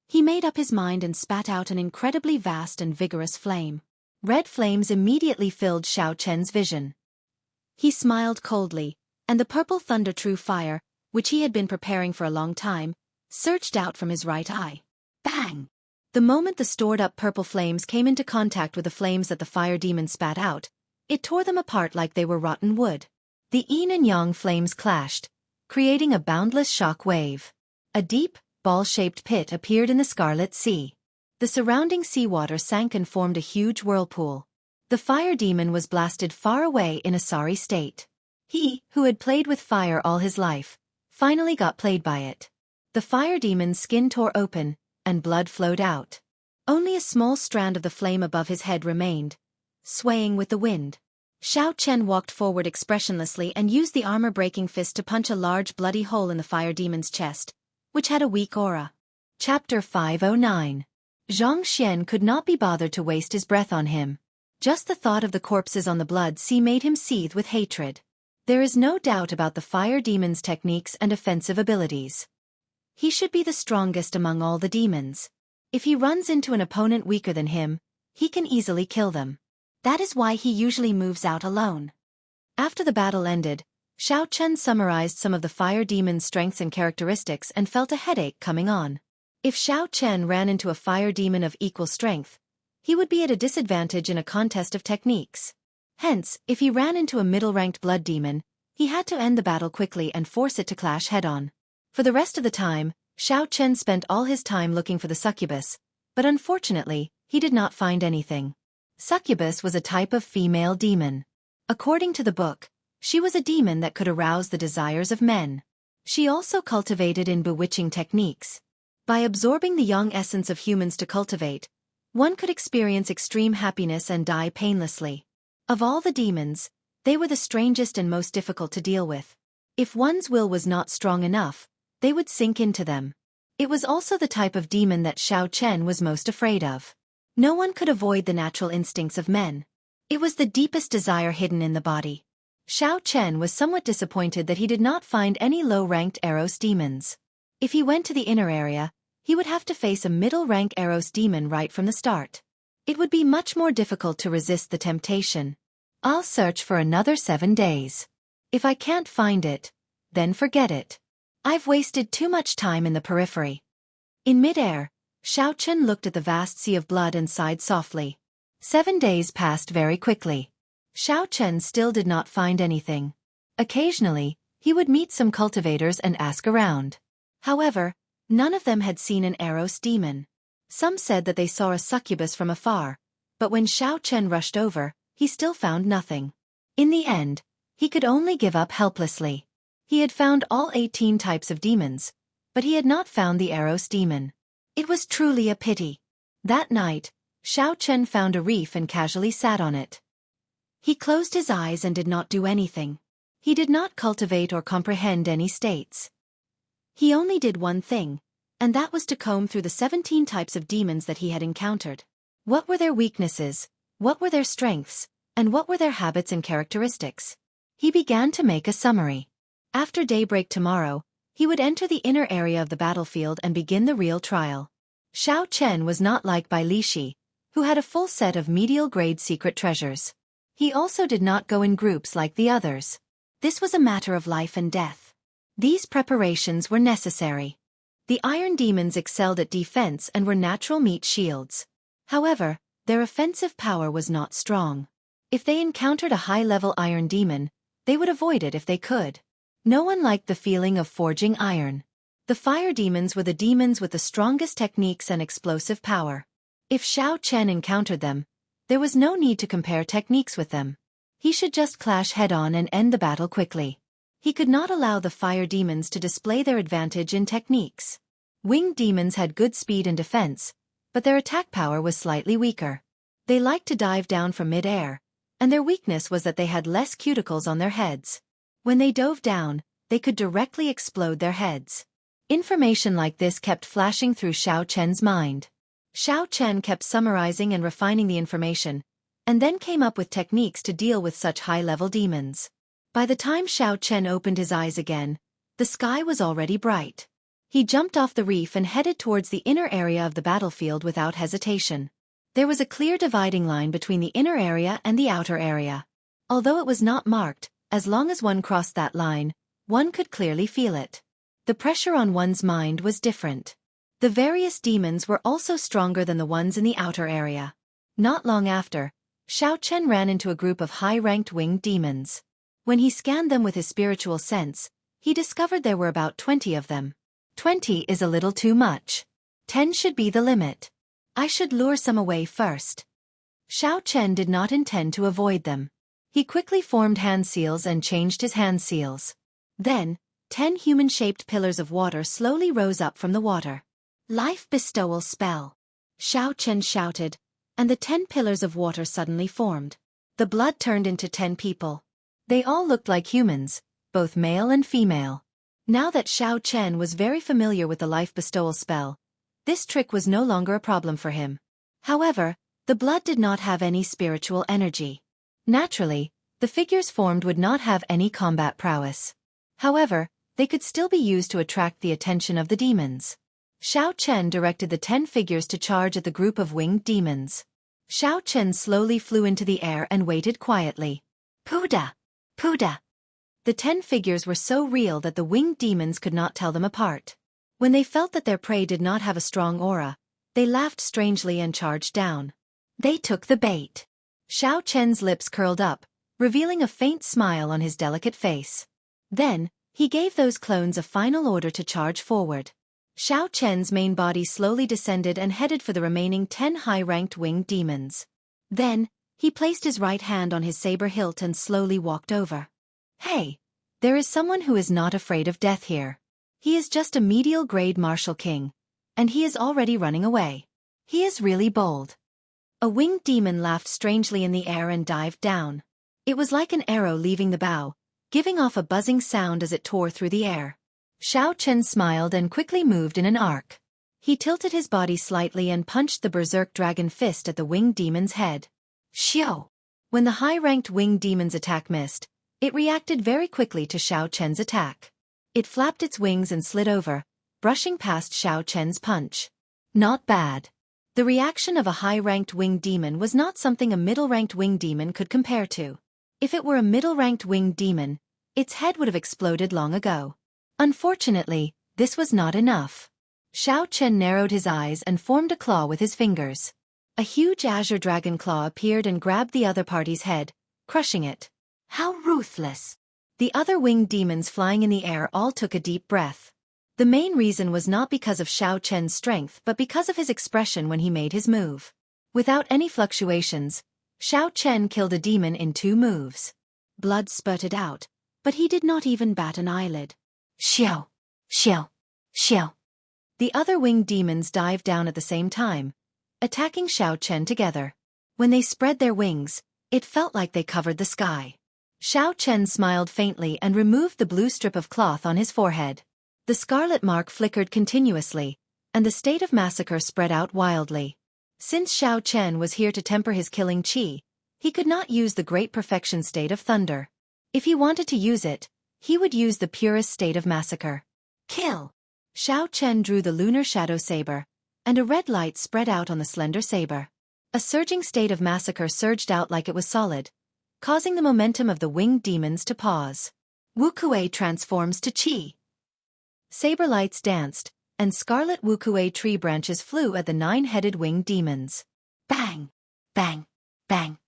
he made up his mind and spat out an incredibly vast and vigorous flame. Red flames immediately filled Xiao Chen's vision. He smiled coldly, and the purple thunder true fire, which he had been preparing for a long time, surged out from his right eye. Bang! The moment the stored-up purple flames came into contact with the flames that the fire demon spat out, it tore them apart like they were rotten wood. The yin and yang flames clashed, creating a boundless shock wave. A deep, ball-shaped pit appeared in the Scarlet Sea. The surrounding seawater sank and formed a huge whirlpool. The fire demon was blasted far away in a sorry state. He, who had played with fire all his life, finally got played by it. The fire demon's skin tore open, and blood flowed out. Only a small strand of the flame above his head remained, swaying with the wind. Xiao Chen walked forward expressionlessly and used the armor-breaking fist to punch a large bloody hole in the fire demon's chest, which had a weak aura. Chapter 509. Zhang Xian could not be bothered to waste his breath on him. Just the thought of the corpses on the blood sea made him seethe with hatred. There is no doubt about the fire demon's techniques and offensive abilities. He should be the strongest among all the demons. If he runs into an opponent weaker than him, he can easily kill them. That is why he usually moves out alone. After the battle ended, Xiao Chen summarized some of the fire demon's strengths and characteristics and felt a headache coming on. If Xiao Chen ran into a fire demon of equal strength, he would be at a disadvantage in a contest of techniques. Hence, if he ran into a middle-ranked blood demon, he had to end the battle quickly and force it to clash head-on. For the rest of the time, Xiao Chen spent all his time looking for the succubus, but unfortunately, he did not find anything. Succubus was a type of female demon. According to the book, she was a demon that could arouse the desires of men. She also cultivated in bewitching techniques. By absorbing the young essence of humans to cultivate, one could experience extreme happiness and die painlessly. Of all the demons, they were the strangest and most difficult to deal with. If one's will was not strong enough, they would sink into them. It was also the type of demon that Xiao Chen was most afraid of. No one could avoid the natural instincts of men. It was the deepest desire hidden in the body. Xiao Chen was somewhat disappointed that he did not find any low-ranked Eros demons. If he went to the inner area, he would have to face a middle-rank Eros demon right from the start. It would be much more difficult to resist the temptation. I'll search for another 7 days. If I can't find it, then forget it. I've wasted too much time in the periphery. In mid-air, Xiao Chen looked at the vast sea of blood and sighed softly. 7 days passed very quickly. Xiao Chen still did not find anything. Occasionally, he would meet some cultivators and ask around. However, none of them had seen an Eros demon. Some said that they saw a succubus from afar, but when Xiao Chen rushed over, he still found nothing. In the end, he could only give up helplessly. He had found all 18 types of demons, but he had not found the Eros demon. It was truly a pity. That night, Xiao Chen found a reef and casually sat on it. He closed his eyes and did not do anything. He did not cultivate or comprehend any states. He only did one thing, and that was to comb through the 17 types of demons that he had encountered. What were their weaknesses, what were their strengths, and what were their habits and characteristics? He began to make a summary. After daybreak tomorrow, he would enter the inner area of the battlefield and begin the real trial. Xiao Chen was not like Bai Lishi, who had a full set of medial-grade secret treasures. He also did not go in groups like the others. This was a matter of life and death. These preparations were necessary. The iron demons excelled at defense and were natural meat shields. However, their offensive power was not strong. If they encountered a high-level iron demon, they would avoid it if they could. No one liked the feeling of forging iron. The fire demons were the demons with the strongest techniques and explosive power. If Xiao Chen encountered them, there was no need to compare techniques with them. He should just clash head-on and end the battle quickly. He could not allow the fire demons to display their advantage in techniques. Winged demons had good speed and defense, but their attack power was slightly weaker. They liked to dive down from mid-air, and their weakness was that they had less cuticles on their heads. When they dove down, they could directly explode their heads. Information like this kept flashing through Xiao Chen's mind. Xiao Chen kept summarizing and refining the information, and then came up with techniques to deal with such high-level demons. By the time Xiao Chen opened his eyes again, the sky was already bright. He jumped off the reef and headed towards the inner area of the battlefield without hesitation. There was a clear dividing line between the inner area and the outer area. Although it was not marked, as long as one crossed that line, one could clearly feel it. The pressure on one's mind was different. The various demons were also stronger than the ones in the outer area. Not long after, Xiao Chen ran into a group of high-ranked winged demons. When he scanned them with his spiritual sense, he discovered there were about 20 of them. 20 is a little too much. 10 should be the limit. I should lure some away first. Xiao Chen did not intend to avoid them. He quickly formed hand seals and changed his hand seals. Then, 10 human-shaped pillars of water slowly rose up from the water. Life bestowal spell. Xiao Chen shouted, and the 10 pillars of water suddenly formed. The blood turned into 10 people. They all looked like humans, both male and female. Now that Xiao Chen was very familiar with the life bestowal spell, this trick was no longer a problem for him. However, the blood did not have any spiritual energy. Naturally, the figures formed would not have any combat prowess. However, they could still be used to attract the attention of the demons. Xiao Chen directed the 10 figures to charge at the group of winged demons. Xiao Chen slowly flew into the air and waited quietly. Puda! Puda! The 10 figures were so real that the winged demons could not tell them apart. When they felt that their prey did not have a strong aura, they laughed strangely and charged down. They took the bait. Xiao Chen's lips curled up, revealing a faint smile on his delicate face. Then, he gave those clones a final order to charge forward. Xiao Chen's main body slowly descended and headed for the remaining 10 high-ranked winged demons. Then, he placed his right hand on his saber hilt and slowly walked over. Hey! There is someone who is not afraid of death here. He is just a medial-grade martial king, and he is already running away. He is really bold. A winged demon laughed strangely in the air and dived down. It was like an arrow leaving the bow, giving off a buzzing sound as it tore through the air. Xiao Chen smiled and quickly moved in an arc. He tilted his body slightly and punched the berserk dragon fist at the winged demon's head. Xiao! When the high-ranked winged demon's attack missed, it reacted very quickly to Xiao Chen's attack. It flapped its wings and slid over, brushing past Xiao Chen's punch. Not bad. The reaction of a high-ranked winged demon was not something a middle-ranked winged demon could compare to. If it were a middle-ranked winged demon, its head would have exploded long ago. Unfortunately, this was not enough. Xiao Chen narrowed his eyes and formed a claw with his fingers. A huge azure dragon claw appeared and grabbed the other party's head, crushing it. How ruthless! The other winged demons flying in the air all took a deep breath. The main reason was not because of Xiao Chen's strength but because of his expression when he made his move. Without any fluctuations, Xiao Chen killed a demon in 2 moves. Blood spurted out, but he did not even bat an eyelid. Xiao! Xiao! Xiao! The other winged demons dived down at the same time, attacking Xiao Chen together. When they spread their wings, it felt like they covered the sky. Xiao Chen smiled faintly and removed the blue strip of cloth on his forehead. The scarlet mark flickered continuously, and the state of massacre spread out wildly. Since Xiao Chen was here to temper his killing chi, he could not use the great perfection state of thunder. If he wanted to use it, he would use the purest state of massacre. Kill! Xiao Chen drew the lunar shadow saber, and a red light spread out on the slender saber. A surging state of massacre surged out like it was solid, causing the momentum of the winged demons to pause. Wuxia transforms to chi. Saber lights danced, and scarlet Wuxia tree branches flew at the 9-headed winged demons. Bang! Bang! Bang!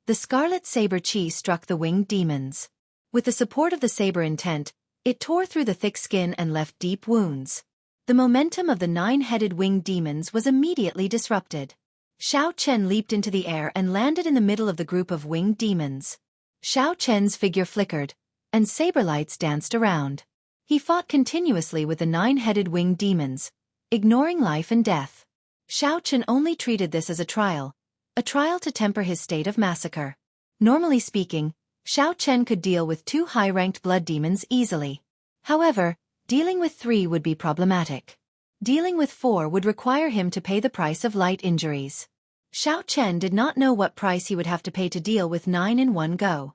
The scarlet saber chi struck the winged demons. With the support of the saber intent, it tore through the thick skin and left deep wounds. The momentum of the 9-headed winged demons was immediately disrupted. Xiao Chen leaped into the air and landed in the middle of the group of winged demons. Xiao Chen's figure flickered, and saber lights danced around. He fought continuously with the 9-headed winged demons, ignoring life and death. Xiao Chen only treated this as a trial to temper his state of massacre. Normally speaking, Xiao Chen could deal with 2 high-ranked blood demons easily. However, dealing with 3 would be problematic. Dealing with 4 would require him to pay the price of light injuries. Xiao Chen did not know what price he would have to pay to deal with 9 in one go.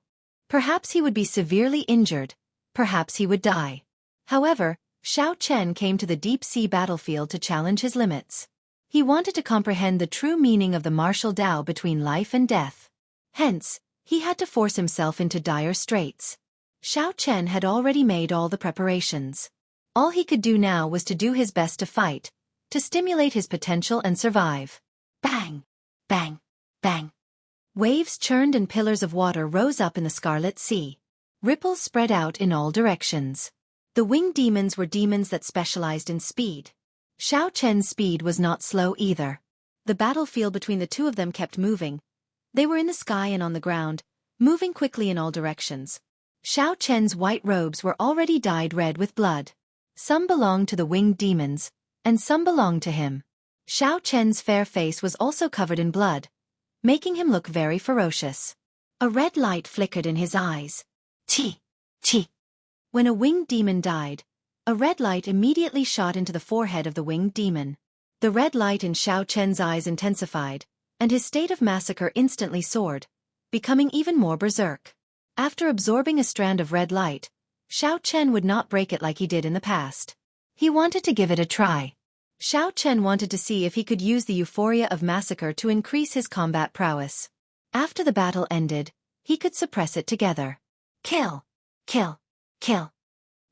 Perhaps he would be severely injured, perhaps he would die. However, Xiao Chen came to the deep-sea battlefield to challenge his limits. He wanted to comprehend the true meaning of the martial Tao between life and death. Hence, he had to force himself into dire straits. Xiao Chen had already made all the preparations. All he could do now was to do his best to fight, to stimulate his potential and survive. Bang! Bang! Bang! Waves churned and pillars of water rose up in the Scarlet Sea. Ripples spread out in all directions. The winged demons were demons that specialized in speed. Xiao Chen's speed was not slow either. The battlefield between the 2 of them kept moving. They were in the sky and on the ground, moving quickly in all directions. Xiao Chen's white robes were already dyed red with blood. Some belonged to the winged demons, and some belonged to him. Xiao Chen's fair face was also covered in blood, making him look very ferocious. A red light flickered in his eyes. Chi! Chi! When a winged demon died, a red light immediately shot into the forehead of the winged demon. The red light in Xiao Chen's eyes intensified, and his state of massacre instantly soared, becoming even more berserk. After absorbing a strand of red light, Xiao Chen would not break it like he did in the past. He wanted to give it a try. Xiao Chen wanted to see if he could use the euphoria of massacre to increase his combat prowess. After the battle ended, he could suppress it together. Kill! Kill! Kill!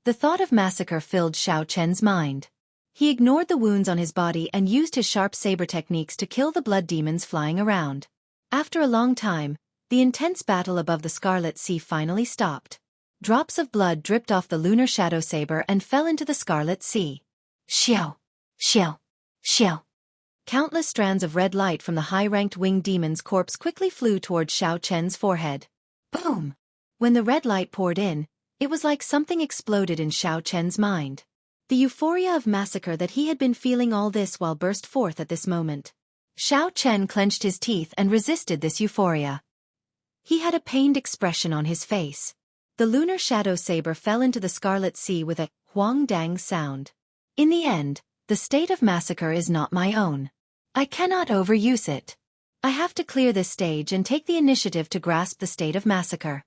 The thought of massacre filled Xiao Chen's mind. He ignored the wounds on his body and used his sharp saber techniques to kill the blood demons flying around. After a long time, the intense battle above the Scarlet Sea finally stopped. Drops of blood dripped off the lunar shadow saber and fell into the Scarlet Sea. Xiao! Xiao! Xiao! Countless strands of red light from the high-ranked winged demon's corpse quickly flew toward Xiao Chen's forehead. Boom! When the red light poured in, it was like something exploded in Xiao Chen's mind. The euphoria of massacre that he had been feeling all this while burst forth at this moment. Xiao Chen clenched his teeth and resisted this euphoria. He had a pained expression on his face. The lunar shadow saber fell into the Scarlet Sea with a huang dang sound. In the end, the state of massacre is not my own. I cannot overuse it. I have to clear this stage and take the initiative to grasp the state of massacre.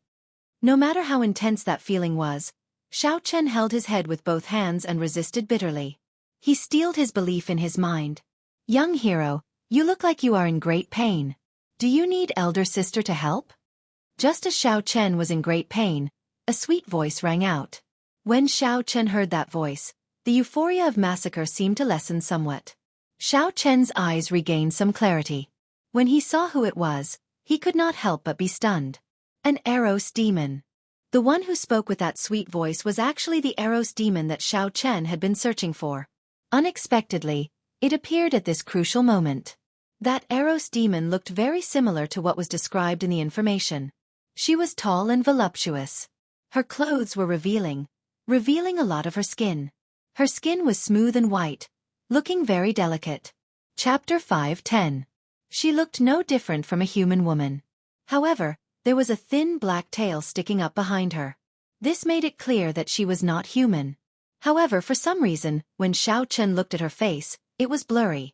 No matter how intense that feeling was, Xiao Chen held his head with both hands and resisted bitterly. He steeled his belief in his mind. Young hero, you look like you are in great pain. Do you need elder sister to help? Just as Xiao Chen was in great pain, a sweet voice rang out. When Xiao Chen heard that voice, the euphoria of massacre seemed to lessen somewhat. Xiao Chen's eyes regained some clarity. When he saw who it was, he could not help but be stunned. An Eros demon. The one who spoke with that sweet voice was actually the Eros demon that Xiao Chen had been searching for. Unexpectedly, it appeared at this crucial moment. That Eros demon looked very similar to what was described in the information. She was tall and voluptuous. Her clothes were revealing a lot of her skin. Her skin was smooth and white, looking very delicate. Chapter 5:10. She looked no different from a human woman. However, there was a thin black tail sticking up behind her. This made it clear that she was not human. However, for some reason, when Xiao Chen looked at her face, it was blurry.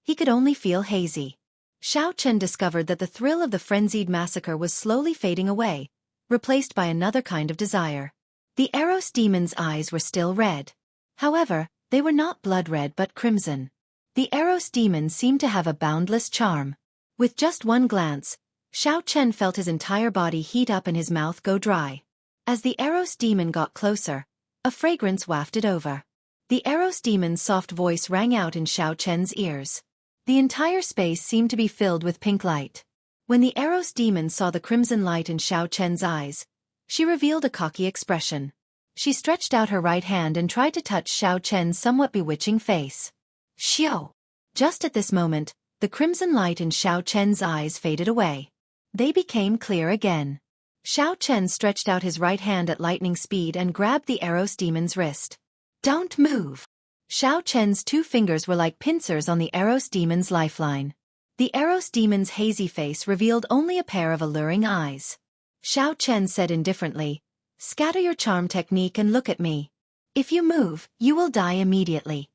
He could only feel hazy. Xiao Chen discovered that the thrill of the frenzied massacre was slowly fading away, replaced by another kind of desire. The Eros demon's eyes were still red. However, they were not blood red but crimson. The Eros demon seemed to have a boundless charm. With just one glance, Xiao Chen felt his entire body heat up and his mouth go dry. As the Eros demon got closer, a fragrance wafted over. The Eros demon's soft voice rang out in Xiao Chen's ears. The entire space seemed to be filled with pink light. When the Eros demon saw the crimson light in Xiao Chen's eyes, she revealed a cocky expression. She stretched out her right hand and tried to touch Xiao Chen's somewhat bewitching face. Xiao! Just at this moment, the crimson light in Xiao Chen's eyes faded away. They became clear again. Xiao Chen stretched out his right hand at lightning speed and grabbed the Eros demon's wrist. Don't move! Xiao Chen's 2 fingers were like pincers on the Eros demon's lifeline. The Eros demon's hazy face revealed only a pair of alluring eyes. Xiao Chen said indifferently, "Scatter your charm technique and look at me. If you move, you will die immediately."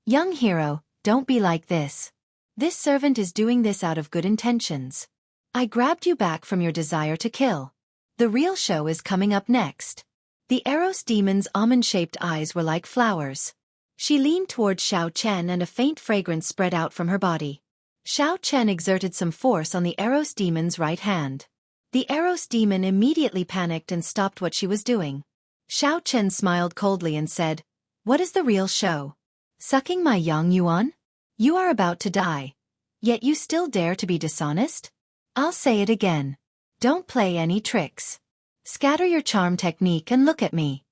Young hero, don't be like this. This servant is doing this out of good intentions. I grabbed you back from your desire to kill. The real show is coming up next. The Eros demon's almond-shaped eyes were like flowers. She leaned towards Xiao Chen and a faint fragrance spread out from her body. Xiao Chen exerted some force on the Eros demon's right hand. The Eros demon immediately panicked and stopped what she was doing. Xiao Chen smiled coldly and said, "What is the real show? Sucking my Yang Yuan? You are about to die. Yet you still dare to be dishonest? I'll say it again. Don't play any tricks. Scatter your charm technique and look at me."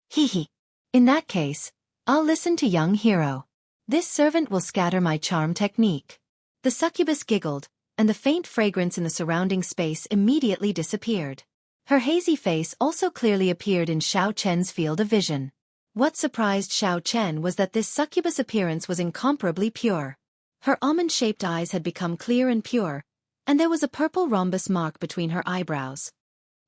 Hee. In that case, I'll listen to young hero. This servant will scatter my charm technique. The succubus giggled, and the faint fragrance in the surrounding space immediately disappeared. Her hazy face also clearly appeared in Xiao Chen's field of vision. What surprised Xiao Chen was that this succubus appearance was incomparably pure. Her almond-shaped eyes had become clear and pure, and there was a purple rhombus mark between her eyebrows.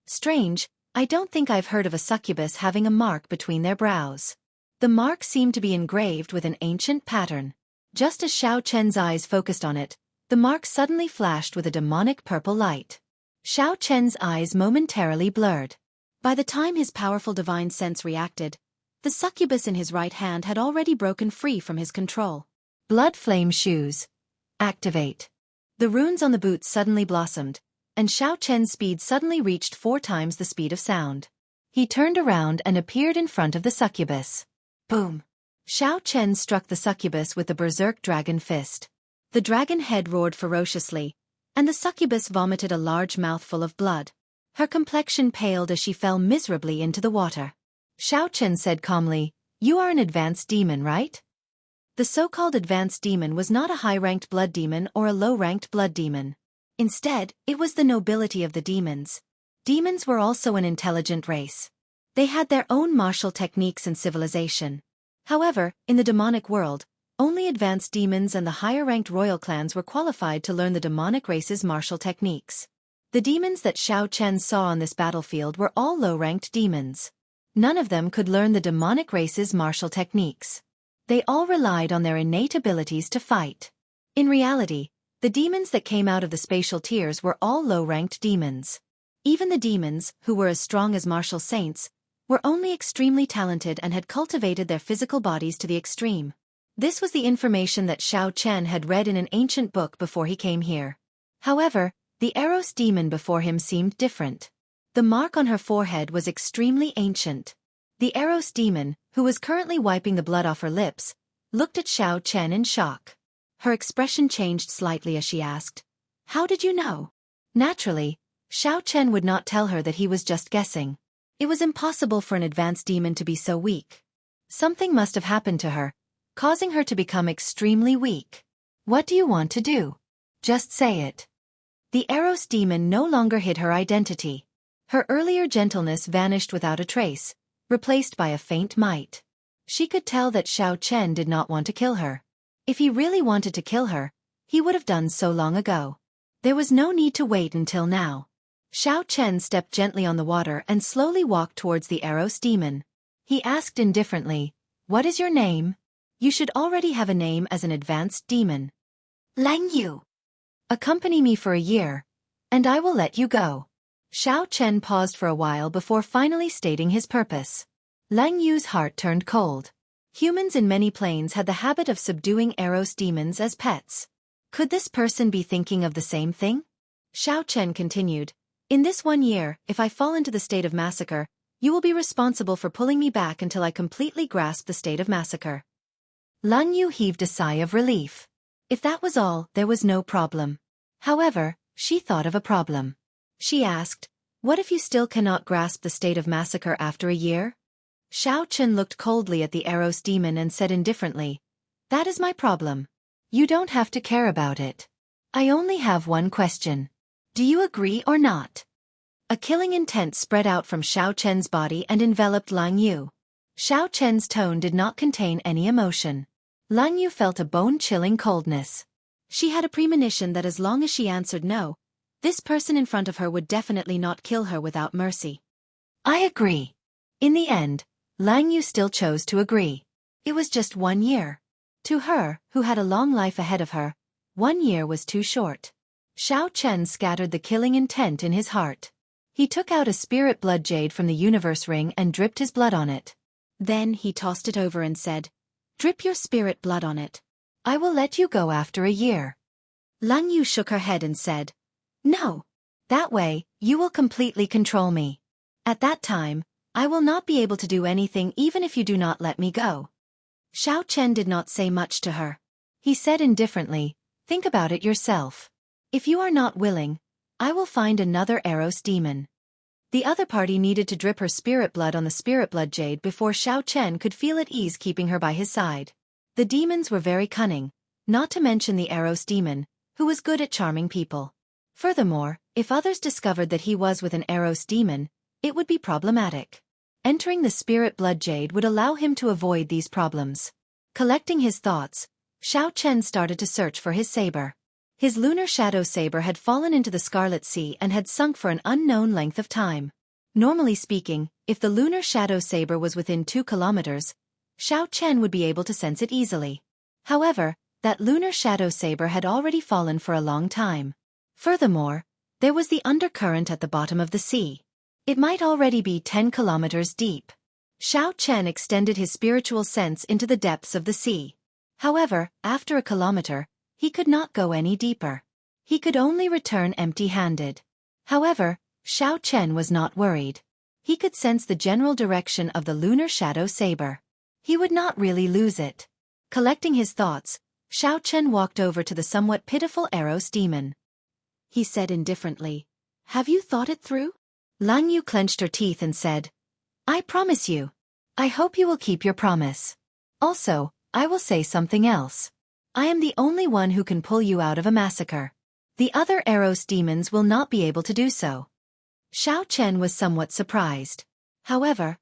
Strange, I don't think I've heard of a succubus having a mark between their brows. The mark seemed to be engraved with an ancient pattern. Just as Xiao Chen's eyes focused on it, the mark suddenly flashed with a demonic purple light. Xiao Chen's eyes momentarily blurred. By the time his powerful divine sense reacted, the succubus in his right hand had already broken free from his control. Blood flame shoes. Activate. The runes on the boots suddenly blossomed, and Xiao Chen's speed suddenly reached 4 times the speed of sound. He turned around and appeared in front of the succubus. Boom! Xiao Chen struck the succubus with the berserk dragon fist. The dragon head roared ferociously, and the succubus vomited a large mouthful of blood. Her complexion paled as she fell miserably into the water. Xiao Chen said calmly, "You are an advanced demon, right?" The so-called advanced demon was not a high-ranked blood demon or a low-ranked blood demon. Instead, it was the nobility of the demons. Demons were also an intelligent race. They had their own martial techniques and civilization. However, in the demonic world, only advanced demons and the higher-ranked royal clans were qualified to learn the demonic race's martial techniques. The demons that Xiao Chen saw on this battlefield were all low-ranked demons. None of them could learn the demonic race's martial techniques. They all relied on their innate abilities to fight. In reality, the demons that came out of the spatial tiers were all low-ranked demons. Even the demons, who were as strong as martial saints, were only extremely talented and had cultivated their physical bodies to the extreme. This was the information that Xiao Chen had read in an ancient book before he came here. However, the Eros demon before him seemed different. The mark on her forehead was extremely ancient. The Eros demon, who was currently wiping the blood off her lips, looked at Xiao Chen in shock. Her expression changed slightly as she asked, "How did you know?" Naturally, Xiao Chen would not tell her that he was just guessing. It was impossible for an advanced demon to be so weak. Something must have happened to her, causing her to become extremely weak. "What do you want to do? Just say it." The Eros demon no longer hid her identity. Her earlier gentleness vanished without a trace, replaced by a faint might. She could tell that Xiao Chen did not want to kill her. If he really wanted to kill her, he would have done so long ago. There was no need to wait until now. Xiao Chen stepped gently on the water and slowly walked towards the Eros demon. He asked indifferently, "What is your name? You should already have a name as an advanced demon." "Lang Yu." "Accompany me for a year, and I will let you go." Xiao Chen paused for a while before finally stating his purpose. Lang Yu's heart turned cold. Humans in many planes had the habit of subduing Eros demons as pets. Could this person be thinking of the same thing? Xiao Chen continued, "In this 1 year, if I fall into the state of massacre, you will be responsible for pulling me back until I completely grasp the state of massacre." Lang Yu heaved a sigh of relief. If that was all, there was no problem. However, she thought of a problem. She asked, "What if you still cannot grasp the state of massacre after a year?" Xiao Chen looked coldly at the Eros demon and said indifferently, "That is my problem. You don't have to care about it. I only have one question. Do you agree or not?" A killing intent spread out from Xiao Chen's body and enveloped Lang Yu. Xiao Chen's tone did not contain any emotion. Lang Yu felt a bone-chilling coldness. She had a premonition that as long as she answered no, this person in front of her would definitely not kill her without mercy. I agree. In the end, Lang Yu still chose to agree. It was just 1 year. To her, who had a long life ahead of her, 1 year was too short. Xiao Chen scattered the killing intent in his heart. He took out a spirit blood jade from the universe ring and dripped his blood on it. Then he tossed it over and said, "Drip your spirit blood on it. I will let you go after a year." Lang Yu shook her head and said, "No. That way, you will completely control me. At that time, I will not be able to do anything even if you do not let me go." Xiao Chen did not say much to her. He said indifferently, "Think about it yourself. If you are not willing, I will find another Eros demon." The other party needed to drip her spirit blood on the spirit blood jade before Xiao Chen could feel at ease keeping her by his side. The demons were very cunning, not to mention the Eros demon, who was good at charming people. Furthermore, if others discovered that he was with an Eros demon, it would be problematic. Entering the spirit blood jade would allow him to avoid these problems. Collecting his thoughts, Xiao Chen started to search for his saber. His lunar shadow saber had fallen into the Scarlet Sea and had sunk for an unknown length of time. Normally speaking, if the lunar shadow saber was within 2 kilometers, Xiao Chen would be able to sense it easily. However, that lunar shadow saber had already fallen for a long time. Furthermore, there was the undercurrent at the bottom of the sea. It might already be 10 kilometers deep. Xiao Chen extended his spiritual sense into the depths of the sea. However, after a kilometer, he could not go any deeper. He could only return empty-handed. However, Xiao Chen was not worried. He could sense the general direction of the lunar shadow saber. He would not really lose it. Collecting his thoughts, Xiao Chen walked over to the somewhat pitiful Eros demon. He said indifferently, "Have you thought it through?" Lang Yu clenched her teeth and said, "I promise you. I hope you will keep your promise. Also, I will say something else. I am the only one who can pull you out of a massacre. The other Eros demons will not be able to do so." Xiao Chen was somewhat surprised. However,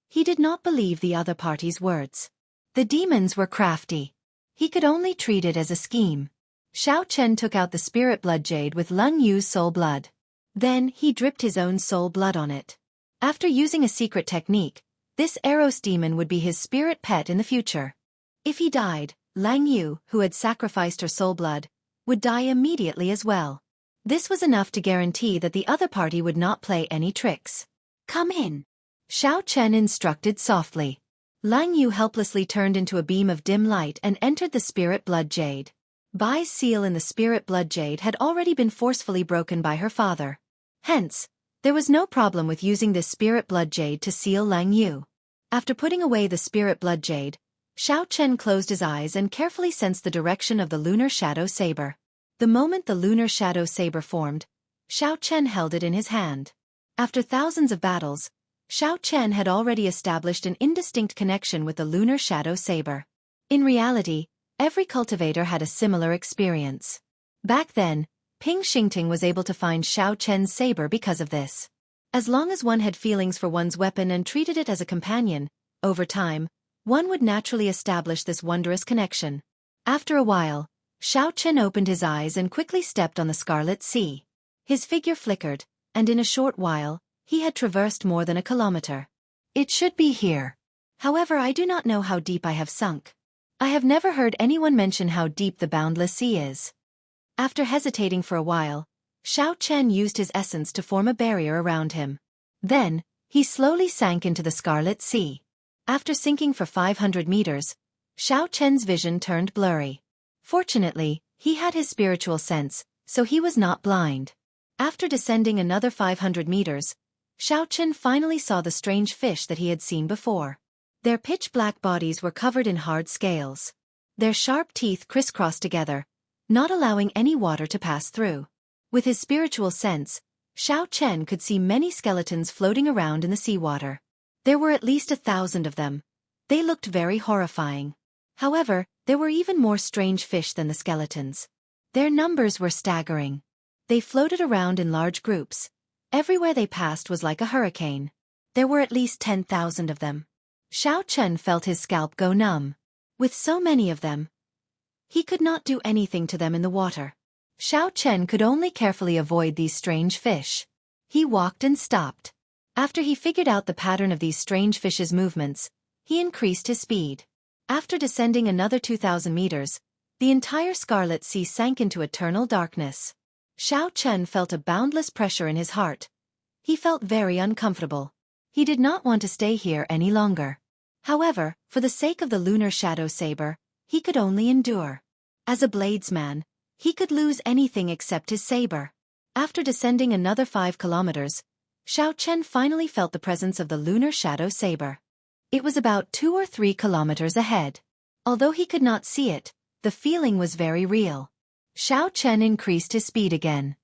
he did not believe the other party's words. The demons were crafty. He could only treat it as a scheme. Xiao Chen took out the spirit blood jade with Lang Yu's soul blood. Then he dripped his own soul blood on it. After using a secret technique, this Eros demon would be his spirit pet in the future. If he died, Lang Yu, who had sacrificed her soul blood, would die immediately as well. This was enough to guarantee that the other party would not play any tricks. "Come in," Xiao Chen instructed softly. Lang Yu helplessly turned into a beam of dim light and entered the spirit blood jade. Bai's seal in the spirit blood jade had already been forcefully broken by her father. Hence, there was no problem with using this spirit blood jade to seal Lang Yu. After putting away the spirit blood jade, Xiao Chen closed his eyes and carefully sensed the direction of the lunar shadow saber. The moment the lunar shadow saber formed, Xiao Chen held it in his hand. After thousands of battles, Xiao Chen had already established an indistinct connection with the lunar shadow saber. In reality, every cultivator had a similar experience. Back then, Ping Xingting was able to find Xiao Chen's saber because of this. As long as one had feelings for one's weapon and treated it as a companion, over time, one would naturally establish this wondrous connection. After a while, Xiao Chen opened his eyes and quickly stepped on the Scarlet Sea. His figure flickered, and in a short while, he had traversed more than a kilometer. It should be here. However, I do not know how deep I have sunk. I have never heard anyone mention how deep the boundless sea is. After hesitating for a while, Xiao Chen used his essence to form a barrier around him. Then, he slowly sank into the Scarlet Sea. After sinking for 500 meters, Xiao Chen's vision turned blurry. Fortunately, he had his spiritual sense, so he was not blind. After descending another 500 meters, Xiao Chen finally saw the strange fish that he had seen before. Their pitch-black bodies were covered in hard scales. Their sharp teeth crisscrossed together, not allowing any water to pass through. With his spiritual sense, Xiao Chen could see many skeletons floating around in the seawater. There were at least 1,000 of them. They looked very horrifying. However, there were even more strange fish than the skeletons. Their numbers were staggering. They floated around in large groups, Everywhere they passed was like a hurricane. There were at least 10,000 of them. Xiao Chen felt his scalp go numb. With so many of them, he could not do anything to them in the water. Xiao Chen could only carefully avoid these strange fish. He walked and stopped. After he figured out the pattern of these strange fish's movements, he increased his speed. After descending another 2,000 meters, the entire Scarlet Sea sank into eternal darkness. Xiao Chen felt a boundless pressure in his heart. He felt very uncomfortable. He did not want to stay here any longer. However, for the sake of the lunar shadow saber, he could only endure. As a bladesman, he could lose anything except his saber. After descending another 5 kilometers, Xiao Chen finally felt the presence of the lunar shadow saber. It was about 2 or 3 kilometers ahead. Although he could not see it, the feeling was very real. Xiao Chen increased his speed again.